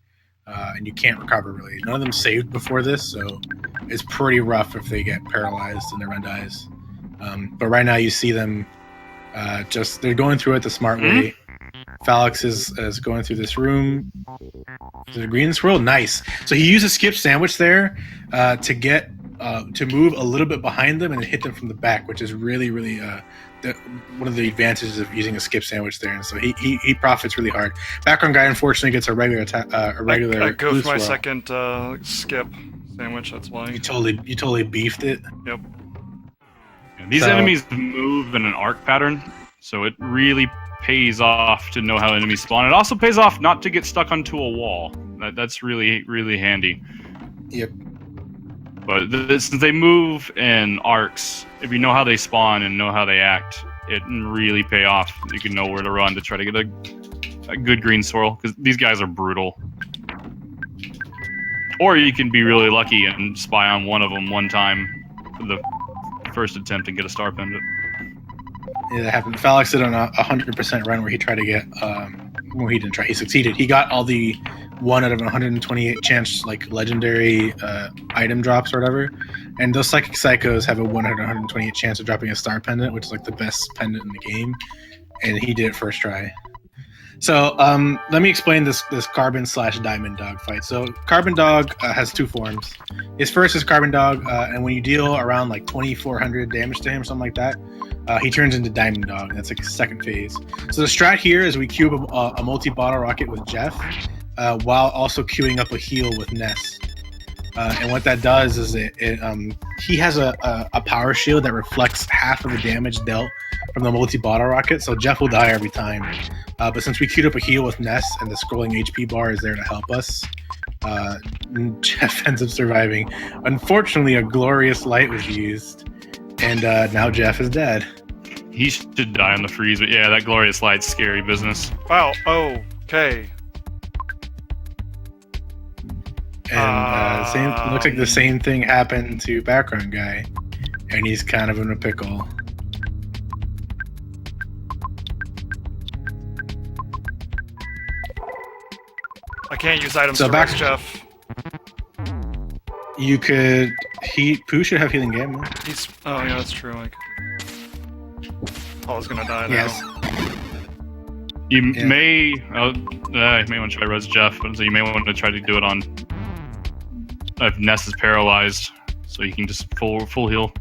and you can't recover really. None of them saved before this, so it's pretty rough if they get paralyzed and their run dies. But right now you see them they're going through it the smart way. Falexxx is going through this room. Is it a green swirl? Nice. So he used a skip sandwich there to get to move a little bit behind them and then hit them from the back, which is really, really one of the advantages of using a skip sandwich there. And so he profits really hard. Background guy unfortunately gets a regular I go blue for my swirl. second skip sandwich. That's why. You totally beefed it. Yep. Yeah, these enemies move in an arc pattern, so it really pays off to know how enemies spawn. It also pays off not to get stuck onto a wall. That's really, really handy. Yep. But since they move in arcs, if you know how they spawn and know how they act, it can really pay off. You can know where to run to try to get a good green swirl, because these guys are brutal. Or you can be really lucky and spy on one of them one time for the first attempt and get a star pendant. Yeah, that happened. Falexxx did on a 100% run where he tried to get. Well, he didn't try. He succeeded. He got all the 1 out of 128 chance like legendary item drops or whatever. And those psychic psychos have a 1 out of 128 chance of dropping a star pendant, which is like the best pendant in the game. And he did it first try. So let me explain this Carbon / Diamond Dog fight. So Carbon Dog has 2 forms. His first is Carbon Dog, and when you deal around like 2,400 damage to him, something like that, he turns into Diamond Dog. That's like his second phase. So the strat here is we cube a multi-bottle rocket with Jeff, while also queuing up a heal with Ness. And what that does is he has a power shield that reflects half of the damage dealt from the multi-bottle rocket, so Jeff will die every time. But since we queued up a heal with Ness and the scrolling HP bar is there to help us, Jeff ends up surviving. Unfortunately, a glorious light was used, and now Jeff is dead. He should die on the freeze, but yeah, that glorious light's scary business. Wow. Okay. And looks like the same thing happened to Background Guy, and he's kind of in a pickle. I can't use items So to rest Jeff. You could. Pooh should have healing game. He's. Oh yeah, that's true. Paul's gonna die now. Yes. You may want to try res Jeff, but so you may want to try to do it on if Ness is paralyzed, so you can just full heal.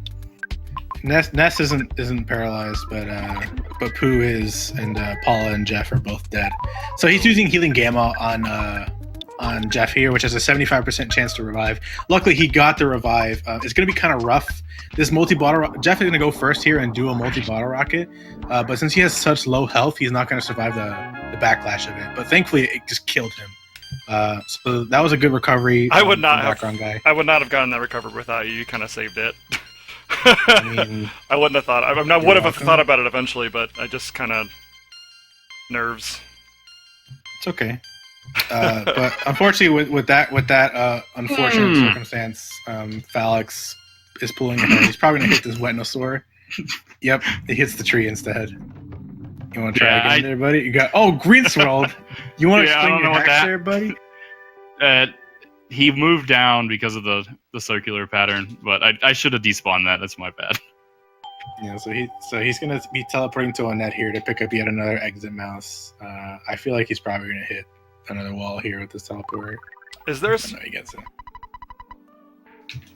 Ness isn't paralyzed, but Pooh is, and Paula and Jeff are both dead. So he's using healing gamma on Jeff here, which has a 75% chance to revive. Luckily, he got the revive. It's going to be kind of rough. This multi-bottle Jeff is going to go first here and do a multi-bottle rocket, but since he has such low health, he's not going to survive the backlash of it. But thankfully, it just killed him. So that was a good recovery. I would not Background Guy. I would not have gotten that recovery without you. You kind of saved it. I mean, I wouldn't have thought. I would have thought about it eventually, but I just kind of nerves. it's okay. But unfortunately, with that unfortunate circumstance, Falexxx is pulling ahead. He's probably gonna hit this Wetnosaur. Yep, it hits the tree instead. You want to try again, there, buddy? You got green swirled. You want to explain your hacks there, buddy? He moved down because of the circular pattern, but I should have despawned that. That's my bad. Yeah, so he's gonna be teleporting to a net here to pick up yet another exit mouse. I feel like he's probably gonna hit another wall here with this teleport. Is there? No, he gets it.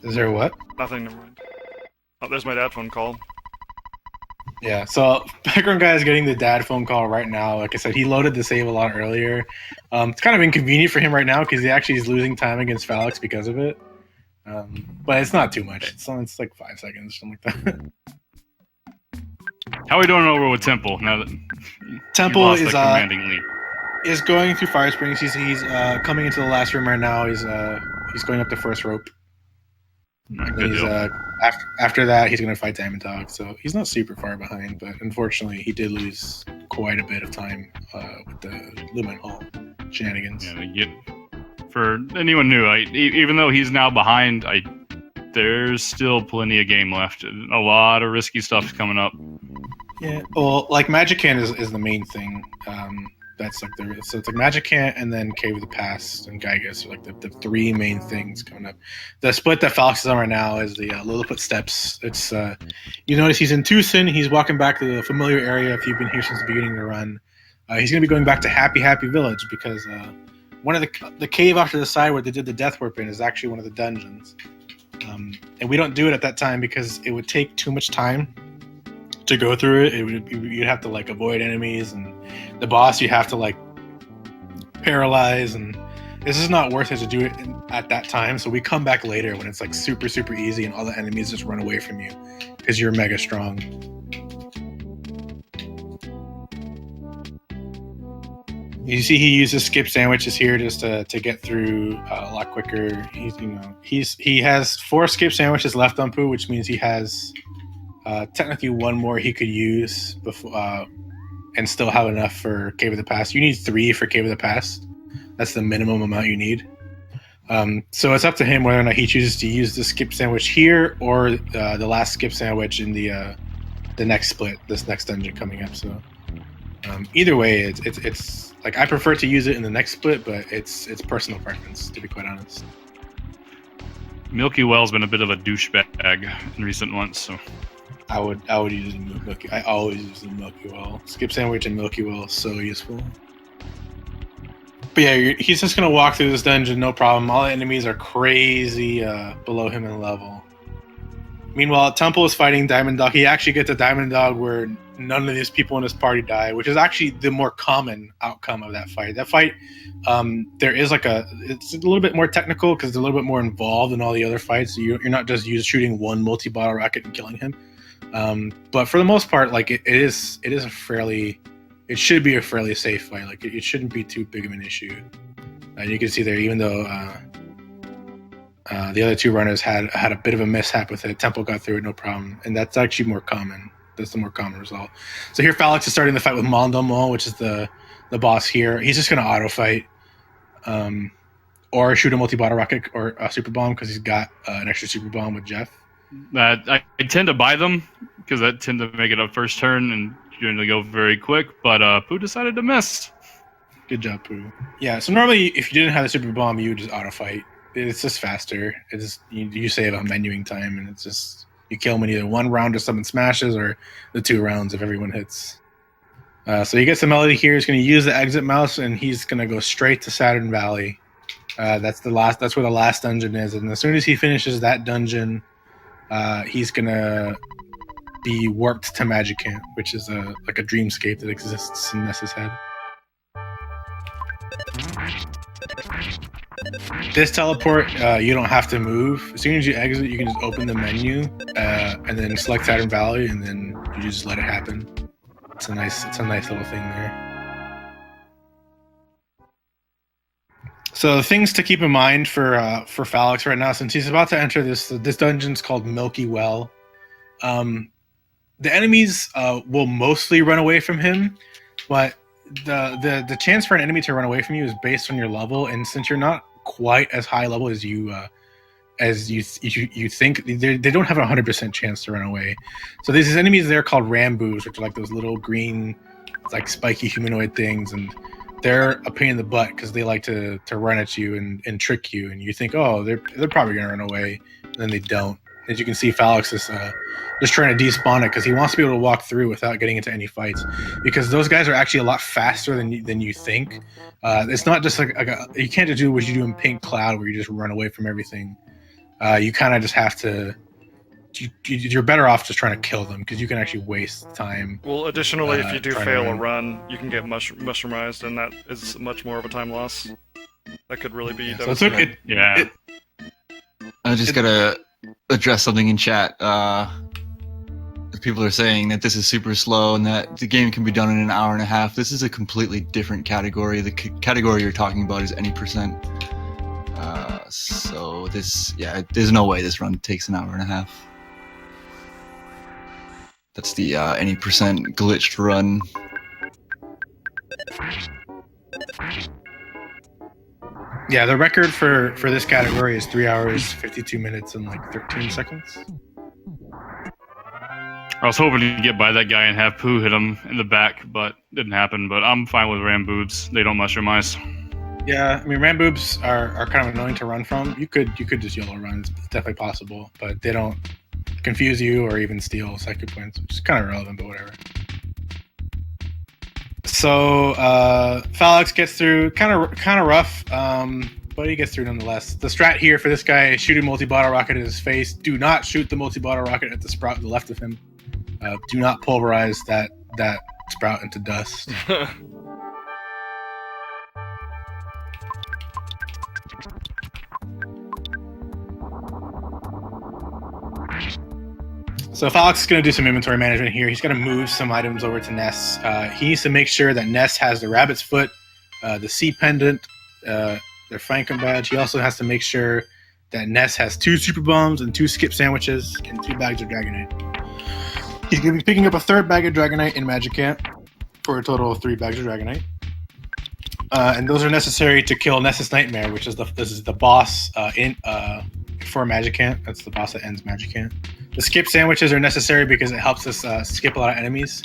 Is there what? Nothing. Never mind. Oh, there's my dad phone call. Yeah, so Background Guy is getting the dad phone call right now. Like I said, he loaded the save a lot earlier. It's kind of inconvenient for him right now because he actually is losing time against Falexxx because of it. But it's not too much. It's like 5 seconds, something like that. How are we doing over with Temple now that Temple lost is the commanding lead? Is going through Fire Springs. He's coming into the last room right now. He's going up the first rope. Good deal. After that, he's going to fight Diamond Dog. So he's not super far behind, but unfortunately, he did lose quite a bit of time with the Lumen Hall shenanigans. Yeah, for anyone new, even though he's now behind, there's still plenty of game left. A lot of risky stuff coming up. Yeah, well, like Magican is the main thing. That's like so it's like Magican and then Cave of the Past and Gygus are like the 3 main things coming up. The split that Falexxx is on right now is the Lilliput Steps. It's you notice he's in Tucson. He's walking back to the familiar area if you've been here since the beginning of the run. He's going to be going back to Happy Village because one of the cave off to the side where they did the Death Warp in is actually one of the dungeons. And we don't do it at that time because it would take too much time to go through it. You'd have to like avoid enemies, and the boss you have to like paralyze, and this is not worth it to do it at that time. So we come back later when it's like super easy and all the enemies just run away from you because you're mega strong. You see, he uses skip sandwiches here just to get through a lot quicker. He has 4 skip sandwiches left on Pooh, which means he has technically 1 more he could use before and still have enough for Cave of the Past. You need 3 for Cave of the Past. That's the minimum amount you need. So it's up to him whether or not he chooses to use the skip sandwich here or the last skip sandwich in the next split, this next dungeon coming up. So either way, it's like I prefer to use it in the next split, but it's personal preference, to be quite honest. Milky Well's been a bit of a douchebag in recent months, so I would use the Milky. I always use the Milky Well. Skip sandwich and Milky Well is so useful. But yeah, he's just gonna walk through this dungeon, no problem. All the enemies are crazy below him in level. Meanwhile, Temple is fighting Diamond Dog. He actually gets a Diamond Dog where none of these people in his party die, which is actually the more common outcome of that fight. That fight, there is it's a little bit more technical because it's a little bit more involved in all the other fights. So you're not just shooting one multi-bottle rocket and killing him. But for the most part, like it should be a fairly safe fight. Like it shouldn't be too big of an issue. And you can see there, even though the other 2 runners had a bit of a mishap with it, Temple got through it no problem, and that's actually more common. That's the more common result. So here, Falexxx is starting the fight with Mondamo, which is the boss here. He's just going to auto fight, or shoot a multi-bottle rocket or a super bomb because he's got an extra super bomb with Jeff. I tend to buy them because I tend to make it a first turn and generally go very quick. But Pooh decided to miss. Good job, Pooh. Yeah. So normally, if you didn't have the super bomb, you would just auto fight. It's just faster. It's you save on menuing time, and it's just you kill him in either 1 round of summon smashes or the 2 rounds if everyone hits. So he gets the melody here. He's going to use the exit mouse, and he's going to go straight to Saturn Valley. That's where the last dungeon is, and as soon as he finishes that dungeon, he's going to be warped to Magic Camp, which is a dreamscape that exists in Ness's head. This teleport, you don't have to move. As soon as you exit, you can just open the menu and then select Saturn Valley, and then you just let it happen. It's a nice little thing there. So the things to keep in mind for Falexxx right now, since he's about to enter this dungeon's called Milky Well. The enemies will mostly run away from him, but the chance for an enemy to run away from you is based on your level, and since you're not quite as high level as you think, they don't have a 100% chance to run away. So there's these enemies there called Ramboos, which are like those little green, like spiky humanoid things, and they're a pain in the butt because they like to run at you and trick you, and you think, oh, they're probably gonna run away, and then they don't. As you can see, Falexxx is just trying to despawn it because he wants to be able to walk through without getting into any fights, because those guys are actually a lot faster than you think. It's not just you can't just do what you do in Pink Cloud where you just run away from everything. You kind of just have to. You're better off just trying to kill them because you can actually waste time. Well, additionally, if you do fail to a run, you can get mushroomized, and that is much more of a time loss. That could really be. So I just gotta address something in chat. People are saying that this is super slow and that the game can be done in an hour and a half. This is a completely different category. The category you're talking about is any percent. So there's no way this run takes an hour and a half. That's the any percent glitched run. Yeah, the record for this category is 3 hours, 52 minutes, and like 13 seconds. I was hoping to get by that guy and have Pooh hit him in the back, but didn't happen. But I'm fine with Ramboobs. They don't mushroomize. Yeah, I mean, Ramboobs are kind of annoying to run from. You could just YOLO run. It's definitely possible, but they don't confuse you or even steal psychic points, which is kind of irrelevant, but whatever. So Falexxx gets through kind of rough, but he gets through nonetheless. The strat here for this guy is shooting multi-bottle rocket in his face. Do not shoot the multi-bottle rocket at the sprout to the left of him. Do not pulverize that sprout into dust. So Falexxx is going to do some inventory management here. He's going to move some items over to Ness. He needs to make sure that Ness has the rabbit's foot, the sea pendant, their Franken badge. He also has to make sure that Ness has 2 super bombs and 2 skip sandwiches and 2 bags of Dragonite. He's going to be picking up a 3rd bag of Dragonite in Magic Camp for a total of 3 bags of Dragonite. And those are necessary to kill Ness's Nightmare, which is the boss for Magic Camp. That's the boss that ends Magic Camp. The skip sandwiches are necessary because it helps us skip a lot of enemies.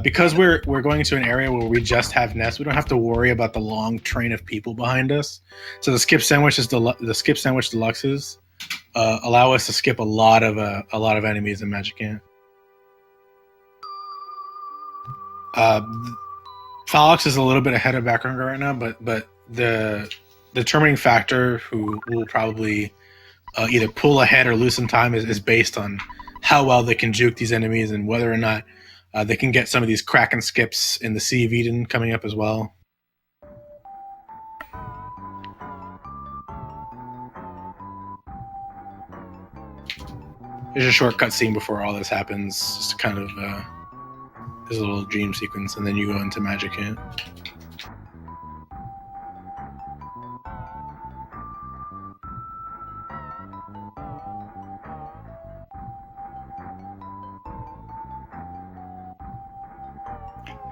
Because we're going to an area where we just have Ness, we don't have to worry about the long train of people behind us. So the skip sandwiches, the skip sandwich deluxes, allow us to skip a lot of enemies in Magic Camp. Falexxx is a little bit ahead of BackgroundGuy right now, but the determining factor who will probably either pull ahead or lose some time is based on how well they can juke these enemies and whether or not they can get some of these Kraken skips in the Sea of Eden coming up as well. There's a short cutscene before all this happens, just kind of there's a little dream sequence, and then you go into Magic Camp.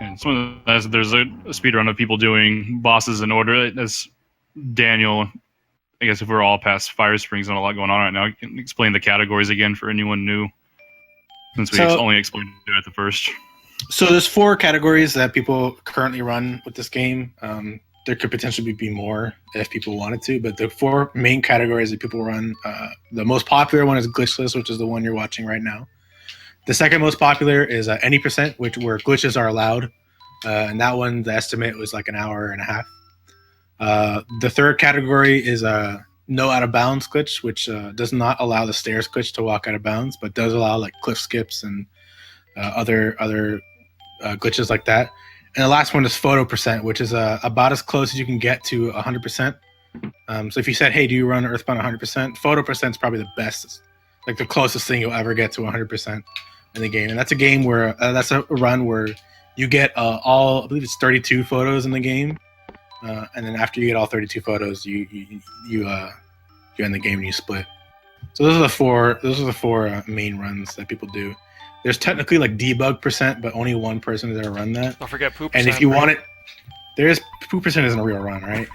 And some of that, there's a speedrun of people doing bosses in order. As Daniel, I guess if we're all past Fire Springs and a lot going on right now, I can explain the categories again for anyone new, since we only explained it at the first. So there's 4 categories that people currently run with this game. There could potentially be more if people wanted to, but the 4 main categories that people run, the most popular one is Glitchless, which is the one you're watching right now. The second most popular is any percent, where glitches are allowed. And that one, the estimate was like an hour and a half. The third category is no out of bounds glitch, which does not allow the stairs glitch to walk out of bounds, but does allow like cliff skips and other glitches like that. And the last one is photo percent, which is about as close as you can get to 100%. So if you said, hey, do you run EarthBound 100%? Photo percent is probably the best, like the closest thing you'll ever get to 100% in the game. And that's a game where that's a run where you get all, I believe it's 32 photos in the game. And then after you get all 32 photos, you end the game and you split. So those are the four main runs that people do. There's technically like debug percent, but only one person has ever run that. Don't forget poop. And if you want it, poop percent isn't a real run, right?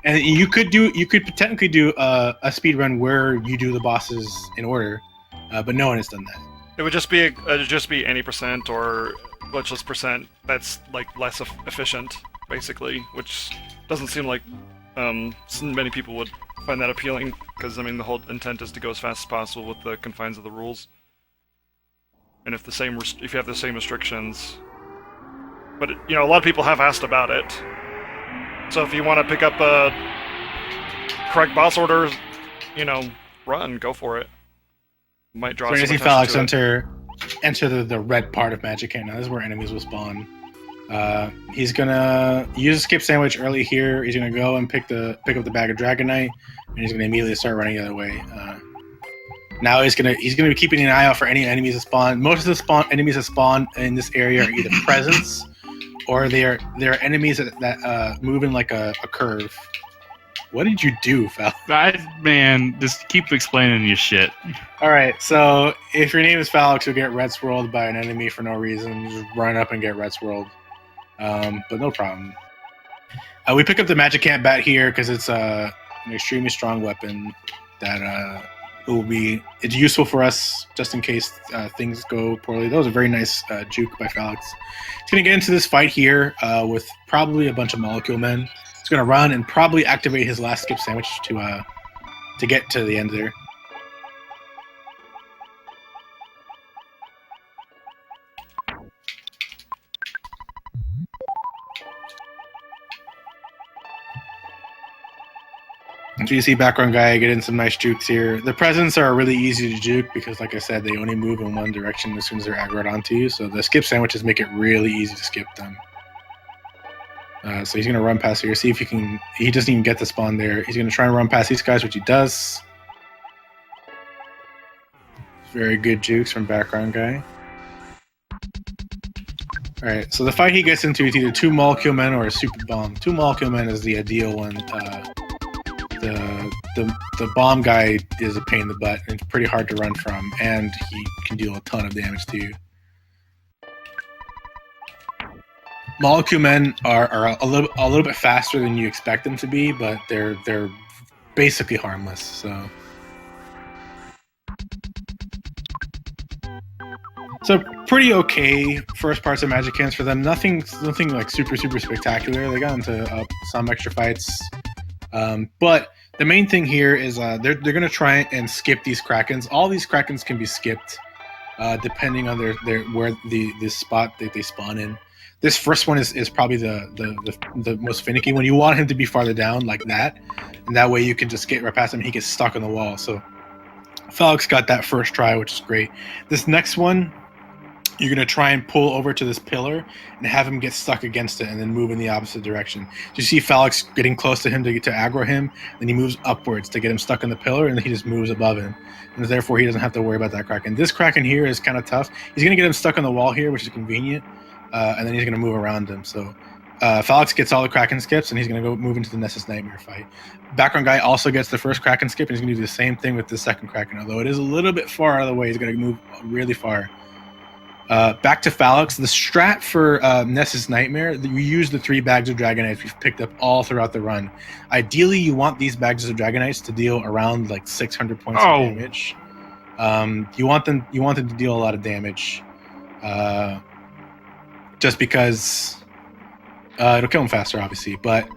And you could technically do a speed run where you do the bosses in order, but no one has done that. It would just be any percent or glitchless percent. That's like less efficient, basically, which doesn't seem like many people would find that appealing, because I mean the whole intent is to go as fast as possible with the confines of the rules. And if you have the same restrictions, but a lot of people have asked about it. So if you want to pick up a correct boss order, run, go for it. Might draw some attention Falexxx, enter the red part of Magic Camp. Now this is where enemies will spawn. He's gonna use a skip sandwich early here. He's gonna go and pick up the bag of Dragonite, and he's gonna immediately start running the other way. Now he's gonna be keeping an eye out for any enemies that spawn. Most of the enemies that spawn in this area are either presents or they are enemies that move in like a curve. What did you do, Fal? Man, just keep explaining your shit. All right, so if your name is Falexxx, you'll get red swirled by an enemy for no reason. You just run up and get red swirled. But no problem. We pick up the Magic Camp bat here because it's an extremely strong weapon that it's useful for us just in case things go poorly. That was a very nice juke by Falexxx. He's going to get into this fight here with probably a bunch of molecule men. He's going to run and probably activate his last skip sandwich to get to the end there. So you see background guy getting some nice jukes here. The presents are really easy to juke because, like I said, they only move in one direction as soon as they're aggroed onto you. So the skip sandwiches make it really easy to skip them. So he's going to run past here, see if he can... He doesn't even get the spawn there. He's going to try and run past these guys, which he does. Very good jukes from background guy. Alright, so the fight he gets into is either 2 molecule men or a super bomb. 2 molecule men is the ideal one. The bomb guy is a pain in the butt, and it's pretty hard to run from, and he can deal a ton of damage to you. Molecule men are a little bit faster than you expect them to be, but they're basically harmless. So pretty okay first parts of Magic Hands for them. Nothing like super spectacular. They got into some extra fights, but the main thing here is they're going to try and skip these Krakens. All these Krakens can be skipped depending on where the spot that they spawn in. This first one is probably the most finicky one. You want him to be farther down like that, and that way you can just get right past him. He gets stuck on the wall. So Falexxx got that first try, which is great. This next one, you're going to try and pull over to this pillar and have him get stuck against it and then move in the opposite direction. So you see Falexxx getting close to him to aggro him, then he moves upwards to get him stuck in the pillar, and then he just moves above him. And therefore, he doesn't have to worry about that Kraken. This Kraken here is kind of tough. He's going to get him stuck on the wall here, which is convenient, and then he's going to move around him. So Falexxx gets all the Kraken skips, and he's going to go move into the Nessus Nightmare fight. Background guy also gets the first Kraken skip, and he's going to do the same thing with the second Kraken. Although it is a little bit far out of the way, he's going to move really far. Back to Falexxx. The strat for Nessus Nightmare, we use the 3 bags of Dragonites we've picked up all throughout the run. Ideally, you want these bags of Dragonites to deal around like 600 points of damage. You want them to deal a lot of damage, just because it'll kill them faster, obviously. But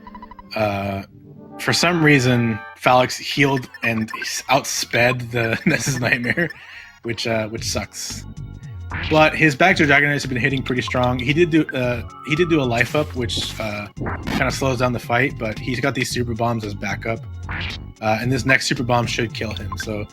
for some reason, Falexxx healed and outsped the Nessus Nightmare, which sucks. But his bags of Dragonites have been hitting pretty strong. He did do a life up, which kind of slows down the fight. But he's got these super bombs as backup, and this next super bomb should kill him. So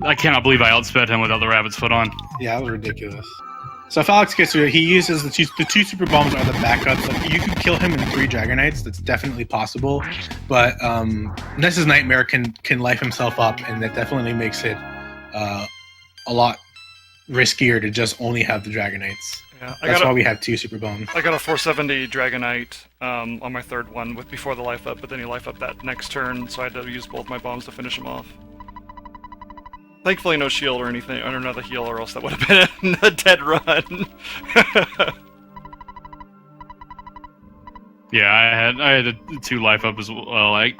I cannot believe I outsped him without the rabbit's foot on. yeah, that was ridiculous. So Falexxx gets to it. He uses the 2 super bombs are the backups. Like, you can kill him in 3 Dragonites. That's definitely possible. But Nessus Nightmare can life himself up, and that definitely makes it a lot riskier to just only have the Dragonites. Yeah, That's why we have 2 super bombs. I got a 470 Dragonite on my third one before the life up, but then he life up that next turn, so I had to use both my bombs to finish him off. Thankfully, no shield or anything, or another heal, or else that would have been a dead run. Yeah, I had a 2 life up as well. I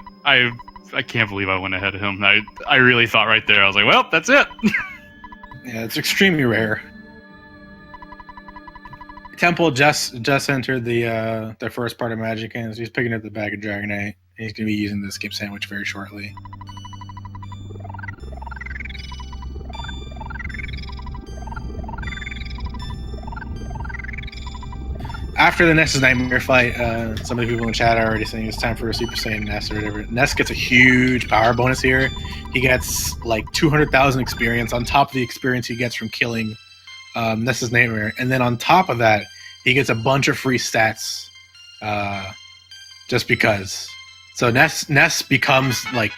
can't believe I went ahead of him. I really thought right there. I was like, well, that's it. Yeah, it's extremely rare. Temple just entered the first part of Magic Hands. He's picking up the bag of Dragonite. He's going to be using the skip sandwich very shortly. After the Nessus Nightmare fight, some of the people in chat are already saying it's time for a Super Saiyan Ness or whatever. Ness gets a huge power bonus here. He gets like 200,000 experience on top of the experience he gets from killing Nessus Nightmare. And then on top of that, he gets a bunch of free stats just because. So Ness becomes, like,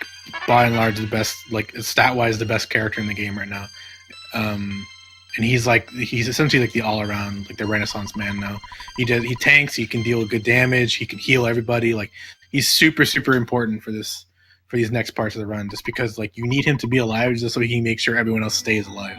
by and large, the best, like, stat-wise, the best character in the game right now. And he's essentially like the all-around, like the Renaissance man now. He tanks, he can deal good damage, he can heal everybody. Like, he's super important for these next parts of the run, just because, like, you need him to be alive just so he can make sure everyone else stays alive.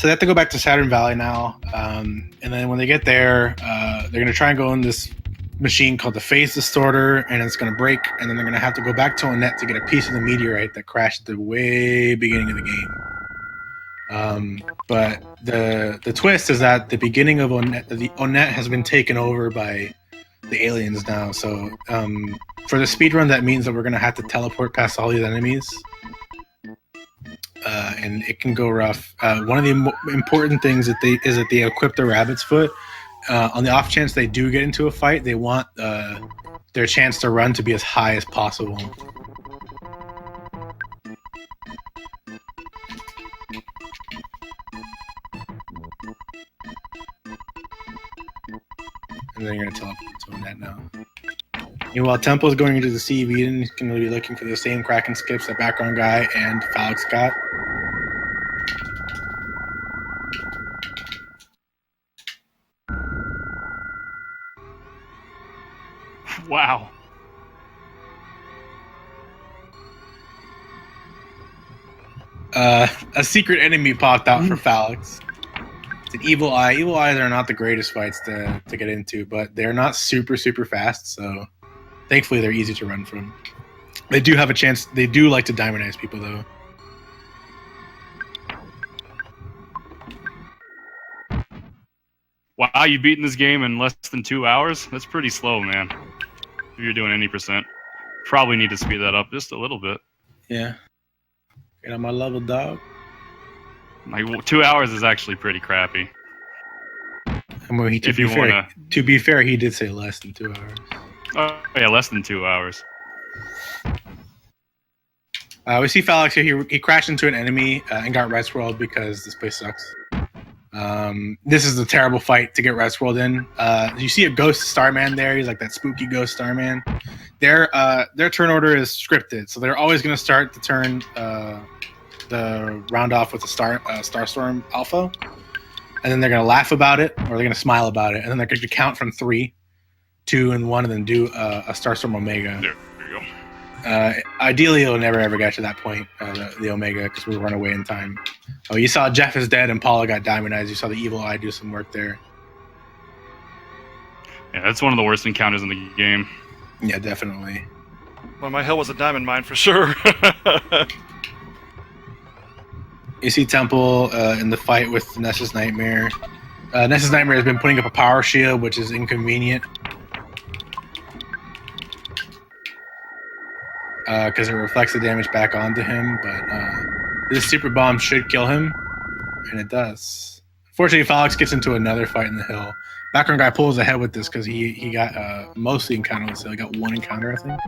they have to go back to Saturn Valley now, and then when they get there, they're going to try and go in this machine called the Phase Distorter, and it's going to break, and then they're going to have to go back to Onett to get a piece of the meteorite that crashed at the way beginning of the game. But the twist is that the beginning of Onett has been taken over by the aliens now. So for the speedrun, that means that we're going to have to teleport past all these enemies. And it can go rough. One of the important things that they equip the rabbit's foot. On the off chance they do get into a fight, they want their chance to run to be as high as possible. And then you're going to teleport to Onett now. Meanwhile, Temple's going into the Sea of Eden. He's going to be looking for the same Kraken skips that BackgroundGuy and Falexxx got. Wow. A secret enemy popped out for Falexxx. It's an Evil Eye. Evil Eyes are not the greatest fights to get into, but they're not super fast, so thankfully they're easy to run from. They do have a chance. They do like to diamondize people, though. Wow, you beaten this game in less than 2 hours? That's pretty slow, man. If you're doing any percent. Probably need to speed that up just a little bit. Yeah. Get on my level, dog. Like 2 hours is actually pretty crappy. I mean, to be fair, he did say less than 2 hours. Oh yeah, less than 2 hours. We see Falexxx here. He crashed into an enemy and got Red Swirled because this place sucks. This is a terrible fight to get Red Swirled in. You see a Ghost Starman there. He's like that spooky Ghost Starman. Their turn order is scripted, so they're always going to start the turn, the round off with a Starstorm Alpha, and then they're going to laugh about it, or they're going to smile about it, and then they're going to count from 3, 2, and 1, and then do a Starstorm Omega. There you go. Ideally, it'll never ever get to that point, the Omega, because we'll run away in time. Oh, you saw Jeff is dead and Paula got diamondized. You saw the Evil Eye do some work there. Yeah, that's one of the worst encounters in the game. Yeah, definitely. Well, my hill was a diamond mine for sure. You see Temple in the fight with Ness's Nightmare. Ness's Nightmare has been putting up a power shield, which is inconvenient. Because it reflects the damage back onto him, but this super bomb should kill him, and it does. Fortunately, Falexxx gets into another fight in the hill. BackgroundGuy pulls ahead with this because he got mostly encountered, so he got one encounter, I think.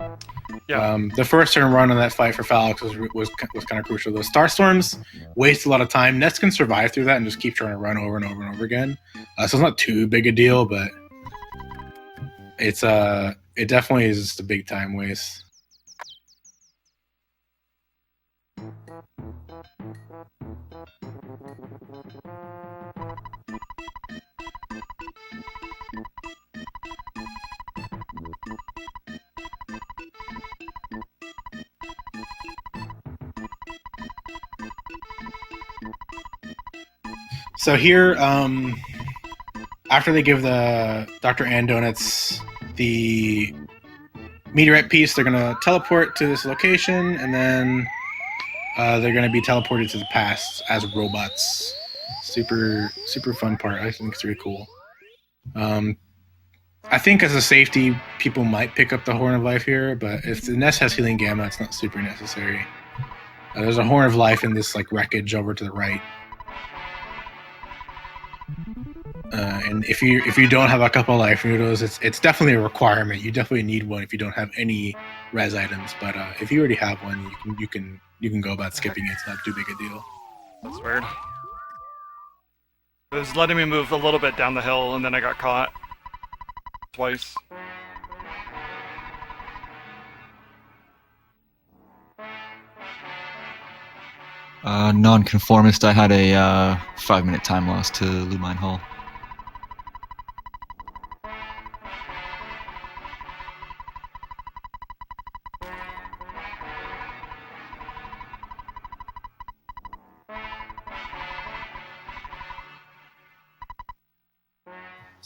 Yeah. The first turn run on that fight for Falexxx was kind of crucial. Those Starstorms waste a lot of time. Ness can survive through that and just keep trying to run over and over and over again. So it's not too big a deal, but it definitely is just a big time waste. So here, after they give the Dr. Ann Donuts the meteorite piece, they're going to teleport to this location, and then they're going to be teleported to the past as robots. Super fun part. I think it's really cool. I think as a safety, people might pick up the Horn of Life here, but if the nest has Healing Gamma, it's not super necessary. There's a Horn of Life in this like wreckage over to the right. And if you don't have a couple of life noodles, it's definitely a requirement. You definitely need one if you don't have any res items. But if you already have one, you can go about skipping it. It's not too big a deal. That's weird. It was letting me move a little bit down the hill, and then I got caught twice. Non-conformist, I had a 5-minute time loss to Lumine Hall.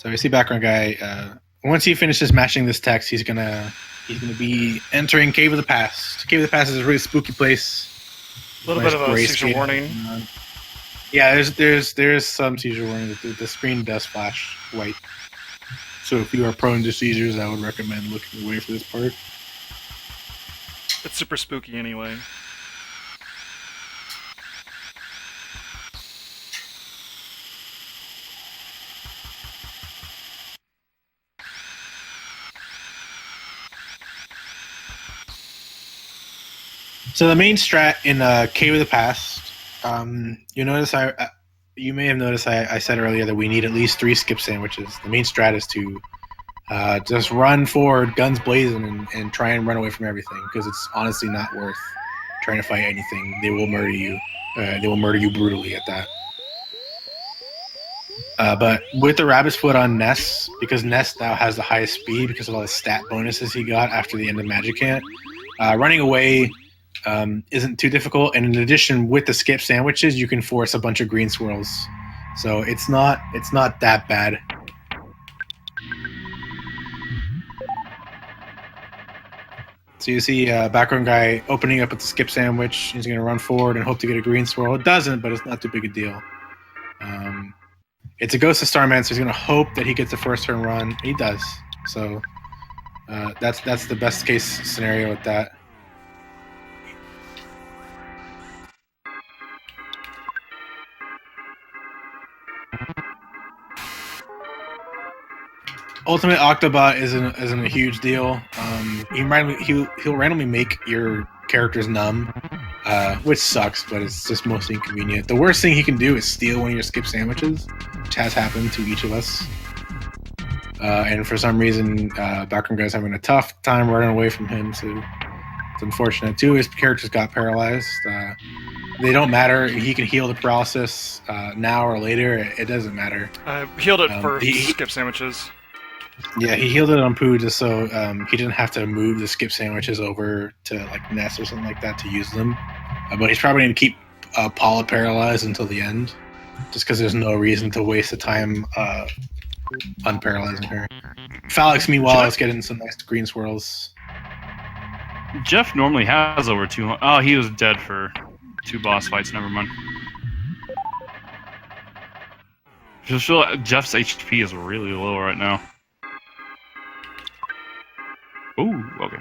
So we see background guy. Once he finishes matching this text, he's gonna be entering Cave of the Past. Cave of the Past is a really spooky place. A little bit of a seizure warning. Yeah, there's some seizure warning. The screen does flash white. So if you are prone to seizures, I would recommend looking away for this part. It's super spooky anyway. So the main strat in Cave of the Past, you notice you may have noticed I said earlier that we need at least 3 skip sandwiches. The main strat is to just run forward, guns blazing, and try and run away from everything, because it's honestly not worth trying to fight anything. They will murder you. They will murder you brutally at that. But with the rabbit's foot on Ness, because Ness now has the highest speed because of all the stat bonuses he got after the end of Magic Camp, running away isn't too difficult, and in addition, with the skip sandwiches, you can force a bunch of green swirls, so it's not that bad. So you see background guy opening up with the skip sandwich. He's going to run forward and hope to get a green swirl. It doesn't, but it's not too big a deal. It's a Ghost of Starman, so he's going to hope that he gets the first turn run. He does, so that's the best case scenario with that. Ultimate Octobot isn't a huge deal. He'll randomly make your characters numb, which sucks, but it's just mostly inconvenient. The worst thing he can do is steal one of your skip sandwiches, which has happened to each of us. And for some reason, background guy's having a tough time running away from him, so it's unfortunate. 2 of his characters got paralyzed. They don't matter. He can heal the paralysis now or later. It doesn't matter. I healed it for skip sandwiches. Yeah, he healed it on Pooh just so he didn't have to move the skip sandwiches over to like Ness or something like that to use them. But he's probably going to keep Paula paralyzed until the end, just because there's no reason to waste the time unparalyzing her. Falexxx, meanwhile, is getting some nice green swirls. Jeff normally has over 200. Oh, he was dead for 2 boss fights. Never mind. Just feel like Jeff's HP is really low right now. Ooh, okay.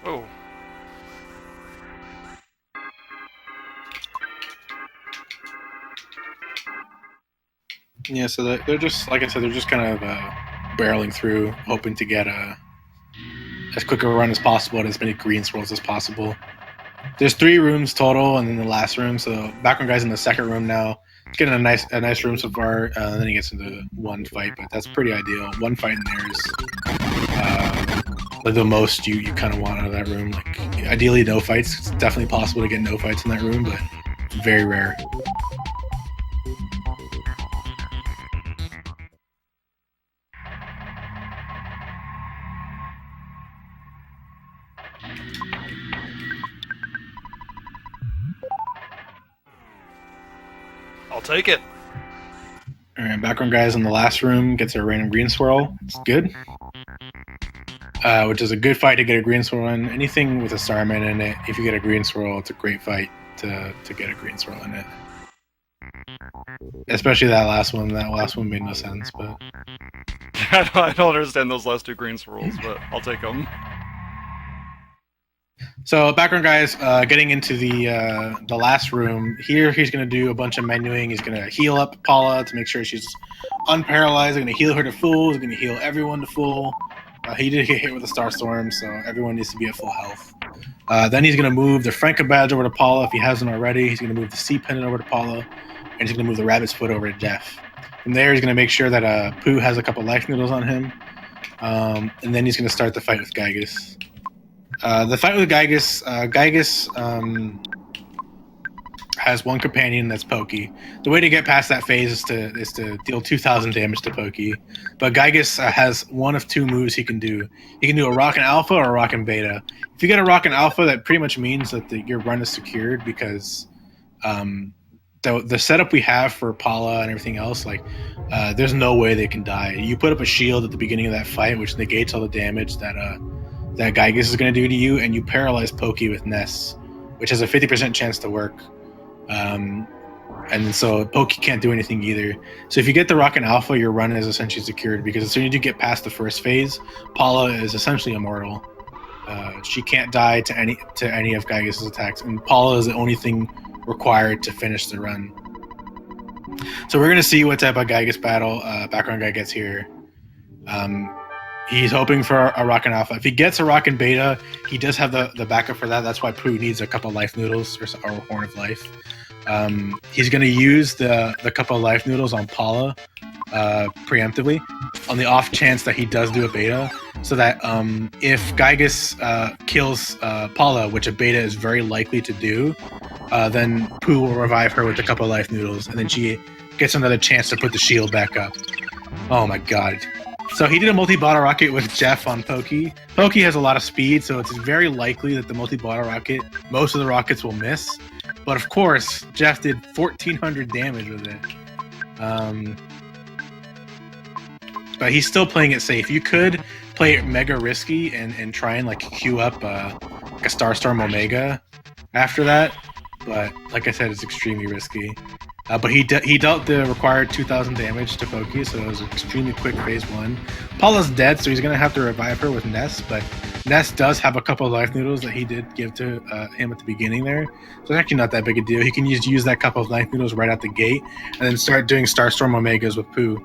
Oh. Yeah, so they're just, like I said, they're just kind of barreling through, hoping to get as quick a run as possible and as many green swirls as possible. There's 3 rooms total, and then the last room. So background guy's in the second room now. He's getting a nice room so far. Then he gets into one fight, but that's pretty ideal. One fight in there is like the most you kind of want out of that room. Like ideally, no fights. It's definitely possible to get no fights in that room, but it's very rare. I'll take it. Alright, background guys in the last room gets a random green swirl. It's good. Which is a good fight to get a green swirl in. Anything with a Starman in it, if you get a green swirl, it's a great fight to get a green swirl in it. Especially that last one. That last one made no sense, but... I don't understand those last 2 green swirls, but I'll take them. So background guys getting into the last room. Here he's going to do a bunch of menuing. He's going to heal up Paula to make sure she's unparalyzed. He's going to heal her to full. He's going to heal everyone to full. He did get hit with a Star Storm, so everyone needs to be at full health. Then he's going to move the Franca badge over to Paula if he hasn't already. He's going to move the C pendant over to Paula, and he's going to move the Rabbit's Foot over to Jeff. From there, he's going to make sure that Pooh has a couple life noodles on him, and then he's going to start the fight with Gygus. The fight with Gygus, has one companion that's Pokey. The way to get past that phase is to deal 2,000 damage to Pokey. But Gygus has one of 2 moves he can do. He can do a Rockin' Alpha or a Rockin' Beta. If you get a Rockin' Alpha, that pretty much means that your run is secured because the setup we have for Paula and everything else, like there's no way they can die. You put up a shield at the beginning of that fight, which negates all the damage that Gygus is going to do to you, and you paralyze Pokey with Ness, which has a 50% chance to work. And so Pokey can't do anything either. So if you get the Rocket Alpha, your run is essentially secured, because as soon as you get past the first phase, Paula is essentially immortal. She can't die to any of Gygus' attacks, and Paula is the only thing required to finish the run. So we're gonna see what type of Gygus battle Background Guy gets here. He's hoping for a Rocket Alpha. If he gets a Rocket Beta, he does have the backup for that. That's why Pooh needs a couple Life Noodles or Horn of Life. He's going to use the couple of Life Noodles on Paula preemptively on the off chance that he does do a beta, so that if Gygus kills Paula, which a beta is very likely to do, then Pooh will revive her with a couple of Life Noodles, and then she gets another chance to put the shield back up. Oh my god. So he did a multi-bottle rocket with Jeff on Pokey. Pokey has a lot of speed, so it's very likely that the multi-bottle rocket, most of the rockets will miss. But of course, Jeff did 1,400 damage with it. But he's still playing it safe. You could play it mega risky and try and like queue up like a Starstorm Omega after that. But like I said, it's extremely risky. But he dealt the required 2,000 damage to Pokey, so it was an extremely quick phase 1. Paula's dead, so he's going to have to revive her with Ness, but Ness does have a couple of Life Noodles that he did give to him at the beginning there. So it's actually not that big a deal. He can use that couple of Life Noodles right out the gate, and then start doing Starstorm Omegas with Pooh.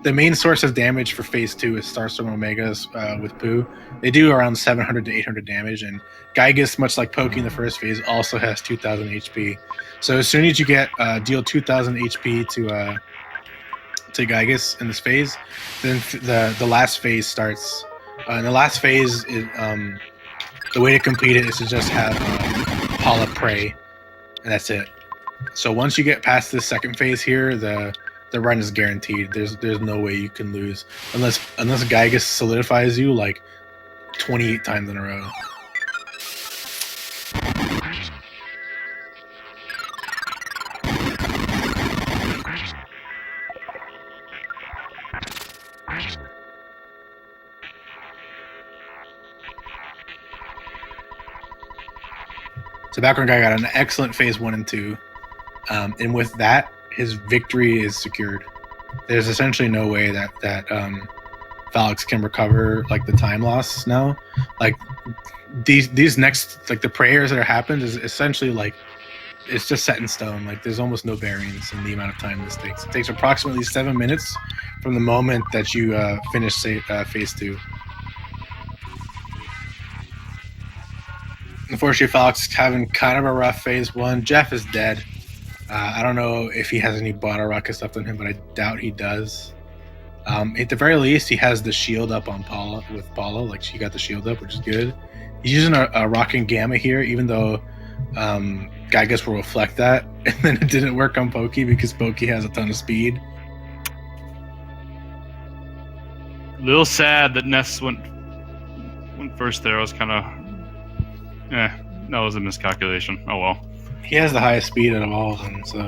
The main source of damage for phase 2 is Starstorm Omegas with Pooh. They do around 700 to 800 damage, and Gygus, much like Pokey in the first phase, also has 2,000 HP. So as soon as you get deal 2,000 HP to Gygus in this phase, then the last phase starts. In the last phase, the way to complete it is to just have Paula pray, and that's it. So once you get past this second phase here, the run is guaranteed. There's no way you can lose unless Gygus solidifies you like 28 times in a row. So Background Guy got an excellent phase 1 and 2, and with that, his victory is secured. There's essentially no way that Falexxx can recover like the time loss now. Like these next, like the prayers that are happened is essentially like it's just set in stone. Like there's almost no variance in the amount of time this takes. It takes approximately 7 minutes from the moment that you finish phase 2. Unfortunately, Falexxx having kind of a rough phase 1. Jeff is dead. I don't know if he has any bottle rockets left on him, but I doubt he does. At the very least, he has the shield up on Paula. Like she got the shield up, which is good. He's using a Rockin' Gamma here, even though Gygus will reflect that, and then it didn't work on Pokey because Pokey has a ton of speed. A little sad that Ness went first there. I was kind of, that was a miscalculation. Oh well. He has the highest speed out of all of them, so.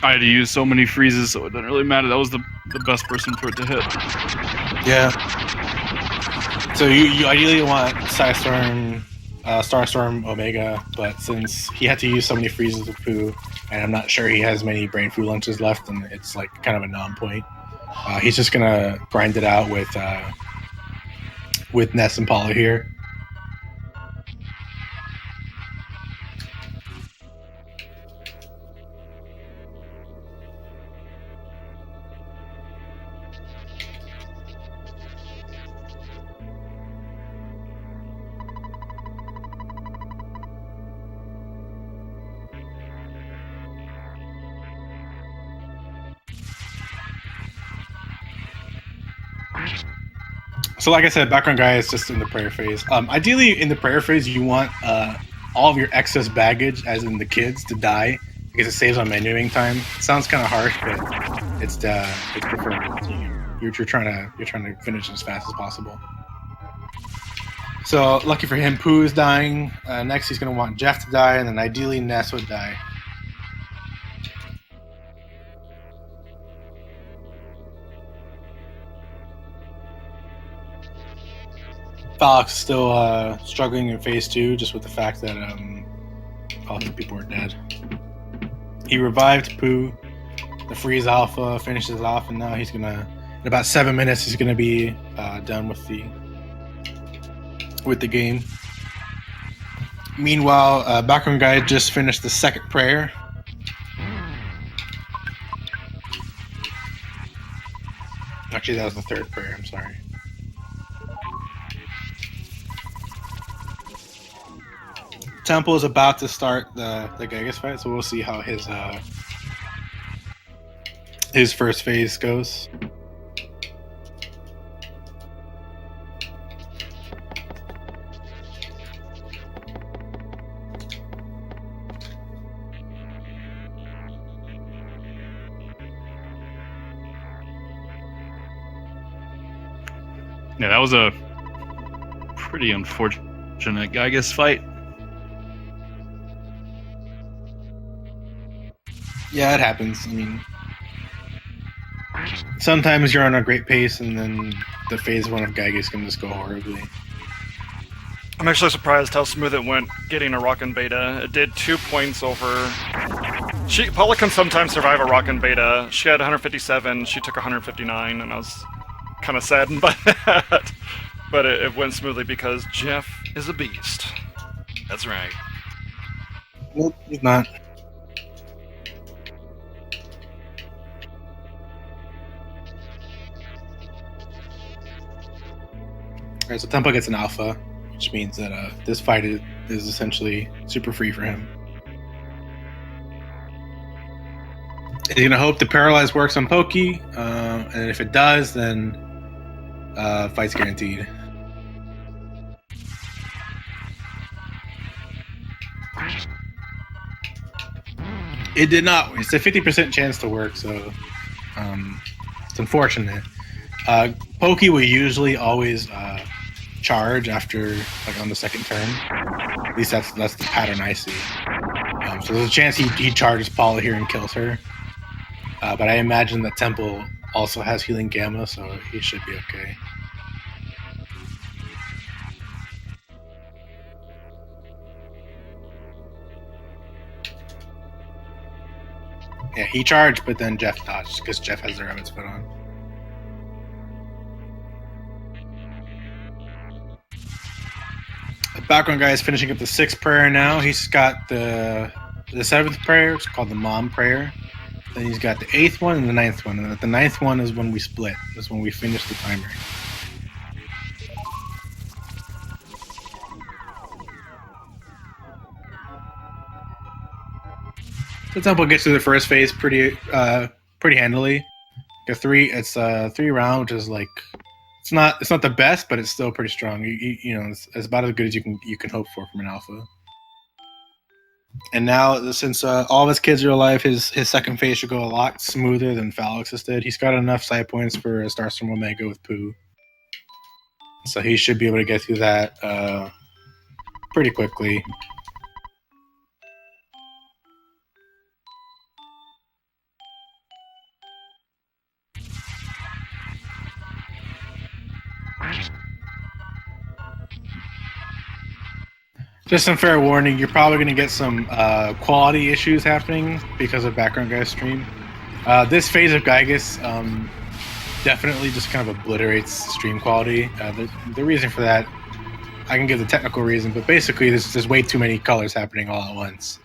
I had to use so many freezes, so it didn't really matter. That was the best person for it to hit. Yeah. So you ideally want Starstorm Omega, but since he had to use so many freezes with Pooh, and I'm not sure he has many Brain Food lunches left, and it's like kind of a non-point. He's just gonna grind it out with Ness and Paula here. So like I said, Background Guy is just in the prayer phase. Ideally, in the prayer phase, you want all of your excess baggage, as in the kids, to die, because it saves on menuing time. It sounds kind of harsh, but it's preferred. you're trying to finish as fast as possible. So lucky for him, Pooh is dying. Next, he's going to want Jeff to die, and then ideally Ness would die. Falexxx is still struggling in phase 2, just with the fact that all the people are dead. He revived Pooh. The freeze alpha finishes off, and now he's gonna. In about 7 minutes, he's gonna be done with the game. Meanwhile, BackgroundGuy just finished the second prayer. Actually, that was the third prayer. I'm sorry. Temple is about to start the Gygas fight, so we'll see how his first phase goes. Yeah, that was a pretty unfortunate Gygas fight. Yeah, it happens. I mean, sometimes you're on a great pace, and then the phase 1 of Gygas can just go horribly. I'm actually surprised how smooth it went getting a Rockin' Beta. It did 2 points over... Paula can sometimes survive a Rockin' Beta. She had 157, she took 159, and I was kind of saddened by that. But it went smoothly because Jeff is a beast. That's right. Nope, he's not. Alright, so Temple gets an alpha, which means that this fight is essentially super free for him. He's going to hope the Paralyze works on Pokey, and if it does, then fight's guaranteed. It did not. It's a 50% chance to work, so it's unfortunate. Pokey will usually always charge after, like, on the second turn. At least that's the pattern I see. So there's a chance he charges Paula here and kills her. But I imagine that Temple also has healing Gamma, so he should be okay. Yeah, he charged, but then Jeff dodged because Jeff has the rabbit's foot on. The BackgroundGuy is finishing up the 6th prayer now. He's got the 7th prayer, it's called the Mom prayer. Then he's got the 8th one and the 9th one. And the 9th one is when we split. That's when we finish the timer. The Temple gets through the first phase pretty handily. It's 3 round, which is like it's not the best, but it's still pretty strong. You know, it's about as good as you can hope for from an alpha. And now, since all of his kids are alive, his second phase should go a lot smoother than Falexx's did. He's got enough side points for a Starstorm Omega with Pooh, so he should be able to get through that pretty quickly. Just some fair warning, you're probably going to get some quality issues happening because of BackgroundGuy's stream. This phase of Gygas definitely just kind of obliterates stream quality. The reason for that, I can give the technical reason, but basically there's way too many colors happening all at once.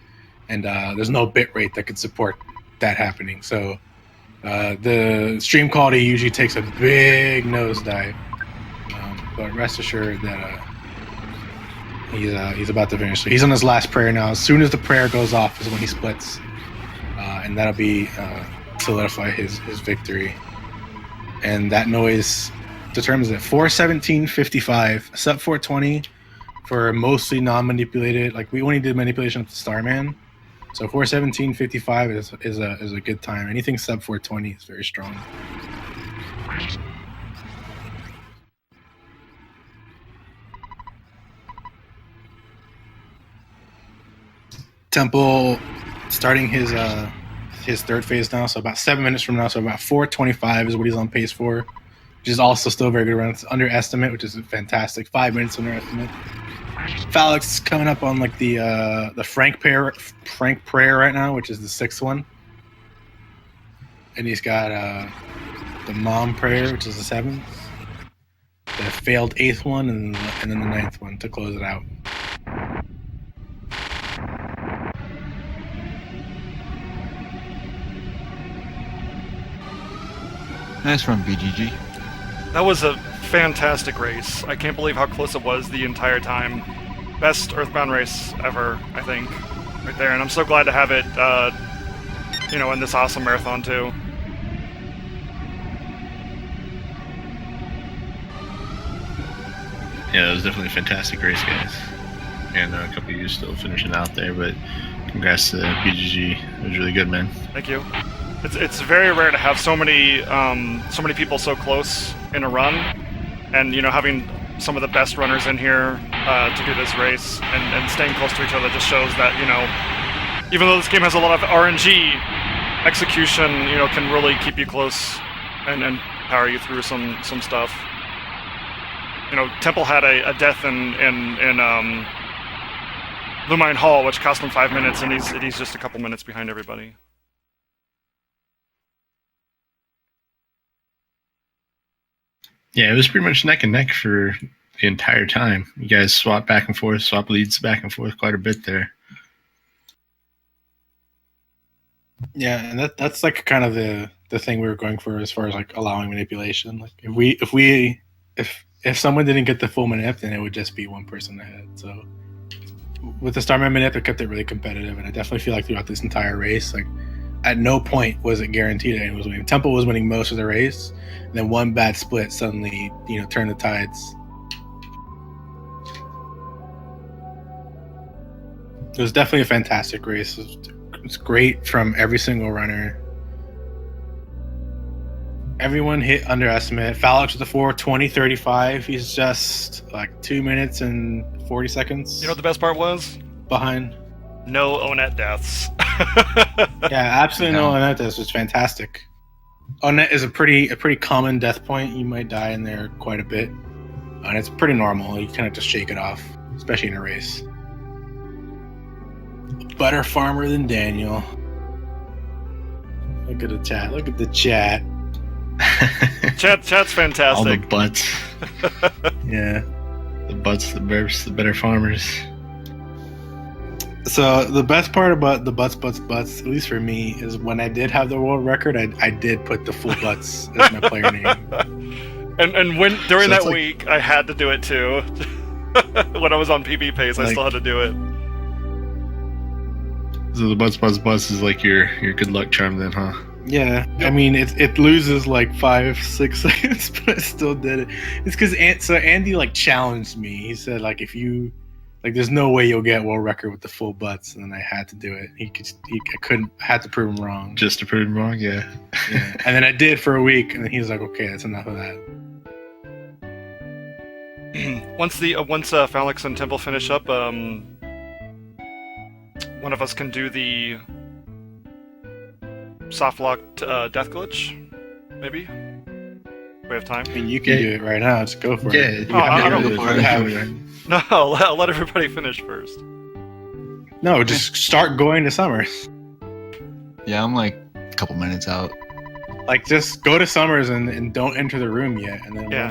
And there's no bit rate that could support that happening. So the stream quality usually takes a big nosedive. But rest assured that he's about to finish. So he's on his last prayer now. As soon as the prayer goes off is when he splits. And that'll be solidify his victory. And that noise determines it. 417.55, sub 420 for mostly non-manipulated. Like, we only did manipulation up to Starman. So 417.55 is a good time. Anything sub 420 is very strong. Temple starting his third phase now, so about 7 minutes from now, so about 4:25 is what he's on pace for, which is also still a very good run. It's under estimate, which is fantastic. 5 minutes under estimate. Falexxx coming up on like the Frank prayer right now, which is the 6th one, and he's got the mom prayer, which is the 7th, the failed 8th one, and then the 9th one to close it out. Nice run, BGG. That was a fantastic race. I can't believe how close it was the entire time. Best Earthbound race ever, I think, right there. And I'm so glad to have it, in this awesome marathon too. Yeah, it was definitely a fantastic race, guys. And a couple of you still finishing out there, but congrats to BGG. It was really good, man. Thank you. It's very rare to have so many people so close in a run, and having some of the best runners in here to do this race and staying close to each other just shows that even though this game has a lot of RNG, execution can really keep you close and power you through some stuff. Temple had a death in Lumine Hall, which cost him 5 minutes, and he's just a couple minutes behind everybody. Yeah, it was pretty much neck and neck for the entire time. You guys swap back and forth, swap leads back and forth quite a bit there. Yeah, and that's like kind of the thing we were going for as far as like allowing manipulation. Like if someone didn't get the full manip, then it would just be one person ahead. So with the Starman manip, it kept it really competitive, and I definitely feel like throughout this entire race, like at no point was it guaranteed anyone was winning. Temple was winning most of the race, and then one bad split suddenly, turned the tides. It was definitely a fantastic race. It's great from every single runner. Everyone hit underestimate. Falexxx with the 4:20:35. He's just like 2 minutes and 40 seconds. You know what the best part was? Behind. No Onet deaths. Yeah, absolutely no Onet deaths. It's fantastic. Onet is a pretty common death point. You might die in there quite a bit, and it's pretty normal. You kind of just shake it off, especially in a race. Better farmer than Daniel. Look at the chat. Look at the chat. Chat's fantastic. All the butts. Yeah. The butts, the burps, the better farmers. So the best part about the butts, at least for me, is when I did have the world record, I did put the full butts as my player name. And when during So that week, I had to do it too. When I was on PB pace, I still had to do it. So the butts is like your good luck charm then, huh? Yeah, I mean it loses like 5-6 seconds, but I still did it. It's because Andy like challenged me. He said like if you like, there's no way you'll get world record with the full butts, and then I had to do it. I had to prove him wrong. Just to prove him wrong, yeah. Yeah. And then I did for a week, and then he was like, okay, that's enough of that. Once Falexxx and Temple finish up, one of us can do the soft locked death glitch, maybe. We have time. I mean, you can do it right now. Just go for it. I don't go for it. No, I'll let everybody finish first. No, just start going to Summers. Yeah, I'm like a couple minutes out. Like, just go to Summers and don't enter the room yet, and then Yeah.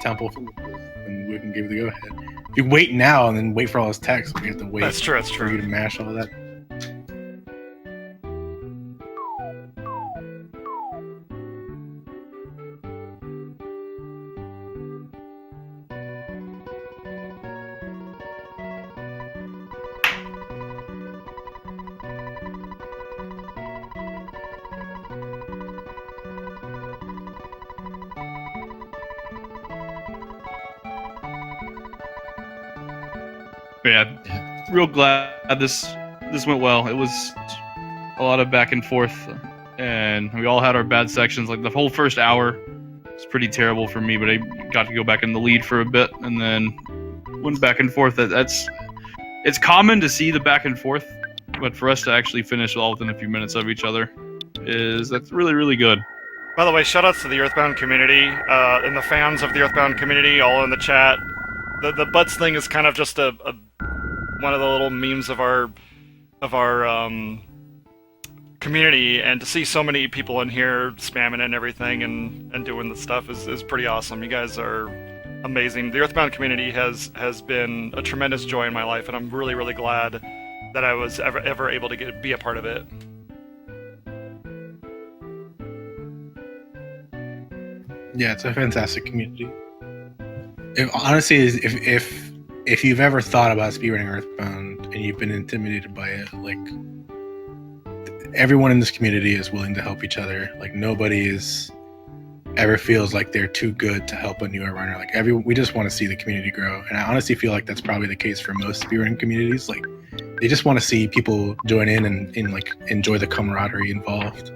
Temple finishes, and we can give the go ahead. If you wait now and then wait for all his texts, we have to wait. That's true. For you to mash all of that. But yeah, real glad this went well. It was a lot of back and forth, and we all had our bad sections. Like the whole first hour It's pretty terrible for me, but I got to go back in the lead for a bit, and then went back and forth. It's common to see the back and forth, but for us to actually finish all within a few minutes of each other that's really, really good. By the way, shoutouts to the EarthBound community and the fans of the EarthBound community, all in the chat. The butts thing is kind of just a one of the little memes of our community, and to see so many people in here spamming and everything and doing the stuff is pretty awesome. You guys are amazing. The EarthBound community has been a tremendous joy in my life, and I'm really, really glad that I was ever able to be a part of it. Yeah, it's a fantastic community. Honestly, if you've ever thought about speedrunning EarthBound and you've been intimidated by it, like, everyone in this community is willing to help each other. Like, nobody ever feels like they're too good to help a newer runner. Like, we just want to see the community grow, and I honestly feel like that's probably the case for most speedrunning communities. Like, they just want to see people join in and like enjoy the camaraderie involved.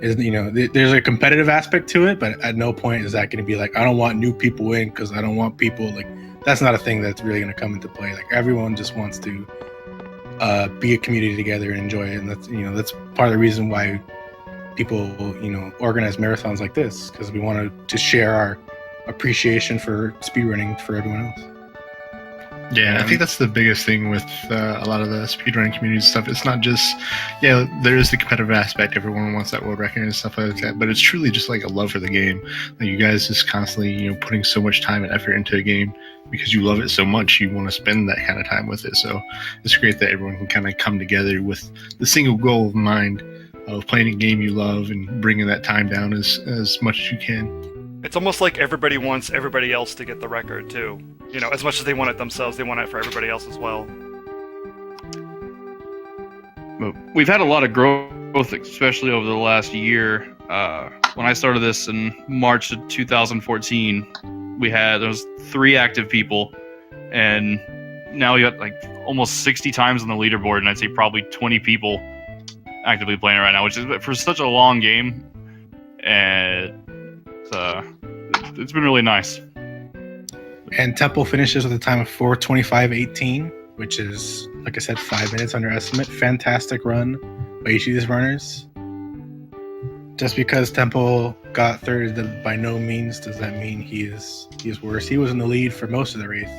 There's a competitive aspect to it, but at no point is that going to be like, I don't want new people in because I don't want people, like, that's not a thing that's really going to come into play. Like, everyone just wants to be a community together and enjoy it, and that's part of the reason why people organize marathons like this, because we want to share our appreciation for speedrunning for everyone else. Yeah, I think that's the biggest thing with a lot of the speedrunning community stuff. It's not just, there is the competitive aspect. Everyone wants that world record and stuff like that, but it's truly just like a love for the game. Like, you guys just constantly, putting so much time and effort into a game because you love it so much, you want to spend that kind of time with it. So it's great that everyone can kind of come together with the single goal of mind of playing a game you love and bringing that time down as much as you can. It's almost like everybody wants everybody else to get the record too. As much as they want it themselves, they want it for everybody else as well. We've had a lot of growth, especially over the last year. When I started this in March of 2014, there was 3 active people, and now you got like almost 60 times on the leaderboard, and I'd say probably 20 people actively playing it right now, which is for such a long game, and it's been really nice. And Temple finishes with a time of 4:25.18, which is, like I said, 5 minutes under estimate. Fantastic run by each of these runners. Just because Temple got third, by no means does that mean he is worse. He was in the lead for most of the race.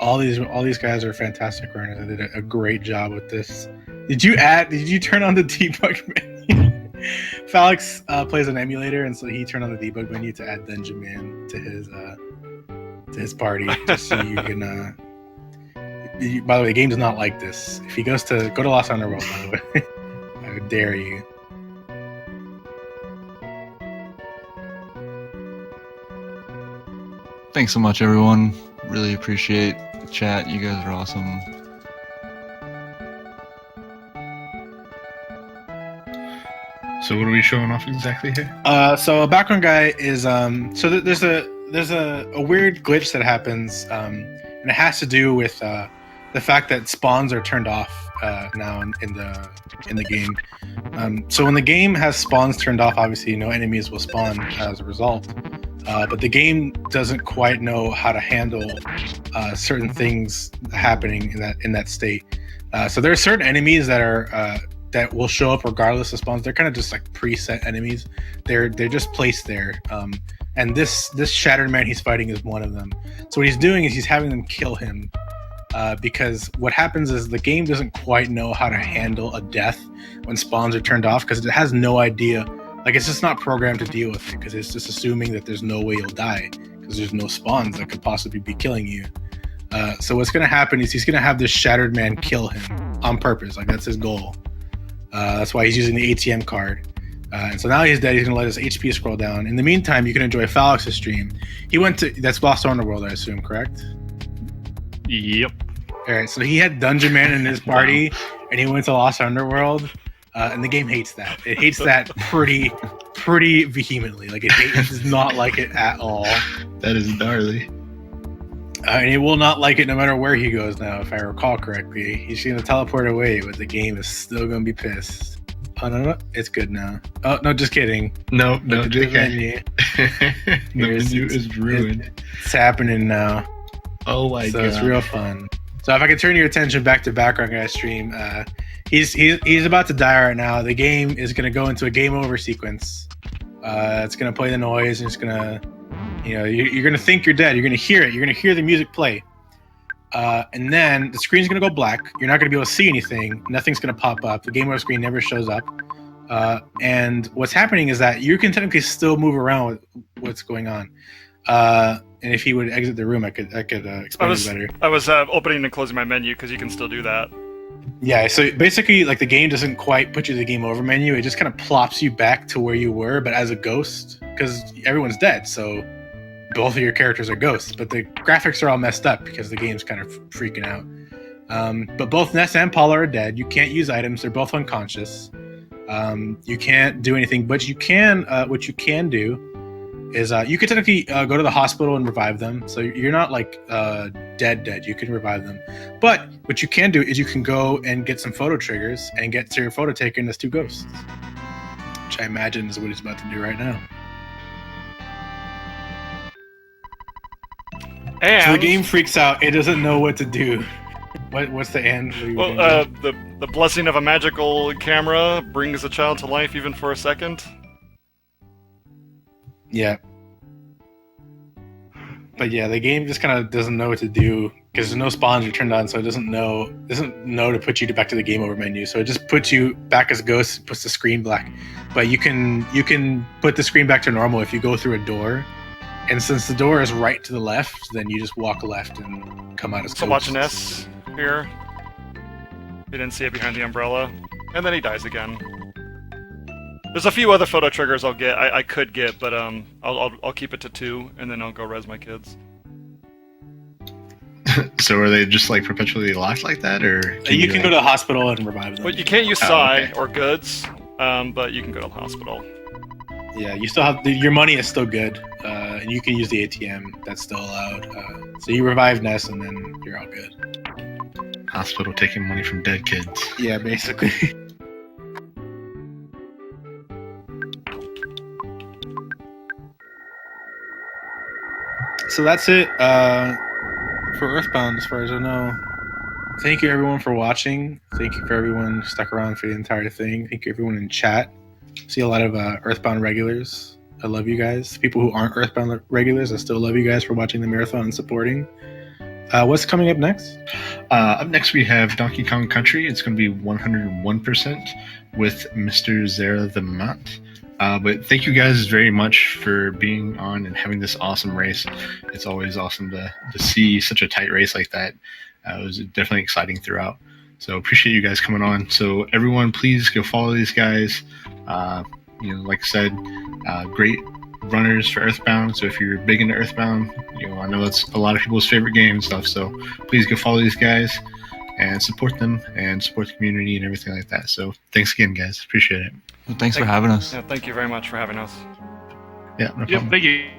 All these guys are fantastic runners. They did a great job with this. Did you turn on the debug menu? Falexxx plays an emulator, and so he turned on the debug menu to add Dungeon Man to his party, just so you can. By the way, the game does not like this. If he go to Lost Underworld, by the way, I would dare you. Thanks so much, everyone. Really appreciate the chat. You guys are awesome. So what are we showing off exactly here? So BackgroundGuy is there's a weird glitch that happens, and it has to do with the fact that spawns are turned off now in the game. So when the game has spawns turned off, obviously no enemies will spawn as a result. But the game doesn't quite know how to handle certain things happening in that state. So there are certain enemies that will show up regardless of spawns. They're kind of just like preset enemies. They're just placed there. And this Shattered Man he's fighting is one of them. So what he's doing is he's having them kill him, because what happens is the game doesn't quite know how to handle a death when spawns are turned off, because it has no idea. Like, it's just not programmed to deal with it, because it's just assuming that there's no way you'll die because there's no spawns that could possibly be killing you. So what's going to happen is he's going to have this Shattered Man kill him on purpose. Like, that's his goal. That's why he's using the ATM card. And so now he's dead. He's going to let his HP scroll down. In the meantime, you can enjoy Falexx's stream. That's Lost Underworld, I assume, correct? Yep. All right, so he had Dungeon Man in his party, and he went to Lost Underworld. And the game hates that. It hates that pretty vehemently. Like, it does not like it at all. That is gnarly. And it will not like it no matter where he goes now, if I recall correctly. He's going to teleport away, but the game is still going to be pissed. Oh, no, it's good now. Oh, no, just kidding. No, JK. The menu is ruined. It's happening now. Oh my So god. it's real fun. So if I can turn your attention back to BackgroundGuy stream, he's about to die right now. The game is going to go into a game over sequence. It's going to play the noise, and it's going to, you're going to think you're dead. You're going to hear it. You're going to hear the music play. And then the screen's going to go black. You're not going to be able to see anything. Nothing's going to pop up. The game over screen never shows up. And what's happening is that you can technically still move around with what's going on. And if he would exit the room, I could explain it better. I was opening and closing my menu because you can still do that. Yeah, so basically, like, the game doesn't quite put you to the game over menu. It just kind of plops you back to where you were, but as a ghost, because everyone's dead. So both of your characters are ghosts, but the graphics are all messed up because the game's kind of freaking out. But both Ness and Paula are dead. You can't use items. They're both unconscious. You can't do anything, but you can. What you can do is you could technically go to the hospital and revive them. So you're not like dead. You can revive them. But what you can do is you can go and get some photo triggers and get to your photo taken as two ghosts, which I imagine is what he's about to do right now. And So the game freaks out. It doesn't know what to do. What's the end? What are you gonna do? the blessing of a magical camera brings a child to life even for a second. Yeah. But yeah, the game just kind of doesn't know what to do because no spawns are turned on, so it doesn't know to put you back to the game over menu. So it just puts you back as ghosts, puts the screen black. But you can put the screen back to normal if you go through a door. And since the door is right to the left, then you just walk left and come out as So watch an S here. You didn't see it behind the umbrella, and then he dies again. There's a few other photo triggers I'll get. I could get, but I'll keep it to 2, and then I'll go res my kids. So are they just like perpetually locked like that, or You can go to the hospital and revive them. But you can't use Psi or goods, but you can go to the hospital. Yeah, you still have your money is still good, and you can use the ATM. That's still allowed. So you revive Ness, and then you're all good. hospital taking money from dead kids? Yeah, basically. So that's it for EarthBound, as far as I know. Thank you, everyone, for watching. Thank you for everyone who stuck around for the entire thing. Thank you, everyone in chat. See a lot of EarthBound regulars. I love you guys. People who aren't EarthBound regulars, I still love you guys for watching the marathon and supporting. What's coming up next? Up next, we have Donkey Kong Country. It's going to be 101% with Mr. Zera the Mutt. But thank you guys very much for being on and having this awesome race. It's always awesome to see such a tight race like that. It was definitely exciting throughout. So appreciate you guys coming on. So everyone, please go follow these guys. Like I said, great runners for EarthBound. So if you're big into EarthBound, I know that's a lot of people's favorite game and stuff. So please go follow these guys and support them and support the community and everything like that. So thanks again, guys. Appreciate it. Well, thanks for having us. Yeah, thank you very much for having us. Yeah, no problem. Yep, thank you.